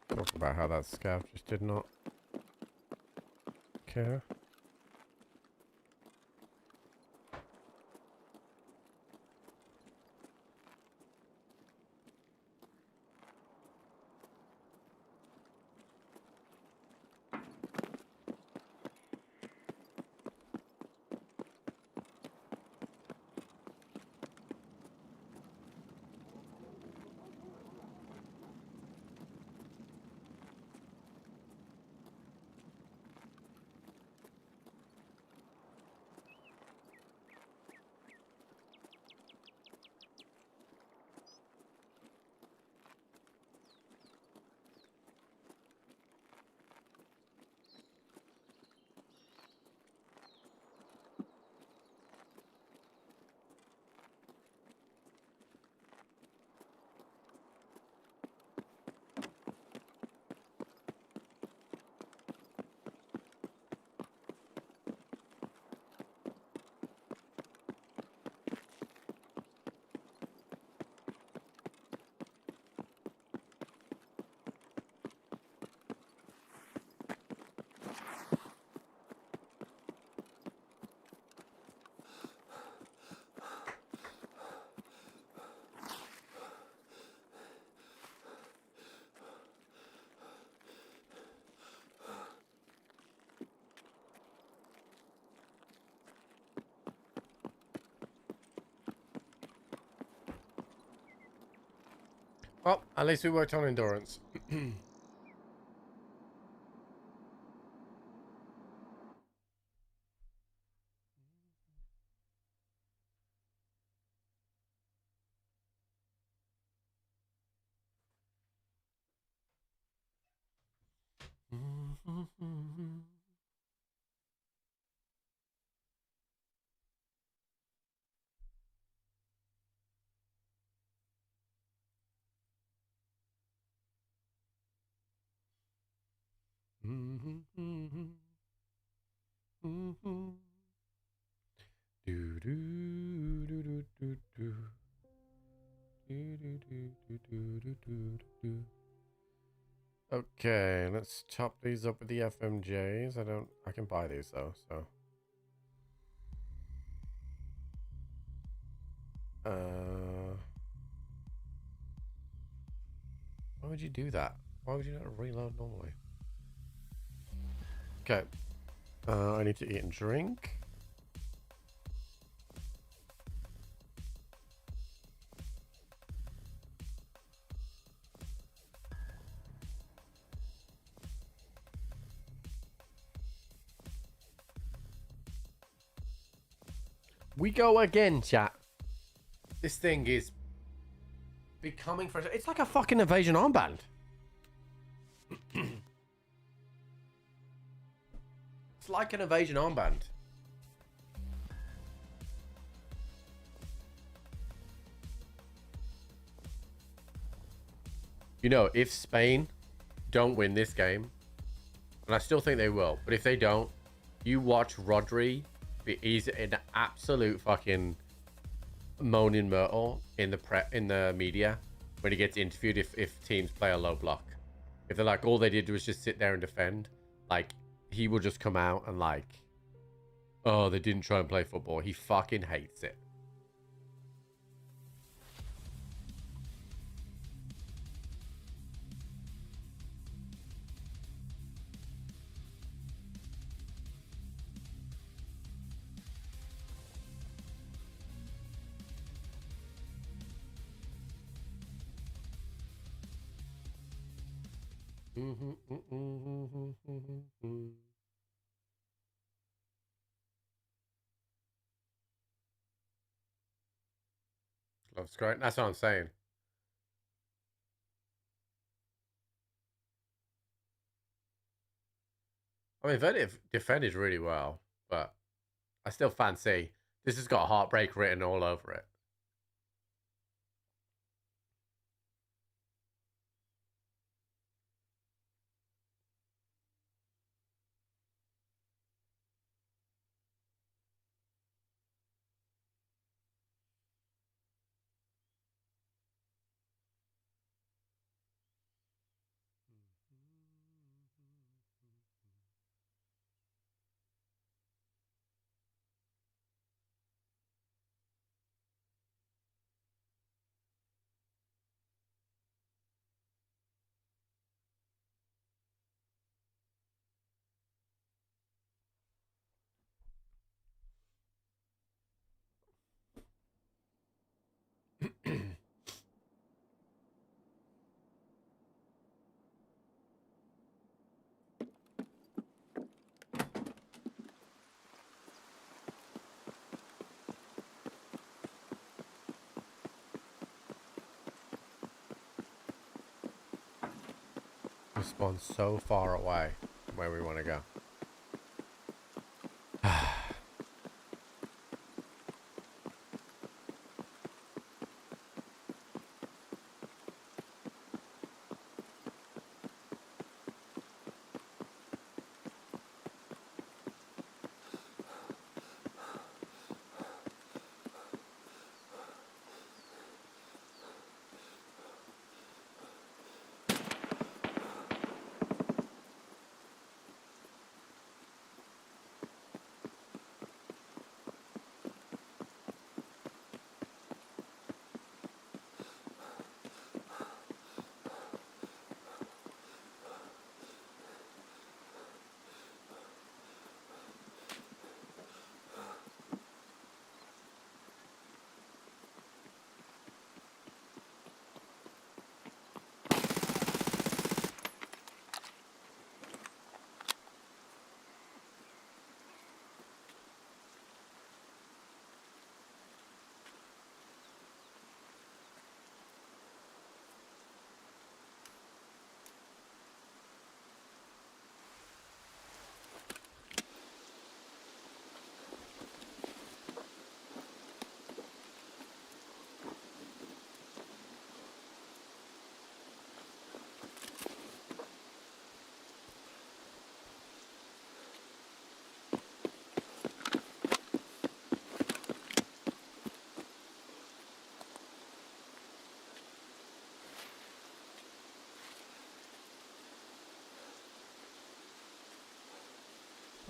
Talk about how that scout just did not care. Well, at least we worked on endurance. Do, do, do, do, do, do. Do, do, do, do, do, do, do, do. Okay, let's chop these up with the FMJs. I can buy these though, so. Why would you do that? Why would you not reload normally? Okay. I need to eat and drink. We go again, chat. This thing is becoming fresh. It's like a fucking evasion armband. It's like an evasion armband. You know, if Spain don't win this game, and I still think they will, but if they don't, you watch Rodri. He's an absolute fucking moaning myrtle in the media when he gets interviewed if teams play a low block. If they're like, all they did was just sit there and defend, like, he will just come out and like, oh, they didn't try and play football. He fucking hates it. Looks great. That's what I'm saying. I mean, Verdict defended really well, but I still fancy this has got heartbreak written all over it. We spawn so far away from where we want to go.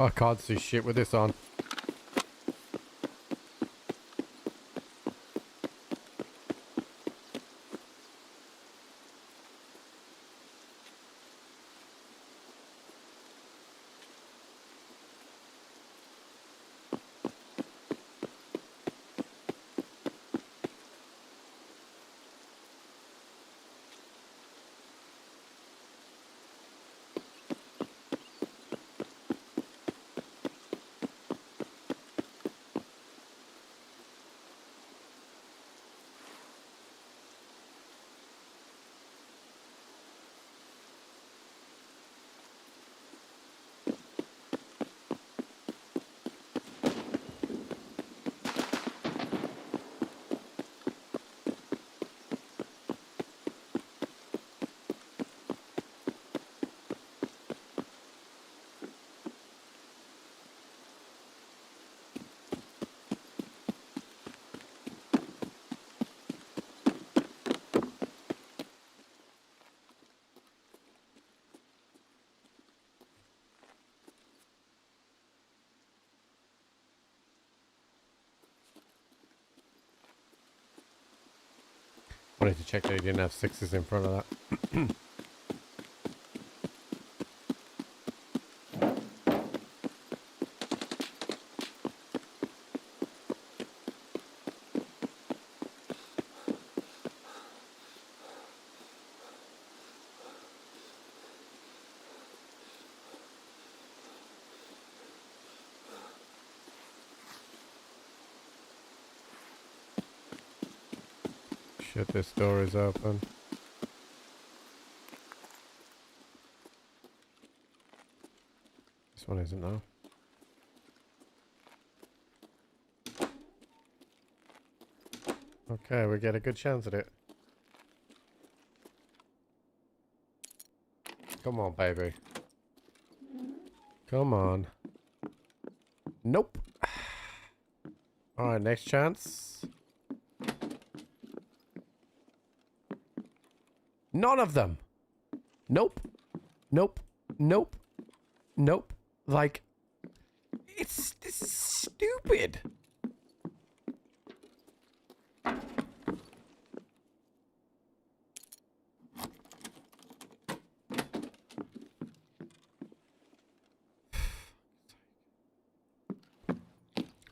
I can't see shit with this on. Wanted to check that he didn't have sixes in front of that. Shit, this door is open. This one isn't though. Okay, we get a good chance at it. Come on, baby. Come on. Nope. Alright, next chance. None of them. Nope. Nope. Nope. Nope. Like, this is stupid.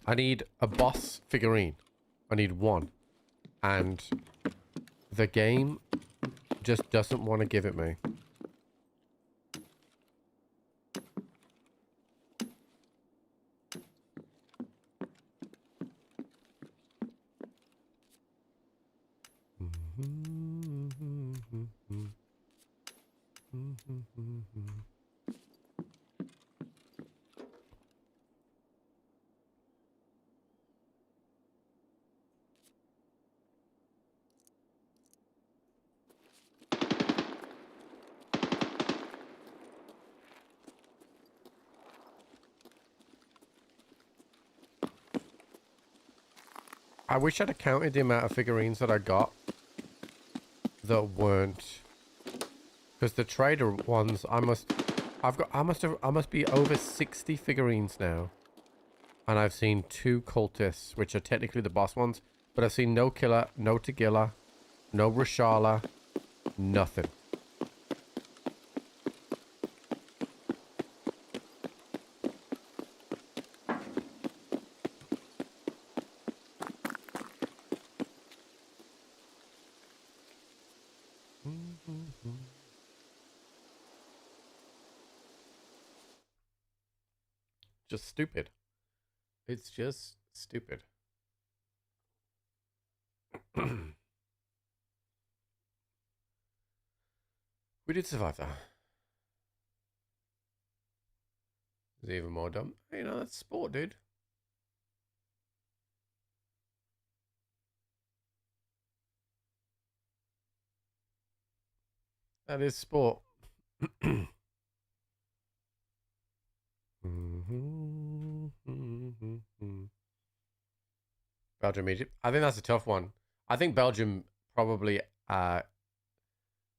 I need a boss figurine. I need one. And the game just doesn't want to give it me. I wish I'd have counted the amount of figurines that I got that weren't, because the trader ones I must be over 60 figurines now, and I've seen 2 cultists, which are technically the boss ones, but I've seen no killer, no Tagilla, no Rashala, nothing. Just stupid. It's just stupid. We did survive that. It's even more dumb. You know, that's sport, dude. That is sport. Belgium, Egypt. I think that's a tough one. I think Belgium probably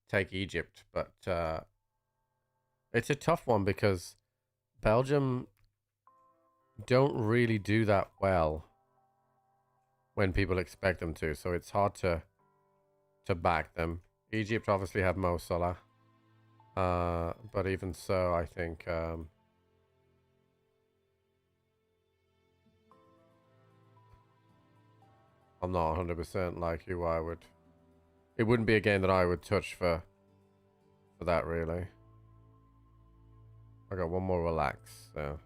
take Egypt, but it's a tough one because Belgium don't really do that well when people expect them to, so it's hard to back them. Egypt obviously have Mo Salah, but even so, I think I'm not 100% like you. It wouldn't be a game that I would touch for that, really. I got one more relax, so.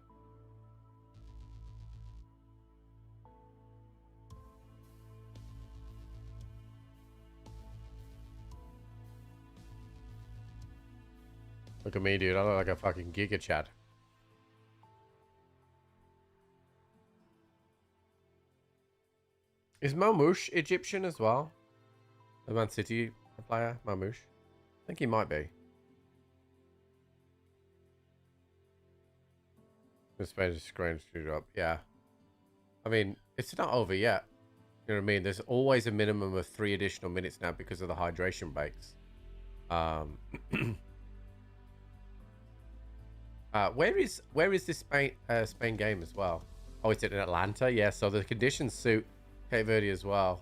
Look at me, dude. I look like a fucking Giga Chad. Is Mamouche Egyptian as well? The Man City player, Mamouche? I think he might be. The Spanish screen screwed up. Yeah. I mean, it's not over yet. You know what I mean? There's always a minimum of 3 additional minutes now because of the hydration breaks. Where is this Spain game as well? Oh, it's in Atlanta? Yeah, so the conditions suit Cape Verde as well.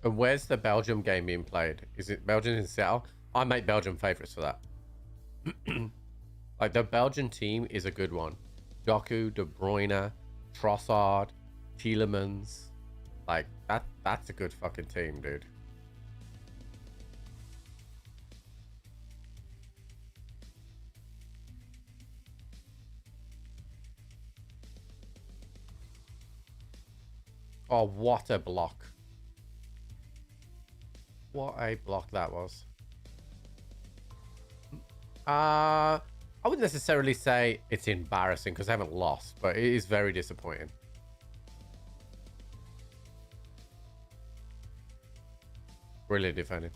And where's the Belgium game being played? Is it Belgium in Seattle? I make Belgium favorites for that. Like, the Belgian team is a good one. Doku, De Bruyne, Trossard, Tielemans. Like, that's a good fucking team, dude. Oh, what a block. What a block that was. I wouldn't necessarily say it's embarrassing because I haven't lost, but it is very disappointing. Brilliant defending.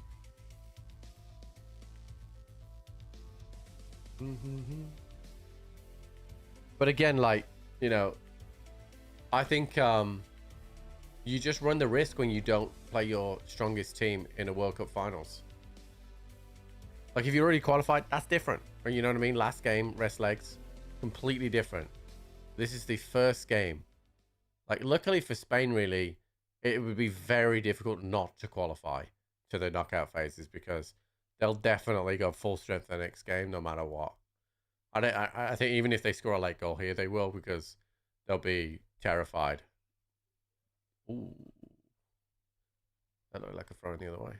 But again, like, you know, I think you just run the risk when you don't play your strongest team in a World Cup finals. Like, if you're already qualified, that's different. Or, you know what I mean? Last game, rest legs, completely different. This is the first game. Like, luckily for Spain, really, it would be very difficult not to qualify to the knockout phases because they'll definitely go full strength the next game, no matter what. I think even if they score a late goal here, they will because they'll be terrified. Ooh. That looked like a throw in the other way.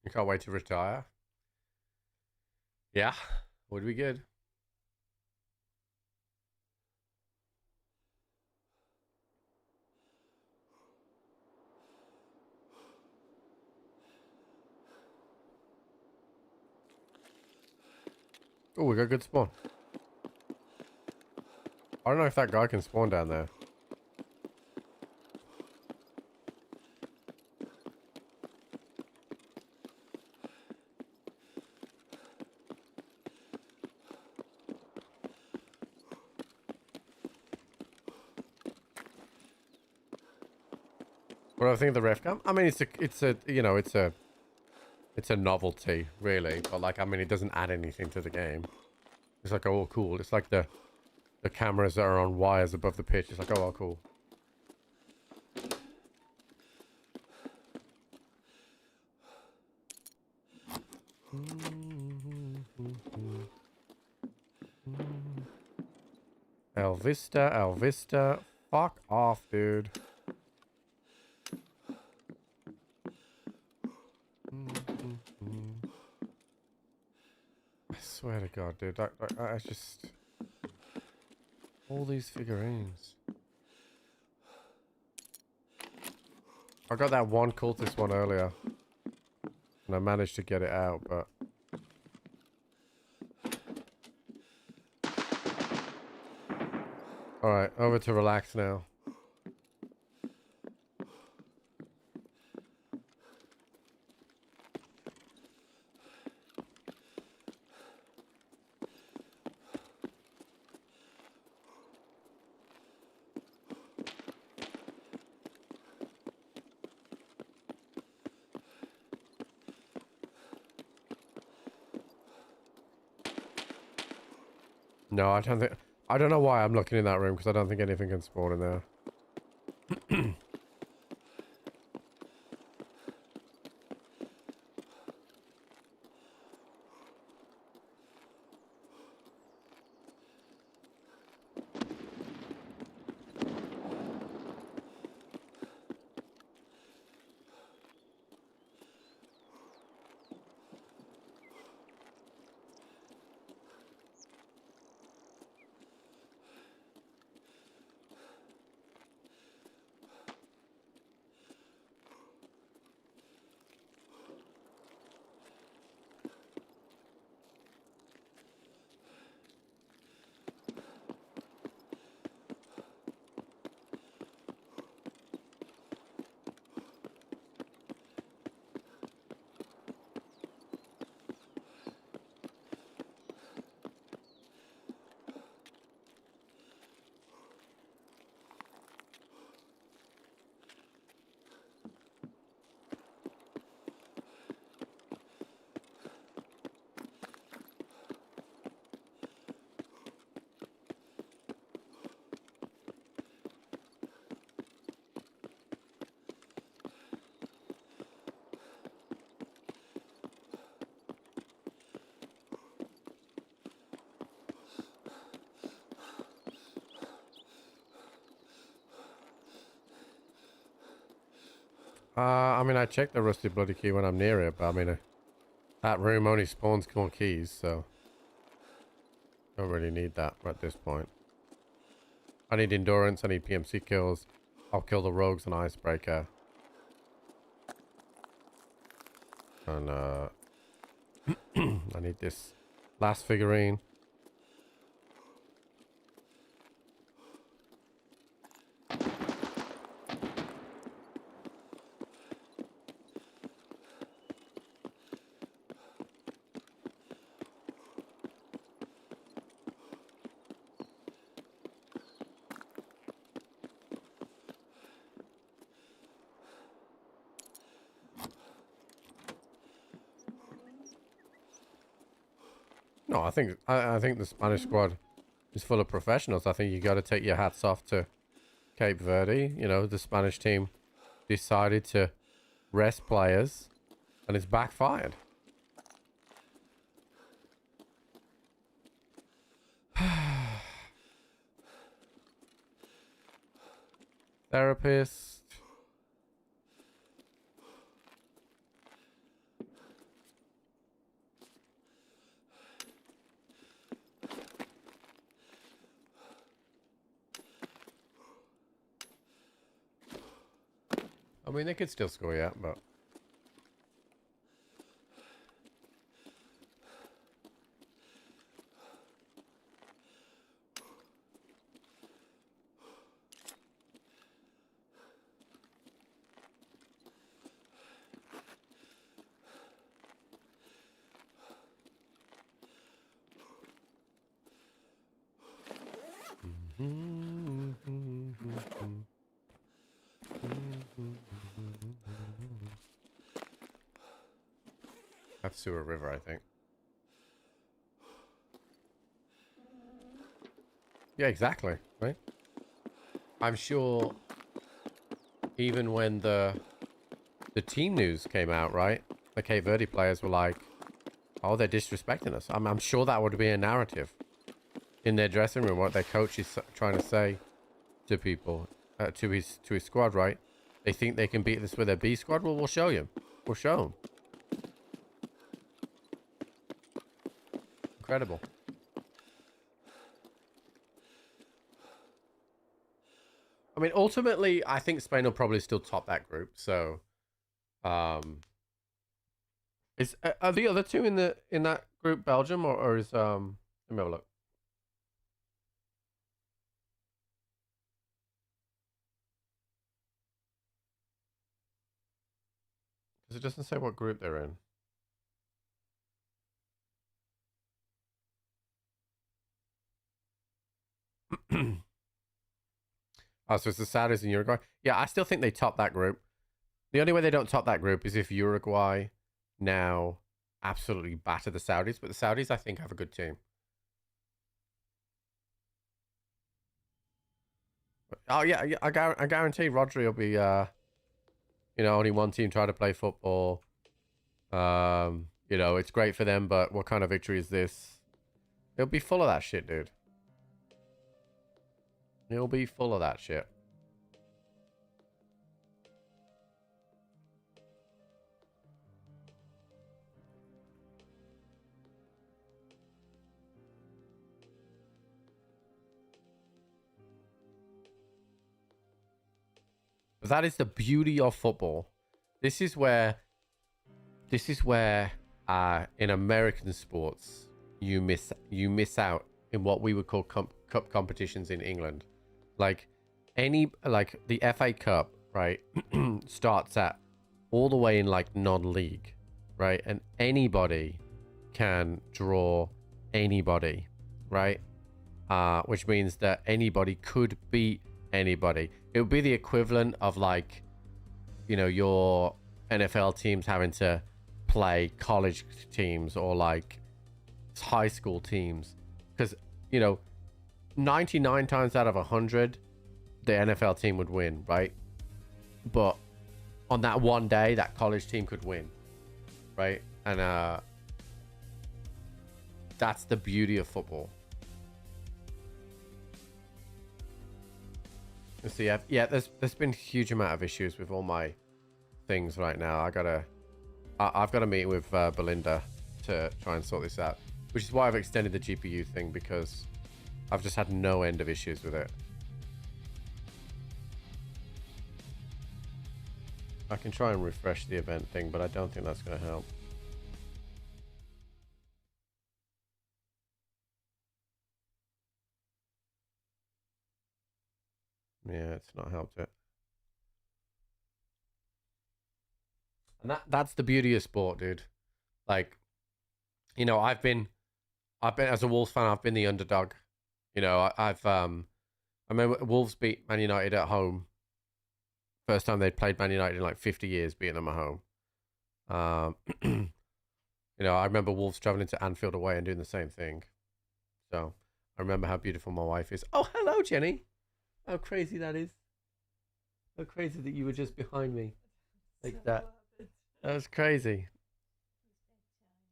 You can't wait to retire? Yeah, would be good. Oh, we got good spawn. I don't know if that guy can spawn down there. What do I think of the ref cam? I mean, it's a you know, it's a novelty, really. But like, I mean, it doesn't add anything to the game. It's like, oh, cool. It's like the cameras that are on wires above the pitch. It's like, oh, cool. El Vista, El Vista. Fuck off, dude. I swear to God, dude. I just... All these figurines. I got that one cultist one earlier. And I managed to get it out, but... Alright, over to relax now. No, I don't think... I don't know why I'm looking in that room, because I don't think anything can spawn in there. I mean, I check the rusty bloody key when I'm near it, but I mean, that room only spawns more keys, so don't really need that at this point. I need endurance, I need PMC kills. I'll kill the rogues and icebreaker. And I need this last figurine. No, I think the Spanish squad is full of professionals. I think you got to take your hats off to Cape Verde. You know, the Spanish team decided to rest players, and it's backfired. Therapist. I mean, they could still score yet, but... That's Sewer River, I think. Yeah, exactly, right? I'm sure even when the team news came out, right? The Cape Verde players were like, oh, they're disrespecting us. I'm sure that would be a narrative in their dressing room, what their coach is trying to say to people, to his squad, right? They think they can beat this with their B squad? Well, we'll show you. We'll show them. Incredible. I mean, ultimately, I think Spain will probably still top that group. So, are the other two in that group Belgium or is let me have a look. Because it doesn't say what group they're in. Oh, so it's the Saudis and Uruguay. Yeah, I still think they top that group. The only way they don't top that group is if Uruguay now absolutely batter the Saudis. But the Saudis, I think, have a good team. Oh, yeah, I guarantee Rodri will be, you know, only one team try to play football. You know, it's great for them, but what kind of victory is this? It'll be full of that shit, dude. It'll be full of that shit. But that is the beauty of football. This is where in American sports you miss out in what we would call cup competitions in England. Like the FA Cup, right? Starts at all the way in like non-league, right? And anybody can draw anybody, right? Which means that anybody could beat anybody. It would be the equivalent of like, you know, your NFL teams having to play college teams or like high school teams, because, you know, 99 times out of 100 the NFL team would win, right? But on that one day that college team could win, right? And that's the beauty of football. So yeah, there's been a huge amount of issues with all my things right now. I've got a meeting with Belinda to try and sort this out, which is why I've extended the GPU thing, because I've just had no end of issues with it. I can try and refresh the event thing, but I don't think that's going to help. Yeah, it's not helped it. And that's the beauty of sport, dude. Like, you know, I've been as a Wolves fan, I've been the underdog. You know, I remember Wolves beat Man United at home. First time they'd played Man United in like 50 years, beating them at home. You know, I remember Wolves traveling to Anfield away and doing the same thing. So I remember how beautiful my wife is. Oh, hello, Jenny. How crazy that is. How crazy that you were just behind me. Like that. That was crazy.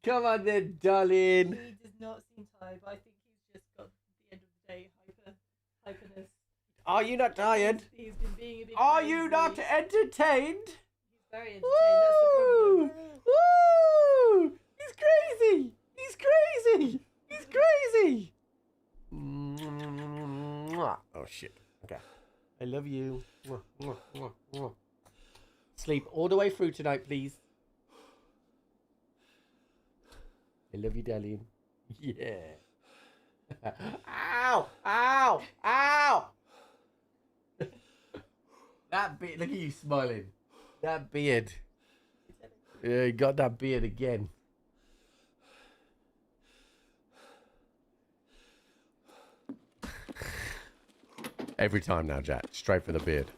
Come on then, darling. He does not seem tired, but I think he's just got the end of the day hyperness. Are you not tired? He's been being a bit Are crazy. you not entertained? He's very entertained, that's the Woo! problem. Woo! He's crazy! He's crazy! He's crazy! Oh shit. Okay. I love you. Sleep all the way through tonight, please. I love you, darling. Yeah. Ow! Ow! Ow! That beard. Look at you smiling. That beard. Yeah, you got that beard again. Every time now, Jack. Straight for the beard.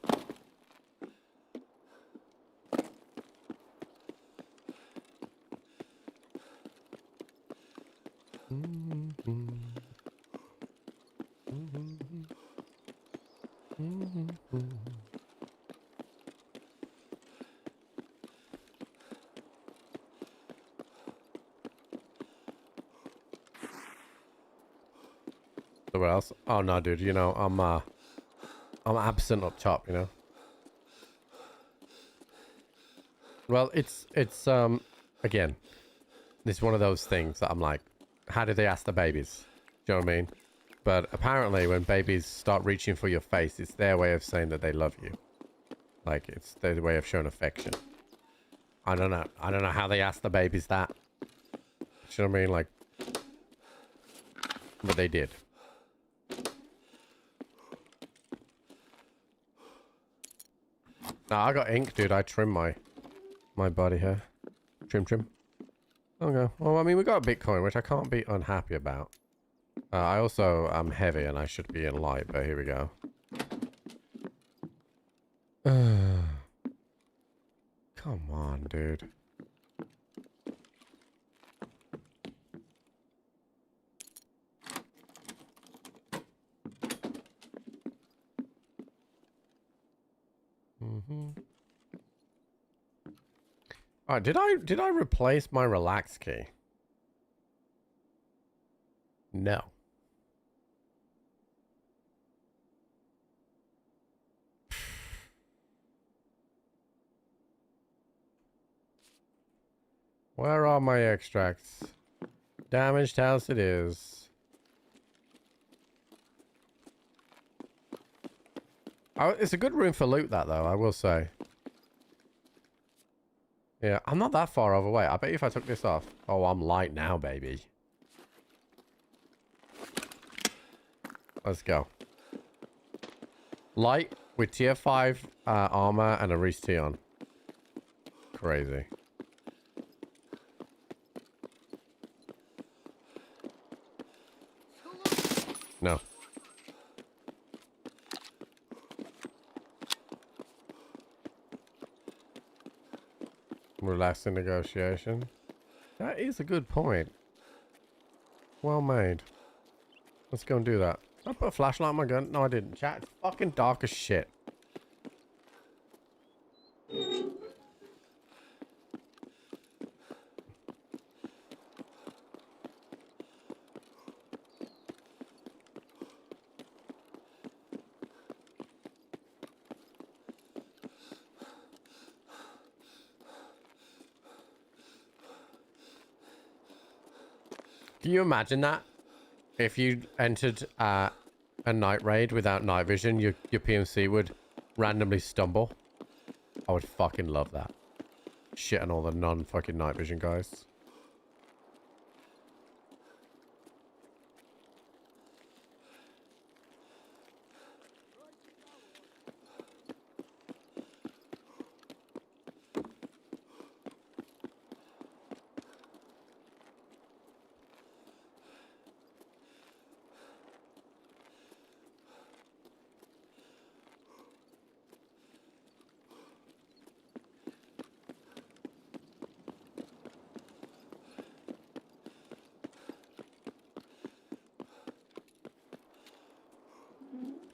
So what else? Oh no, dude. You know, I'm absent up top. You know. Well, it's again, it's one of those things that I'm like, how do they ask the babies? Do you know what I mean? But apparently, when babies start reaching for your face, it's their way of saying that they love you. Like, it's their way of showing affection. I don't know. I don't know how they ask the babies that. Do you know what I mean? Like, but they did. Nah, I got ink, dude. I trim my body hair. Trim. Okay. Well, I mean, we got Bitcoin, which I can't be unhappy about. I also am heavy and I should be in light, but here we go. Come on, dude. Alright, did I replace my relax key? No. Where are my extracts? Damaged house it is. Oh, it's a good room for loot, that though, I will say. Yeah, I'm not that far overweight. I bet if I took this off. Oh, I'm light now, baby. Let's go. Light with tier 5 armor and a Reese T on. Crazy. No. Relaxing negotiation. That is a good point. Well made. Let's go and do that. Did I put a flashlight on my gun? No, I didn't. Chat, it's fucking dark as shit. Can you imagine that? If you entered a night raid without night vision, your PMC would randomly stumble. I would fucking love that. Shit on all the non-fucking night vision guys.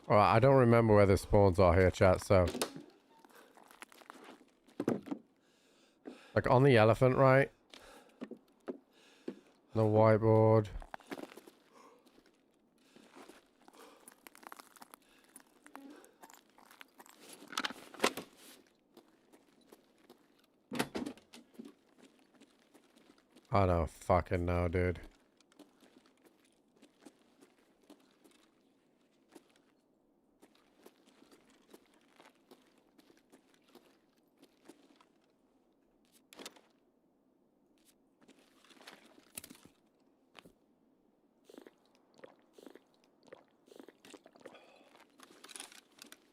Alright, I don't remember where the spawns are here, chat, so... Like, on the elephant, right? The whiteboard. I don't fucking know, dude.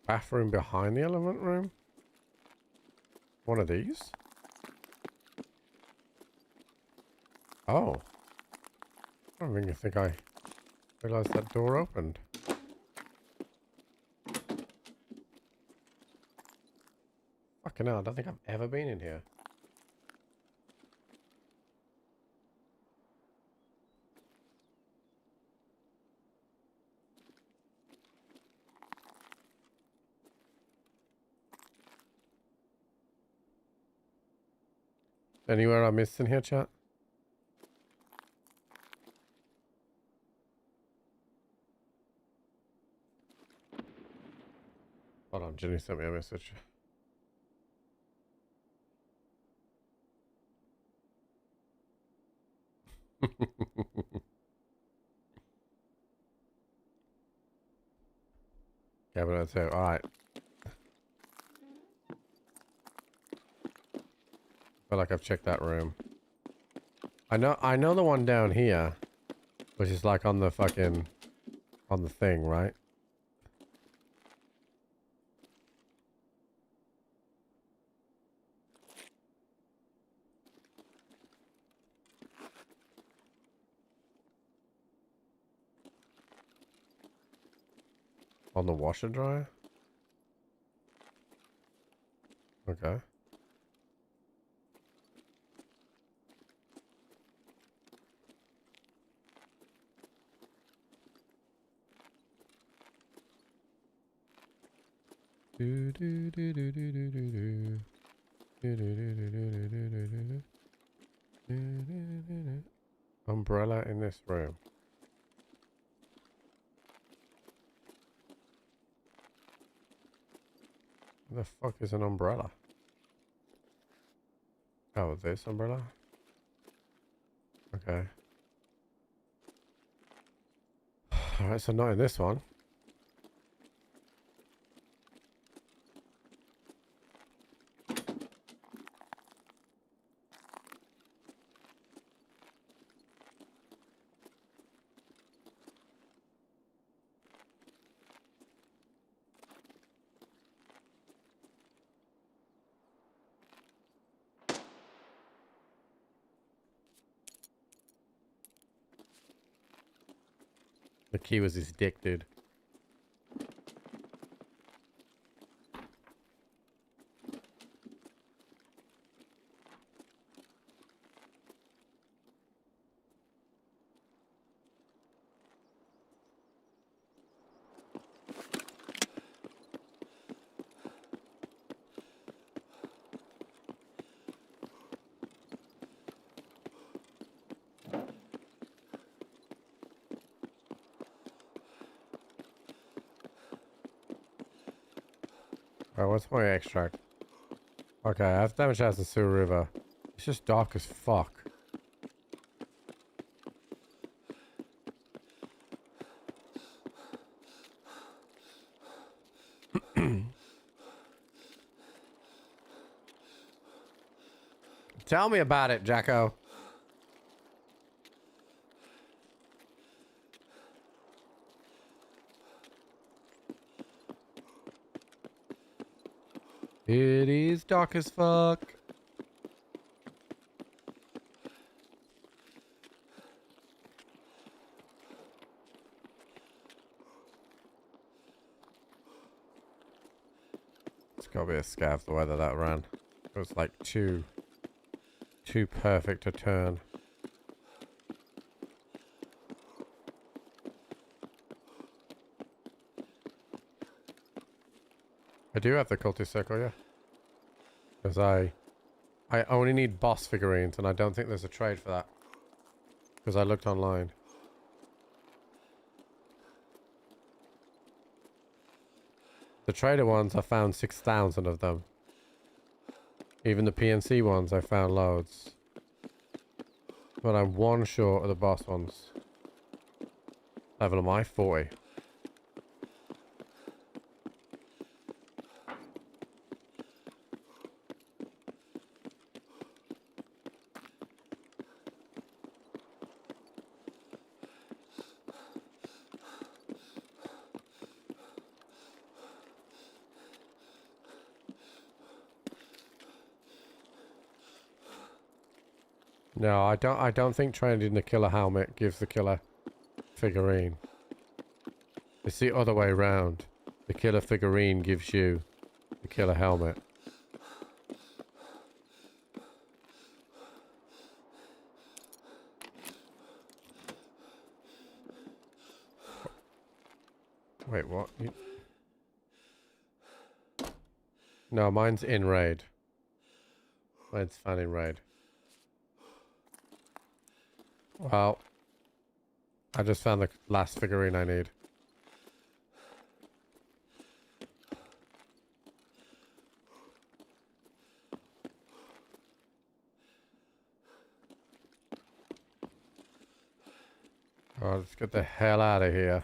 Bathroom behind the elephant room? One of these? Oh. I don't even think I realized that door opened. Fucking hell, I don't think I've ever been in here. Anywhere I missed in here, chat? Hold on, Jenny sent me a message. Cabinet 2, alright. Feel like I've checked that room. I know the one down here, which is like on the fucking, on the thing, right? On the washer dryer? Okay. Do do do do do do do do. Do do do do do do do do do. Do do do do. Umbrella in this room. What the fuck is an umbrella? Oh, this umbrella? Okay. Alright, so not in this one. The key was his dick, dude. Alright, what's my extract? Okay, I have damage as the sewer river. It's just dark as fuck. Tell me about it, Jacko. It is dark as fuck. It's gotta be a scav the way that ran. It was like too perfect a turn. I do have the cultist circle, yeah. Because I only need boss figurines, and I don't think there's a trade for that. Because I looked online. The trader ones, I found 6,000 of them. Even the PNC ones, I found loads. But I'm one short of the boss ones. Level am I? 40. No, I don't think trading the killer helmet gives the killer figurine. It's the other way around. The killer figurine gives you the killer helmet. Wait, what? No, mine's in raid. Mine's found in raid. Well, I just found the last figurine I need. Oh, let's get the hell out of here.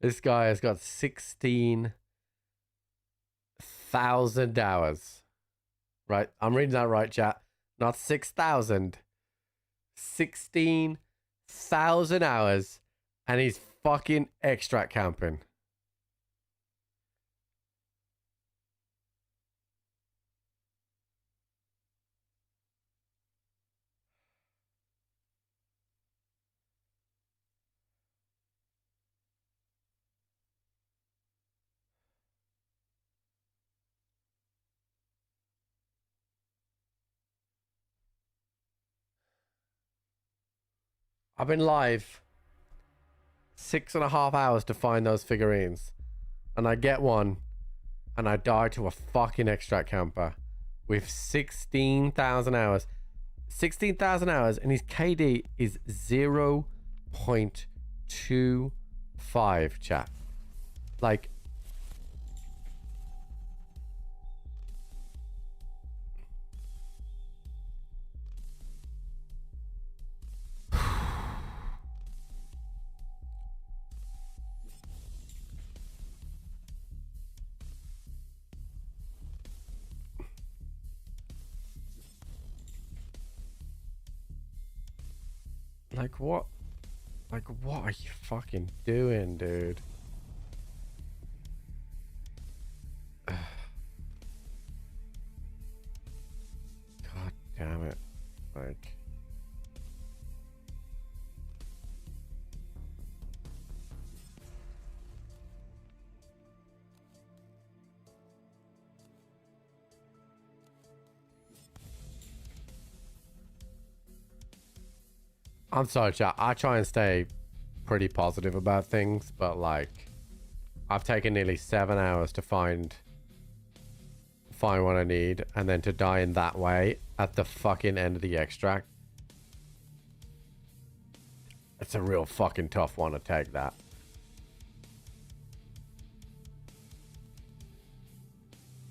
This guy has got 16,000 hours. Right, I'm reading that right, chat. Not 6,000. 16,000 hours, and he's fucking extract camping. . I've been live 6.5 hours to find those figurines. And I get one. And I die to a fucking extract camper. With 16,000 hours. 16,000 hours. And his KD is 0.25, chat. Like... Like what? Like what are you fucking doing, dude? God damn it. Like... I'm sorry, chat. I try and stay pretty positive about things, but like, I've taken nearly 7 hours to find what I need, and then to die in that way at the fucking end of the extract. It's a real fucking tough one to take, that.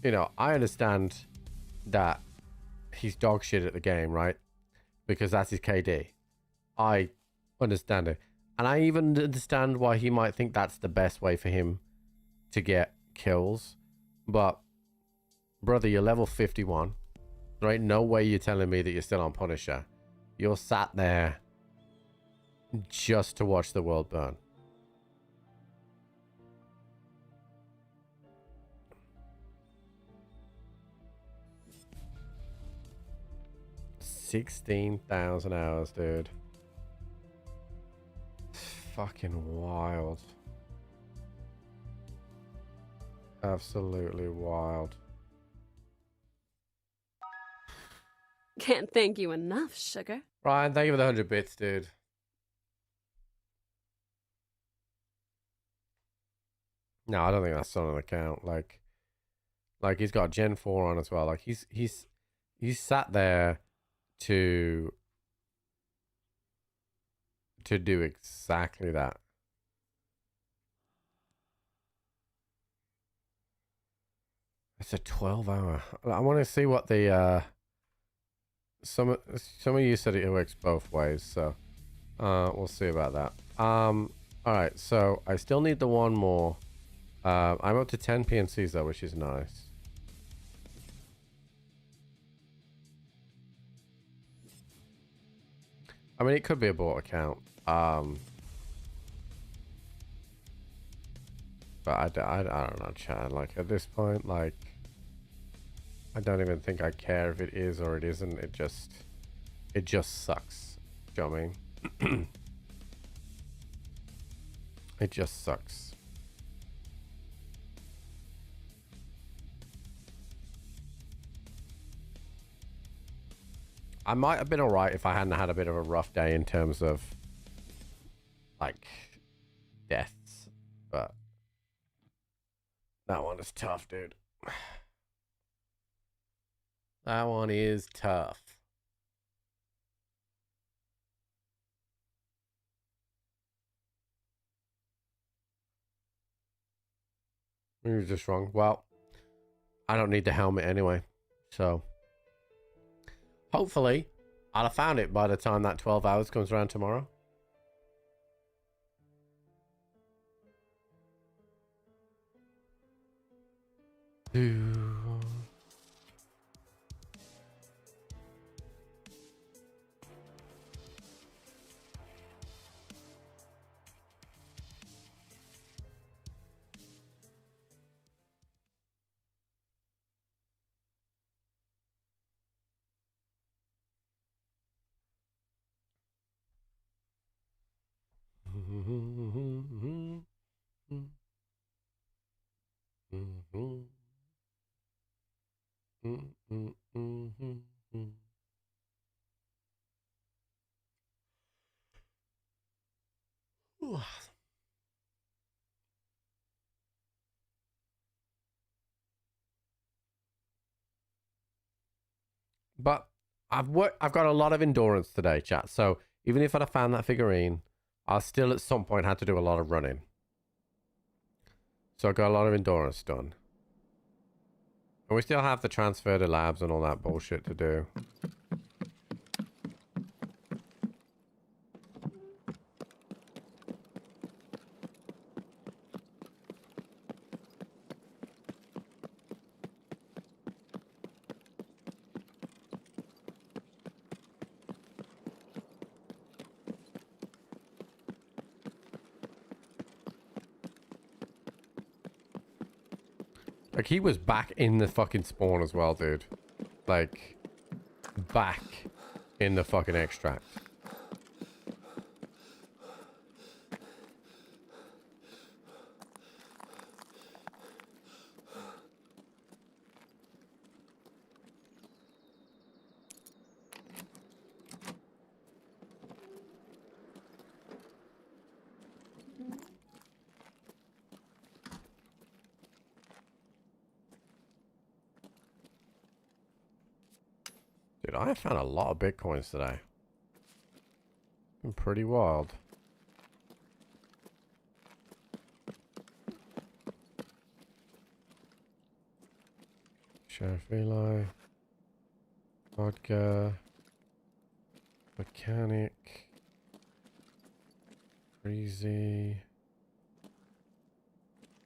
You know, I understand that he's dog shit at the game, right? Because that's his KD. I understand it. And I even understand why he might think that's the best way for him to get kills. But, brother, you're level 51. Right? No way you're telling me that you're still on Punisher. You're sat there just to watch the world burn. $16,000 hours, dude. Fucking wild. Absolutely wild. Can't thank you enough, sugar. Ryan, thank you for the 100 bits, dude. No, I don't think that's on an account. Like he's got Gen 4 on as well. Like he's sat there to do exactly that. It's a 12-hour. I want to see what the some of you said it works both ways, so we'll see about that. All right, so I still need the one more. I'm up to 10 PNCs though, which is nice. I mean, it could be a bot account. But I don't know, Chad. Like, at this point, like, I don't even think I care if it is or it isn't. It just sucks. Do you know what I mean? It just sucks. I might have been alright if I hadn't had a bit of a rough day in terms of, like, deaths. But that one is tough, dude. That one is tough. You were just wrong. Well, I don't need the helmet anyway. So, hopefully, I'll have found it by the time that 12 hours comes around tomorrow. But I've got a lot of endurance today, chat. So even if I'd have found that figurine, I still at some point had to do a lot of running. So I got a lot of endurance done. And we still have the transfer to labs and all that bullshit to do. Like, he was back in the fucking spawn as well, dude. Like, back in the fucking extract. Dude, I found a lot of bitcoins today. Been pretty wild. Sheriff Eli. Vodka. Mechanic. Breezy.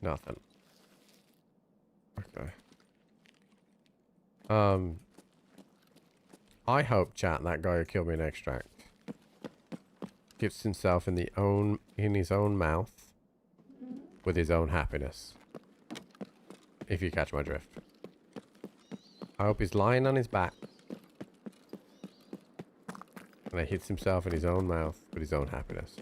Nothing. Okay. I hope, chat, that guy who killed me in extract gets himself in his own mouth with his own happiness. If you catch my drift. I hope he's lying on his back and he hits himself in his own mouth with his own happiness.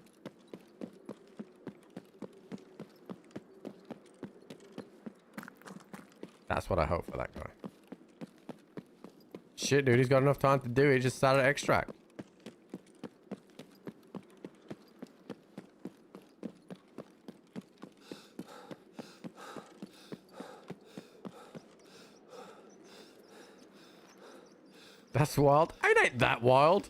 That's what I hope for that guy. Shit, dude, he's got enough time to do it. He just started extract. That's wild. It ain't that wild.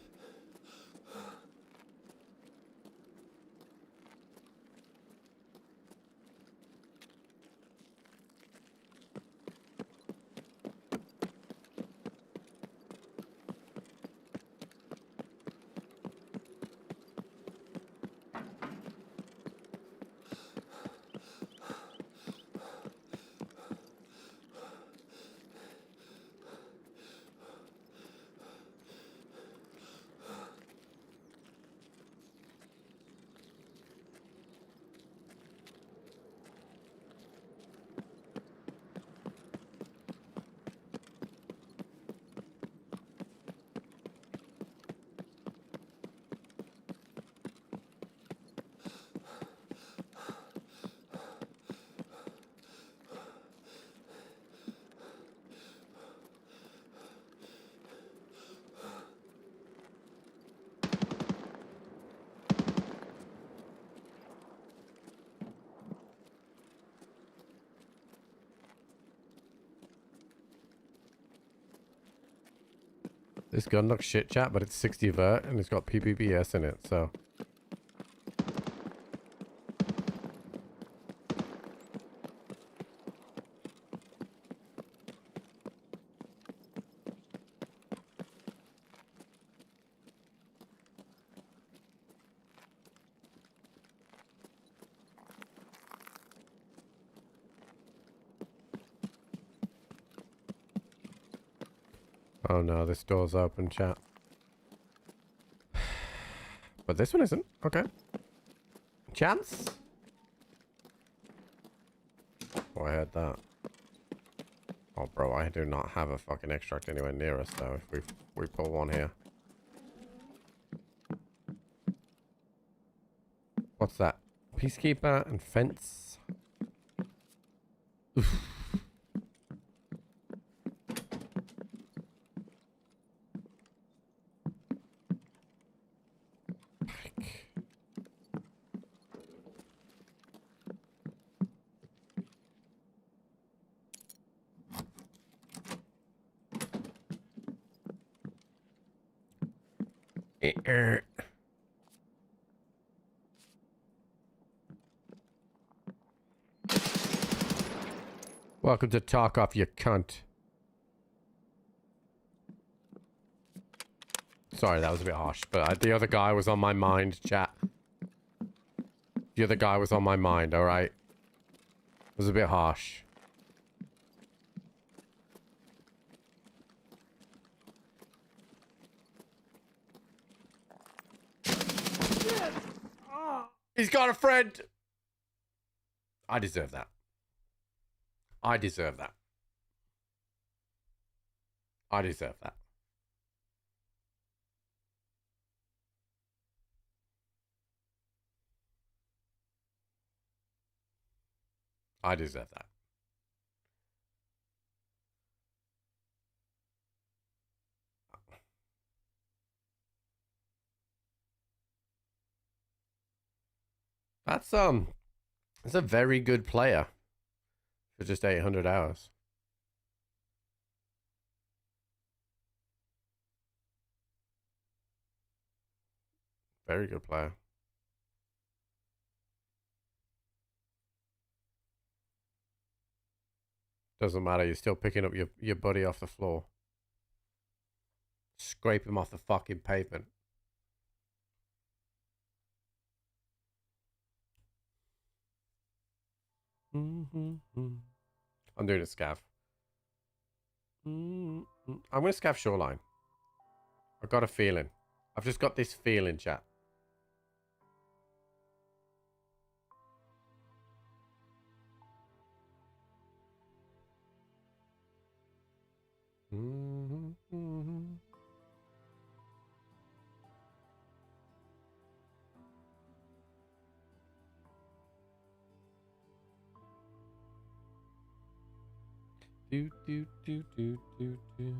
This gun looks shit, chat, but it's 60 vert and it's got PPBS in it, so. Oh no, this door's open, chat. But this one isn't. Okay. Chance? Oh, I heard that. Oh, bro, I do not have a fucking extract anywhere near us, though, if we pull one here. What's that? Peacekeeper and fence? Oof. Welcome to Tarkov, you cunt. Sorry, that was a bit harsh, but the other guy was on my mind, chat. The other guy was on my mind, alright? It was a bit harsh. He's got a friend! I deserve that. I deserve that. I deserve that. I deserve that. That's a very good player for just 800 hours. Very good player. Doesn't matter, you're still picking up your buddy off the floor. Scrape him off the fucking pavement. I'm doing a scav. I'm going to scav shoreline. I've got a feeling. I've just got this feeling, chat. Do, do, do, do, do, do.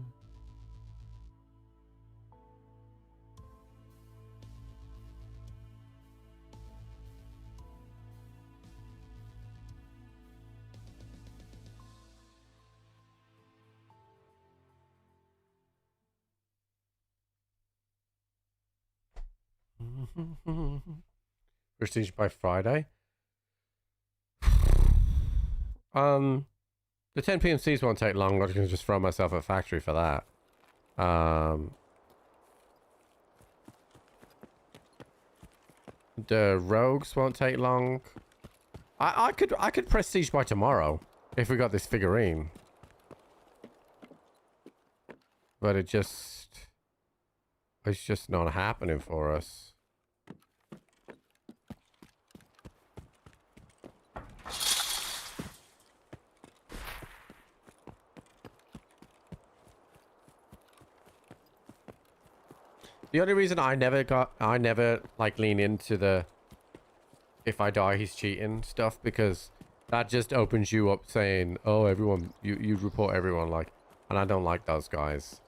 Prestige by Friday. The 10 PMCs won't take long. I can just throw myself at factory for that. The rogues won't take long. I could prestige by tomorrow if we got this figurine. But it's just not happening for us. The only reason I never like lean into the if I die he's cheating stuff, because that just opens you up saying, oh, everyone, you report everyone, like, and I don't like those guys.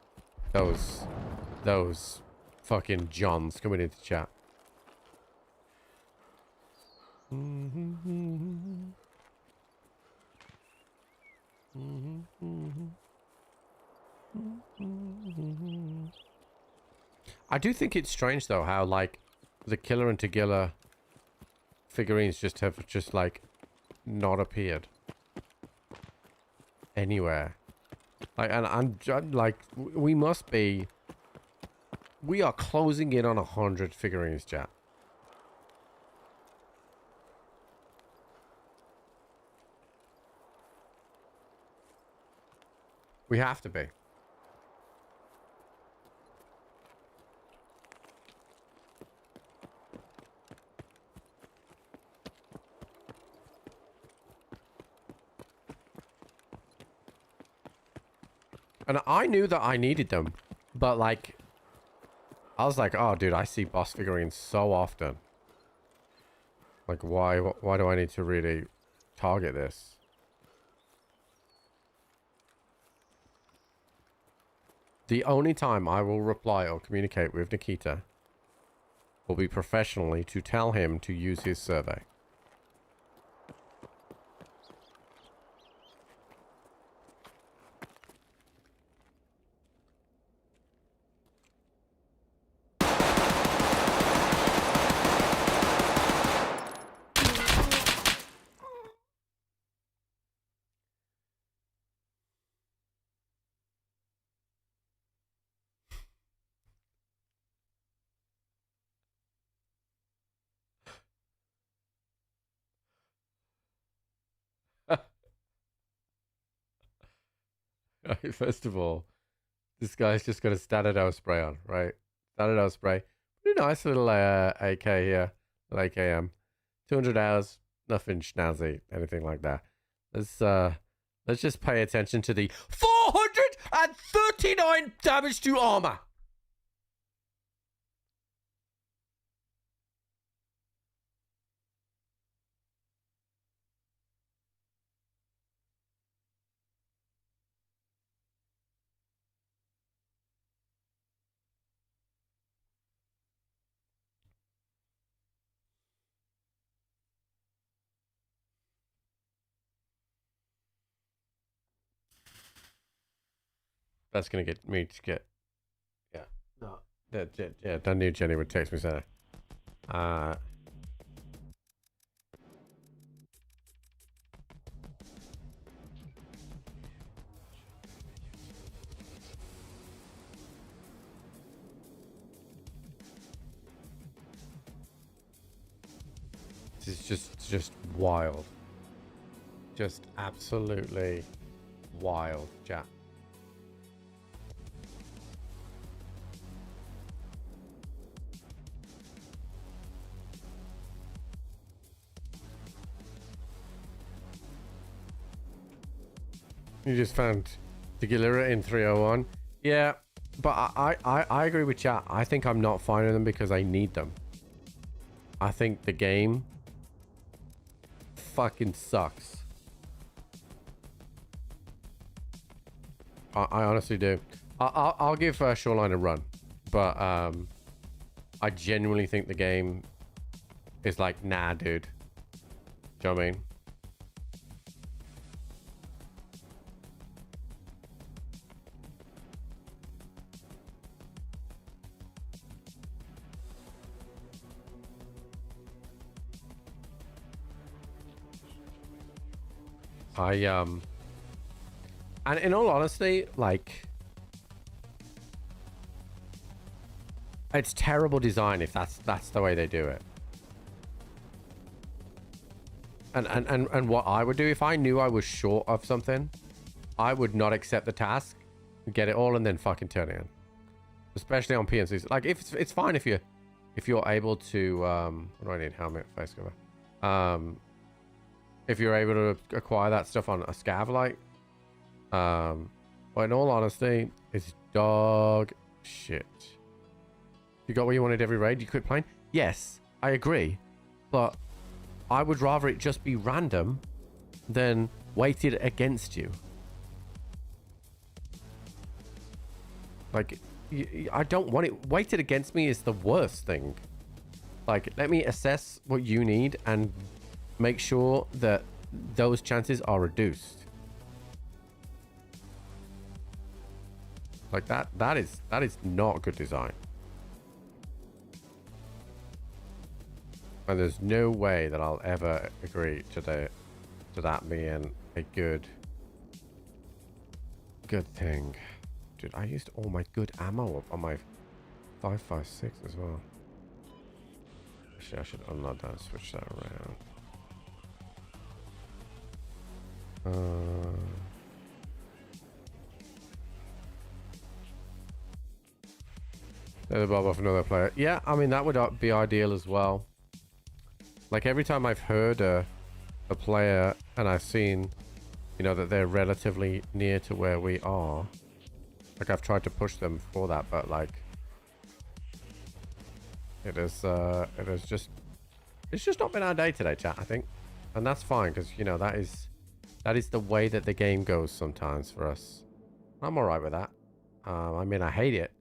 Those fucking Johns coming into chat. I do think it's strange though how like the Killer and Tagilla figurines have like not appeared anywhere. Like, and I'm like, we are closing in on 100 figurines, chat. We have to be. And I knew that I needed them, but like, I was like, oh dude, I see boss figurines so often. Like, why do I need to really target this? The only time I will reply or communicate with Nikita will be professionally to tell him to use his survey. Right, first of all, this guy's just got a standard L spray on, right? Standard L spray. Pretty nice little AK here, little AKM. 200 hours, nothing snazzy, anything like that. Let's just pay attention to the 439 damage to armor. That's gonna get me to get, yeah. No, yeah. I knew Jenny would text me saying, this is just wild, just absolutely wild, chat. You just found the Galera in 301. Yeah, but I agree with chat. I think I'm not finding them because I need them. I think the game fucking sucks. I honestly do. I'll give Shoreline a run, but I genuinely think the game is like, nah, dude. Do you know what I mean? And in all honesty, like, it's terrible design if that's the way they do it. And what I would do if I knew I was short of something, I would not accept the task, get it all, and then fucking turn it in. Especially on PNCs. Like, if it's fine if you're able to what do I need? Helmet, face cover. If you're able to acquire that stuff on a scav, like, but in all honesty, it's dog shit. You got what you wanted every raid, you quit playing? Yes, I agree, but I would rather it just be random than weighted against you. Like, I don't want it weighted against me. Is the worst thing. Like, let me assess what you need and make sure that those chances are reduced. Like, that is not good design. And there's no way that I'll ever agree to that being a good thing. Dude, I used all my good ammo up on my 5.56 as well. Actually, I should unload that and switch that around. They're the bob off another player. Yeah, I mean, that would be ideal as well. Like, every time I've heard a player and I've seen, you know, that they're relatively near to where we are, like, I've tried to push them for that, but, like, it's just not been our day today, chat, I think. And that's fine, because, you know, that is the way that the game goes sometimes for us. I'm alright with that. I mean, I hate it,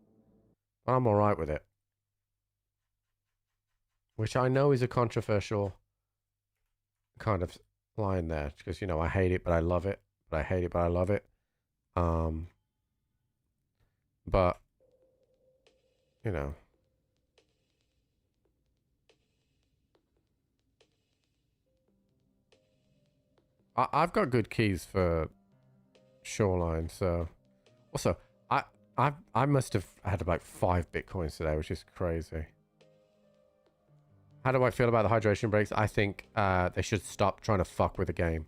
but I'm alright with it. Which I know is a controversial kind of line there, because, you know, I hate it, but I love it. But I hate it, but I love it. But, you know. I've got good keys for Shoreline, so. Also, I must have had about 5 Bitcoins today, which is crazy. How do I feel about the hydration breaks? I think they should stop trying to fuck with the game.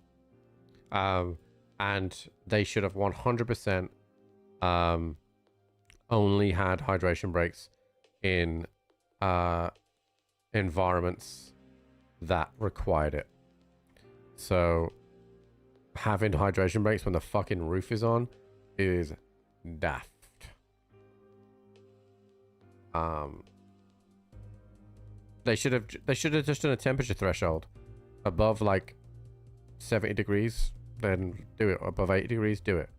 and they should have 100% only had hydration breaks in environments that required it. So having hydration breaks when the fucking roof is on is daft. They should have just done a temperature threshold above like 70 degrees, then do it. Above 80 degrees, do it.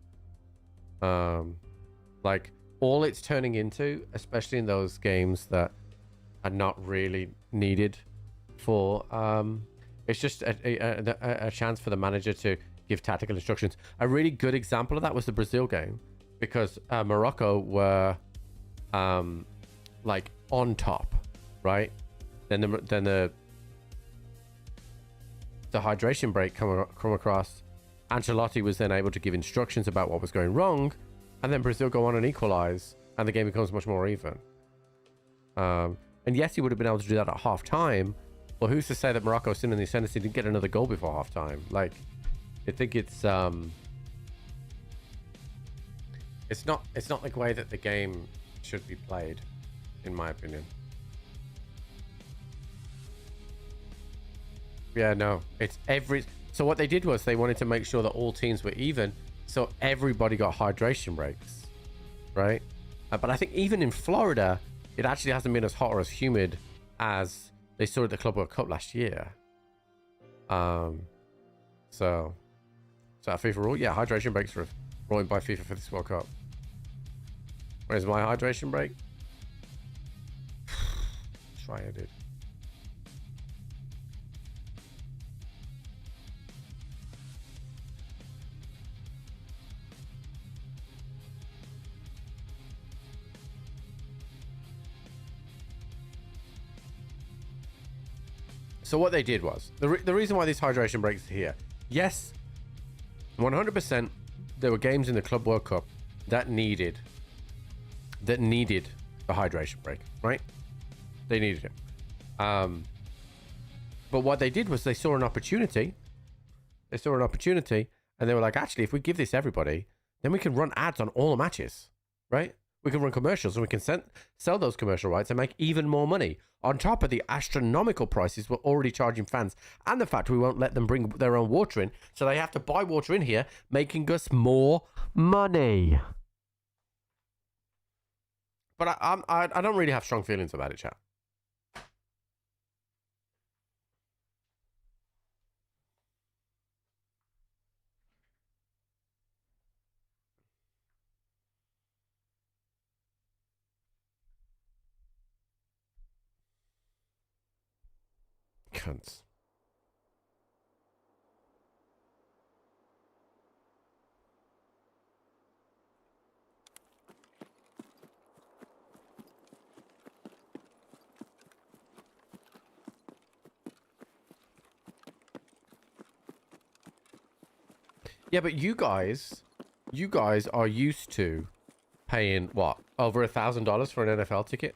Like all it's turning into, especially in those games that are not really needed for it's just a chance for the manager to give tactical instructions. A really good example of that was the Brazil game, because Morocco were like on top, right? Then the hydration break come across. Ancelotti was then able to give instructions about what was going wrong, and then Brazil go on and equalize, and the game becomes much more even. And yes, he would have been able to do that at half time. Well, who's to say that Morocco, sitting in the ascendancy, didn't get another goal before half time? Like, I think it's not the way that the game should be played, in my opinion. Yeah, no, it's every. So what they did was they wanted to make sure that all teams were even, so everybody got hydration breaks, right? But I think even in Florida, it actually hasn't been as hot or as humid as they saw at the Club World Cup last year. So FIFA rule, yeah, hydration breaks were brought in by FIFA for this World Cup. Where's my hydration break? Try it, dude. So what they did was, the reason why these hydration breaks are here, yes, 100% there were games in the Club World Cup that needed a hydration break, right? They needed it. But what they did was they saw an opportunity. And they were like, actually, if we give this everybody, then we can run ads on all the matches, right? We can run commercials, and we can sell those commercial rights and make even more money on top of the astronomical prices we're already charging fans, and the fact we won't let them bring their own water in, so they have to buy water in here, making us more money. But I don't really have strong feelings about it, chat. Cunts. Yeah, but you guys are used to paying what, over $1,000 for an NFL ticket,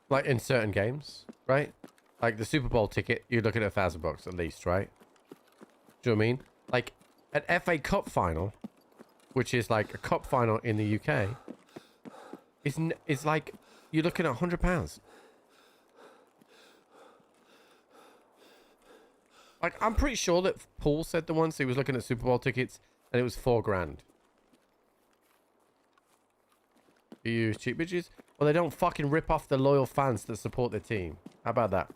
like in certain games, right? Like the Super Bowl ticket, you're looking at $1,000 at least, right? Do you know what I mean? Like an FA Cup final, which is like a cup final in the UK, is like you're looking at £100. Like, I'm pretty sure that Paul said the once he was looking at Super Bowl tickets and it was $4,000. You use cheap bitches? Well, they don't fucking rip off the loyal fans that support their team. How about that?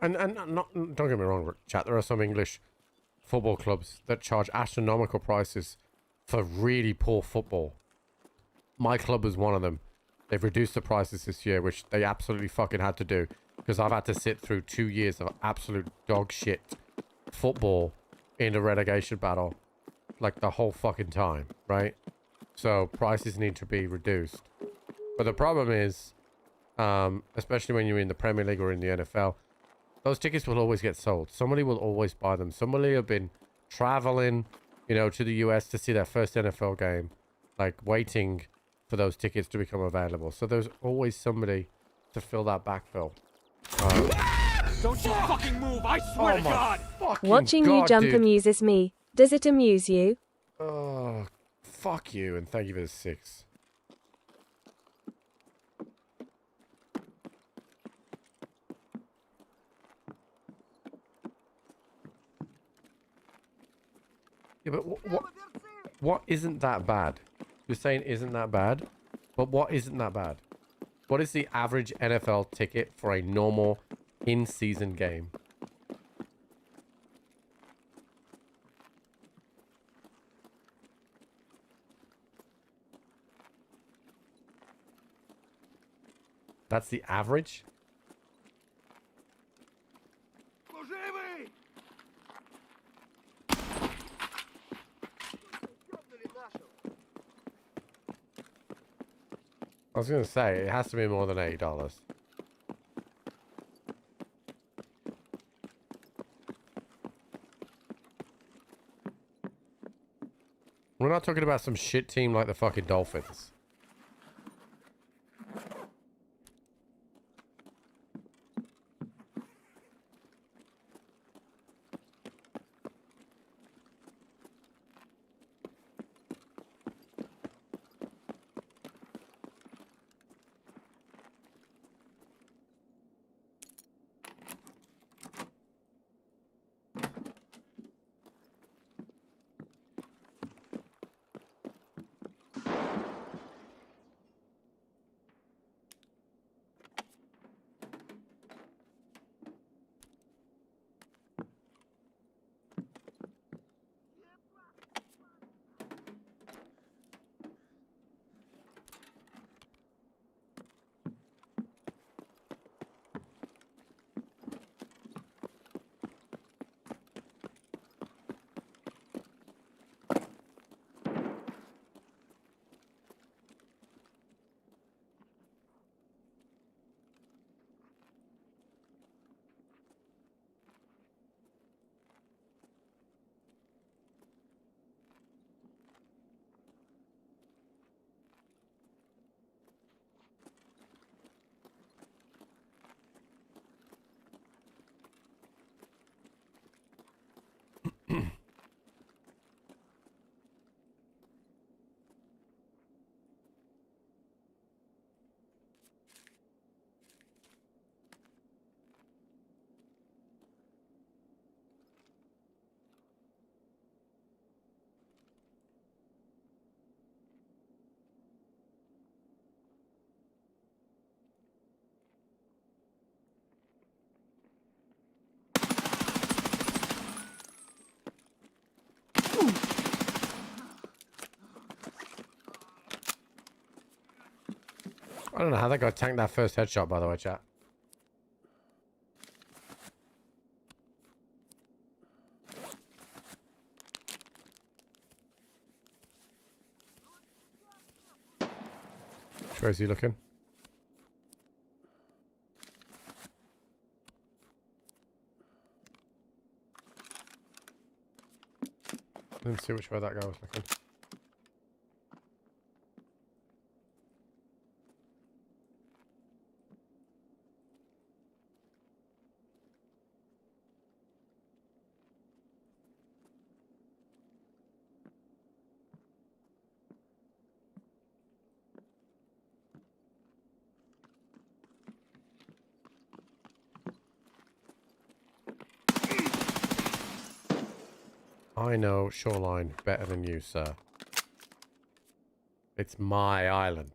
And not, don't get me wrong, chat. There are some English football clubs that charge astronomical prices for really poor football. My club is one of them. They've reduced the prices this year, which they absolutely fucking had to do, because I've had to sit through 2 years of absolute dog shit football in a relegation battle, like the whole fucking time, right? So prices need to be reduced. But the problem is, especially when you're in the Premier League or in the NFL, those tickets will always get sold. Somebody will always buy them. Somebody have been traveling, you know, to the US to see their first NFL game, like waiting for those tickets to become available. So there's always somebody to fill that backfill. Don't you fucking move, I swear to God! Watching you jump amuses me. Does it amuse you? Oh, fuck you, and thank you for the 6. Yeah, but what isn't that bad? You're saying isn't that bad? But what isn't that bad? What is the average NFL ticket for a normal in-season game? That's the average? I was going to say, it has to be more than $80. We're not talking about some shit team like the fucking Dolphins. I don't know how that guy tanked that first headshot, by the way, chat. Where is he looking? Didn't see which way that guy was looking. I know Shoreline better than you, sir. It's my island.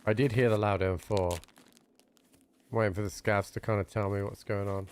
I did hear the loud M4. I'm waiting for the scavs to kind of tell me what's going on.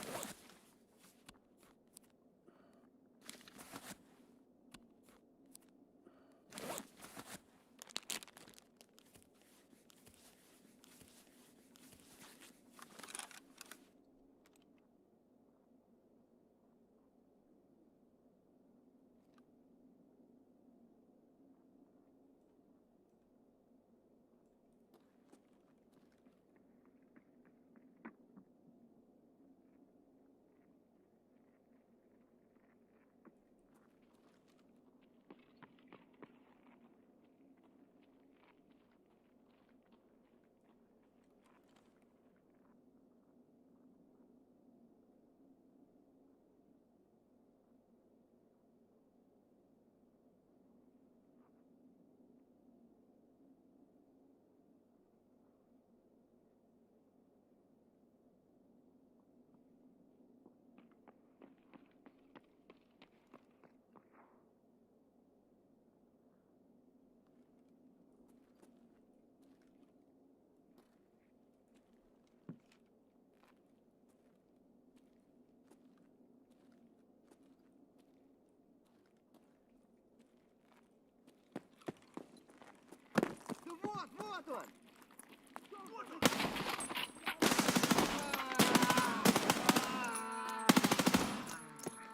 Ну вот, вот он!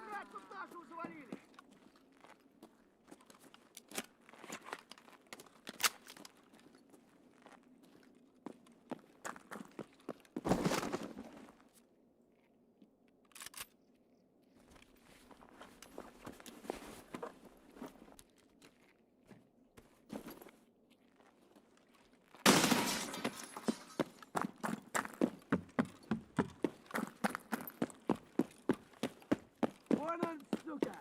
Блядь, тут нашу завалили! Вон он, сука!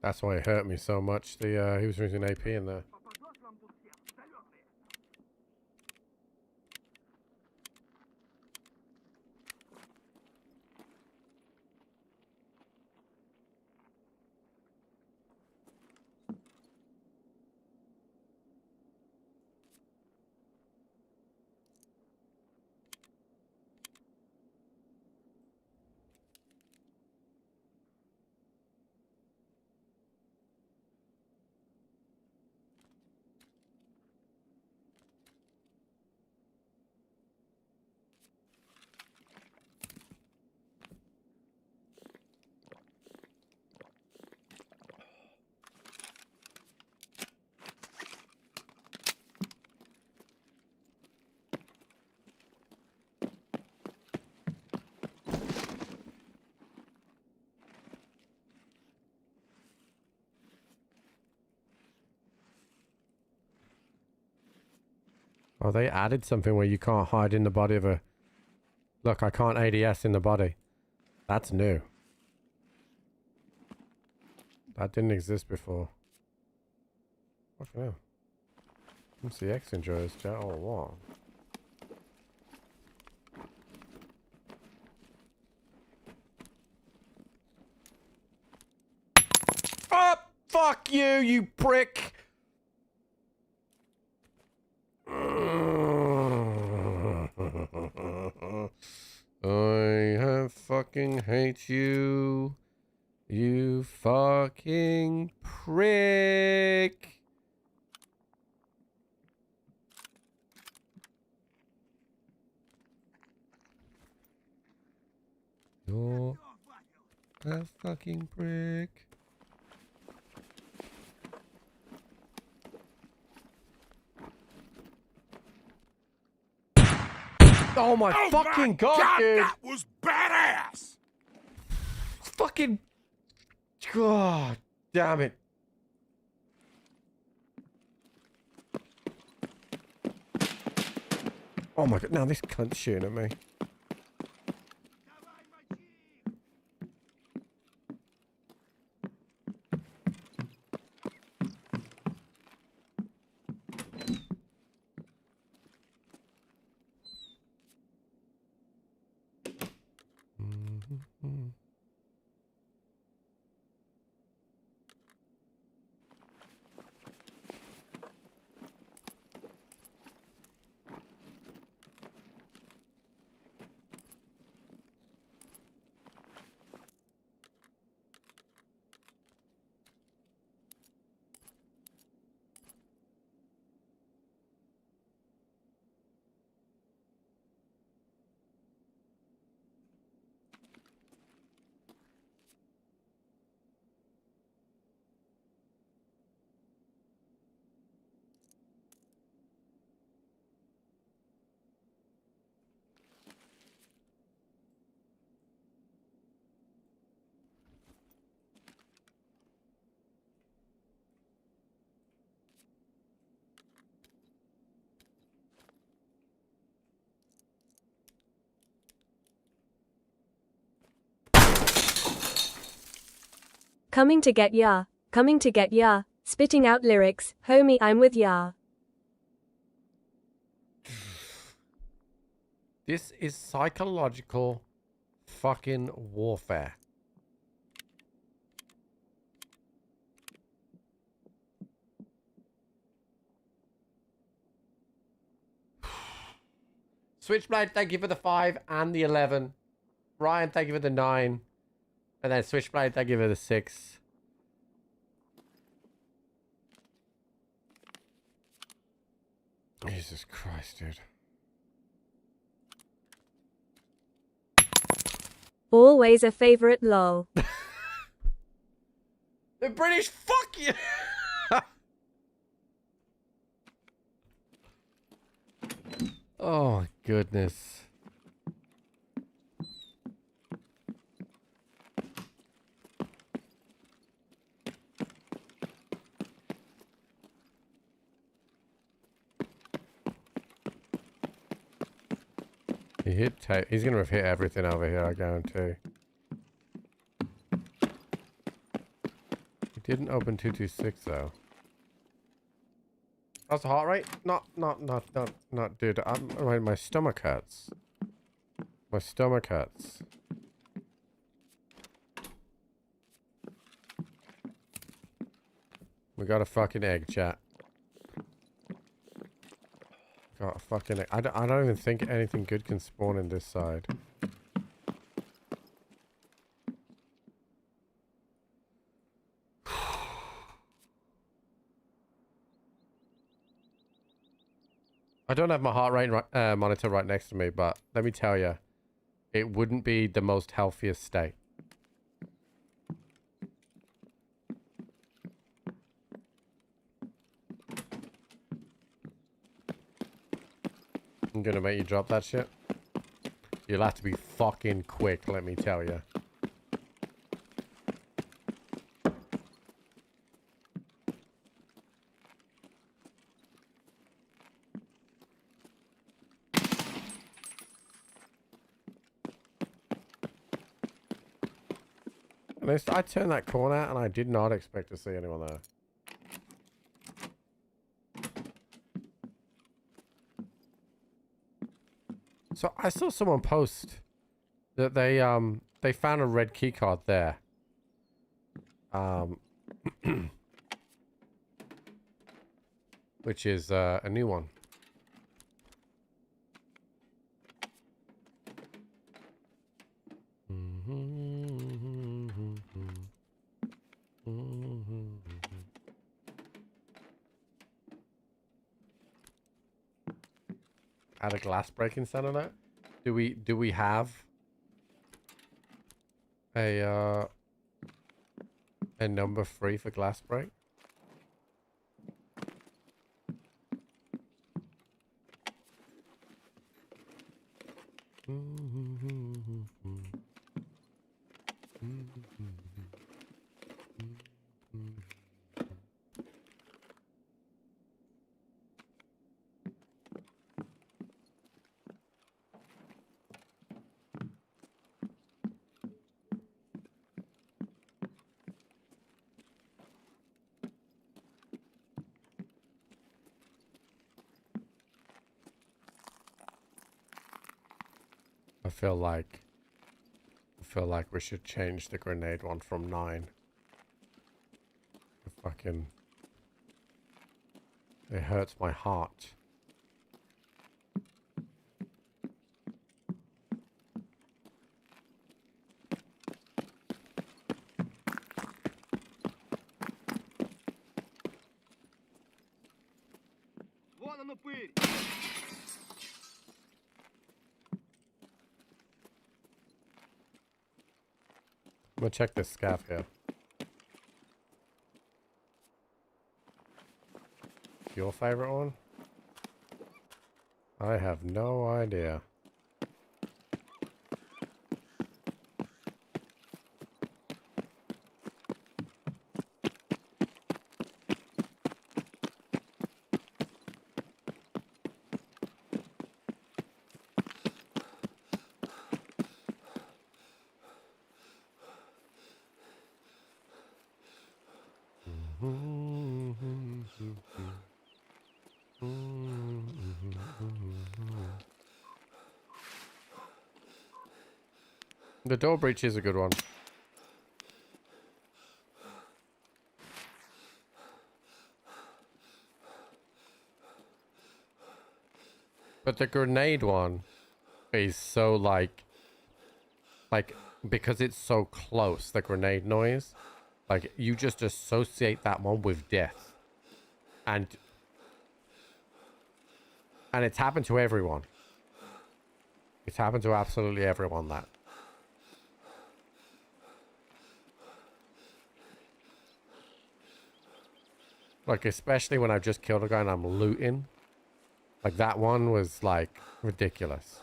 That's why it hurt me so much. The he was using AP in there. По подошвам тут всем, залетные! Oh, they added something where you can't hide in the body of a... Look, I can't ADS in the body. That's new. That didn't exist before. Fucking hell. MCX enjoys chat. Oh, wow. Oh, fuck you, you prick! I fucking hate you. You fucking prick. You're a fucking prick. Oh my fucking god, dude! That was badass! Fucking... God damn it. Oh my god, now this cunt's shooting at me. Coming to get ya. Coming to get ya. Spitting out lyrics. Homie, I'm with ya. This is psychological fucking warfare. Switchblade, thank you for the 5 and the 11. Ryan, thank you for the 9. And then Switchblade, thank you for the 6. Jesus Christ, dude. Always a favorite, lol. The British, fuck you! Oh my goodness. He hit tape. He's gonna have hit everything over here, I guarantee. He didn't open 226 though. How's the heart rate? Not, dude. My stomach hurts. My stomach hurts. We got a fucking egg, chat. Got a fucking egg. I don't even think anything good can spawn in this side. I don't have my heart rate monitor right next to me, but let me tell you, it wouldn't be the most healthiest state. I'm gonna make you drop that shit. You'll have to be fucking quick, let me tell you. I turned that corner and I did not expect to see anyone there. So I saw someone post that they found a red keycard there. Which is a new one. Add a glass break instead of that? Do we have a number 3 for glass break? feel like we should change the grenade one from 9. Fucking, it hurts my heart. Вон он упырь! I'm gonna check this scav here. Your favorite one? I have no idea. The door breach is a good one. But the grenade one is so like because it's so close, the grenade noise, like you just associate that one with death. And it's happened to everyone. It's happened to absolutely everyone that. Like, especially when I've just killed a guy and I'm looting. Like, that one was, like, ridiculous.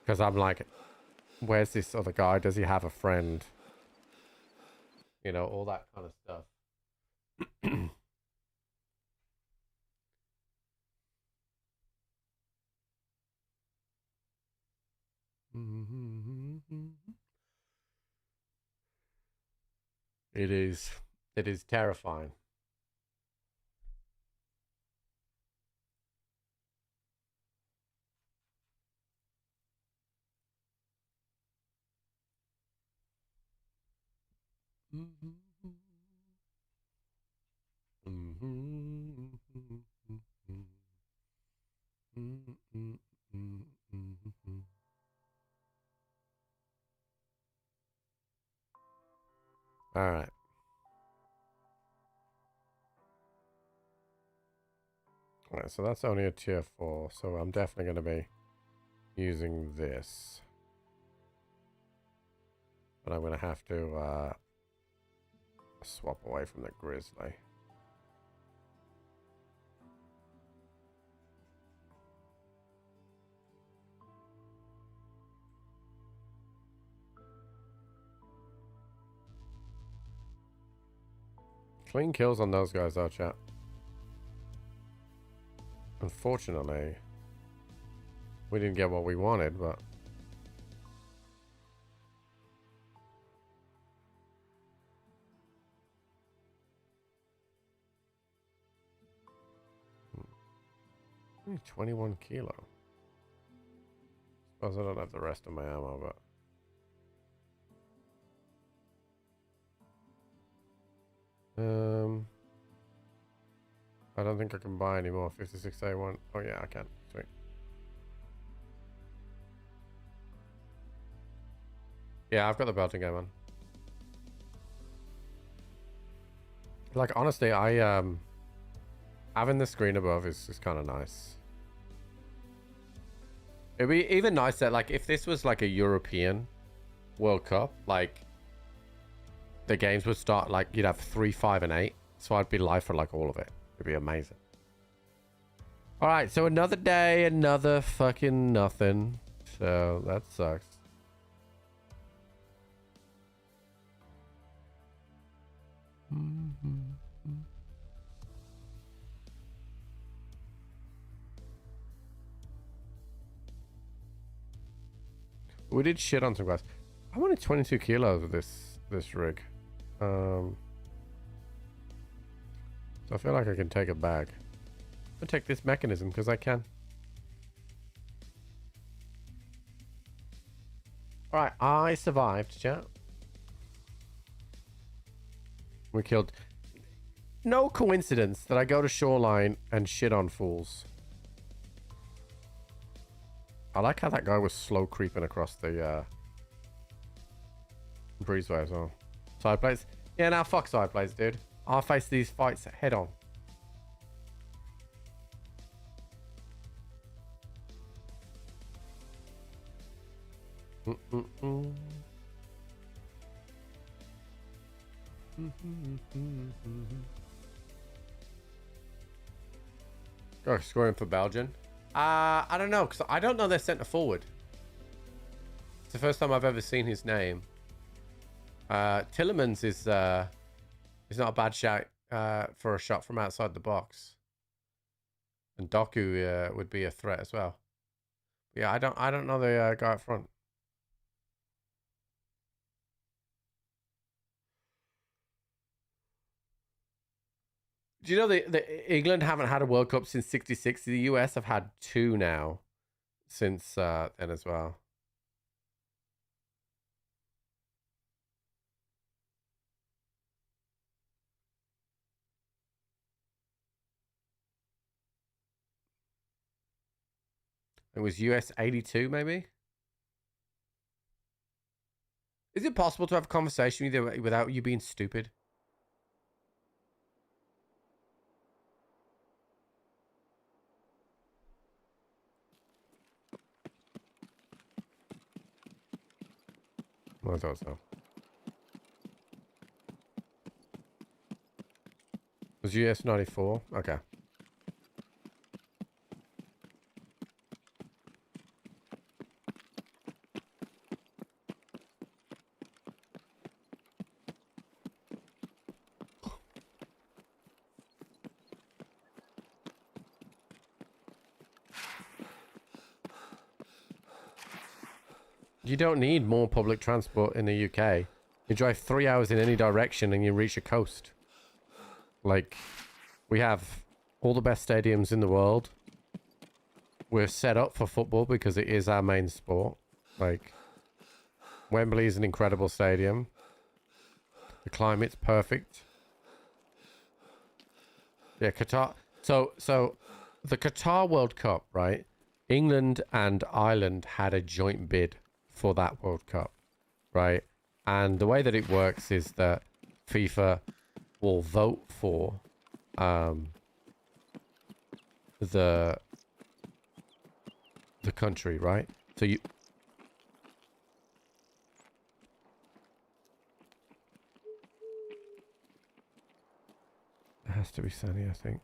Because I'm like, where's this other guy? Does he have a friend? You know, all that kind of stuff. It is terrifying. All right. All right, so that's only a tier 4, so I'm definitely going to be using this. But I'm going to have to swap away from the grizzly. Clean kills on those guys though, chat. Unfortunately, we didn't get what we wanted, but... Only 21 kilo. Suppose I don't have the rest of my ammo, but... I don't think I can buy any more 56A1. Oh yeah, I can. Sweet. Yeah, I've got the belting game on. Like, honestly, having the screen above is kind of nice. It'd be even nicer, like, if this was like a European World Cup, like, the games would start, like, you'd have 3, 5, and 8. So I'd be live for, like, all of it. It'd be amazing. Alright, so another day, another fucking nothing. So, that sucks. We did shit on some guys. I wanted 22 kilos with this rig. So I feel like I can take a bag. I'll take this mechanism because I can. Alright, I survived, chat. We killed... No coincidence that I go to Shoreline and shit on fools. I like how that guy was slow creeping across the breezeway as well. Side plates? Yeah, now fuck side plates, dude. I'll face these fights head on. Oh, scoring for Belgium. I don't know, because I don't know their centre forward. It's the first time I've ever seen his name. Tillemans is not a bad shout for a shot from outside the box. And Doku would be a threat as well. Yeah, I don't know the guy up front. Do you know the England haven't had a World Cup since '66? The US have had 2 now since then as well. It was US 82 maybe? Is it possible to have a conversation with you without you being stupid? I thought so. It was US 94? Okay. You don't need more public transport in the UK. You drive 3 hours in any direction and you reach a coast. Like, we have all the best stadiums in the world. We're set up for football because it is our main sport. Like, Wembley is an incredible stadium. The climate's perfect. Yeah, Qatar. So the Qatar World Cup, right? England and Ireland had a joint bid for that World Cup, right? And the way that it works is that FIFA will vote for the country, right? So you it has to be sunny, I think.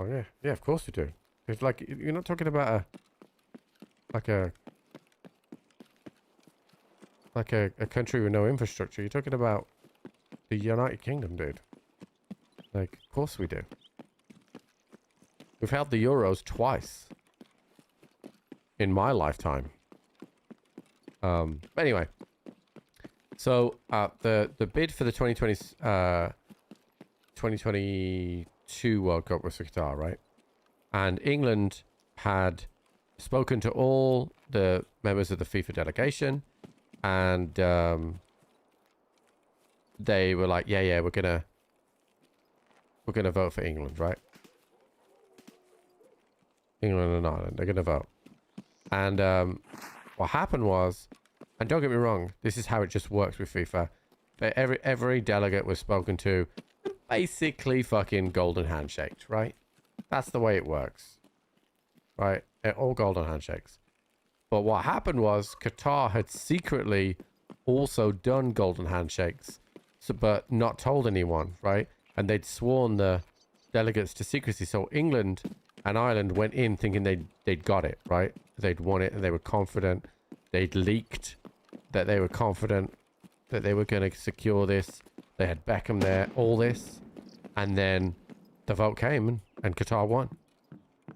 Oh yeah, yeah, of course you do. It's like you're not talking about a country with no infrastructure. You're talking about the United Kingdom, dude. Like, of course we do. We've held the Euros twice in my lifetime. Anyway, so the bid for the 2022 World Cup was for Qatar, right? And England had spoken to all the members of the FIFA delegation, and they were like, yeah, we're gonna vote for England, right? England and Ireland, they're gonna vote. And what happened was, and don't get me wrong, this is how it just works with FIFA. Every delegate was spoken to, basically fucking golden handshakes, right? That's the way it works, right? All golden handshakes. But what happened was Qatar had secretly also done golden handshakes, but not told anyone, right? And they'd sworn the delegates to secrecy. So England and Ireland went in thinking they'd got it, right? They'd won it and they were confident. They'd leaked that they were confident that they were going to secure this. They had Beckham there, all this. And then the vote came and Qatar won.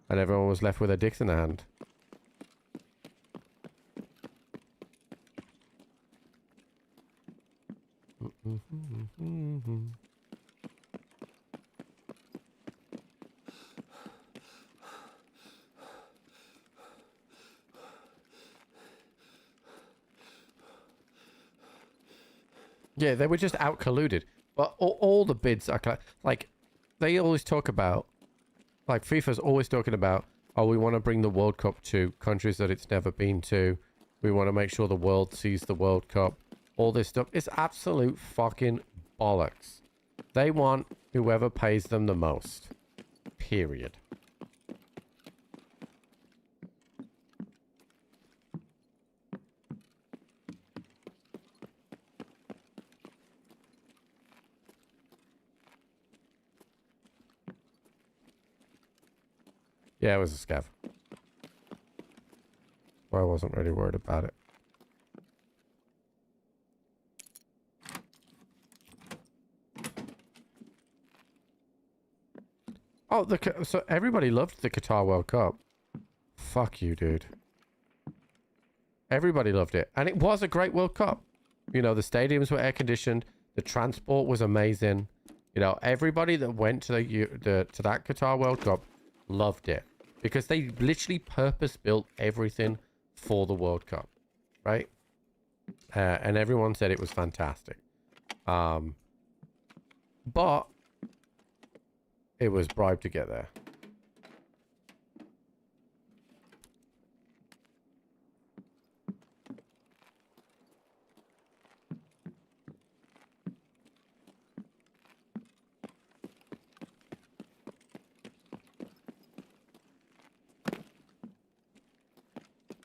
And everyone was left with their dicks in their hand. Yeah, they were just out colluded. But all the bids are like, they always talk about, like FIFA's always talking about, oh, we want to bring the World Cup to countries that it's never been to. We want to make sure the world sees the World Cup. All this stuff. It's absolute fucking bollocks. They want whoever pays them the most. Period. Yeah, it was a scav. Well, I wasn't really worried about it. Oh, so everybody loved the Qatar World Cup. Fuck you, dude. Everybody loved it. And it was a great World Cup. You know, the stadiums were air-conditioned. The transport was amazing. You know, everybody that went to to that Qatar World Cup loved it. Because they literally purpose-built everything for the World Cup. Right? And everyone said it was fantastic. But it was bribed to get there.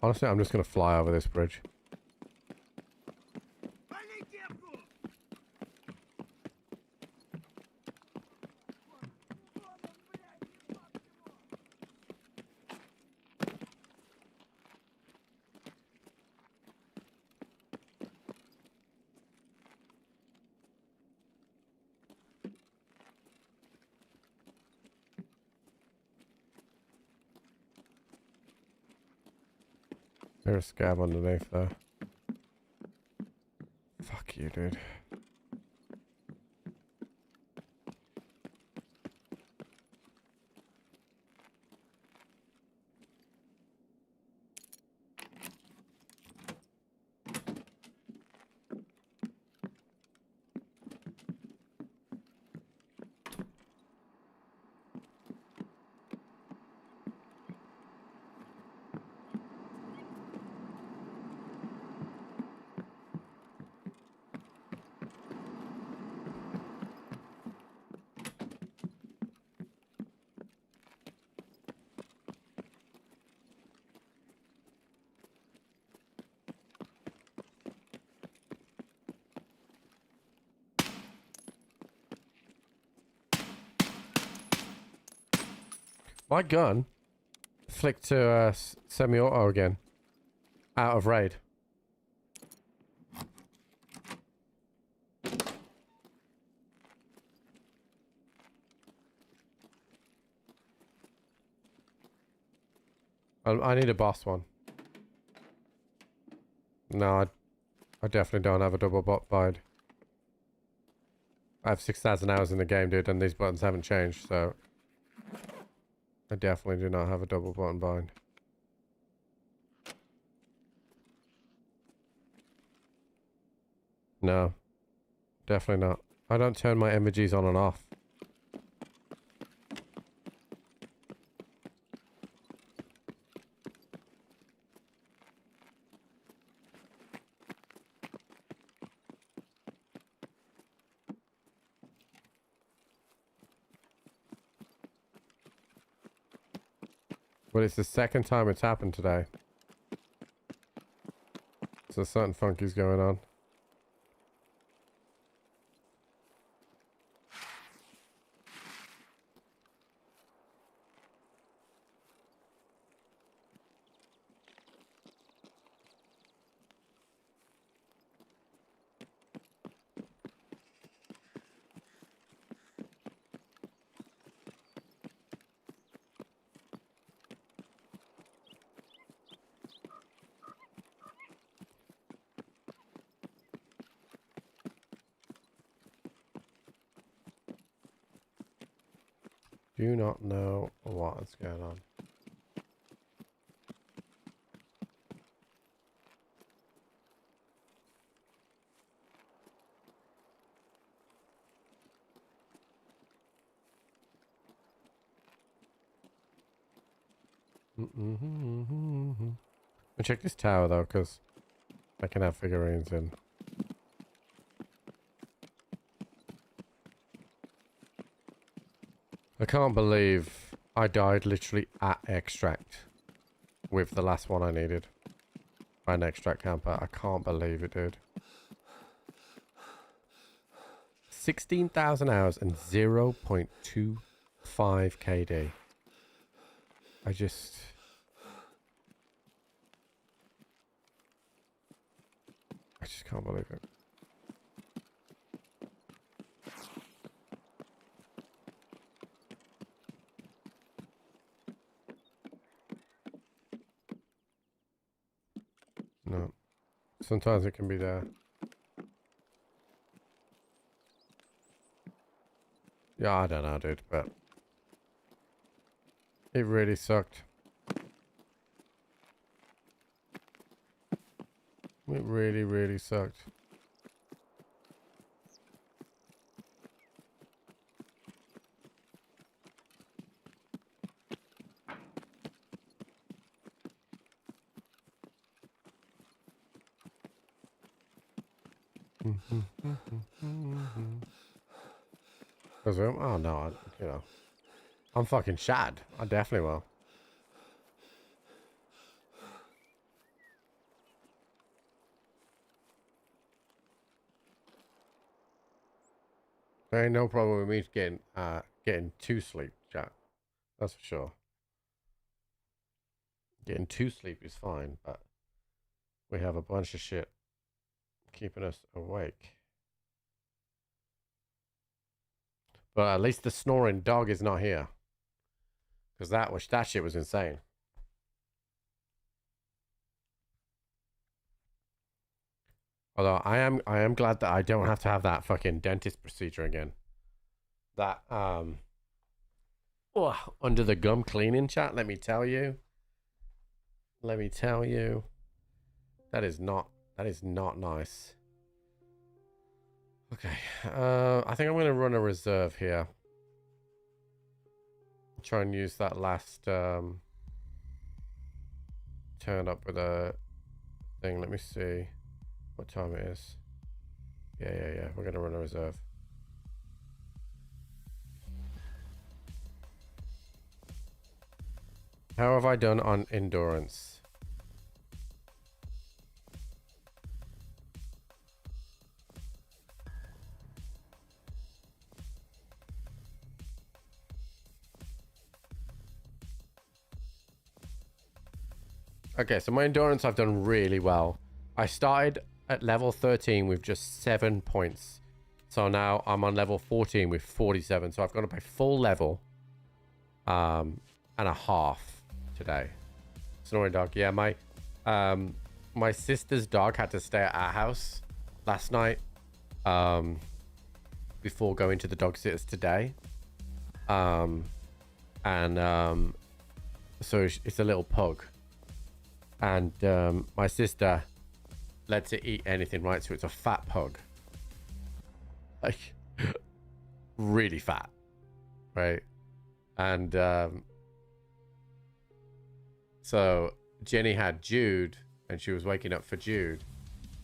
Honestly, I'm just going to fly over this bridge. There's a scab underneath there. Fuck you, dude. My gun flicked to semi-auto again. Out of raid. I need a boss one. No, I definitely don't have a double bot bind. I have 6,000 hours in the game, dude, and these buttons haven't changed, so I definitely do not have a double button bind. No. Definitely not. I don't turn my emojis on and off. But it's the second time it's happened today. So something funky's going on. Do not know what's going on. I'll check this tower though, because I can have figurines in. I can't believe I died literally at extract with the last one I needed. By an extract camper. I can't believe it, dude. 16,000 hours and 0.25 KD. I just can't believe it. No. Sometimes it can be there. Yeah, I don't know, dude, but it really sucked. It really, really sucked. Oh no, you know, I'm fucking shattered. I definitely will. There ain't no problem with me getting to sleep, chat. That's for sure. Getting to sleep is fine, but we have a bunch of shit keeping us awake. But at least the snoring dog is not here. Because that shit was insane. Although I am glad that I don't have to have that fucking dentist procedure again. That under the gum cleaning, chat, let me tell you. That is not nice. Okay. I think I'm gonna run a reserve here. Try and use that last turn up with a thing. Let me see what time it is. Yeah. We're gonna run a reserve. How have I done on endurance? Okay, so my endurance I've done really well. I started at level 13 with just 7 points. So now I'm on level 14 with 47. So I've gone up a full level and a half today. Snoring dog. Yeah, my sister's dog had to stay at our house last night before going to the dog sitters today. So it's a little pug. And my sister lets it eat anything, right? So it's a fat pug. Like, really fat, right? And so Jenny had Jude, and she was waking up for Jude.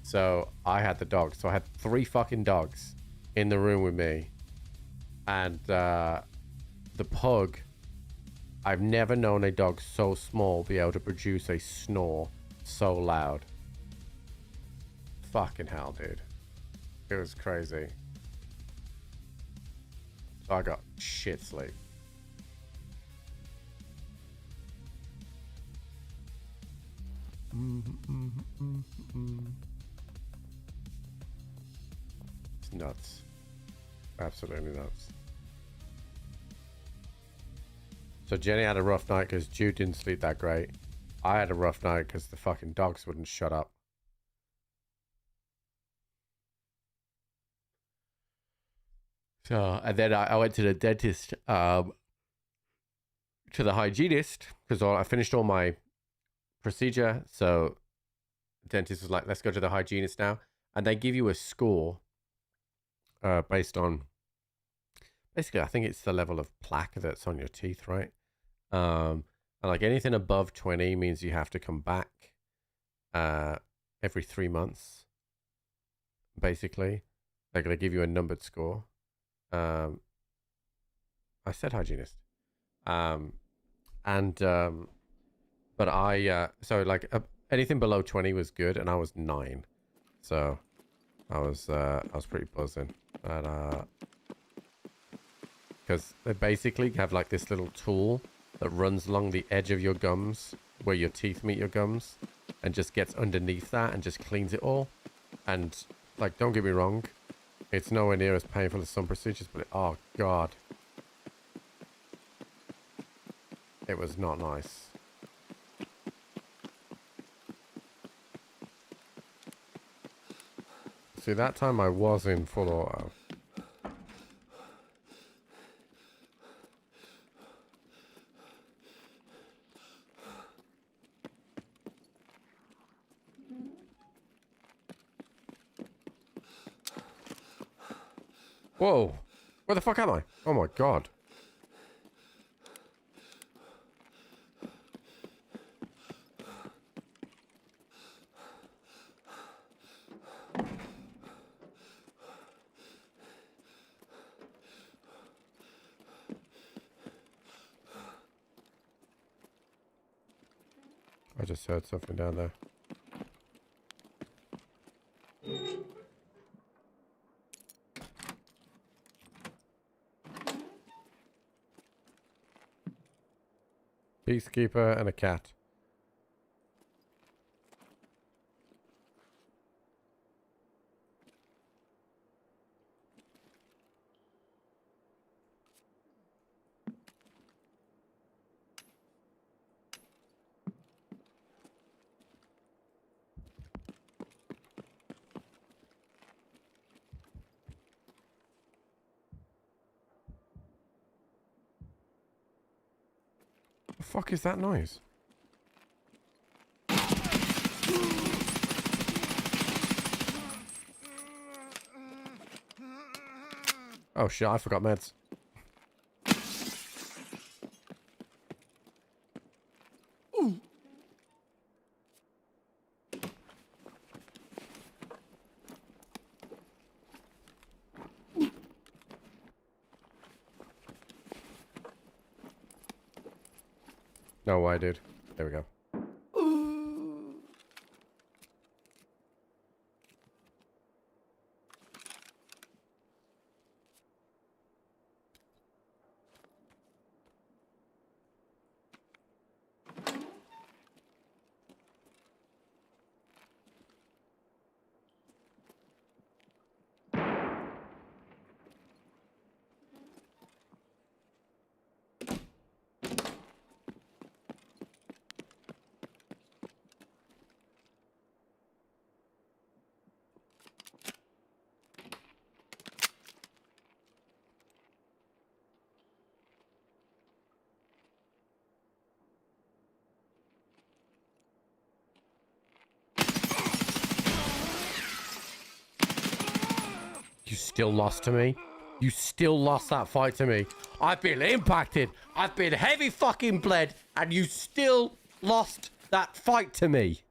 So I had the dog. So I had 3 fucking dogs in the room with me. And the pug... I've never known a dog so small be able to produce a snore so loud. Fucking hell, dude. It was crazy. So I got shit sleep. It's nuts. Absolutely nuts. So Jenny had a rough night because Jude didn't sleep that great. I had a rough night because the fucking dogs wouldn't shut up. So, and then I went to the dentist, to the hygienist, because I finished all my procedure. So the dentist was like, let's go to the hygienist now. And they give you a score based on, basically, I think it's the level of plaque that's on your teeth, right? And like anything above 20 means you have to come back every 3 months, basically. They're going to give you a numbered score. I said hygienist. But so like anything below 20 was good, and I was 9. So I was pretty buzzing. But because they basically have like this little tool that runs along the edge of your gums, where your teeth meet your gums, and just gets underneath that and just cleans it all. And like, don't get me wrong, it's nowhere near as painful as some procedures, but oh god, it was not nice. See, that time I was in full auto. Whoa! Where the fuck am I? Oh my god. I just heard something down there. Peacekeeper and a cat. The fuck is that noise? Oh shit, I forgot meds. No way, dude. There we go. You still lost to me? You still lost that fight to me? I've been impacted. I've been heavy fucking bled, and you still lost that fight to me.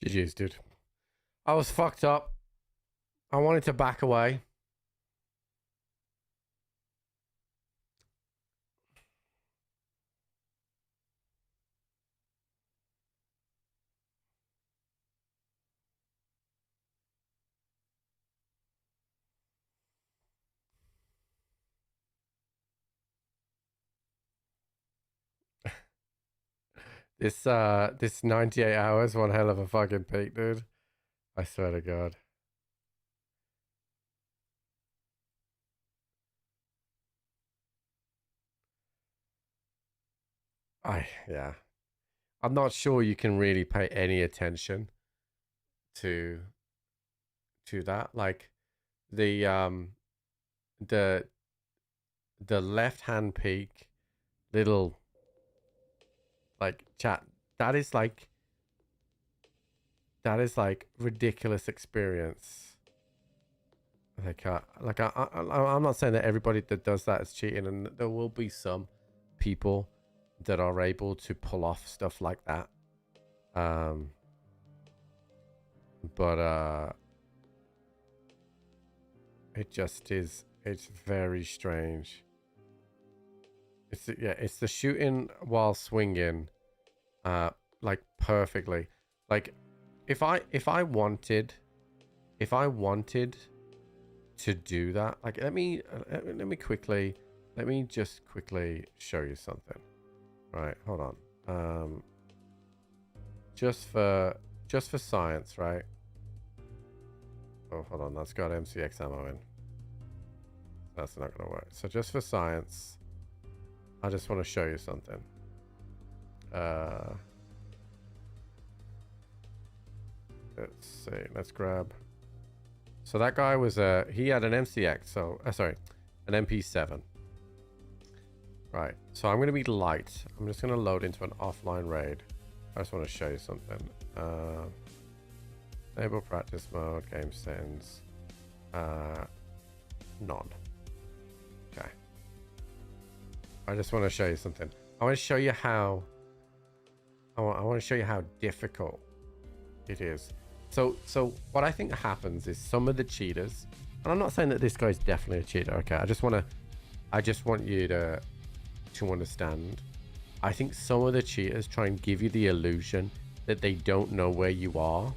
GG's, dude. I was fucked up. I wanted to back away. This 98 hours, one hell of a fucking peak, dude. I swear to God. Yeah. I'm not sure you can really pay any attention to that. Like the left hand peak little like chat, that is like ridiculous experience. Like I'm not saying that everybody that does that is cheating, and there will be some people that are able to pull off stuff like that. But it just is, it's very strange. It's the shooting while swinging like perfectly. Like if I wanted to do that, like let me just quickly show you something. Right, hold on. Just for science, right? Oh, hold on, that's got MCX ammo in. That's not gonna work. So just for science, I just want to show you something. Let's see. Let's grab. So that guy was he had an MCX. So sorry, an MP7. Right. So I'm gonna be light. I'm just gonna load into an offline raid. I just want to show you something. Enable practice mode, game settings. None. Okay. I just want to show you something. I want to show you how. I want to show you how difficult it is. So what I think happens is some of the cheaters, and I'm not saying that this guy's definitely a cheater. Okay, I just want you to understand. I think some of the cheaters try and give you the illusion that they don't know where you are.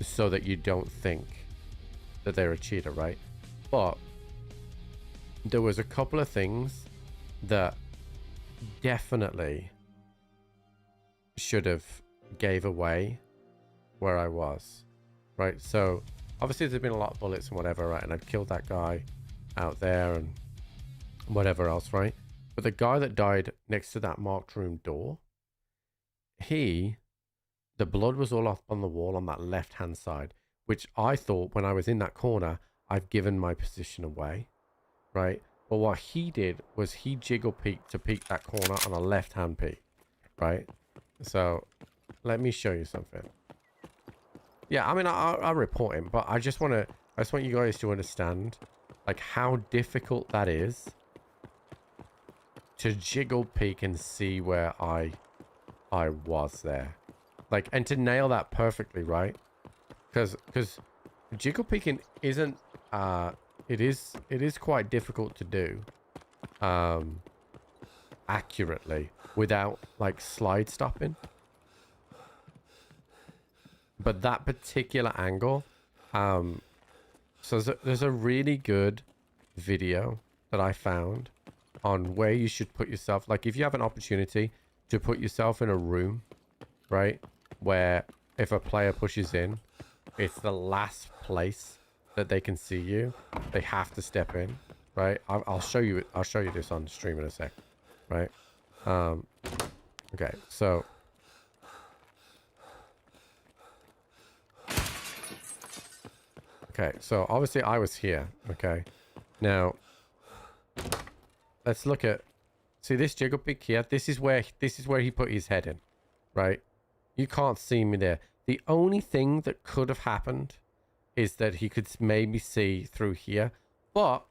So that you don't think that they're a cheater, right? But there was a couple of things that definitely should have gave away where I was, right? So obviously there's been a lot of bullets and whatever, right? And I'd killed that guy out there and whatever else, right? But the guy that died next to that marked room door, the blood was all up on the wall on that left hand side, which I thought when I was in that corner, I've given my position away, right? But what he did was he jiggle peeked to peek that corner on a left hand peek, right? So let me show you something. Yeah, I mean, I'll report him, but I just want you guys to understand like how difficult that is to jiggle peek and see where I was there. Like, and to nail that perfectly, right? Because jiggle peeking isn't it is quite difficult to do accurately without like slide stopping. But that particular angle, so there's a really good video that I found on where you should put yourself. Like if you have an opportunity to put yourself in a room, right, where if a player pushes in, it's the last place that they can see you. They have to step in, right? I'll show you this on stream in a sec, right? Okay, so obviously I was here. Okay, now let's look at, see this jiggle peek here. This is where he put his head in, right? You can't see me there. The only thing that could have happened is that he could maybe see through here, but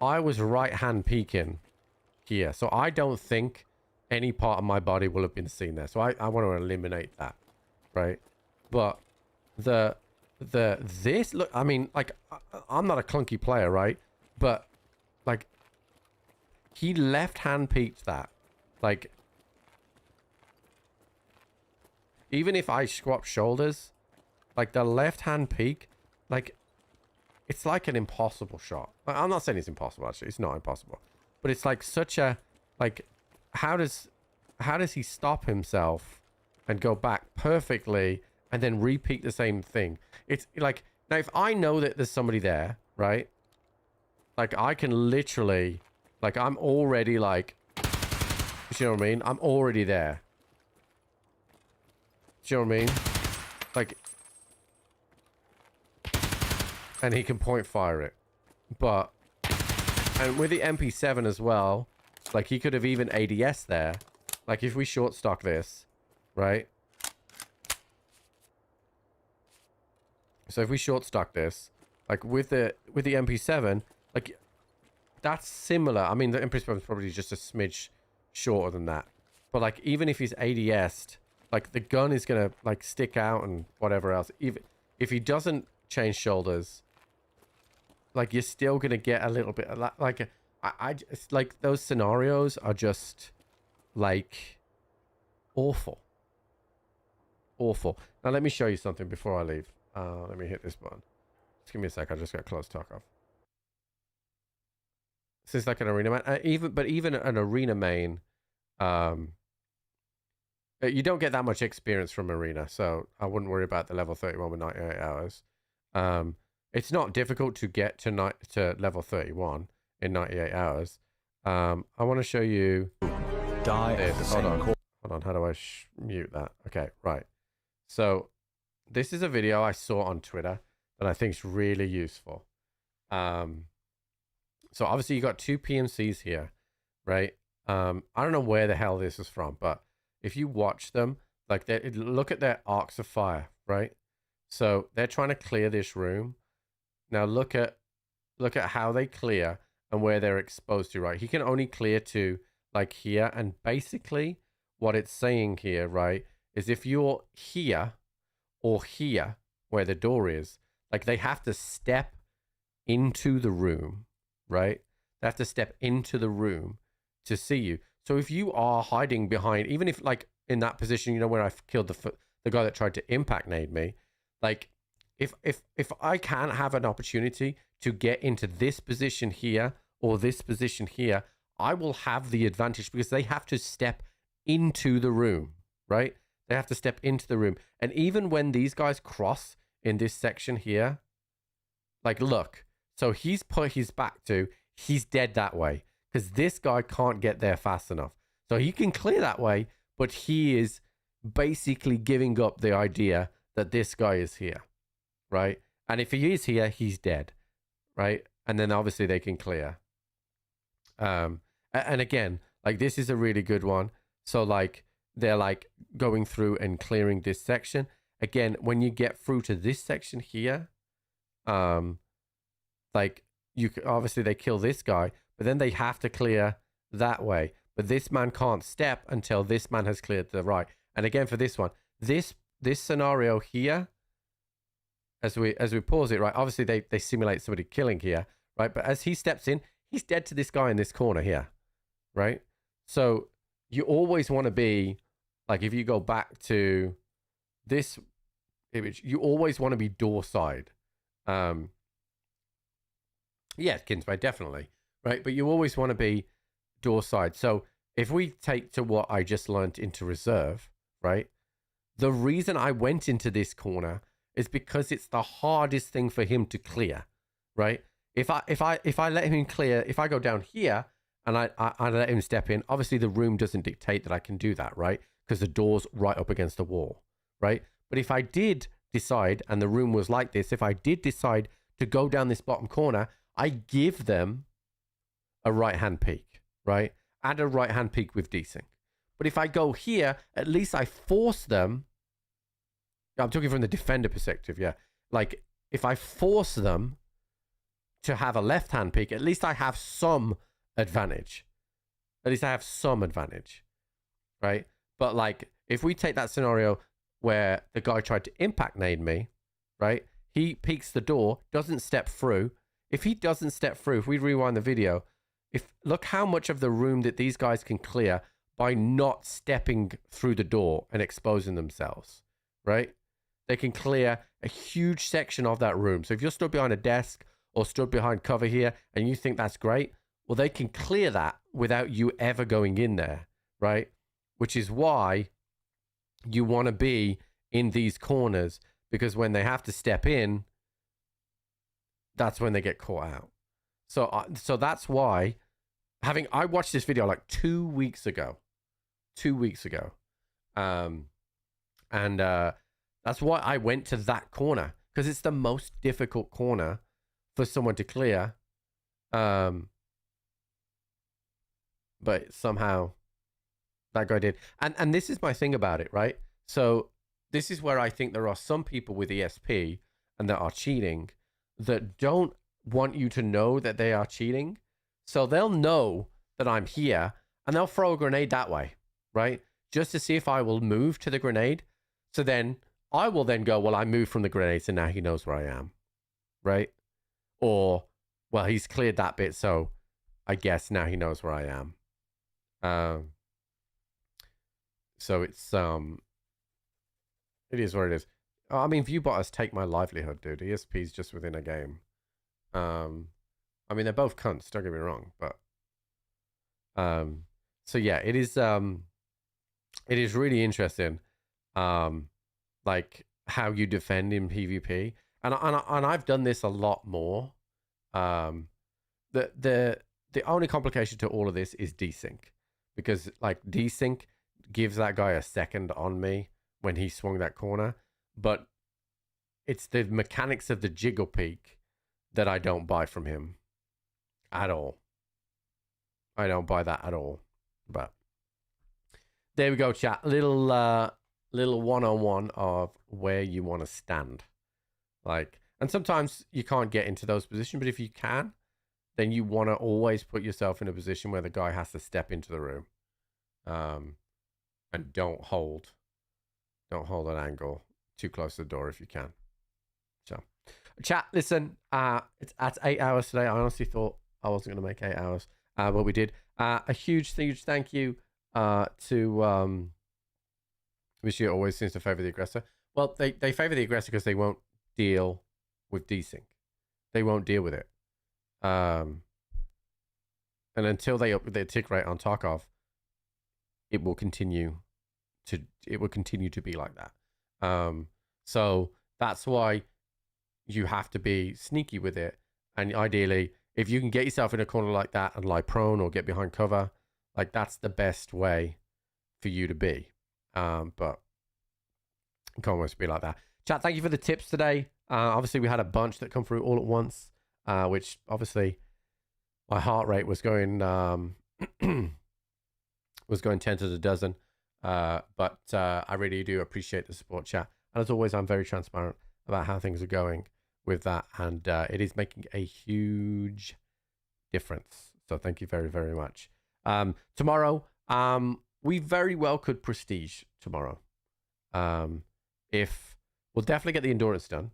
I was right hand peeking here, so I don't think any part of my body will have been seen there. So I want to eliminate that, right? But this, look, I mean, like, I'm not a clunky player, right? But, like, he left-hand peeked that. Like, even if I swap shoulders, like, the left-hand peek, like, it's like an impossible shot. I'm not saying it's impossible, actually. It's not impossible. But it's like such a, like, how does he stop himself and go back perfectly and then repeat the same thing? It's like, now if I know that there's somebody there, right? Like, I can literally, like, I'm already like, you know what I mean? I'm already there. Do you know what I mean? Like, and he can point fire it. But, and with the MP7 as well, like, he could have even ADS there. Like, if we short stock this, right? So if we short stock this, like, with the MP7, like, that's similar. I mean, the MP7 is probably just a smidge shorter than that. But, like, even if he's ADS'd, like, the gun is gonna, like, stick out and whatever else. Even if he doesn't change shoulders, like, you're still gonna get a little bit of that. Like, it's like those scenarios are just, like, awful. Awful. Now, let me show you something before I leave. Let me hit this button. Just give me a sec. I just got close Tarkov. This is like an arena main. Even an arena main, you don't get that much experience from arena, so I wouldn't worry about the level 31 with 98 hours. It's not difficult to get to level 31 in 98 hours. I want to show you this. Hold on. How do I mute that? Okay, right. So this is a video I saw on Twitter that I think is really useful. So obviously you got two PMCs here, right? I don't know where the hell this is from, but if you watch them, like, look at their arcs of fire, right? So they're trying to clear this room. Now look at how they clear and where they're exposed to, right? He can only clear to, like, here. And basically what it's saying here, right, is if you're here or here where the door is, like, they have to step into the room, right? They have to step into the room to see you. So if you are hiding behind, even if, like, in that position, you know, where I killed the guy that tried to impact nade me, like, if I can have an opportunity to get into this position here or this position here, I will have the advantage because they have to step into the room, right? They have to step into the room. And even when these guys cross in this section here, like, look, so he's put his back to, he's dead that way because this guy can't get there fast enough. So he can clear that way, but he is basically giving up the idea that this guy is here, right? And if he is here, he's dead, right? And then obviously they can clear. And again, like, this is a really good one. So, like, they're, like, going through and clearing this section. Again, when you get through to this section here, like, obviously they kill this guy, but then they have to clear that way. But this man can't step until this man has cleared to the right. And again, for this one, this scenario here, as we pause it, right? Obviously they simulate somebody killing here, right? But as he steps in, he's dead to this guy in this corner here, right? So you always want to be, like, if you go back to this image, you always want to be door side. Yeah, Kinsmay, definitely, right? But you always want to be door side. So if we take to what I just learned into reserve, right? The reason I went into this corner is because it's the hardest thing for him to clear, right? If I let him clear, if I go down here and I let him step in, obviously the room doesn't dictate that I can do that, right? Because the door's right up against the wall, right? But if I did decide, and the room was like this, if I did decide to go down this bottom corner, I give them a right-hand peek, right? And a right-hand peek with desync. But if I go here, at least I force them. I'm talking from the defender perspective, yeah. Like, if I force them to have a left-hand peek, at least I have some advantage. At least I have some advantage, right? But like, if we take that scenario where the guy tried to impact nade me, right? He peeks the door, doesn't step through. If he doesn't step through, if we rewind the video, look how much of the room that these guys can clear by not stepping through the door and exposing themselves, right? They can clear a huge section of that room. So if you're stood behind a desk or stood behind cover here and you think that's great, well, they can clear that without you ever going in there, right? Which is why you want to be in these corners, because when they have to step in, that's when they get caught out. So that's why I watched this video like 2 weeks ago. 2 weeks ago. That's why I went to that corner, because it's the most difficult corner for someone to clear. But somehow that guy did. And this is my thing about it, right? So this is where I think there are some people with ESP and that are cheating that don't want you to know that they are cheating. So they'll know that I'm here and they'll throw a grenade that way, right? Just to see if I will move to the grenade. So then I will then go, well, I moved from the grenade, so now he knows where I am, right? Or, well, he's cleared that bit, so I guess now he knows where I am. So it's it is what it is. I mean, view botters take my livelihood, dude. ESP's just within a game. I mean, they're both cunts, don't get me wrong, but so yeah, it is really interesting, like how you defend in PvP, and I've done this a lot more. The only complication to all of this is desync, because like desync gives that guy a second on me when he swung that corner, but it's the mechanics of the jiggle peek that I don't buy from him at all. I don't buy that at all. But there we go, chat. Little one-on-one of where you want to stand. Like, and sometimes you can't get into those positions, but if you can, then you want to always put yourself in a position where the guy has to step into the room. And don't hold an angle too close to the door if you can. So, chat, listen, it's at 8 hours today. I honestly thought I wasn't going to make 8 hours, but we did. A huge thank you to which always seems to favor the aggressor. Well, they favor the aggressor because they won't deal with desync. They won't deal with it. And until they up their tick rate on Tarkov, it will continue to be like that. So that's why you have to be sneaky with it. And ideally, if you can get yourself in a corner like that and lie prone or get behind cover, like that's the best way for you to be. But it can't always be like that. Chat, thank you for the tips today. Obviously, we had a bunch that come through all at once, which obviously my heart rate was going 10 to the dozen. But I really do appreciate the support, chat. And as always, I'm very transparent about how things are going with that. And it is making a huge difference. So thank you very, very much. Tomorrow, we very well could prestige tomorrow. If we'll definitely get the endurance done.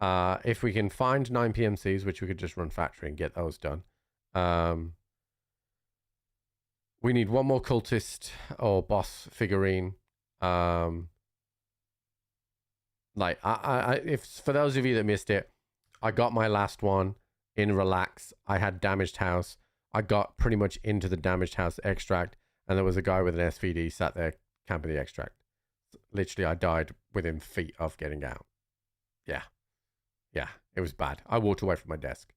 If we can find 9 PMCs, which we could just run factory and get those done. We need one more cultist or boss figurine. Like if for those of you that missed it, I got my last one in Relax. I had damaged house. I got pretty much into the damaged house extract, and there was a guy with an SVD sat there camping the extract. Literally, I died within feet of getting out. Yeah, it was bad. I walked away from my desk.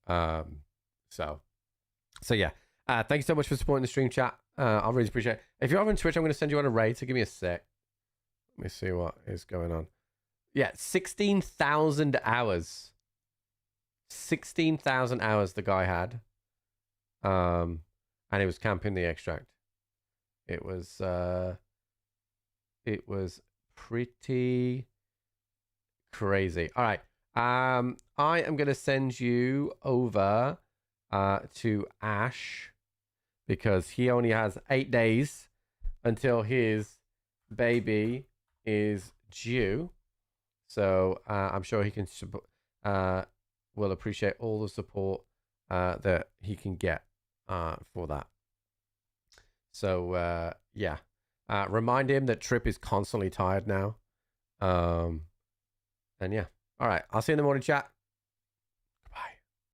So yeah. Thank you so much for supporting the stream, chat. I really appreciate it. If you're on Twitch, I'm going to send you on a raid, so give me a sec. Let me see what is going on. Yeah, 16,000 hours. 16,000 hours the guy had. And he was camping the extract. It was pretty crazy. All right. I am going to send you over to Ash. because he only has 8 days until his baby is due. So I'm sure he can will appreciate all the support that he can get for that. So yeah, remind him that Trip is constantly tired now. And yeah, all right, I'll see you in the morning, chat.